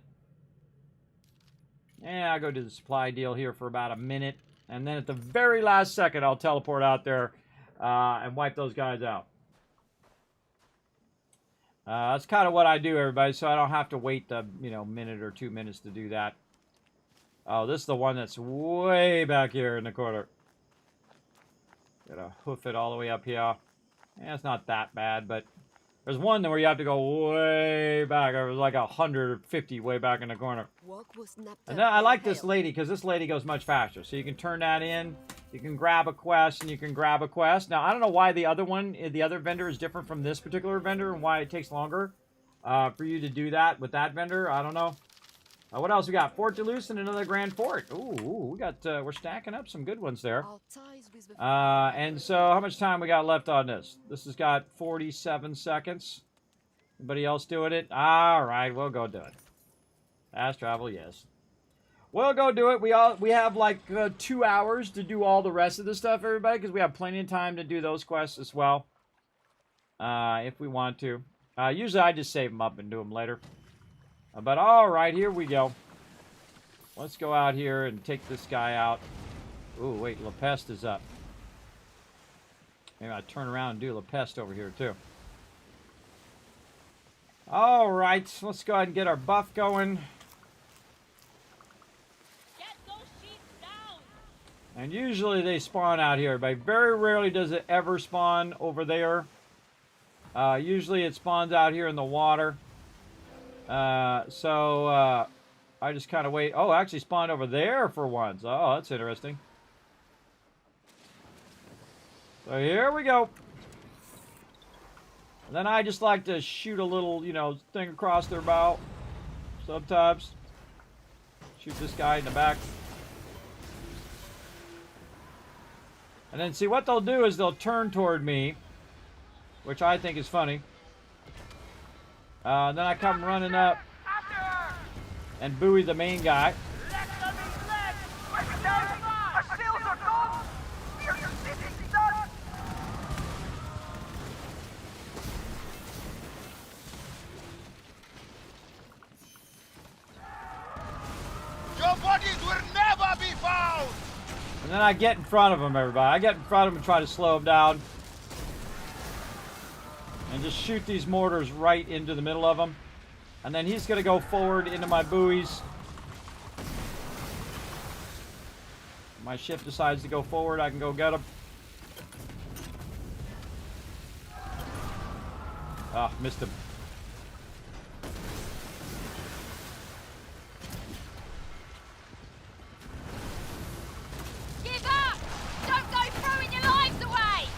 Yeah, I'll go do the supply deal here for about a minute. And then at the very last second, I'll teleport out there and wipe those guys out. That's kind of what I do, everybody, so I don't have to wait the minute or 2 minutes to do that. Oh, this is the one that's way back here in the corner. Gotta hoof it all the way up here. Yeah, it's not that bad, but there's one where you have to go way back. It was like 150 way back in the corner. And then I like this lady because this lady goes much faster. So you can turn that in. You can grab a quest and you can grab a quest. Now, I don't know why the other one, the other vendor is different from this particular vendor and why it takes longer for you to do that with that vendor. I don't know. What else we got? Fort Duluth and another Grand Fort. Ooh, we got, we're stacking up some good ones there. And so how much time we got left on this? This has got 47 seconds. Anybody else doing it? All right, we'll go do it. Fast travel, yes. We'll go do it. We have like 2 hours to do all the rest of the stuff, everybody, because we have plenty of time to do those quests as well. If we want to. Usually I just save them up and do them later. But all right, here we go. Let's go out here and take this guy out. Ooh, wait, La Peste is up. Maybe I turn around and do La Peste over here too. All right, let's go ahead and get our buff going. Get those sheep down. And usually they spawn out here, but very rarely does it ever spawn over there. Usually it spawns out here in the water. So I just kind of wait. Oh, it actually spawned over there for once. Oh, that's interesting. So here we go. And then I just like to shoot a little, thing across their bow. Sometimes. Shoot this guy in the back. And then see what they'll do is they'll turn toward me, which I think is funny. Then I come running up and buoy the main guy. Your bodies will never be found! And then I get in front of him, everybody. I get in front of him and try to slow him down. And just shoot these mortars right into the middle of him. And then he's going to go forward into my buoys. My ship decides to go forward, I can go get him. Ah, missed him. Give up! Don't go throwing your lives away!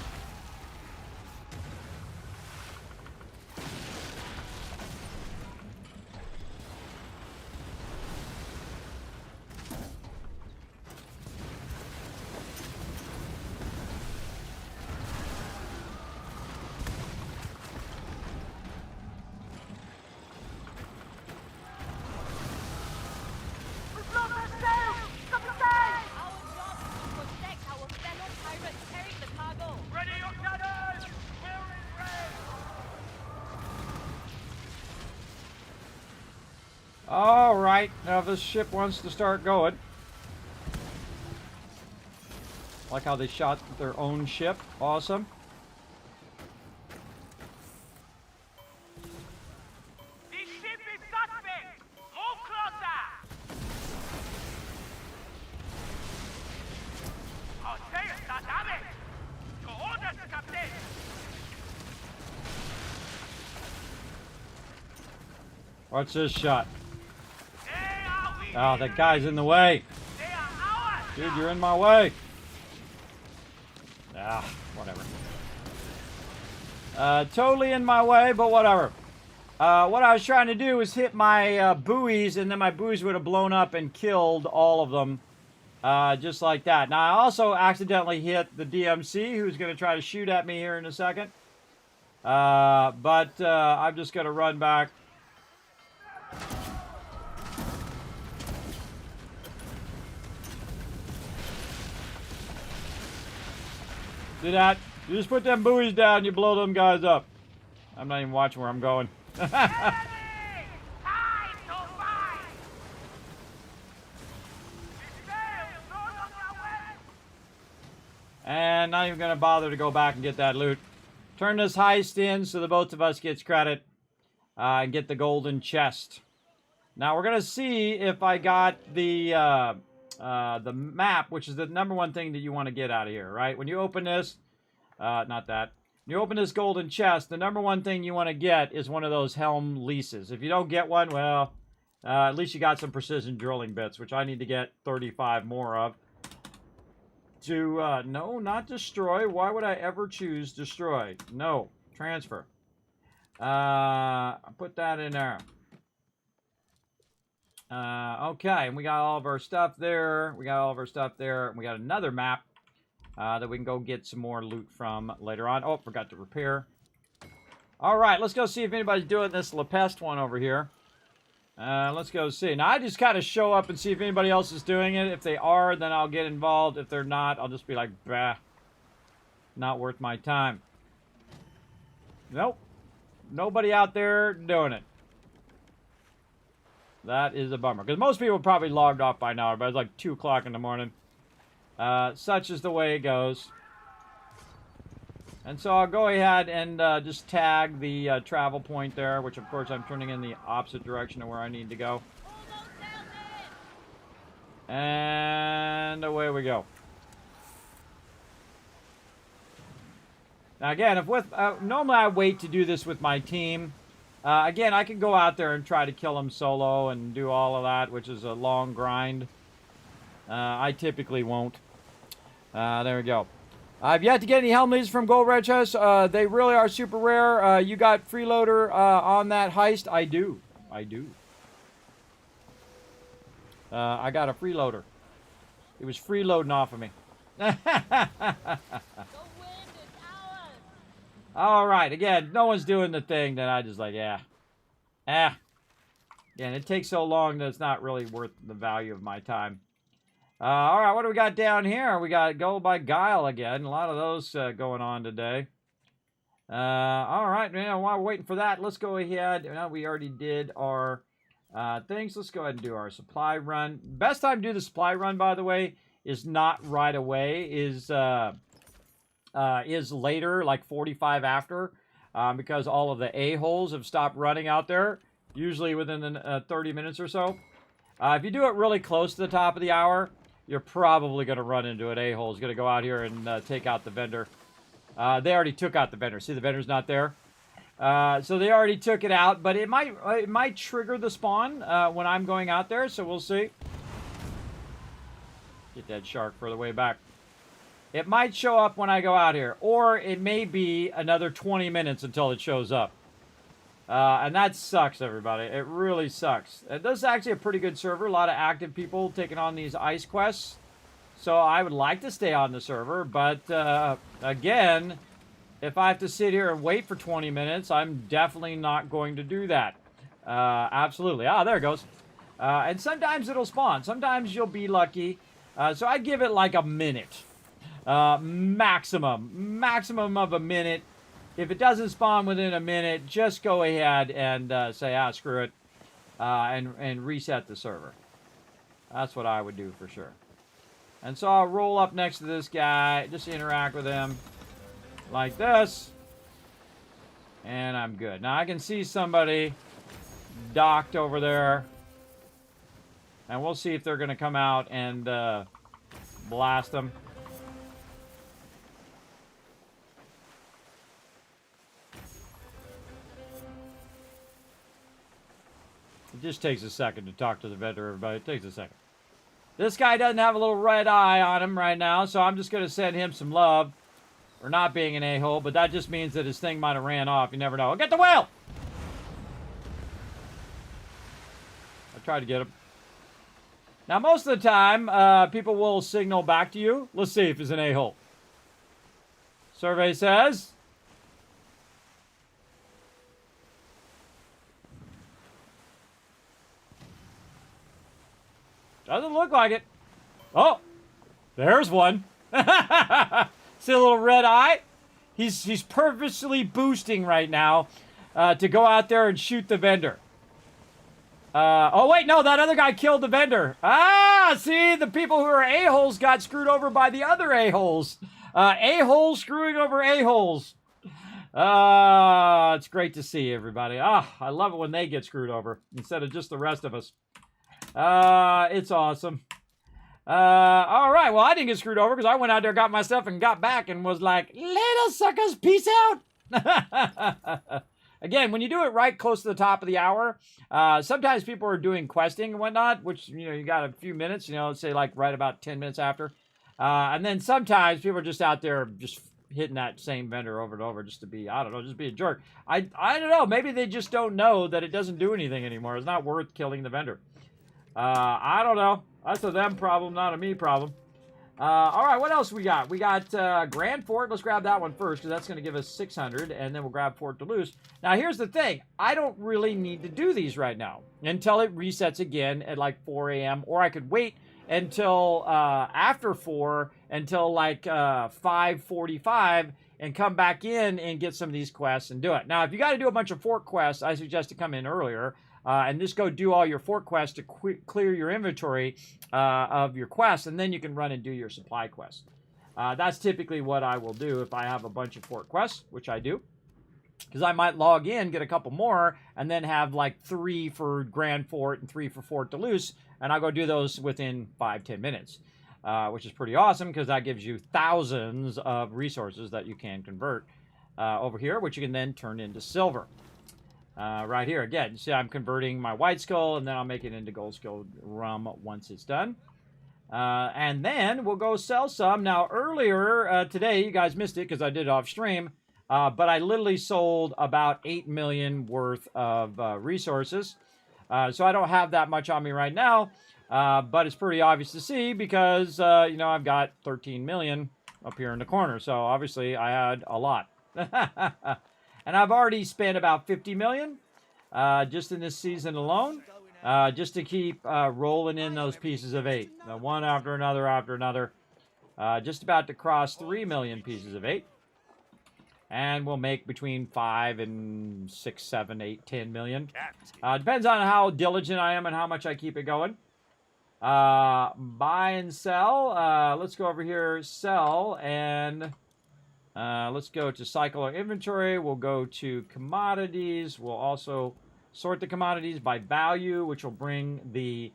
All right, now this ship wants to start going. Like how they shot their own ship. Awesome. This ship is suspect! Move closer! Odeo, Sadame! Your orders, Captain! What's this shot? They are we! Oh, that guy's in the way. They are ours! Dude, you're in my way. Ah, whatever. Totally in my way, but whatever. What I was trying to do was hit my buoys, and then my buoys would have blown up and killed all of them. Just like that. Now, I also accidentally hit the DMC, who's going to try to shoot at me here in a second. But I'm just going to run back. Do that. You just put them buoys down, you blow them guys up. I'm not even watching where I'm going. Enemy! Time to fight! Sail, no longer wait! And not even going to bother to go back and get that loot. Turn this heist in so the both of us gets credit. And get the golden chest. Now we're going to see if I got the map, which is the #1 thing that you want to get out of here, right? When you open this, not that. When you open this golden chest, the #1 thing you want to get is one of those helm leases. If you don't get one, well, at least you got some precision drilling bits, which I need to get 35 more of. To, no, not destroy. Why would I ever choose destroy? No, transfer. Put that in there. Okay, and we got all of our stuff there. We got all of our stuff there. And we got another map that we can go get some more loot from later on. Oh, forgot to repair. All right, let's go see if anybody's doing this La Peste one over here. Let's go see. Now, I just kind of show up and see if anybody else is doing it. If they are, then I'll get involved. If they're not, I'll just be like, bah, not worth my time. Nope. Nobody out there doing it. That is a bummer. Because most people probably logged off by now, but it's like 2 o'clock in the morning. Such is the way it goes. And so I'll go ahead and just tag the travel point there, which of course I'm turning in the opposite direction of where I need to go. And away we go. Now again, if with normally I wait to do this with my team. Again, I can go out there and try to kill them solo and do all of that, which is a long grind. I typically won't. There we go. I've yet to get any helm leads from Gold Red Chest. They really are super rare. You got freeloader on that heist? I do. I do. I got a freeloader. It was freeloading off of me. All right. Again, no one's doing the thing. Then I just like, yeah. Yeah, and it takes so long that it's not really worth the value of my time. All right, what do we got down here? We got Gold by Guile again. A lot of those going on today. All right, man, while we're waiting for that, let's go ahead. We already did our things. Let's go ahead and do our supply run. Best time to do the supply run, by the way, is not right away. Is later, like 45 after, because all of the a-holes have stopped running out there, usually within the 30 minutes or so. If you do it really close to the top of the hour, you're probably going to run into an a-hole. It's going to go out here and take out the vendor. They already took out the vendor. See, the vendor's not there. So they already took it out, but it might trigger the spawn when I'm going out there, so we'll see. Get that shark further way back. It might show up when I go out here, or it may be another 20 minutes until it shows up. And that sucks, everybody. It really sucks. This is actually a pretty good server. A lot of active people taking on these ice quests. So I would like to stay on the server, but again, if I have to sit here and wait for 20 minutes, I'm definitely not going to do that. Absolutely. Ah, there it goes. And sometimes it'll spawn. Sometimes you'll be lucky. So I'd give it like a minute. Maximum of a minute. If it doesn't spawn within a minute, just go ahead and say, screw it. and reset the server. That's what I would do for sure. And so I'll roll up next to this guy, just interact with him like this. And I'm good. Now I can see somebody docked over there. And we'll see if they're going to come out and blast them. It just takes a second to talk to the vendor, everybody. It takes a second. This guy doesn't have a little red eye on him right now, so I'm just going to send him some love for not being an a-hole, but that just means that his thing might have ran off. You never know. Get the whale! I tried to get him. Now, most of the time, people will signal back to you. Let's see if he's an a-hole. Survey says... Doesn't look like it. Oh, there's one. See a little red eye? He's purposely boosting right now to go out there and shoot the vendor. Oh, wait, no, that other guy killed the vendor. Ah, see, the people who are a-holes got screwed over by the other a-holes. A-holes screwing over a-holes. It's great to see, everybody. I love it when they get screwed over instead of just the rest of us. It's awesome. All right. Well, I didn't get screwed over because I went out there, got my stuff, and got back and was like, "Later, suckers, peace out." Again, when you do it right close to the top of the hour, sometimes people are doing questing and whatnot, which, you got a few minutes, let's say like right about 10 minutes after. And then sometimes people are just out there just hitting that same vendor over and over just to be, I don't know, just be a jerk. I don't know. Maybe they just don't know that it doesn't do anything anymore. It's not worth killing the vendor. I don't know. That's a them problem, not a me problem. All right, what else we got? We got Grand Fort. Let's grab that one first because that's going to give us 600, and then we'll grab Fort Duluth. Now, here's the thing. I don't really need to do these right now until it resets again at like 4 a.m., or I could wait until after 4 until like 5:45 and come back in and get some of these quests and do it. Now, if you got to do a bunch of fort quests, I suggest to come in earlier. And just go do all your fort quests to clear your inventory of your quests, and then you can run and do your supply quests. That's typically what I will do if I have a bunch of fort quests, which I do. Because I might log in, get a couple more, and then have like 3 for Grand Fort and 3 for Fort Duluth, and I'll go do those within 5-10 minutes, which is pretty awesome because that gives you thousands of resources that you can convert over here, which you can then turn into silver. Right here, again, see I'm converting my white skull, and then I'll make it into gold skull rum once it's done. And then we'll go sell some. Now, earlier today, you guys missed it because I did it off stream, but I literally sold about 8 million worth of resources. So I don't have that much on me right now, but it's pretty obvious to see because, I've got 13 million up here in the corner. So obviously I had a lot. And I've already spent about 50 million just in this season alone, just to keep rolling in those pieces of 8. One after another after another. Just about to cross 3 million pieces of 8. And we'll make between 5 and 6, 7, 8, 10 million. Depends on how diligent I am and how much I keep it going. Buy and sell. Let's go over here, sell, and... let's go to cycle or inventory. We'll go to commodities. We'll also sort the commodities by value, which will bring the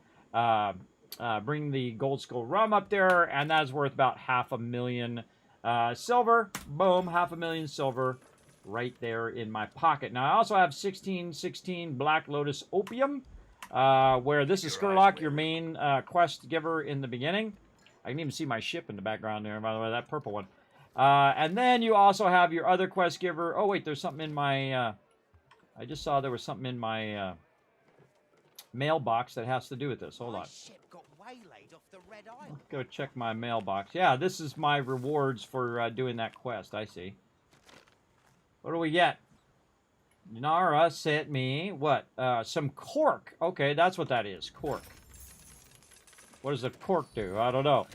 gold skull rum up there, and that's worth about 500,000 silver. Boom, 500,000 silver right there in my pocket. Now I also have 1616 Black Lotus opium, where this is Skurlock, your main quest giver in the beginning. I can even see my ship in the background there, by the way, that purple one. And then you also have your other quest giver. Oh, wait, there's something in my... I just saw there was something in my mailbox that has to do with this. Hold on. Let's go check my mailbox. Yeah, this is my rewards for doing that quest. I see. What do we get? Nara sent me, what? Some cork. Okay, that's what that is. Cork. What does the cork do? I don't know.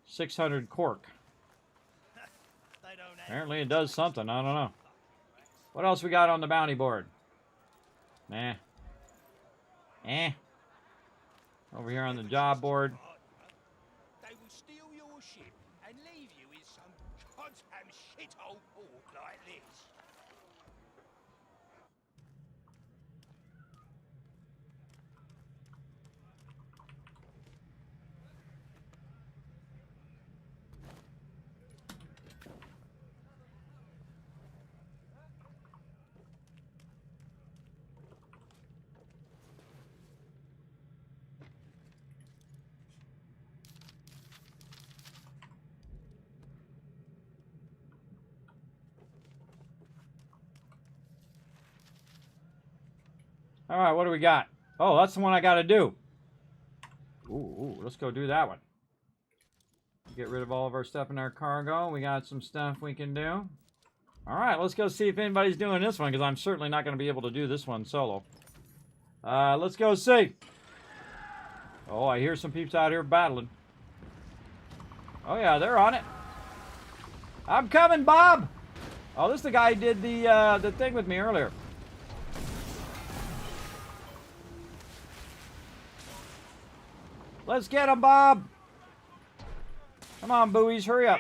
600 cork. Apparently it does something. I don't know. What else we got on the bounty board? Nah. Over here on the job board. They will steal your ship and leave you in some goddamn shithole port like this. All right, what do we got? Oh, that's the one I got to do. Ooh, let's go do that one. Get rid of all of our stuff in our cargo. We got some stuff we can do. All right, let's go see if anybody's doing this one, because I'm certainly not going to be able to do this one solo. Let's go see. Oh, I hear some peeps out here battling. Oh, yeah, they're on it. I'm coming, Bob. Oh, this is the guy who did the thing with me earlier. Let's get him, Bob. Come on, buoys, hurry up.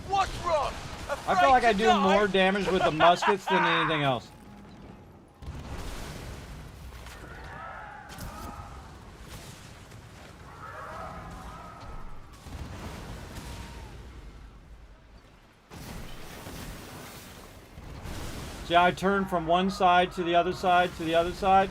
What's wrong? I feel like I do more damage with the muskets than anything else. See how I turn from one side to the other side to the other side?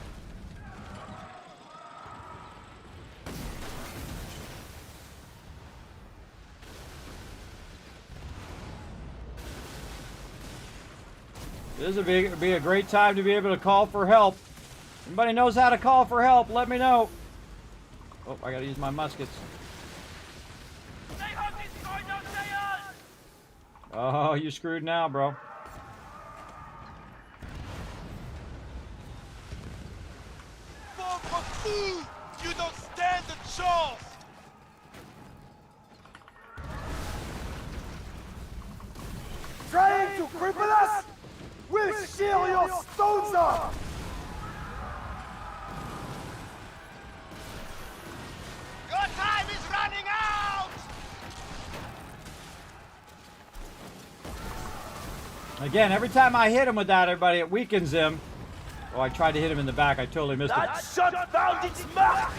This would be a great time to be able to call for help. Anybody knows how to call for help, let me know. Oh, I gotta use my muskets. Oh, you screwed now, bro. For food, you don't stand a chance. Trying to cripple us? We'll shear your stones off! Your time is running out. Again, every time I hit him with that, everybody, it weakens him. Oh, I tried to hit him in the back. I totally missed That it. shot found its mark.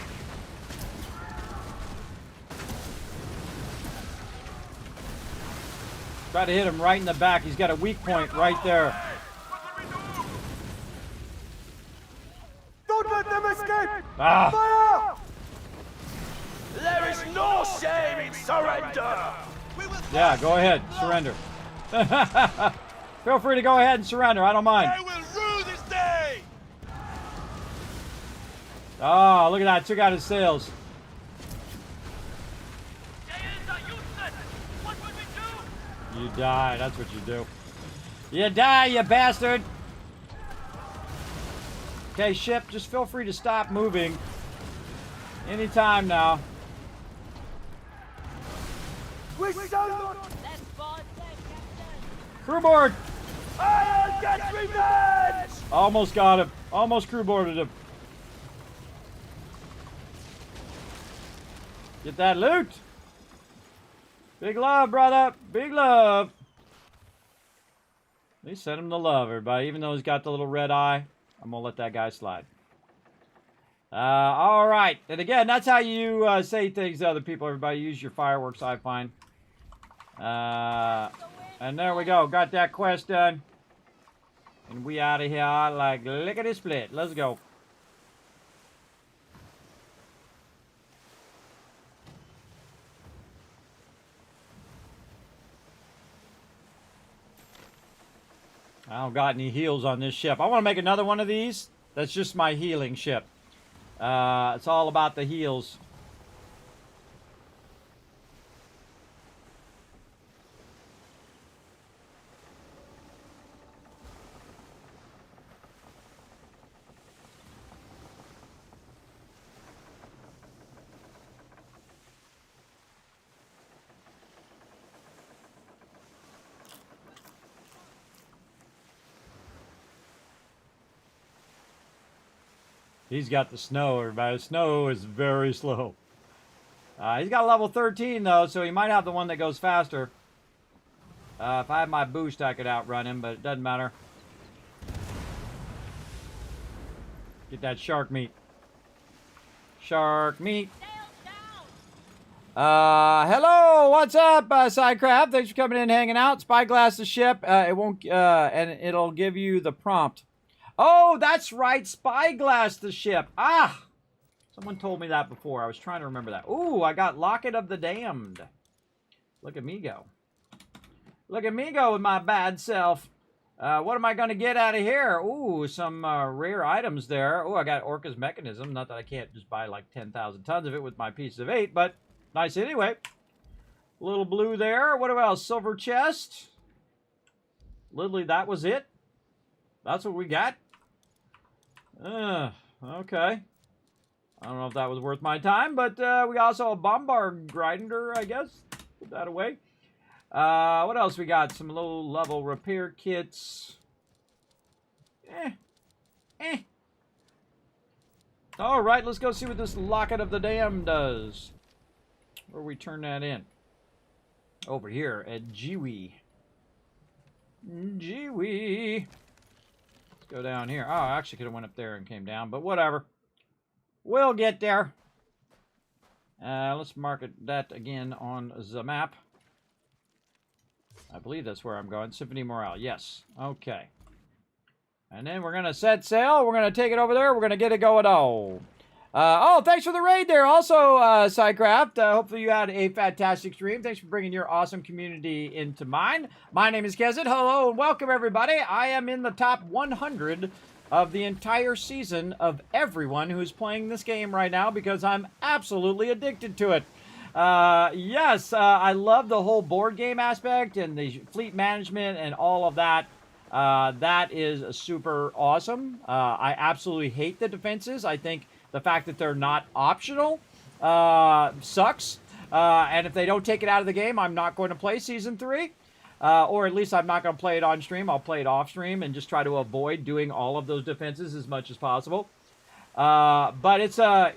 Tried to hit him right in the back. He's got a weak point right there. Don't let them escape! Ah! Fire! There is no shame in surrender. Yeah, go ahead. Surrender. Feel free to go ahead and surrender. I don't mind. They will rue this day. Oh, look at that. Took out his sails. What would we do? You die. That's what you do. You die, you bastard. Okay, ship, just feel free to stop moving. Anytime now. We shall not... That's bond time, Captain. Crew board. I'll get revenge! Almost got him. Almost crew boarded him. Get that loot. Big love, brother. Big love. They sent him the love, everybody. Even though he's got the little red eye, I'm going to let that guy slide. All right. And again, that's how you say things to other people, everybody. Use your fireworks, I find. And there we go. Got that quest done. And we out of here like lickety-split. Let's go. I don't got any heals on this ship. I want to make another one of these. That's just my healing ship. It's all about the heals. He's got the snow, everybody. Snow is very slow. He's got a level 13, though, so he might have the one that goes faster. If I had my boost, I could outrun him, but it doesn't matter. Get that shark meat. Shark meat. Hello, what's up, Sidecraft? Thanks for coming in and hanging out. Spyglass the ship. It won't, and it'll give you the prompt. Oh, that's right, Spyglass the ship. Ah! Someone told me that before. I was trying to remember that. Ooh, I got Locket of the Damned. Look at me go. Look at me go with my bad self. What am I going to get out of here? Ooh, some rare items there. Ooh, I got Orca's Mechanism. Not that I can't just buy like 10,000 tons of it with my piece of 8, but nice anyway. Little blue there. What else? Silver chest. Literally, that was it. That's what we got. Okay. I don't know if that was worth my time, but we also a bombard grinder, I guess. Put that away. What else we got? Some low-level repair kits. All right, let's go see what this Locket of the Dam does. Where we turn that in? Over here at Jiwi. Jiwi. Let's go down here. Oh, I actually could have went up there and came down, but whatever. We'll get there. Let's mark that again on the map. I believe that's where I'm going. Symphony Morale. Yes. Okay. And then we're going to set sail. We're going to take it over there. We're going to get it going. Oh, thanks for the raid there. Also, Sidecraft, hopefully you had a fantastic stream. Thanks for bringing your awesome community into mine. My name is Kismet. Hello and welcome, everybody. I am in the top 100 of the entire season of everyone who's playing this game right now because I'm absolutely addicted to it. Yes, I love the whole board game aspect and the fleet management and all of that. That is super awesome. I absolutely hate the defenses. I think the fact that they're not optional sucks. And if they don't take it out of the game, I'm not going to play Season 3. Or at least I'm not going to play it on stream. I'll play it off stream and just try to avoid doing all of those defenses as much as possible. But it's a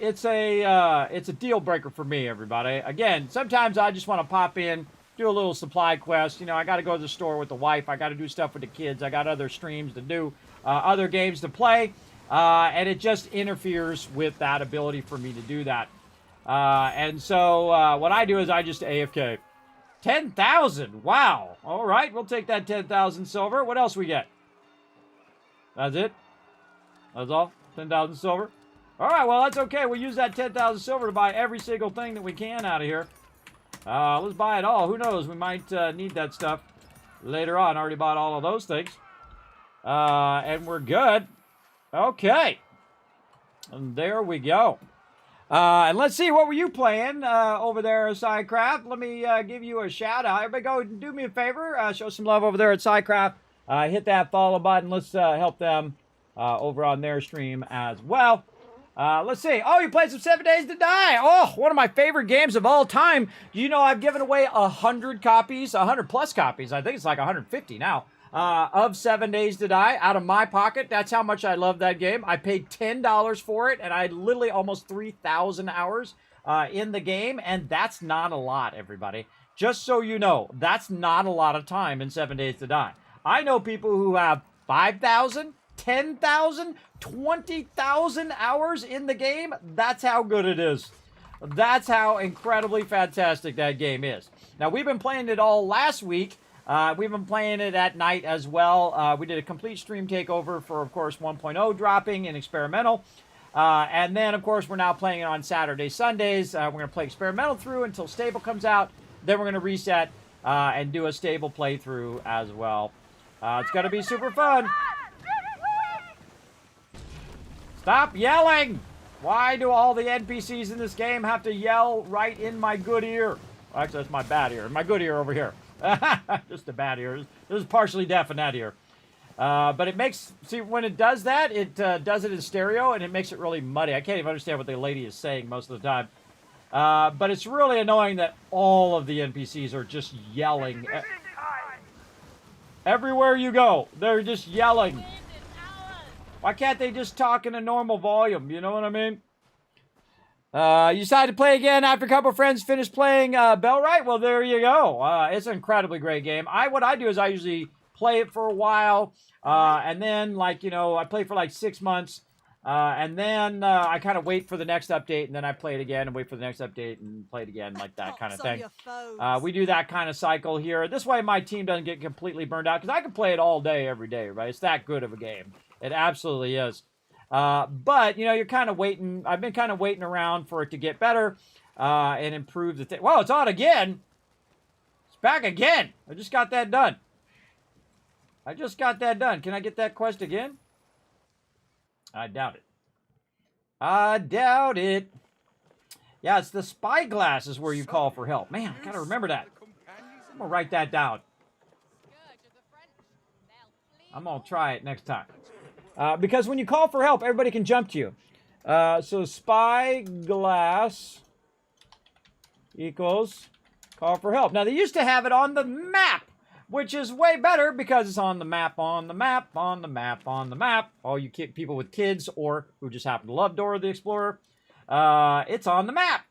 deal breaker for me, everybody. Again, sometimes I just want to pop in, do a little supply quest. You know, I got to go to the store with the wife. I got to do stuff with the kids. I got other streams to do, other games to play. And it just interferes with that ability for me to do that. And so what I do is I just AFK. 10,000. Wow. All right, we'll take that 10,000 silver. What else we get? That's it? That's all? 10,000 silver? All right, well, that's okay. We'll use that 10,000 silver to buy every single thing that we can out of here. Let's buy it all. Who knows? We might need that stuff later on. Already bought all of those things. And we're good. Okay. And there we go. And let's see, what were you playing over there at Sidecraft? Let me give you a shout out. Everybody go do me a favor. Show some love over there at Sidecraft. Hit that follow button. Let's help them over on their stream as well. Let's see. Oh, you played some 7 Days to Die. Oh, one of my favorite games of all time. You know, I've given away 100 copies, 100 plus copies. I think it's like 150 now. Of 7 Days to Die out of my pocket. That's how much I love that game. I paid $10 for it, and I had literally almost 3,000 hours in the game, and that's not a lot, everybody. Just so you know, that's not a lot of time in 7 Days to Die. I know people who have 5,000, 10,000, 20,000 hours in the game. That's how good it is. That's how incredibly fantastic that game is. Now, we've been playing it all last week. We've been playing it at night as well. We did a complete stream takeover for, of course, 1.0 dropping and experimental. And then, of course, we're now playing it on Saturdays, Sundays. We're going to play experimental through until stable comes out. Then we're going to reset and do a stable playthrough as well. It's going to be super fun. Stop yelling! Why do all the NPCs in this game have to yell right in my good ear? Actually, that's my bad ear. My good ear over here. Just a bad ear. This is partially deaf in that ear. But it makes, see, when it does that, it does it in stereo, and it makes it really muddy. I can't even understand what the lady is saying most of the time. But it's really annoying that all of the NPCs are just yelling. Everywhere you go, they're just yelling. Why can't they just talk in a normal volume? You know what I mean? You decided to play again after a couple of friends finished playing Bellwright? Well, there you go. It's an incredibly great game. What I do is I usually play it for a while, and then, like, you know, I play for like 6 months, and then I kind of wait for the next update, and then I play it again and wait for the next update and play it again, like that kind of thing. We do that kind of cycle here. This way my team doesn't get completely burned out, because I can play it all day, every day, right? It's that good of a game. It absolutely is. But, you know, you're kind of waiting. I've been kind of waiting around for it to get better and improve the thing. Well, it's on again. It's back again. I just got that done. Can I get that quest again? I doubt it. Yeah, it's the spyglass is where you call for help. Man, I got to remember that. I'm going to write that down. I'm going to try it next time. Because when you call for help, everybody can jump to you. So spyglass equals call for help. Now, they used to have it on the map, which is way better because it's on the map, on the map, on the map, on the map. All you people with kids or who just happen to love Dora the Explorer, it's on the map.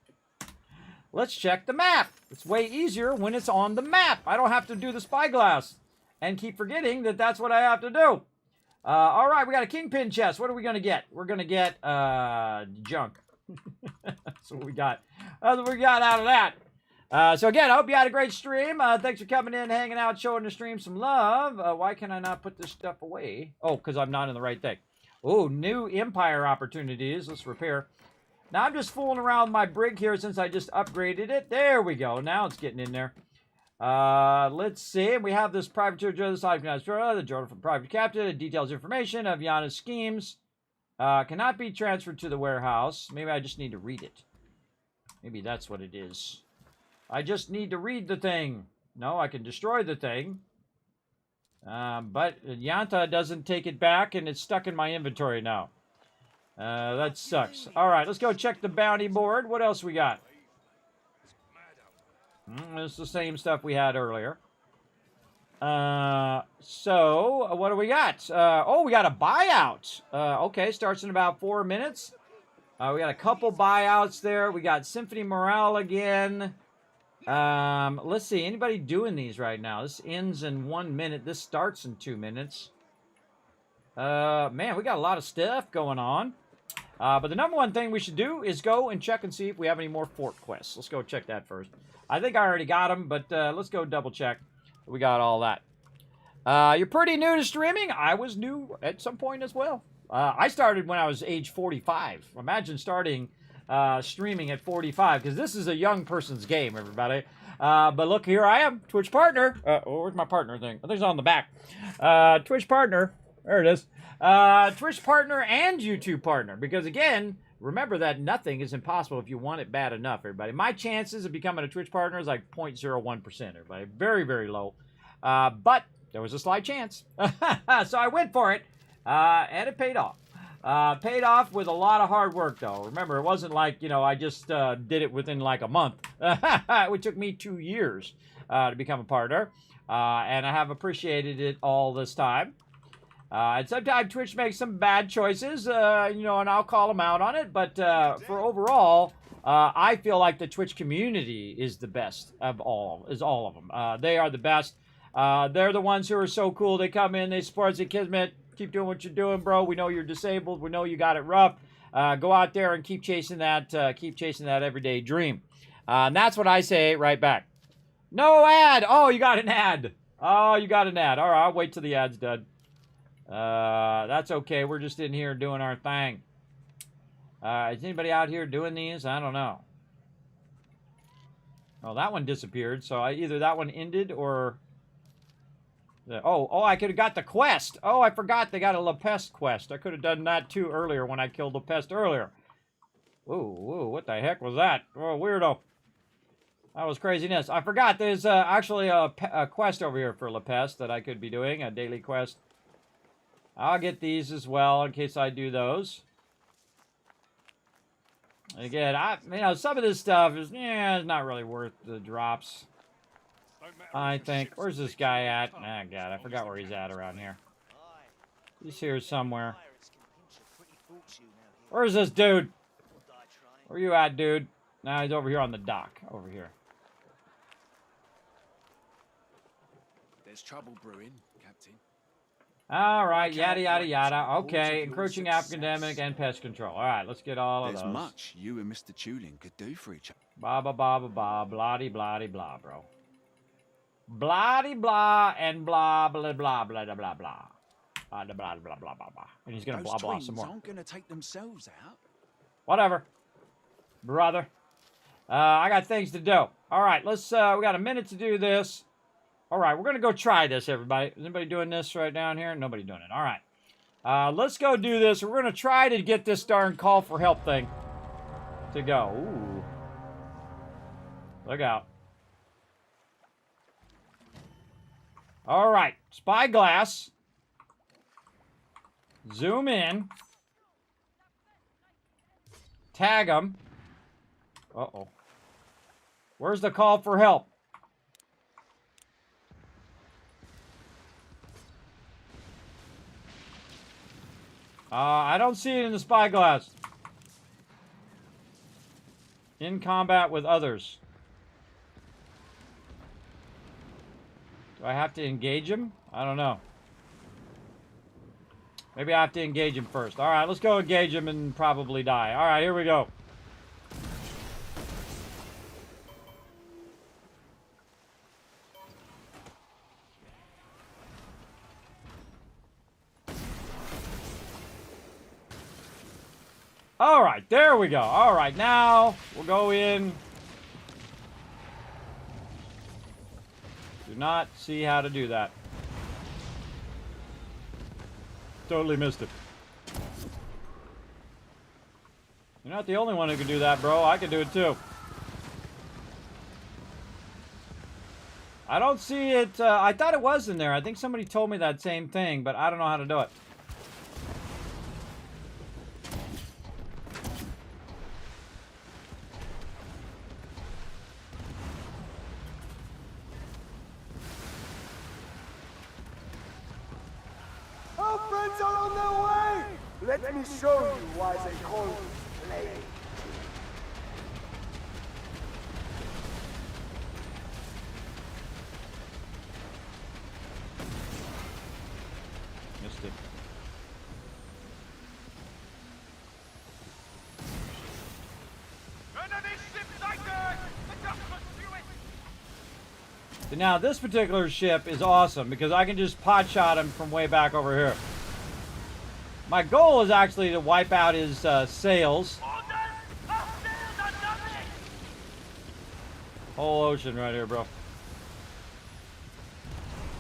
Let's check the map. It's way easier when it's on the map. I don't have to do the spyglass and keep forgetting that that's what I have to do. All right, we got a kingpin chest. What are we going to get? We're going to get junk. That's what we got. That's what we got out of that. So again, I hope you had a great stream. Thanks for coming in, hanging out, showing the stream some love. Why can I not put this stuff away? Oh, because I'm not in the right thing. Oh, new Empire opportunities. Let's repair. Now, I'm just fooling around with my brig here since I just upgraded it. There we go. Now it's getting in there. Let's see. We have this privateer Joe, the side the journal from private captain. It details information of Yana's schemes. Cannot be transferred to the warehouse. Maybe I just need to read it. Maybe that's what it is. I just need to read the thing. No, I can destroy the thing. But Yanta doesn't take it back, and it's stuck in my inventory now. That sucks. All right, let's go check the bounty board. What else we got? It's the same stuff we had earlier. So, what do we got? Oh, we got a buyout. Okay, starts in about 4 minutes. We got a couple buyouts there. We got Symphony Morale again. Let's see. Anybody doing these right now? This ends in 1 minute. This starts in 2 minutes. Man, we got a lot of stuff going on. But the number one thing we should do is go and check and see if we have any more fort quests. Let's go check that first. I think I already got them, but let's go double check. We got all that. You're pretty new to streaming. I was new at some point as well. I started when I was age 45. Imagine starting streaming at 45, because this is a young person's game, everybody. But look, here I am, Twitch partner. Where's my partner thing? I think it's on the back. Twitch partner. There it is. Twitch partner and YouTube partner. Because again, remember that nothing is impossible if you want it bad enough, everybody. My chances of becoming a Twitch partner is like 0.01%, everybody. Very, very low. But there was a slight chance. So I went for it, and it paid off. Paid off with a lot of hard work, though. Remember, it wasn't like, you know, I just did it within like a month. It took me 2 years to become a partner. And I have appreciated it all this time. And sometimes Twitch makes some bad choices, you know, and I'll call them out on it. But for overall, I feel like the Twitch community is the best of all, all of them. They are the best. They're the ones who are so cool. They come in, they support us at Kismet. Keep doing what you're doing, bro. We know you're disabled. We know you got it rough. Go out there and keep chasing that everyday dream. And that's what I say right back. No ad. Oh, you got an ad. Oh, you got an ad. All right, I'll wait till the ad's done. That's okay. We're just in here doing our thing. Is anybody out here doing these? I don't know. Oh, that one disappeared. So either that one ended or... Oh, I could have got the quest. Oh, I forgot they got a La Peste quest. I could have done that too earlier when I killed La Peste earlier. Whoa, what the heck was that? Oh, weirdo. That was craziness. I forgot there's actually a quest over here for La Peste that I could be doing, a daily quest. I'll get these as well in case I do those. Again, you know, some of this stuff is, it's not really worth the drops. I think. Where's this guy at? Ah, God, I forgot where he's at around here. He's here somewhere. Where's this dude? Where you at, dude? Nah, he's over here on the dock. Over here. There's trouble brewing, Captain. All right, yada, yada, yada. Okay, encroaching academic and pest control. All right, let's get all of There's those. much you and Mr. Tulin could do for each other. Blah, blah, blah, blah, blah, blah-de, blah-de, blah, bro. Blah-de, blah, and blah, blah, blah, blah, blah, blah, blah. Blah, blah, blah, blah, blah, blah, blah. And he's going to blah, blah some more. Aren't going to take themselves out. Whatever. Brother. I got things to do. All right, let's, we got a minute to do this. All right, we're going to go try this, everybody. Is anybody doing this right down here? Nobody doing it. All right. Let's go do this. We're going to try to get this darn call for help thing to go. Ooh. Look out. All right, spyglass. Zoom in. Tag them. Uh-oh. Where's the call for help? I don't see it in the spyglass. In combat with others. Do I have to engage him? I don't know. Maybe I have to engage him first. All right, let's go engage him and probably die. All right, here we go. All right, there we go. All right, now we'll go in. Do not see how to do that. Totally missed it. You're not the only one who can do that, bro. I can do it too. I don't see it. I thought it was in there. I think somebody told me that same thing, but I don't know how to do it. Our friends are on their way! Let me show you why they call me Blade. Missed it. So now this particular ship is awesome because I can just pot shot him from way back over here. My goal is actually to wipe out his sails. Whole ocean right here, bro.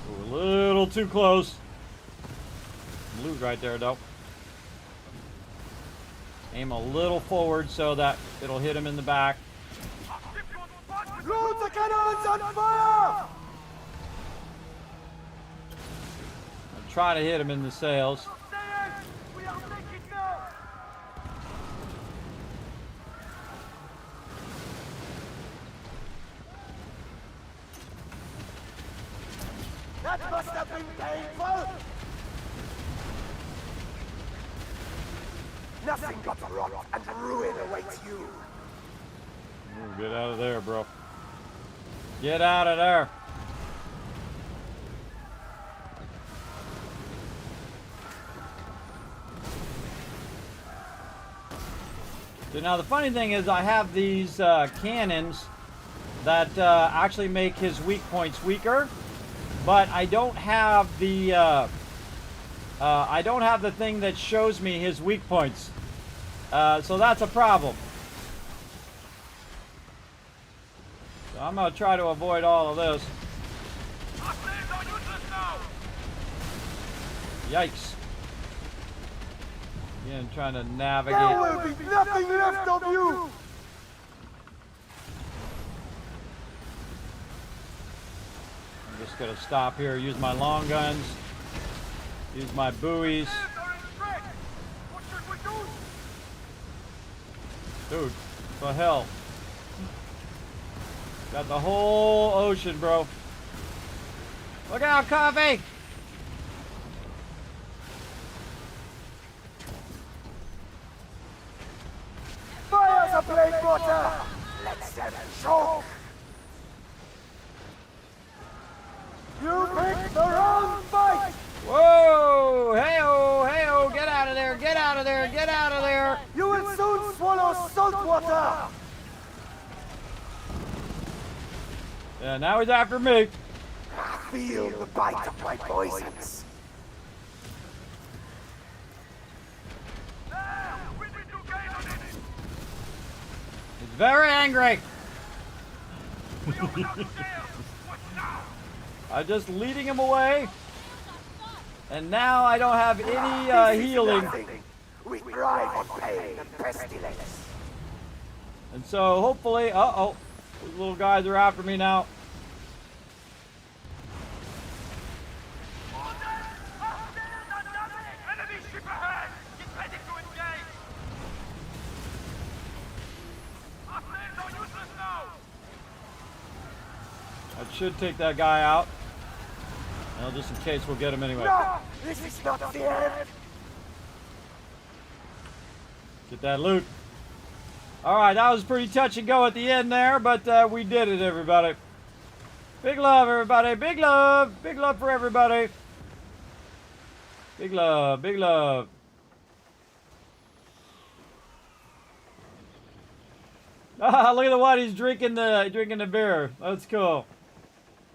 Ooh, a little too close. Loot right there, though. Aim a little forward so that it'll hit him in the back. Load the cannons on fire! I'm trying to hit him in the sails. We are taking now! That must have been painful! Nothing but rot and ruin awaits you! Ooh, get out of there, bro. Get out of there. So now the funny thing is I have these cannons that actually make his weak points weaker, but I don't have the thing that shows me his weak points. So that's a problem. So I'm gonna try to avoid all of this. Yikes. Again, trying to navigate. There will be nothing left of you! I'm just gonna stop here, use my long guns, use my buoys. Dude, what the hell? Got the whole ocean, bro. Look out, coffee! blade water! Let's them choke! You picked the wrong fight! Whoa! Hey-oh! Hey-oh! Get out of there! Get out of there! Get out of there! You will soon swallow salt water! Yeah, now he's after me. Feel the bite of my poisons. He's very angry. I'm just leading him away. And now I don't have any healing. We thrive on pain and pestilence. And so hopefully, uh-oh, these little guys are after me now. I should take that guy out. Well, just in case we'll get him anyway. No, this is not the end. Get that loot. Alright, that was pretty touch and go at the end there, but we did it, everybody. Big love, everybody. Big love. Big love for everybody. Big love. Big love. Ah, look at the one. He's drinking the beer. That's cool.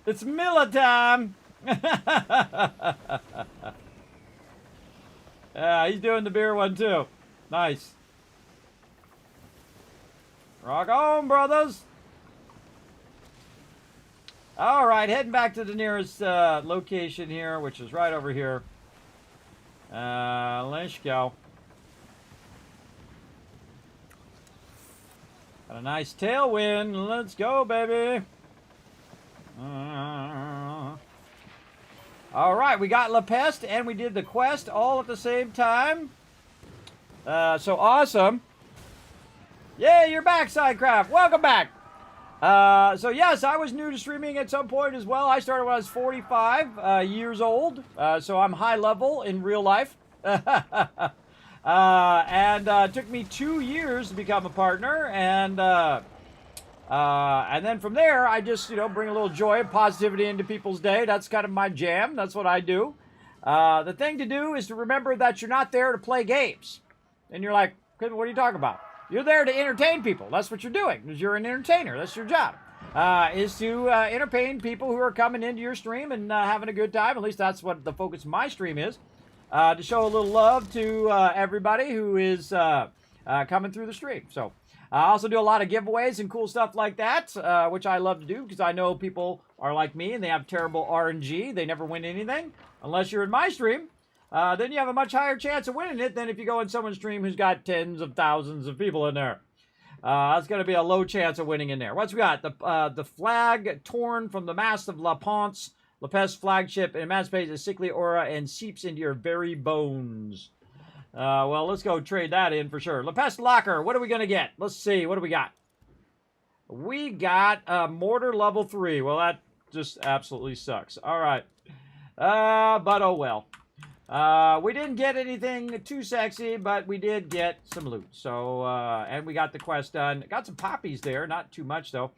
It's Miller time. Yeah, he's doing the beer one too. Nice. Rock on, brothers. All right, heading back to the nearest location here, which is right over here. Let's go. Got a nice tailwind. Let's go, baby. All right, we got La Peste and we did the quest all at the same time. So awesome. Yay, you're back, Sidecraft. Welcome back. So yes, I was new to streaming at some point as well. I started when I was 45 years old. So I'm high level in real life. And it took me 2 years to become a partner. And then from there, I just, bring a little joy and positivity into people's day. That's kind of my jam. That's what I do. The thing to do is to remember that you're not there to play games. And you're like, what are you talking about? You're there to entertain people. That's what you're doing, because you're an entertainer. That's your job, is to entertain people who are coming into your stream and having a good time. At least that's what the focus of my stream is, to show a little love to everybody who is coming through the stream. So I also do a lot of giveaways and cool stuff like that, which I love to do because I know people are like me and they have terrible RNG. They never win anything unless you're in my stream. Then you have a much higher chance of winning it than if you go in someone's stream who's got tens of thousands of people in there. That's going to be a low chance of winning in there. What's we got? The flag torn from the mast of La Ponce, La Peste flagship, and emancipates a sickly aura and seeps into your very bones. Well, let's go trade that in for sure. La Peste locker. What are we going to get? Let's see. What do we got? We got mortar level 3. Well, that just absolutely sucks. All right. But oh well. We didn't get anything too sexy, but we did get some loot. So, and we got the quest done. Got some poppies there, not too much though.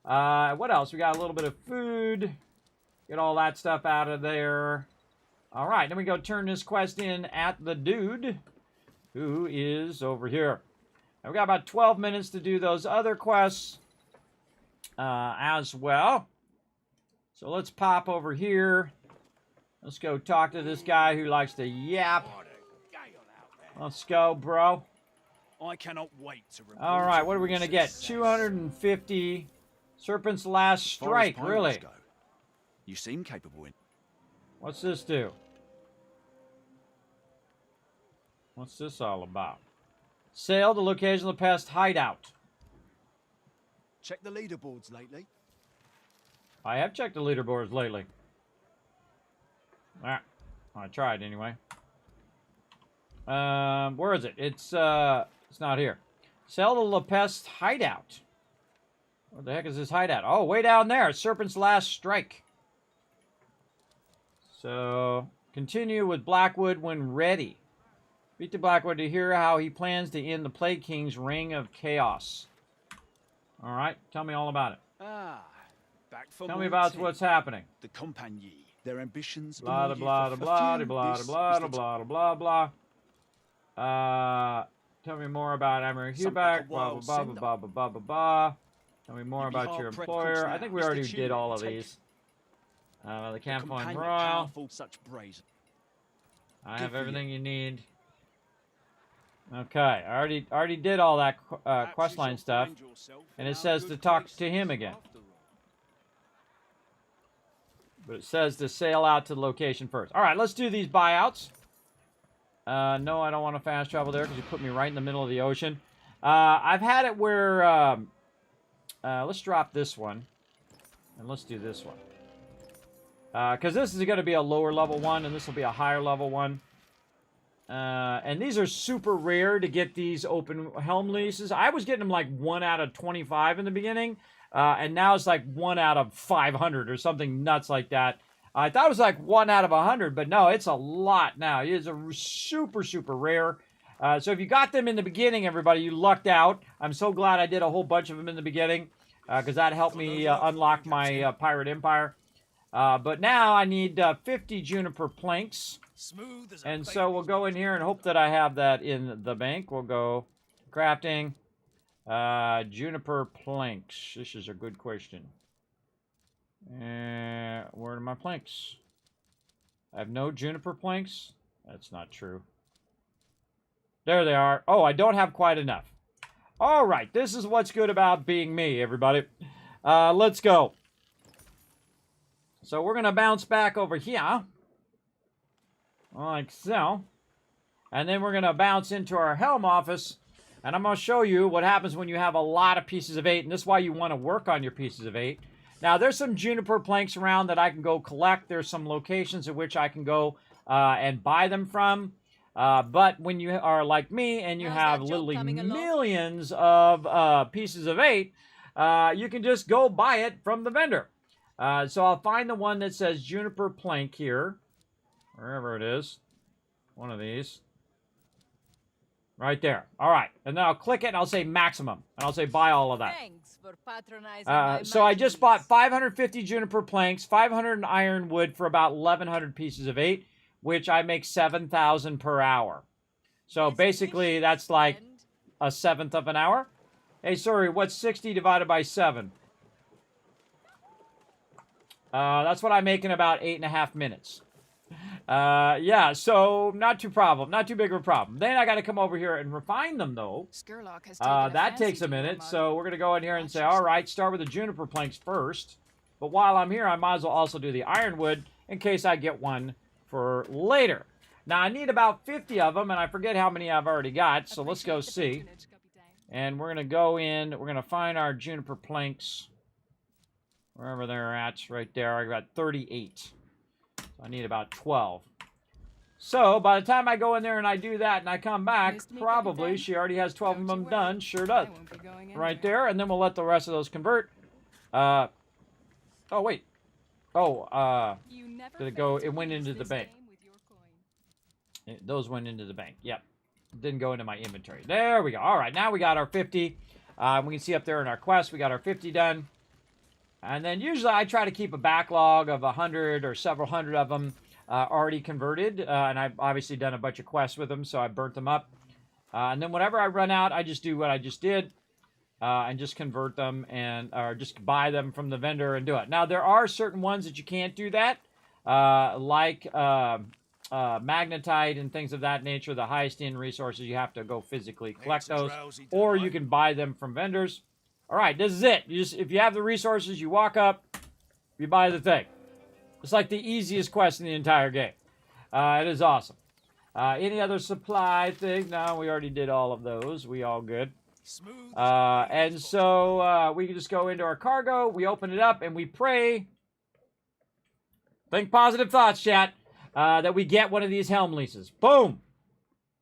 What else? We got a little bit of food. Get all that stuff out of there. All right, then we go turn this quest in at the dude who is over here. And we got about 12 minutes to do those other quests as well. So let's pop over here. Let's go talk to this guy who likes to yap. Let's go, bro. I cannot wait to report. All right, what are we going to get? 250 Serpent's Last Strike, really? You seem capable in. What's this do? What's this all about? Sail the location of the pest hideout. Check the leaderboards lately. I have checked the leaderboards lately. Alright. I tried anyway. Where is it? It's not here. Sell the La Peste hideout. What the heck is this hideout? Oh, way down there. Serpent's Last Strike. So, continue with Blackwood when ready. Beat the Blackwood to hear how he plans to end the Plague King's reign of chaos. All right, tell me all about it. Ah, back for Tell more me about tea. what's happening. The Compagnie, their ambitions. Blah, blah, blah, blah, blah, blah, blah, blah, blah, blah. Tell me more about Emery Huback. Blah, blah, blah, blah, blah, blah, blah, blah. Tell me more about your employer. I think we already did all of these. The Campfire Royal. Such brazen. I have everything you need. Okay, I already did all that questline stuff, and it says to talk to him again. But it says to sail out to the location first. All right, let's do these buyouts. No, I don't want to fast travel there because you put me right in the middle of the ocean. I've had it where... let's drop this one, and let's do this one. Because this is going to be a lower level one, and this will be a higher level one. And these are super rare to get these open helm leases. I was getting them like 1 out of 25 in the beginning. And now it's like 1 out of 500 or something nuts like that. I thought it was like 1 out of 100, but no, it's a lot now. It is a super, super rare. So if you got them in the beginning, everybody, you lucked out. I'm so glad I did a whole bunch of them in the beginning because that helped me unlock my Pirate Empire. But now I need 50 juniper planks. And so we'll go in here and hope that I have that in the bank. We'll go crafting. Juniper planks. This is a good question. Where are my planks? I have no juniper planks. That's not true. There they are. Oh, I don't have quite enough. All right, this is what's good about being me, everybody. Let's go. So we're going to bounce back over here. Like so. And then we're going to bounce into our helm office. And I'm going to show you what happens when you have a lot of pieces of 8. And this is why you want to work on your pieces of 8. Now, there's some juniper planks around that I can go collect. There's some locations at which I can go and buy them from. But when you are like me and you have literally millions of pieces of 8, you can just go buy it from the vendor. So I'll find the one that says juniper plank here. Wherever it is. One of these. Right there. All right. And then I'll click it and I'll say maximum. And I'll say buy all of that. Thanks for patronizing so I just bought 550 juniper planks, 500 ironwood for about 1,100 pieces of 8, which I make 7,000 per hour. So basically that's like a 1/7 of an hour. Hey, sorry, what's 60 divided by 7? That's what I make in about 8.5 minutes. Yeah, so not too big of a problem. Then I got to come over here and refine them, though. That takes a minute, so we're going to go in here and say, all right, start with the juniper planks first. But while I'm here, I might as well also do the ironwood in case I get one for later. Now, I need about 50 of them, and I forget how many I've already got, so let's go see. And we're going to go in, we're going to find our juniper planks. Wherever they're at, right there. I got 38. I need about 12. So, by the time I go in there and I do that and I come back, probably she already has 12 of them done. Sure does. Right there. And then we'll let the rest of those convert. Oh, wait. Oh, did it go? It went into the bank. Those went into the bank. Yep. Didn't go into my inventory. There we go. All right. Now we got our 50. We can see up there in our quest, we got our 50 done. And then usually I try to keep a backlog of 100 or several hundred of them already converted. And I've obviously done a bunch of quests with them, so I burnt them up. And then whenever I run out, I just do what I just did and just convert them or just buy them from the vendor and do it. Now, there are certain ones that you can't do that, like magnetite and things of that nature. The highest end resources, you have to go physically collect those, or you can buy them from vendors. All right, this is it. If you have the resources, you walk up, you buy the thing. It's like the easiest quest in the entire game. It is awesome. Any other supply thing? No, we already did all of those. We all good. And so we can just go into our cargo. We open it up and we pray. Think positive thoughts, chat. That we get one of these helm leases. Boom.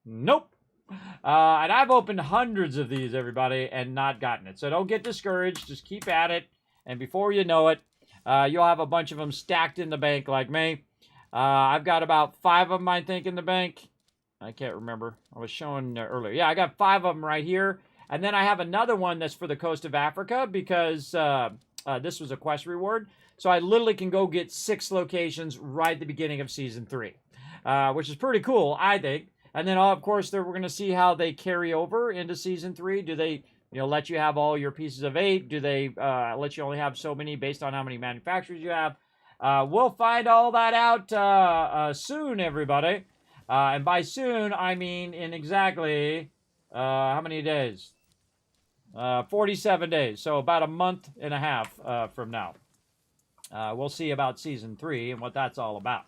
Nope. And I've opened hundreds of these, everybody, and not gotten it. So don't get discouraged. Just keep at it. And before you know it, you'll have a bunch of them stacked in the bank like me. I've got about 5 of them, I think, in the bank. I can't remember. I was showing earlier. Yeah, I got 5 of them right here. And then I have another one that's for the coast of Africa because this was a quest reward. So I literally can go get 6 locations right at the beginning of Season 3, which is pretty cool, I think. And then, of course, we're going to see how they carry over into Season 3. Do they, let you have all your pieces of 8? Do they let you only have so many based on how many manufacturers you have? We'll find all that out soon, everybody. And by soon, I mean in exactly, how many days? 47 days. So about a month and a half from now. We'll see about Season 3 and what that's all about.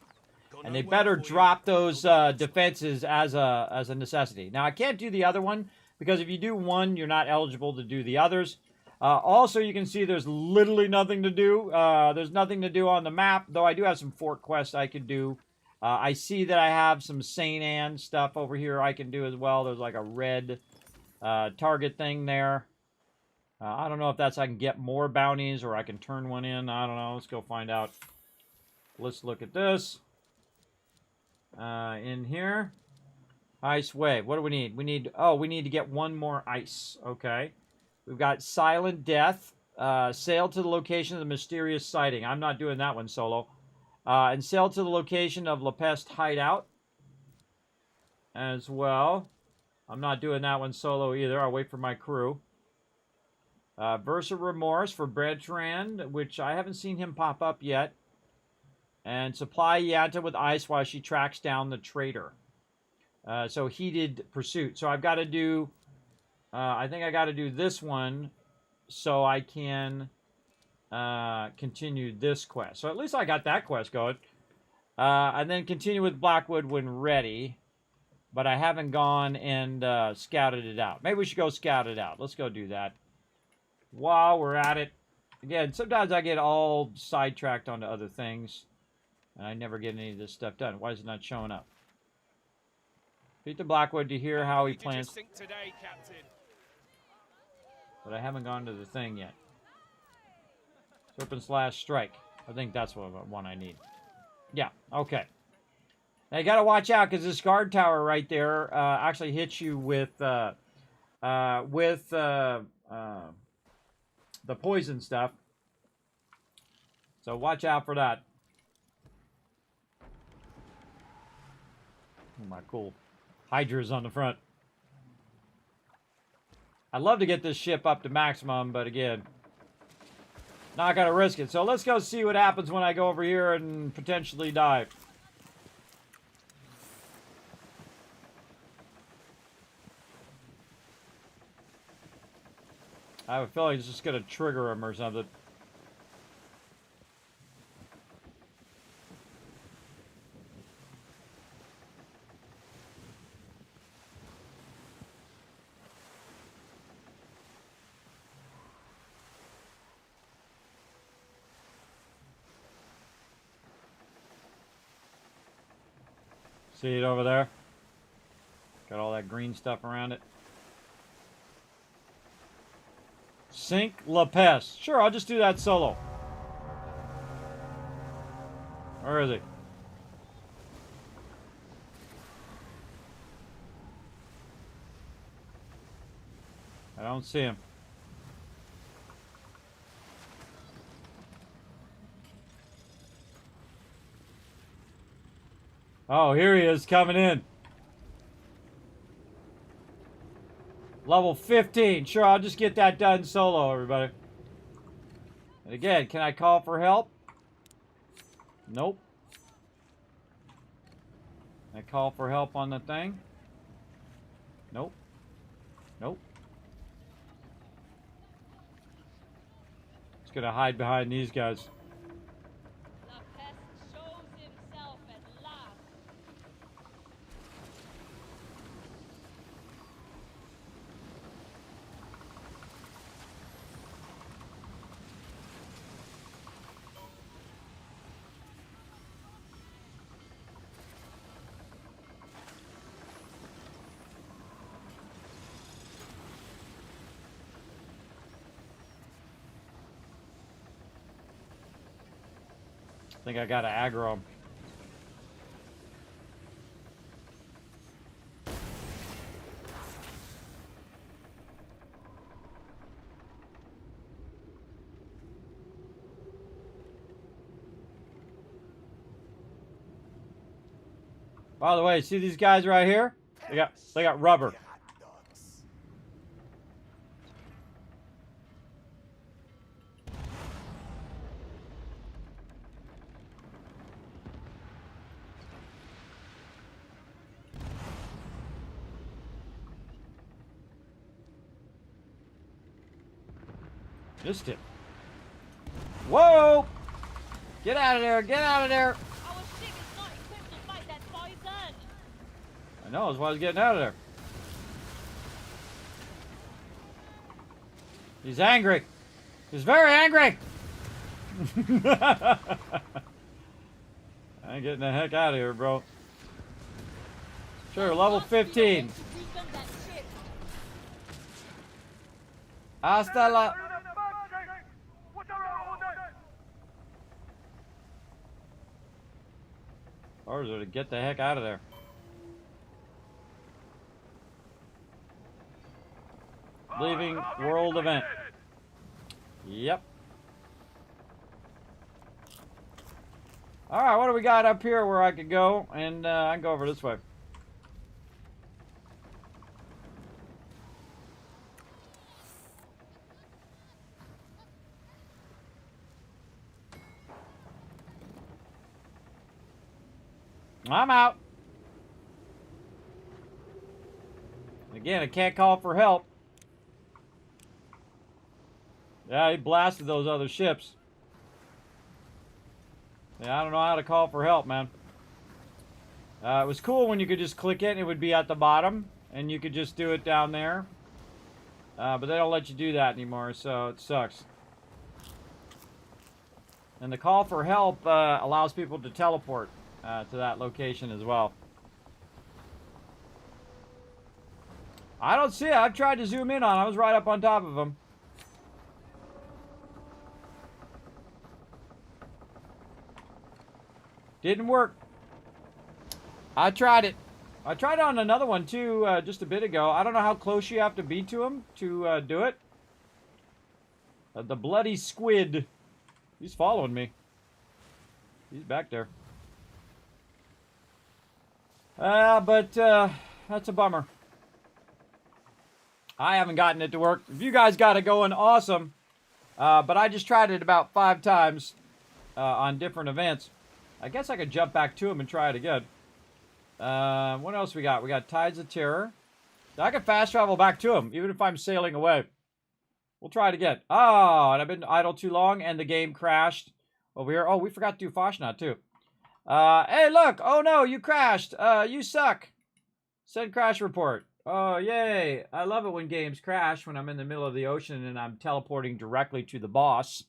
And they better drop those defenses as a necessity. Now, I can't do the other one, because if you do one, you're not eligible to do the others. Also, you can see there's literally nothing to do. There's nothing to do on the map, though I do have some fort quests I could do. I see that I have some St. Anne stuff over here I can do as well. There's like a red target thing there. I don't know if that's I can get more bounties or I can turn one in. I don't know. Let's go find out. Let's look at this. In here. Ice wave. What do we need? We need to get one more ice. Okay. We've got silent death. Sail to the location of the mysterious sighting. I'm not doing that one solo. And sail to the location of La Peste hideout as well. I'm not doing that one solo either. I'll wait for my crew. Versa Remorse for Bertrand, which I haven't seen him pop up yet. And supply Yanta with ice while she tracks down the traitor. So heated pursuit. So I've got to do, I think I got to do this one so I can continue this quest. So at least I got that quest going. And then continue with Blackwood when ready. But I haven't gone and scouted it out. Maybe we should go scout it out. Let's go do that. While we're at it. Again, sometimes I get all sidetracked onto other things. And I never get any of this stuff done. Why is it not showing up? Beat the Blackwood to hear how he plans. Today, Captain. But I haven't gone to the thing yet. Serpent's Last Strike. I think that's one I need. Yeah, okay. Now you got to watch out because this guard tower right there actually hits you with the poison stuff. So watch out for that. Oh, my cool Hydras on the front. I'd love to get this ship up to maximum, but again, not gonna risk it. So let's go see what happens when I go over here and potentially die. I have a feeling it's just gonna trigger him or something. See it over there? Got all that green stuff around it. Sink La Peste. Sure, I'll just do that solo. Where is he? I don't see him. Oh, here he is coming in. Level 15. Sure, I'll just get that done solo, everybody. And again, can I call for help? Nope. Can I call for help on the thing? Nope. Nope. It's gonna hide behind these guys. I think I gotta aggro him. By the way, see these guys right here? They got rubber. Missed it. Whoa! Get out of there! Get out of there! Our ship is not equipped to fight that poison. I know, that's why I was getting out of there. He's angry. He's very angry. I ain't getting the heck out of here, bro. Sure, level 15. Hasta la... Orders are to get the heck out of there. Leaving world event. Yep. Alright, what do we got up here where I could go? And I can go over this way. I'm out. Again, I can't call for help. Yeah, he blasted those other ships. Yeah, I don't know how to call for help, man. It was cool when you could just click it and it would be at the bottom. And you could just do it down there. But they don't let you do that anymore, so it sucks. And the call for help allows people to teleport to that location as well. I don't see it. I've tried to zoom in on it. I was right up on top of him. Didn't work. I tried it. I tried on another one too just a bit ago. I don't know how close you have to be to him to do it. The bloody squid. He's following me. He's back there. But that's a bummer. I haven't gotten it to work. If you guys got it going, awesome. But I just tried it about 5 times on different events. I guess I could jump back to him and try it again. What else we got? We got Tides of Terror. I can fast travel back to him, even if I'm sailing away. We'll try it again. Oh, and I've been idle too long, and the game crashed over here. Oh, we forgot to do Fashnot, too. Hey, look! Oh, no, you crashed! You suck! Send crash report. Oh, yay! I love it when games crash when I'm in the middle of the ocean and I'm teleporting directly to the boss.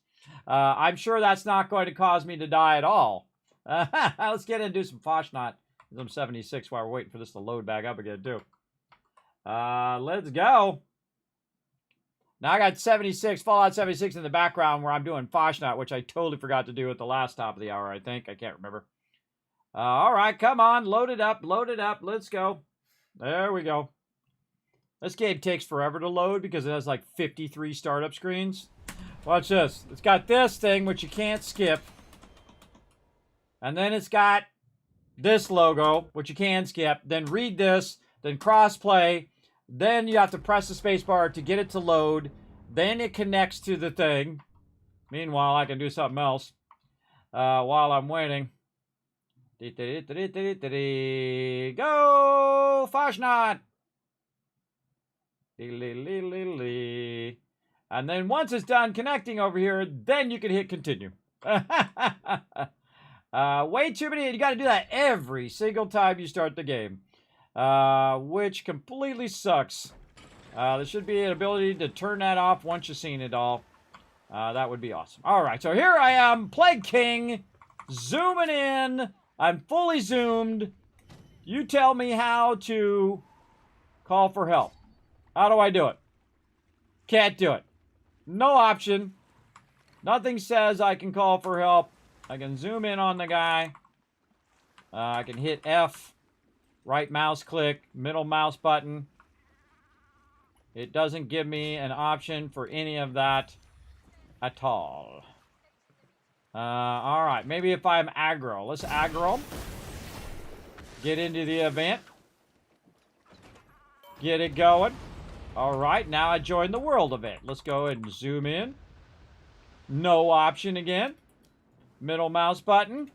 I'm sure that's not going to cause me to die at all. Let's get in and do some Fashnot. I'm 76 while we're waiting for this to load back up again, too. Let's go. Now I got 76, Fallout 76 in the background where I'm doing Fashnot, which I totally forgot to do at the last top of the hour, I think. I can't remember. All right, come on. Load it up. Load it up. Let's go. There we go. This game takes forever to load because it has like 53 startup screens. Watch this. It's got this thing, which you can't skip. And then it's got this logo, which you can skip. Then read this. Then crossplay. Then you have to press the spacebar to get it to load. Then it connects to the thing. Meanwhile, I can do something else while I'm waiting. Go! Fashnot! And then once it's done connecting over here, then you can hit continue. Way too many. You got to do that every single time you start the game. Which completely sucks. There should be an ability to turn that off once you've seen it all. That would be awesome. Alright, so here I am, Plague King, zooming in. I'm fully zoomed. You tell me how to call for help. How do I do it? Can't do it. No option. Nothing says I can call for help. I can zoom in on the guy. I can hit F. Right mouse click, middle mouse button. It doesn't give me an option for any of that at all. Alright, maybe if I'm aggro. Let's aggro him. Get into the event. Get it going. All right, now I joined the world event. Let's go ahead and zoom in. No option again. Middle mouse button.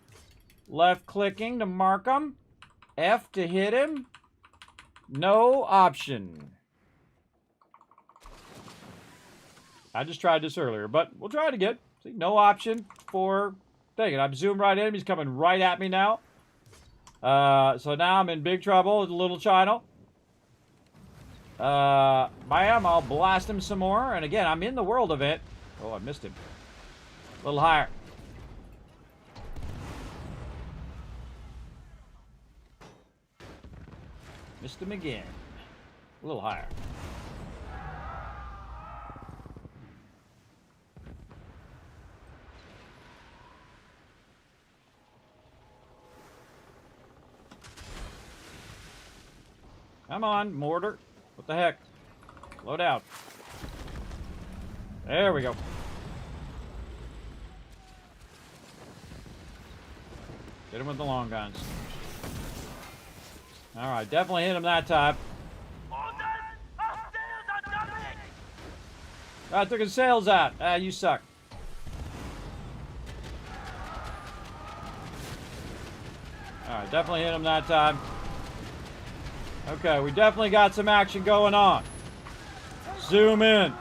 Left clicking to mark them. F to hit him. No option. I just tried this earlier, but we'll try it again. See, no option for thing. And I'm zoomed right in him. He's coming right at me now. So now I'm in big trouble with the little channel. Bam, I'll blast him some more. And again, I'm in the world event. Oh, I missed him. A little higher. Missed him again. A little higher. Come on, mortar. What the heck? Load out. There we go. Hit him with the long guns. Alright, definitely hit him that time. I took his sails out. Ah, you suck. Alright, definitely hit him that time. Okay, we definitely got some action going on. Zoom in.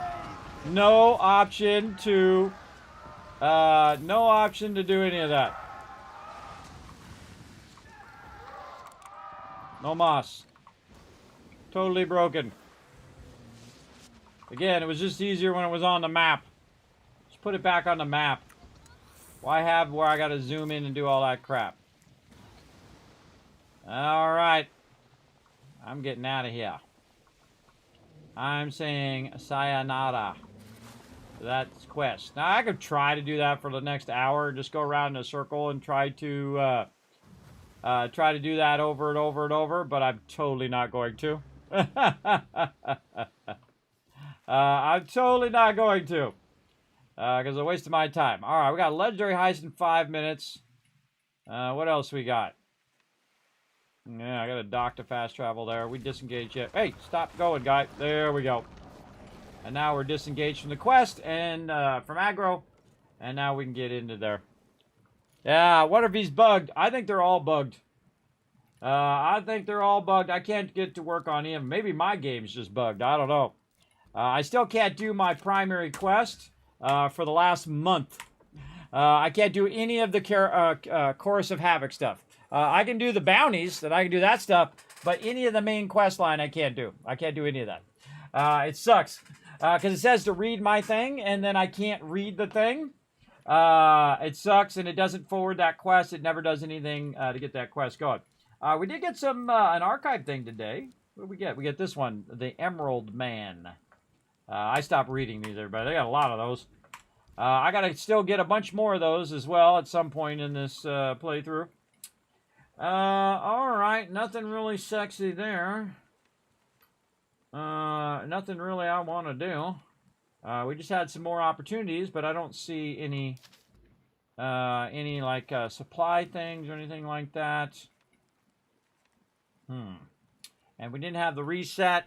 No option to do any of that. No moss. Totally broken. Again, it was just easier when it was on the map. Just put it back on the map. Why have where I gotta zoom in and do all that crap? Alright. I'm getting out of here. I'm saying sayonara. That's quest. Now, I could try to do that for the next hour. Just go around in a circle and try to do that over and over and over, but I'm totally not going to. I'm totally not going to. Because it's a waste of my time. Alright, we got a legendary heist in 5 minutes. What else we got? Yeah, I got a dock to fast travel there. We disengaged yet. Hey, stop going, guy. There we go. And now we're disengaged from the quest and from aggro. And now we can get into there. Yeah, I wonder if he's bugged. I think they're all bugged. I think they're all bugged. I can't get to work on him. Maybe my game's just bugged. I don't know. I still can't do my primary quest for the last month. I can't do any of the Chorus of Havoc stuff. I can do the bounties, that I can do that stuff, but any of the main quest line I can't do. I can't do any of that. It sucks. Because it says to read my thing, and then I can't read the thing. It sucks, and it doesn't forward that quest. It never does anything to get that quest going. We did get some an archive thing today. What did we get? We get this one, the Emerald Man. I stopped reading these, everybody. They got a lot of those. I got to still get a bunch more of those as well at some point in this playthrough. Alright, nothing really sexy there. Nothing really I want to do. We just had some more opportunities, but I don't see any like supply things or anything like that. And we didn't have the reset.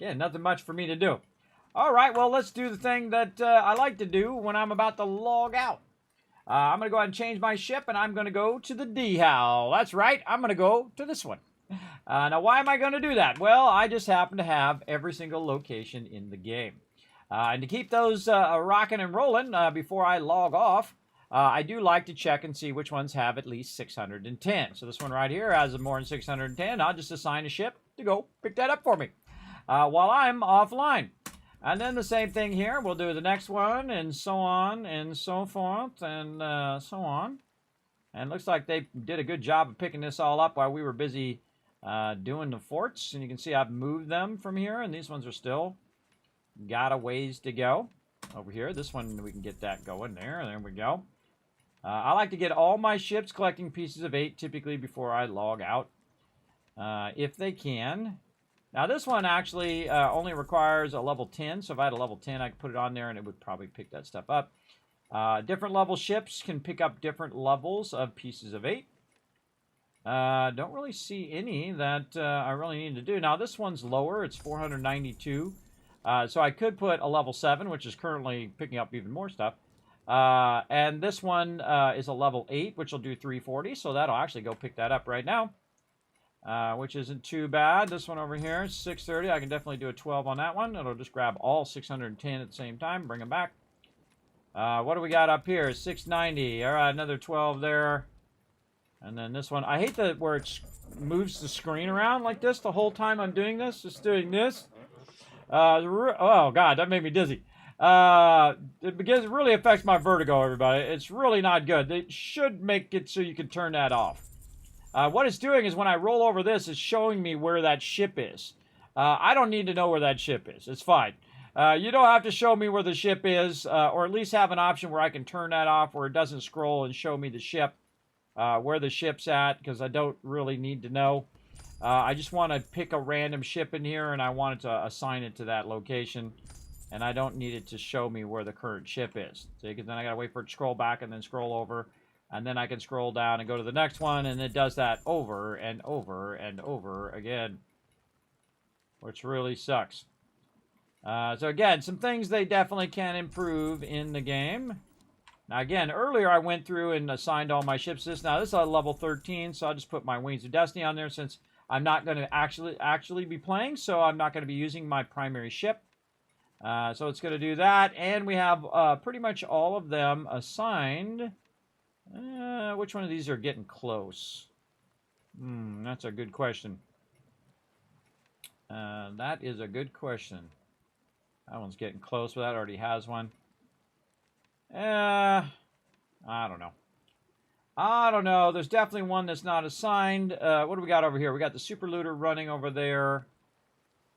Yeah, nothing much for me to do. Alright, well, let's do the thing that I like to do when I'm about to log out. I'm going to go ahead and change my ship, and I'm going to go to the D-Howl. That's right, I'm going to go to this one. Now, why am I going to do that? Well, I just happen to have every single location in the game. And to keep those rocking and rolling before I log off, I do like to check and see which ones have at least 610. So this one right here has more than 610. I'll just assign a ship to go pick that up for me while I'm offline. And then the same thing here. We'll do the next one, and so on, and so forth, and so on. And it looks like they did a good job of picking this all up while we were busy doing the forts. And you can see I've moved them from here, and these ones are still got a ways to go. Over here, this one, we can get that going there. There we go. I like to get all my ships collecting pieces of 8 typically before I log out, if they can. Now, this one actually only requires a level 10, so if I had a level 10, I could put it on there, and it would probably pick that stuff up. Different level ships can pick up different levels of pieces of 8. Don't really see any that I really need to do. Now, this one's lower. It's 492. So I could put a level 7, which is currently picking up even more stuff. And this one is a level 8, which will do 340. So that'll actually go pick that up right now, which isn't too bad. This one over here, 630. I can definitely do a 12 on that one. It'll just grab all 610 at the same time, bring them back. What do we got up here? 690. All right, another 12 there. And then this one, I hate that where it moves the screen around like this the whole time I'm doing this. Just doing this. Oh, God, that made me dizzy. It really affects my vertigo, everybody. It's really not good. They should make it so you can turn that off. What it's doing is when I roll over this, it's showing me where that ship is. I don't need to know where that ship is. It's fine. You don't have to show me where the ship is, or at least have an option where I can turn that off where it doesn't scroll and show me the ship. Where the ship's at, because I don't really need to know. I just want to pick a random ship in here, and I want it to assign it to that location, and I don't need it to show me where the current ship is. See, because then I got to wait for it to scroll back and then scroll over, and then I can scroll down and go to the next one, and it does that over and over and over again, which really sucks. So again, some things they definitely can improve in the game. Now, again, earlier I went through and assigned all my ships this. Now, this is a level 13, so I'll just put my Wings of Destiny on there since I'm not going to actually be playing, so I'm not going to be using my primary ship. So it's going to do that, and we have pretty much all of them assigned. Which one of these are getting close? That's a good question. That is a good question. That one's getting close, but that already has one. I don't know. I don't know. There's definitely one that's not assigned. What do we got over here? We got the Super Looter running over there.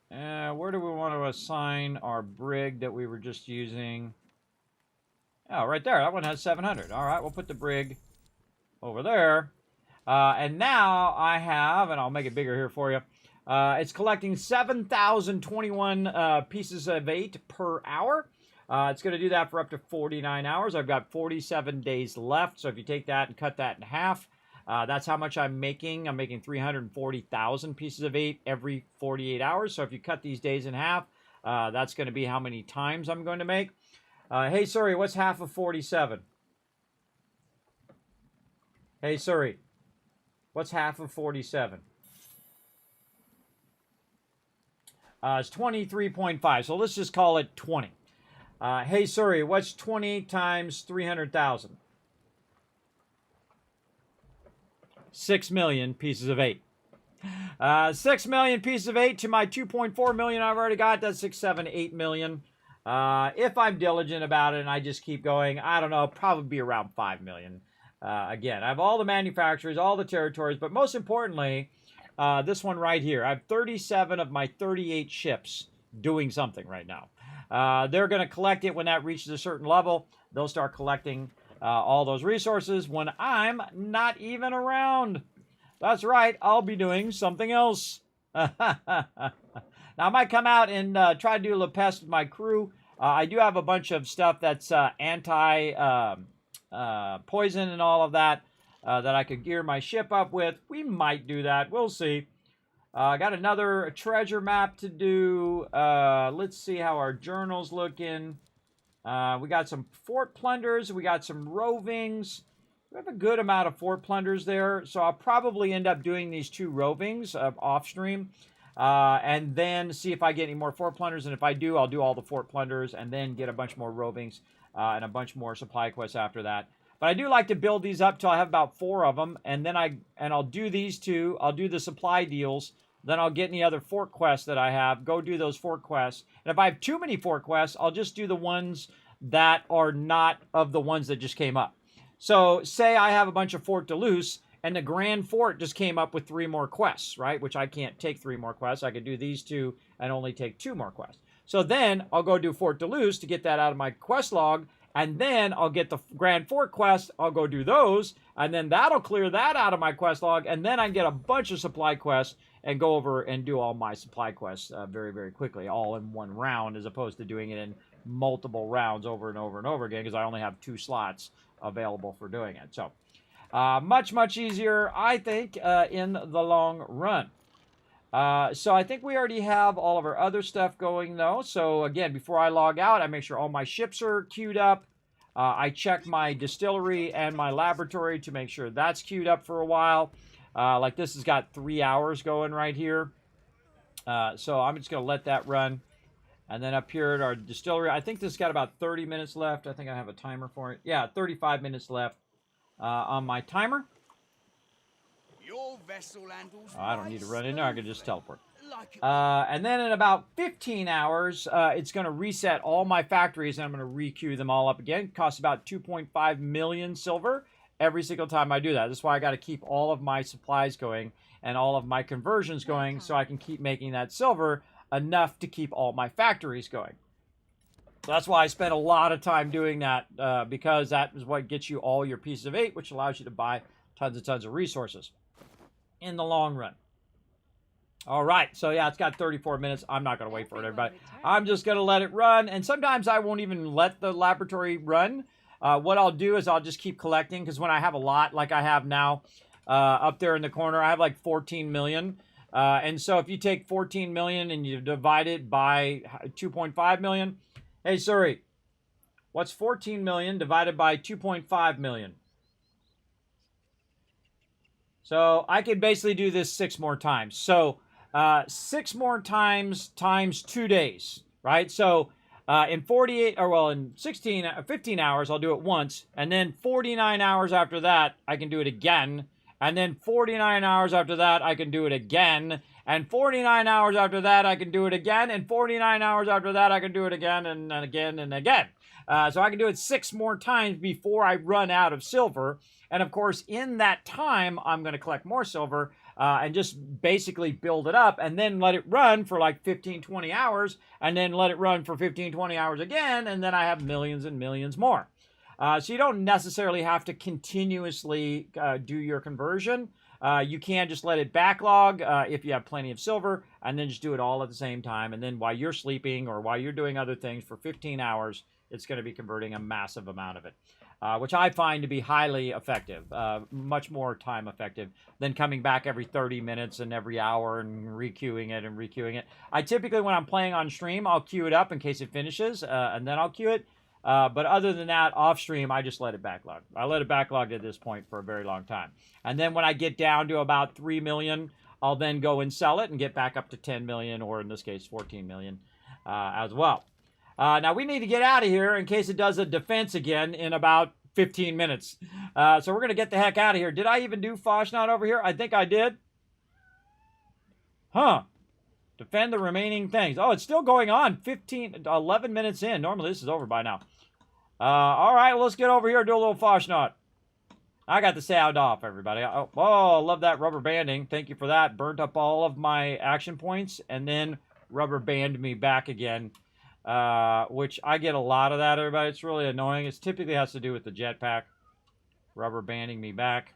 Where do we want to assign our brig that we were just using? Oh, right there. That one has 700. All right, we'll put the brig over there. And now I have, and I'll make it bigger here for you. It's collecting 7,021 pieces of 8 per hour. It's going to do that for up to 49 hours. I've got 47 days left. So if you take that and cut that in half, that's how much I'm making. I'm making 340,000 pieces of 8 every 48 hours. So if you cut these days in half, that's going to be how many times I'm going to make. Hey, Suri, what's half of 47? Hey, Suri, what's half of 47? It's 23.5. So let's just call it 20. Hey, Suri, what's 20 times 300,000? 6 million pieces of 8. 6 million pieces of 8 to my 2.4 million I've already got. That's 6, 7, 8 million. If I'm diligent about it and I just keep going, I don't know, probably be around 5 million. Again, I have all the manufacturers, all the territories, but most importantly, this one right here. I have 37 of my 38 ships doing something right now. They're going to collect it when that reaches a certain level. They'll start collecting all those resources when I'm not even around. That's right. I'll be doing something else. Now, I might come out and try to do a little pest with my crew. I do have a bunch of stuff that's anti-poison and all of that that I could gear my ship up with. We might do that. We'll see. I got another treasure map to do. Let's see how our journal's looking. We got some fort plunders. We got some rovings. We have a good amount of fort plunders there. So I'll probably end up doing these 2 rovings off stream. And then see if I get any more fort plunders. And if I do, I'll do all the fort plunders and then get a bunch more rovings and a bunch more supply quests after that. But I do like to build these up till I have about 4 of them. And then I'll do these 2. I'll do the supply deals. Then I'll get any other fort quests that I have. Go do those fort quests. And if I have too many fort quests, I'll just do the ones that are not of the ones that just came up. So say I have a bunch of Fort Duluth, and the Grand Fort just came up with 3 more quests, right? Which I can't take 3 more quests. I could do these 2 and only take 2 more quests. So then I'll go do Fort Duluth to get that out of my quest log. And then I'll get the Grand Fort quest. I'll go do those. And then that'll clear that out of my quest log. And then I get a bunch of supply quests and go over and do all my supply quests very, very quickly, all in one round, as opposed to doing it in multiple rounds over and over and over again, because I only have 2 slots available for doing it. So Much, much easier, I think, in the long run. So I think we already have all of our other stuff going, though. So, again, before I log out, I make sure all my ships are queued up. I check my distillery and my laboratory to make sure that's queued up for a while. Like this has got 3 hours going right here. So I'm just going to let that run. And then up here at our distillery, I think this has got about 30 minutes left. I think I have a timer for it. Yeah, 35 minutes left on my timer. Your vessel handles I don't need to run in there. I can just teleport. like it. And then in about 15 hours, it's going to reset all my factories, and I'm going to re-queue them all up again. It costs about 2.5 million silver every single time I do that. That's why I got to keep all of my supplies going and all of my conversions going so I can keep making that silver enough to keep all my factories going. So that's why I spent a lot of time doing that, because that is what gets you all your pieces of 8, which allows you to buy tons and tons of resources in the long run. All right, so yeah, it's got 34 minutes. I'm not going to wait for it, everybody. I'm just going to let it run, and sometimes I won't even let the laboratory run. What I'll do is I'll just keep collecting, because when I have a lot, like I have now, up there in the corner, I have like 14 million. And so if you take 14 million and you divide it by 2.5 million, hey, Suri, what's 14 million divided by 2.5 million? So I could basically do this 6 more times. So 6 more times 2 days, right? So in 15 hours, I'll do it once. And then 49 hours after that, I can do it again. And then 49 hours after that, I can do it again. And 49 hours after that, I can do it again. And 49 hours after that, I can do it again and again and again. So I can do it 6 more times before I run out of silver. And of course, in that time, I'm going to collect more silver and just basically build it up and then let it run for like 15, 20 hours and then let it run for 15, 20 hours again. And then I have millions and millions more. So you don't necessarily have to continuously do your conversion. You can just let it backlog if you have plenty of silver and then just do it all at the same time. And then while you're sleeping or while you're doing other things for 15 hours, it's going to be converting a massive amount of it, which I find to be highly effective, much more time effective than coming back every 30 minutes and every hour and re-queuing it and re-queuing it. I typically, when I'm playing on stream, I'll queue it up in case it finishes, and then I'll queue it. But other than that, off stream, I just let it backlog. I let it backlog at this point for a very long time. And then when I get down to about 3 million, I'll then go and sell it and get back up to 10 million, or in this case, 14 million as well. Now, we need to get out of here in case it does a defense again in about 15 minutes. So we're going to get the heck out of here. Did I even do Foshnot over here? I think I did. Huh. Defend the remaining things. Oh, it's still going on. 11 minutes in. Normally, this is over by now. All right, well, let's get over here and do a little Foshnot. I got the sound off, everybody. Oh, I love that rubber banding. Thank you for that. Burnt up all of my action points and then rubber band me back again, which I get a lot of that, everybody. It's really annoying. It typically has to do with the jetpack. Rubber banding me back.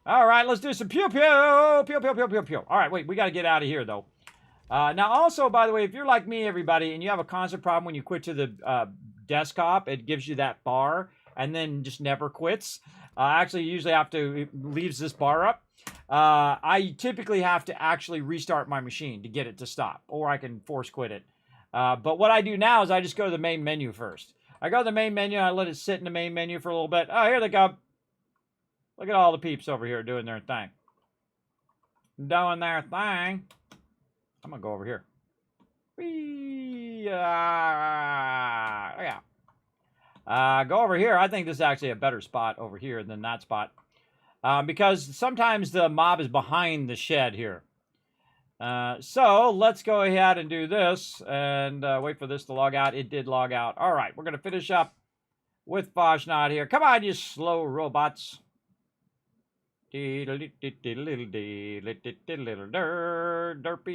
All right, let's do some pew-pew. Pew-pew-pew-pew-pew. All right, wait, we got to get out of here, though. Now, also, by the way, if you're like me, everybody, and you have a constant problem when you quit to the desktop, it gives you that bar and then just never quits. Actually, you usually have to, it leaves this bar up. I typically have to actually restart my machine to get it to stop, or I can force quit it. But what I do now is I just go to the main menu first. I go to the main menu, and I let it sit in the main menu for a little bit. Oh, here they go. Look at all the peeps over here doing their thing. Doing their thing. I'm going to go over here. Whee! Yeah. Go over here. I think this is actually a better spot over here than that spot. Because sometimes the mob is behind the shed here. So let's go ahead and do this and wait for this to log out. It did log out. All right, we're going to finish up with Foshnot here. Come on, you slow robots. Derpy,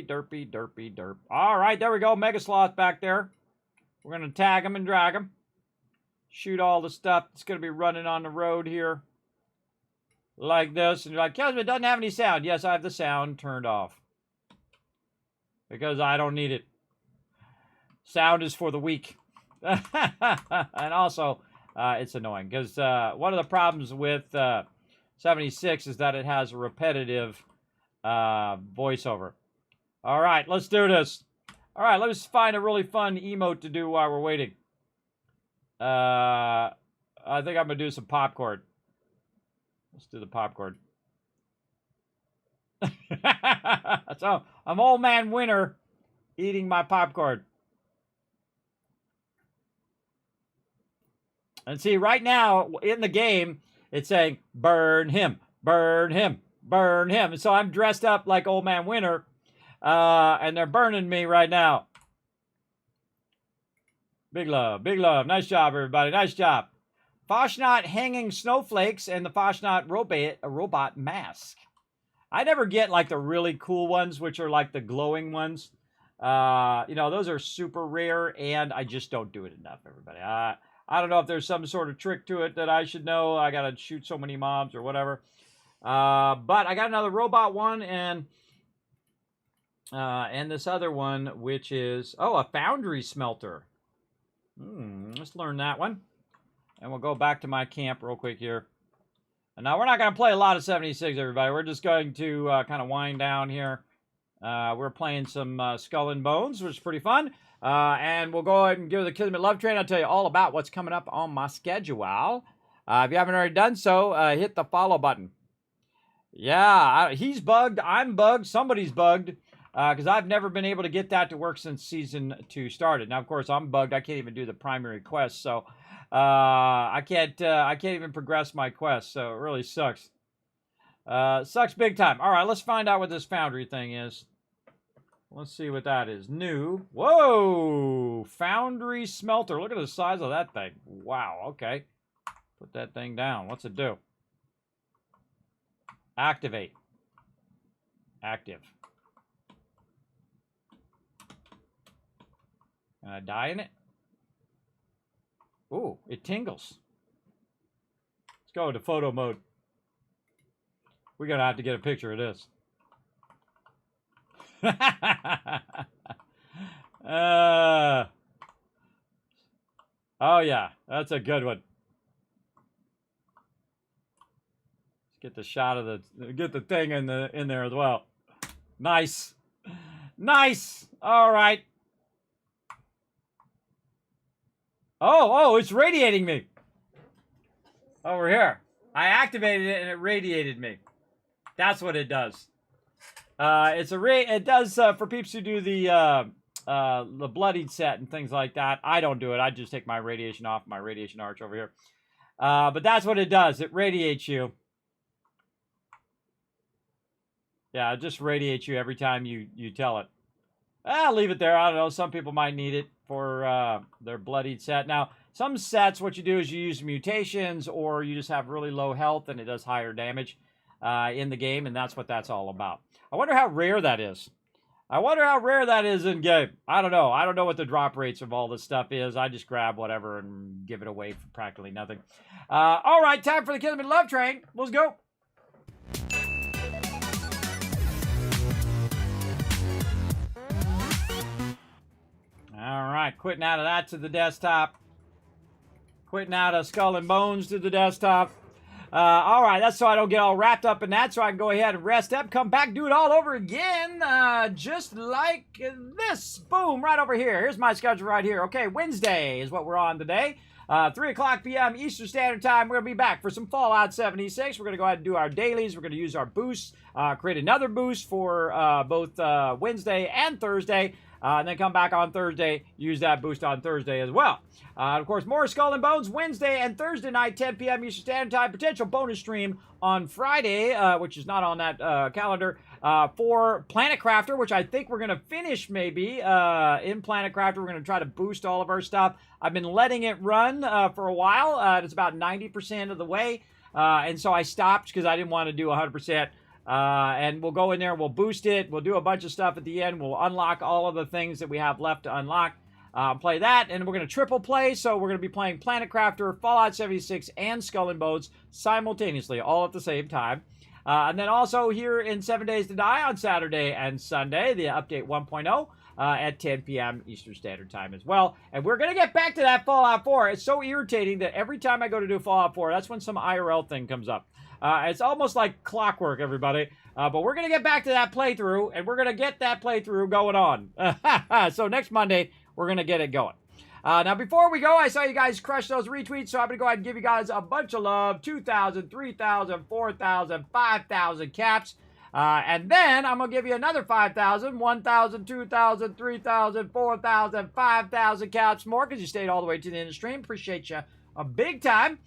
derpy, derpy, derp. All right, there we go. Mega Sloth back there. We're going to tag him and drag him. Shoot all the stuff that's going to be running on the road here. Like this. And you're like, Kismet doesn't have any sound. Yes, I have the sound turned off. Because I don't need it. Sound is for the weak. And also, it's annoying. Because one of the problems with 76 is that it has a repetitive voiceover. All right, let's do this. All right, let's find a really fun emote to do while we're waiting. I think I'm going to do some popcorn. Let's do the popcorn. So, I'm Old Man Winter eating my popcorn. And see, right now, in the game, it's saying, burn him, burn him, burn him. And so I'm dressed up like Old Man Winter, and they're burning me right now. Big love, big love. Nice job, everybody. Nice job. Foshnot hanging snowflakes and the Foshnot robot mask. I never get like the really cool ones, which are like the glowing ones. You know, those are super rare, and I just don't do it enough, everybody. I don't know if there's some sort of trick to it that I should know. I got to shoot so many mobs or whatever. But I got another robot one and this other one, which is, oh, a foundry smelter. Let's learn that one. And we'll go back to my camp real quick here. And now we're not going to play a lot of 76, everybody. We're just going to kind of wind down here. We're playing some Skull and Bones, which is pretty fun. And we'll go ahead and give the Kismet Love Train. I'll tell you all about what's coming up on my schedule. If you haven't already done so, hit the follow button. Yeah, he's bugged. I'm bugged. Somebody's bugged. Because I've never been able to get that to work since Season 2 started. Now, of course, I'm bugged. I can't even do the primary quest. So, I can't even progress my quest. So, it really sucks. Sucks big time. All right, let's find out what this foundry thing is. Let's see what that is. New. Whoa! Foundry smelter. Look at the size of that thing. Wow, okay. Put that thing down. What's it do? Activate. Active. Can I die in it? Ooh, it tingles. Let's go into photo mode. We're going to have to get a picture of this. Oh yeah, that's a good one. Let's get the shot of get the thing in there as well. Nice. Nice. All right. Oh, it's radiating me. Over here. I activated it and it radiated me. That's what it does. It does for peeps who do the bloodied set and things like that. I don't do it. I just take my radiation off, my radiation arch over here. But that's what it does. It radiates you. Yeah, it just radiates you every time you tell it. I'll leave it there. I don't know. Some people might need it for their bloodied set. Now, some sets, what you do is you use mutations, or you just have really low health and it does higher damage in the game, and that's what that's all about. I wonder how rare that is. I wonder how rare that is in game. I don't know. I don't know what the drop rates of all this stuff is. I just grab whatever and give it away for practically nothing. All right, time for the Kismet Love Train. Let's go. All right, quitting out of that to the desktop. Quitting out of Skull and Bones to the desktop. All right, that's so I don't get all wrapped up in that, so I can go ahead and rest up, come back, do it all over again, just like this. Boom, right over here. Here's my schedule right here. Okay, Wednesday is what we're on today. 3 o'clock p.m. Eastern Standard Time. We're going to be back for some Fallout 76. We're going to go ahead and do our dailies. We're going to use our boosts, create another boost for both Wednesday and Thursday. And then come back on Thursday, use that boost on Thursday as well. Of course, more Skull and Bones Wednesday and Thursday night, 10 p.m. Eastern Standard Time. Potential bonus stream on Friday, which is not on that calendar, for Planet Crafter, which I think we're going to finish maybe in Planet Crafter. We're going to try to boost all of our stuff. I've been letting it run for a while. It's about 90% of the way. And so I stopped because I didn't want to do 100%. And we'll go in there, we'll boost it, we'll do a bunch of stuff at the end, we'll unlock all of the things that we have left to unlock, play that, and we're going to triple play, so we're going to be playing Planet Crafter, Fallout 76, and Skull and Bones simultaneously, all at the same time. And then also here in 7 Days to Die on Saturday and Sunday, the update 1.0, at 10 p.m. Eastern Standard Time as well. And we're going to get back to that Fallout 4. It's so irritating that every time I go to do Fallout 4, that's when some IRL thing comes up. It's almost like clockwork, everybody. But we're going to get back to that playthrough, and we're going to get that playthrough going on. So next Monday, we're going to get it going. Now, before we go, I saw you guys crush those retweets, so I'm going to go ahead and give you guys a bunch of love. 2,000, 3,000, 4,000, 5,000 caps. And then I'm going to give you another 5,000, 1,000, 2,000, 3,000, 4,000, 5,000 caps more because you stayed all the way to the end of the stream. Appreciate you a big time.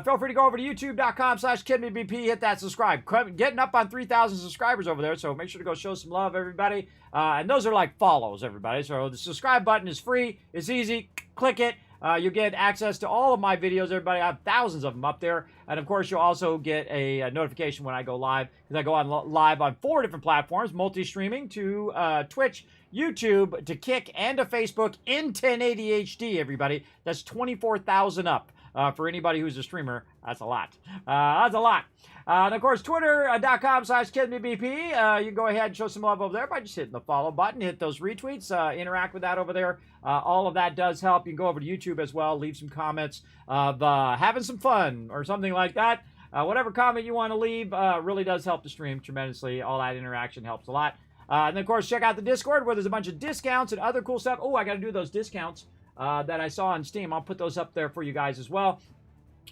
Feel free to go over to youtube.com/KidMeBP. Hit that subscribe. Getting up on 3,000 subscribers over there, so make sure to go show some love, everybody. And those are like follows, everybody. So the subscribe button is free. It's easy. Click it. You'll get access to all of my videos, everybody. I have thousands of them up there. And, of course, you'll also get a notification when I go live, because I go on live on 4 different platforms, multi-streaming to Twitch, YouTube, to Kick, and to Facebook in 1080 HD, everybody. That's 24,000 up. For anybody who's a streamer, that's a lot. That's a lot. And, of course, twitter.com/KidMeBP. You can go ahead and show some love over there by just hitting the follow button. Hit those retweets. Interact with that over there. All of that does help. You can go over to YouTube as well. Leave some comments of having some fun or something like that. Whatever comment you want to leave really does help the stream tremendously. All that interaction helps a lot. And, then, of course, check out the Discord where there's a bunch of discounts and other cool stuff. Oh, I got to do those discounts that I saw on Steam. I'll put those up there for you guys as well.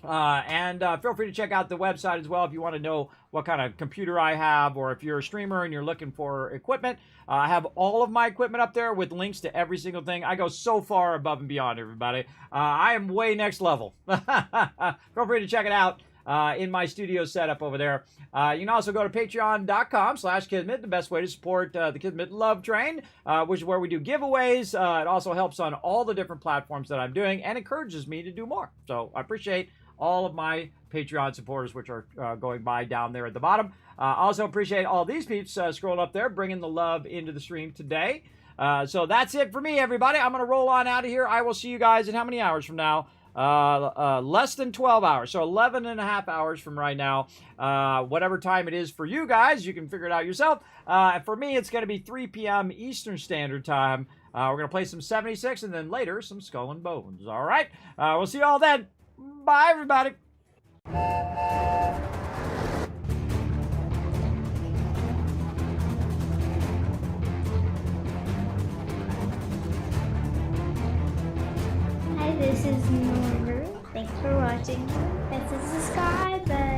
And feel free to check out the website as well if you want to know what kind of computer I have, or if you're a streamer and you're looking for equipment. I have all of my equipment up there with links to every single thing. I go so far above and beyond, everybody. I am way next level. Feel free to check it out in my studio setup over there. You can also go to patreon.com/Kismet, the best way to support the Kismet Love Train, which is where we do giveaways. It also helps on all the different platforms that I'm doing and encourages me to do more. So I appreciate all of my Patreon supporters, which are going by down there at the bottom. Also appreciate all these peeps scrolling up there, bringing the love into the stream today. So that's it for me, everybody. I'm going to roll on out of here. I will see you guys in how many hours from now? Less than 12 hours, so 11 and a half hours from right now. Whatever time it is for you guys, you can figure it out yourself. For me, it's going to be 3 p.m. Eastern Standard Time. We're going to play some 76 and then later some Skull and Bones. All right, we'll see you all then. Bye, everybody. Hi, this is Norma. Thanks for watching. Hit the subscribe button.